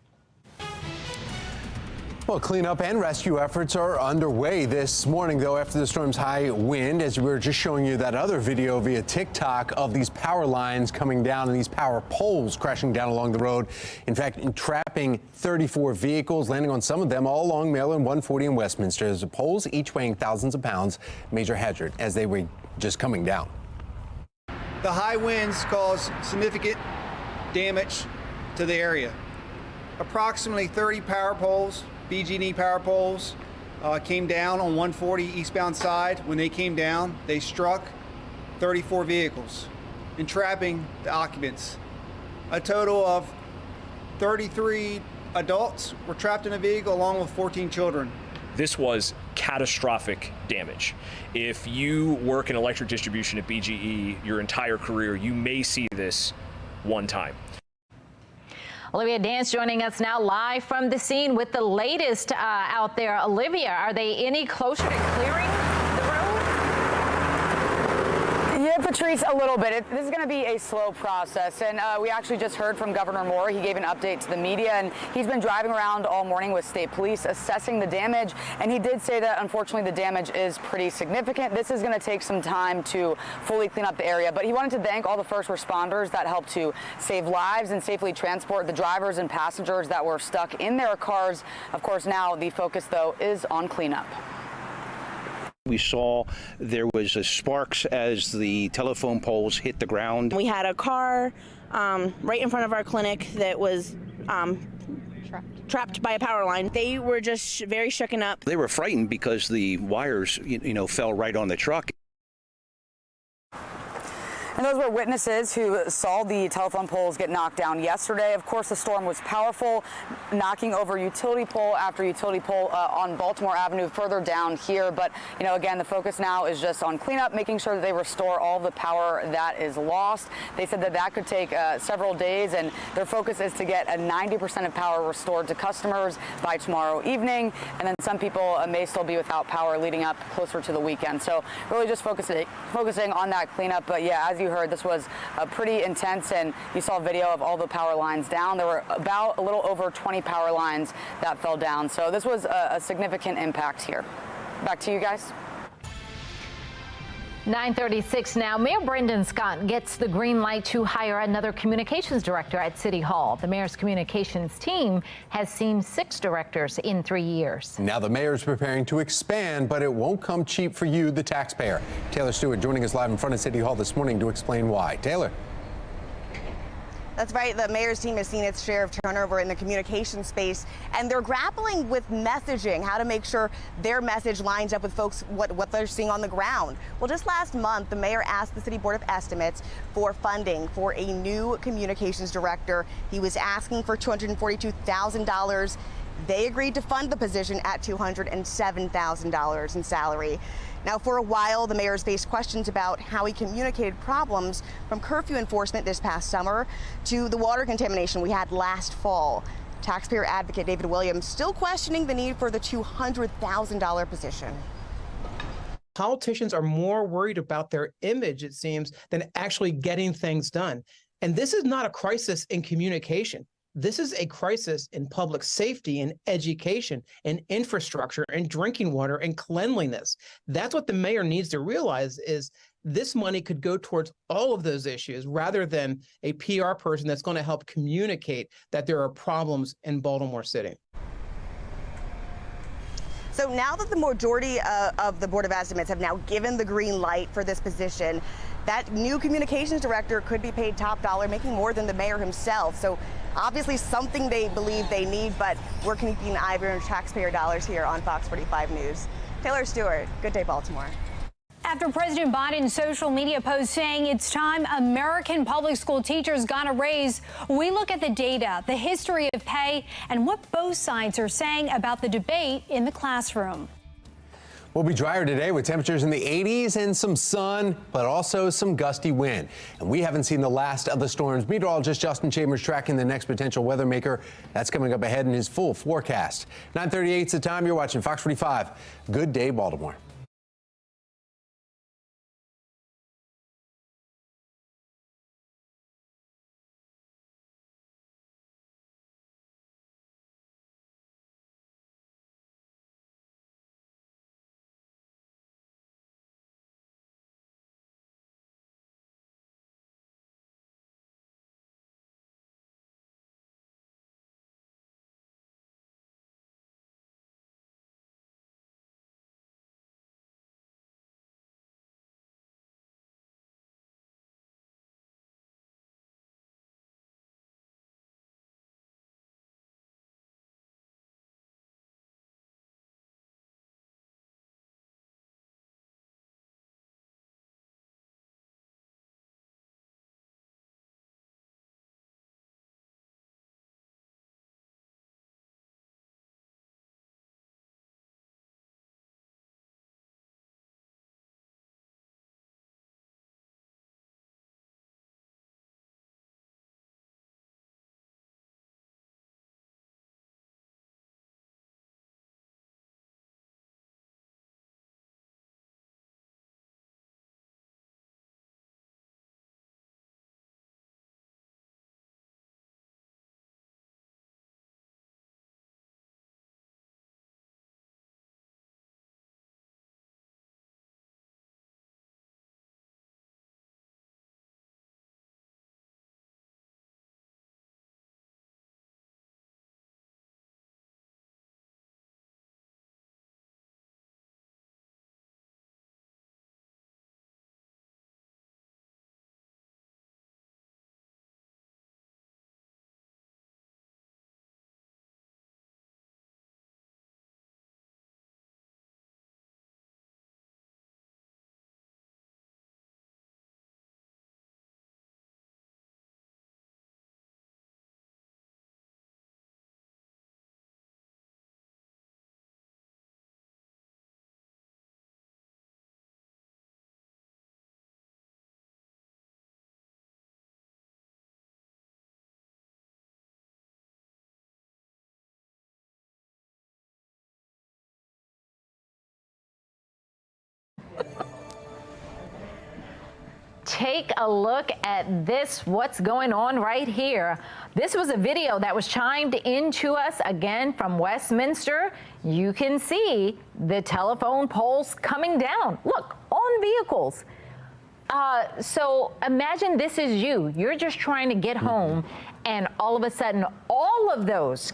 Well, cleanup and rescue efforts are underway this morning, though, after the storm's high wind, as we were just showing you that other video via TikTok of these power lines coming down and these power poles crashing down along the road. In fact, entrapping 34 vehicles, landing on some of them all along Maryland 140 in Westminster. The poles, each weighing thousands of pounds, major hazard as they were just coming down. The high winds caused significant damage to the area. Approximately 30 power poles, BG&E power poles, came down on 140 eastbound side. When they came down, they struck 34 vehicles, entrapping the occupants. A total of 33 adults were trapped in a vehicle along with 14 children. This was catastrophic damage. If you work in electric distribution at BGE your entire career, you may see this one time. Olivia Dance joining us now live from the scene with the latest out there. Olivia, are they any closer to clearing the road? Yeah, Patrice, a little bit. This is going to be a slow process, and we actually just heard from Governor Moore. He gave an update to the media, and he's been driving around all morning with state police assessing the damage, and he did say that unfortunately the damage is pretty significant. This is going to take some time to fully clean up the area, but he wanted to thank all the first responders that helped to save lives and safely transport the drivers and passengers that were stuck in their cars. Of course, now the focus, though, is on cleanup. We saw there was sparks as the telephone poles hit the ground. We had a car right in front of our clinic that was trapped by a power line. They were just very shooken up. They were frightened because the wires, fell right on the truck. And those were witnesses who saw the telephone poles get knocked down yesterday. Of course, the storm was powerful, knocking over utility pole after utility pole on Baltimore Avenue further down here. But, again, the focus now is just on cleanup, making sure that they restore all the power that is lost. They said that could take several days, and their focus is to get a 90% of power restored to customers by tomorrow evening. And then some people may still be without power leading up closer to the weekend. So really just focusing on that cleanup. But yeah, as you heard, this was pretty intense, and you saw video of all the power lines down. There were about a little over 20 power lines that fell down. So this was a significant impact here. Back to you guys. 9:36 now. Mayor Brendan Scott gets the green light to hire another communications director at City Hall. The mayor's communications team has seen 6 directors in 3 years. Now the mayor's preparing to expand, but it won't come cheap for you, the taxpayer. Taylor Stewart joining us live in front of City Hall this morning to explain why. Taylor. That's right. The mayor's team has seen its share of turnover in the communication space, and they're grappling with messaging, how to make sure their message lines up with folks, what they're seeing on the ground. Well, just last month, the mayor asked the City Board of Estimates for funding for a new communications director. He was asking for $242,000. They agreed to fund the position at $207,000 in salary. Now, for a while, the mayor's faced questions about how he communicated problems from curfew enforcement this past summer to the water contamination we had last fall. Taxpayer advocate David Williams still questioning the need for the $200,000 position. Politicians are more worried about their image, it seems, than actually getting things done. And this is not a crisis in communication. This is a crisis in public safety and education and infrastructure and drinking water and cleanliness. That's what the mayor needs to realize is this money could go towards all of those issues rather than a PR person that's going to help communicate that there are problems in Baltimore City. So now that the majority of the Board of Estimates have now given the green light for this position, that new communications director could be paid top dollar, making more than the mayor himself. So obviously something they believe they need, but we're keeping an eye on taxpayer dollars here on Fox 45 News. Taylor Stewart, good day, Baltimore. After President Biden's social media post saying it's time American public school teachers got a raise, we look at the data, the history of pay, and what both sides are saying about the debate in the classroom. We'll be drier today with temperatures in the 80s and some sun, but also some gusty wind. And we haven't seen the last of the storms. Meteorologist Justin Chambers tracking the next potential weather maker. That's coming up ahead in his full forecast. 9:38 is the time. You're watching Fox 45. Good day, Baltimore. Take a look at this, what's going on right here. This was a video that was chimed into us again from Westminster. You can see the telephone poles coming down. Look, on vehicles. So imagine this is you. You're just trying to get home, and all of a sudden, all of those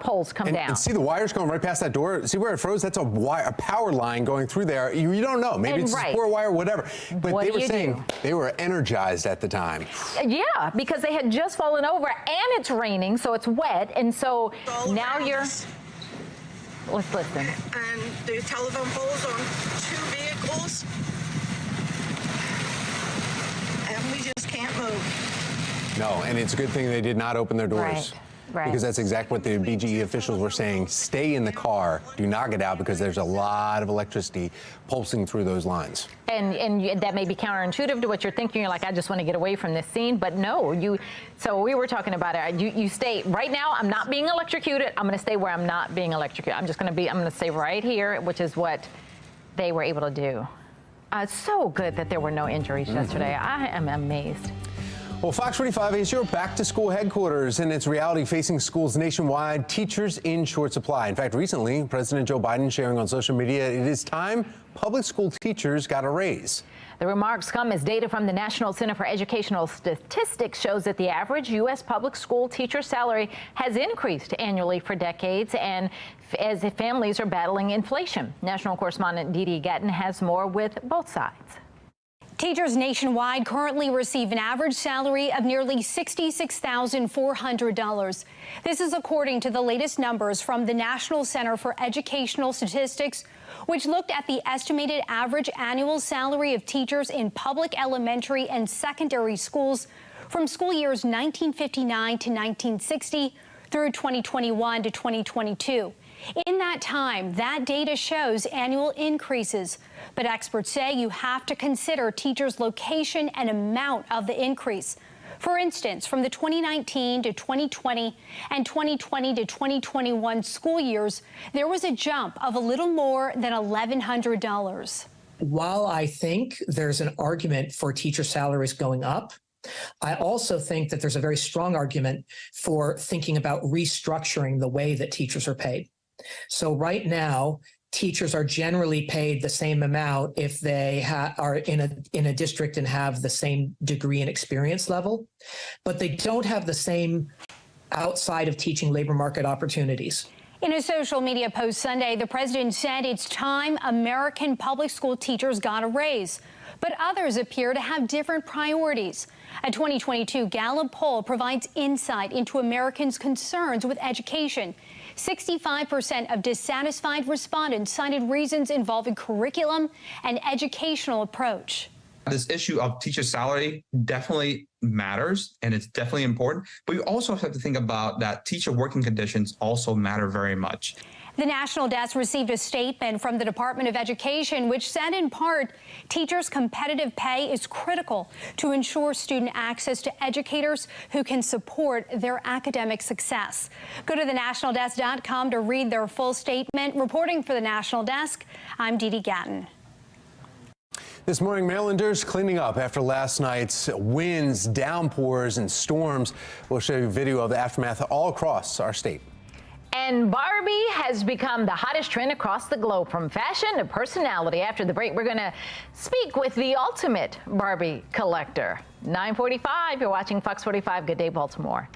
poles come down. And see the wires going right past that door? See where it froze? That's a power line going through there. You don't know. Maybe it's a support wire, whatever. But they were saying they were energized at the time. Yeah, because they had just fallen over, and it's raining, so it's wet. And so now you're... Let's listen. And the telephone poles on 2 vehicles. And we just can't move. No, and it's a good thing they did not open their doors. Right. Because that's exactly what the BGE officials were saying. Stay in the car. Do not get out because there's a lot of electricity pulsing through those lines. And that may be counterintuitive to what you're thinking. You're like, I just want to get away from this scene. But no, so we were talking about it. You stay. Right now, I'm not being electrocuted. I'm going to stay where I'm not being electrocuted. I'm going to stay right here, which is what they were able to do. So good that there were no injuries yesterday. I am amazed. Well, Fox 45 is your back-to-school headquarters, and it's reality facing schools nationwide, teachers in short supply. In fact, recently, President Joe Biden sharing on social media, it is time public school teachers got a raise. The remarks come as data from the National Center for Educational Statistics shows that the average U.S. public school teacher salary has increased annually for decades, and as families are battling inflation. National correspondent Dee Gatton has more with both sides. Teachers nationwide currently receive an average salary of nearly $66,400. This is according to the latest numbers from the National Center for Educational Statistics, which looked at the estimated average annual salary of teachers in public elementary and secondary schools from school years 1959 to 1960 through 2021 to 2022. In that time, that data shows annual increases, but experts say you have to consider teachers' location and amount of the increase. For instance, from the 2019 to 2020 and 2020 to 2021 school years, there was a jump of a little more than $1,100. While I think there's an argument for teacher salaries going up, I also think that there's a very strong argument for thinking about restructuring the way that teachers are paid. So right now, teachers are generally paid the same amount if they are in a district and have the same degree and experience level, but they don't have the same outside of teaching labor market opportunities. In a social media post Sunday, the president said it's time American public school teachers got a raise, but others appear to have different priorities. A 2022 Gallup poll provides insight into Americans' concerns with education. 65% of dissatisfied respondents cited reasons involving curriculum and educational approach. This issue of teacher salary definitely matters, and it's definitely important. But you also have to think about that teacher working conditions also matter very much. The National Desk received a statement from the Department of Education, which said in part, teachers' competitive pay is critical to ensure student access to educators who can support their academic success. Go to thenationaldesk.com to read their full statement. Reporting for the National Desk, I'm Dee Gatton. This morning, Marylanders cleaning up after last night's winds, downpours, and storms. We'll show you a video of the aftermath all across our state. And Barbie has become the hottest trend across the globe, from fashion to personality. After the break, we're going to speak with the ultimate Barbie collector. 9:45, you're watching Fox 45. Good day, Baltimore.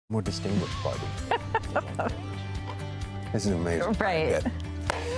More distinguished Barbie. This is amazing. Right.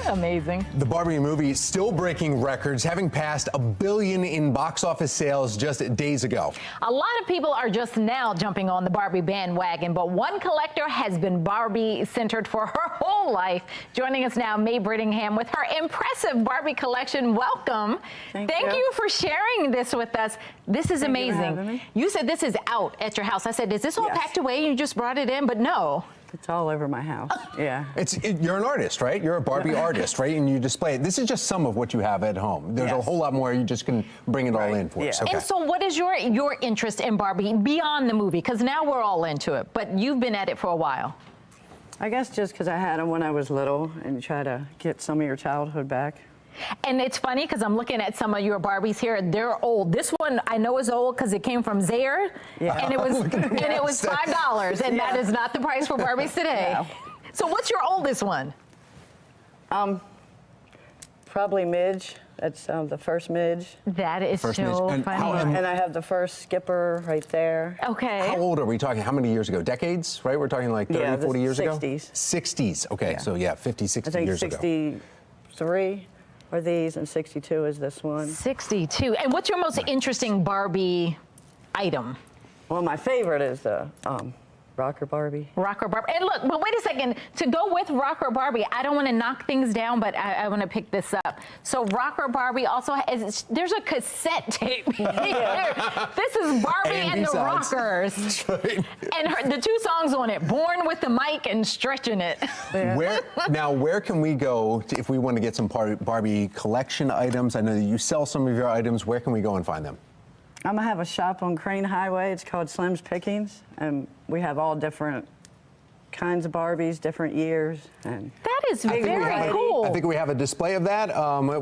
Amazing. The Barbie movie still breaking records, having passed $1 billion in box office sales just days ago. A lot of people are just now jumping on the Barbie bandwagon, but one collector has been Barbie-centered for her whole life. Joining us now, Mae Brittingham with her impressive Barbie collection. Welcome. Thank you for sharing this with us. This is amazing. You said this is out at your house. I said, is this all packed away? You just brought it in, but no. It's all over my house. Yeah. You're an artist, right? You're a Barbie artist, right? And you display it. This is just some of what you have at home. There's a whole lot more. You just can bring it all in for us. Okay. And so what is your interest in Barbie beyond the movie? Because now we're all into it, but you've been at it for a while. I guess just because I had them when I was little and you try to get some of your childhood back. And it's funny because I'm looking at some of your Barbies here. They're old. This one I know is old because it came from Zayre, and it was $5, and that is not the price for Barbies today. No. So what's your oldest one? Probably Midge. That's the first Midge. That is so funny. And I have the first Skipper right there. Okay. How old are we talking? How many years ago? Decades, right? We're talking like 30, 40 years ago? 60s. 60s. Okay, so 50, 60 years ago. I think 63 are these, and 62 is this one. 62. And what's your most interesting Barbie item? Well, my favorite is the Rocker Barbie. Rocker Barbie. And look, but wait a second. To go with Rocker Barbie, I don't want to knock things down, but I want to pick this up. So Rocker Barbie also has, there's a cassette tape here. This is Barbie and the Rockers. That's right. And the two songs on it, Born with the Mic and Stretching It. Where can we go if we want to get some Barbie collection items? I know that you sell some of your items. Where can we go and find them? I'm going to have a shop on Crane Highway. It's called Slim's Pickings, and we have all different kinds of Barbies, different years. And that is very cool. I think we have a display of that.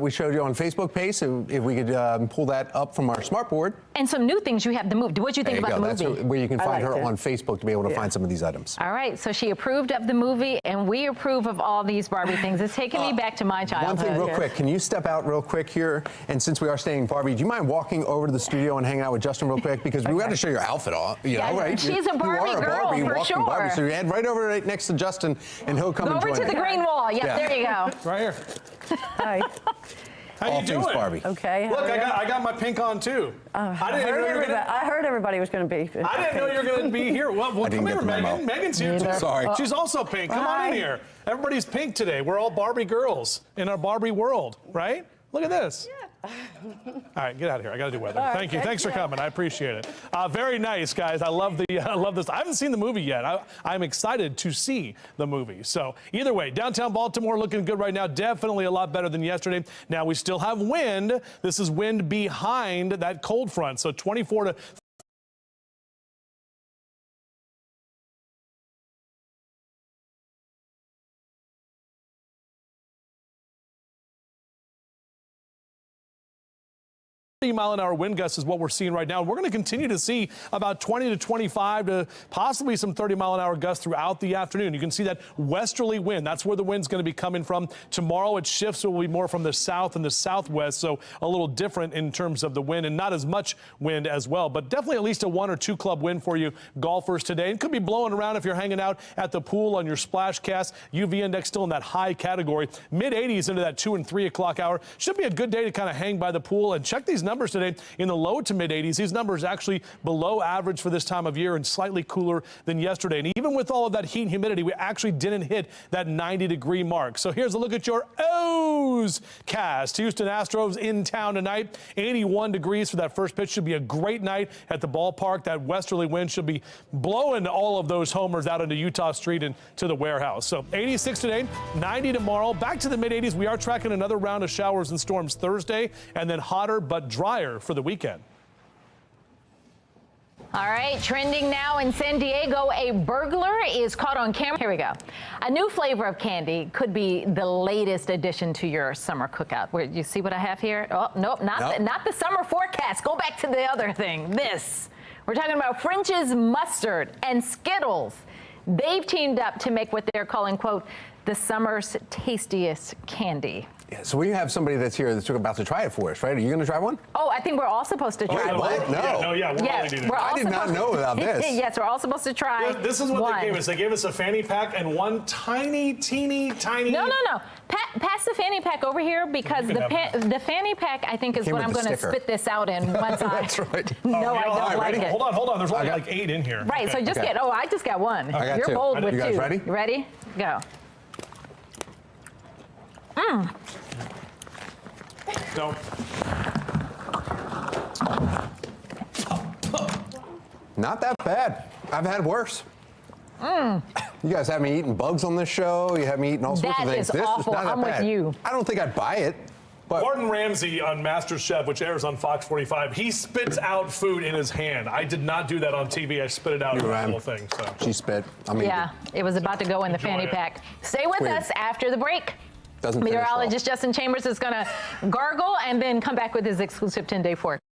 We showed you on Facebook page, so if we could pull that up from our smart board. And some new things you have the movie. What do you think about the movie? That's where you can find her on Facebook to be able to find some of these items. All right, so she approved of the movie, and we approve of all these Barbie things. It's taking me back to my childhood. One thing real quick, can you step out real quick here? And since we are staying Barbie, do you mind walking over to the studio and hanging out with Justin real quick? Because we got to show your outfit off, you know, right? She's a Barbie girl, for sure. Barbie, so you head right over right next to Justin, and he'll come and join over to the green wall. Yep, there you go. Right here. Hi. How you doing? Barbie. Okay. Look, I got my pink on too. I heard everybody was going to be. I didn't know you were going to be here. Well, come here, Megan. Megan's here too. Sorry. She's also pink. Come on in here. Everybody's pink today. We're all Barbie girls in our Barbie world, right? Look at this. All right, get out of here. I got to do weather. Thank you. Thanks for coming. I appreciate it. Very nice, guys. I love this. I haven't seen the movie yet. I'm excited to see the movie. So either way, downtown Baltimore looking good right now. Definitely a lot better than yesterday. Now we still have wind. This is wind behind that cold front. So 24 to mile-an-hour wind gusts is what we're seeing right now. We're going to continue to see about 20 to 25 to possibly some 30-mile-an-hour gusts throughout the afternoon. You can see that westerly wind. That's where the wind's going to be coming from. Tomorrow it shifts. It will be more from the south and the southwest, so a little different in terms of the wind and not as much wind as well. But definitely at least a 1 or 2 club wind for you golfers today. It could be blowing around if you're hanging out at the pool on your splash cast. UV index still in that high category. Mid-80s into that 2 and 3 o'clock hour. Should be a good day to kind of hang by the pool and check these numbers today in the low to mid 80s. These numbers actually below average for this time of year and slightly cooler than yesterday. And even with all of that heat and humidity, we actually didn't hit that 90-degree mark. So here's a look at your O's cast. Houston Astros in town tonight. 81 degrees for that first pitch. Should be a great night at the ballpark. That westerly wind should be blowing all of those homers out into Utah Street and to the warehouse. So 86 today, 90 tomorrow. Back to the mid 80s. We are tracking another round of showers and storms Thursday, and then hotter but drier for the weekend. All right, trending now in San Diego, a burglar is caught on camera. Here we go. A new flavor of candy could be the latest addition to your summer cookout. Where you see what I have here? Oh, nope, not the summer forecast. Go back to the other thing. This. We're talking about French's mustard and Skittles. They've teamed up to make what they're calling, quote, the summer's tastiest candy. Yeah, so we have somebody that's here that's about to try it for us, right? Are you going to try one? Oh, I think we're all supposed to try one. What? No. I did not know about this. Yes, we're all supposed to try This is what they gave us. They gave us a fanny pack and one teeny tiny. No. Pass the fanny pack over here because the fanny pack, I think, is what I'm going to spit this out in once I. That's right. No, I don't like it. Hold on. There's only like 8 in here. Right, so just get. Oh, I just got one. I got You're 2. bold with 2. You guys ready? You ready? Go. No. Not that bad. I've had worse. You guys have me eating bugs on this show. You have me eating all sorts of things. That is awful. This is not I'm that bad. with you. I don't think I'd buy it. But Gordon Ramsay on MasterChef, which airs on FOX45, he spits out food in his hand. I did not do that on TV. I spit it out in the whole thing. So she spit. Yeah, it was about to go in the fanny pack. Stay with us after the break. Doesn't Meteorologist Justin Chambers is going to gargle and then come back with his exclusive 10-day forecast.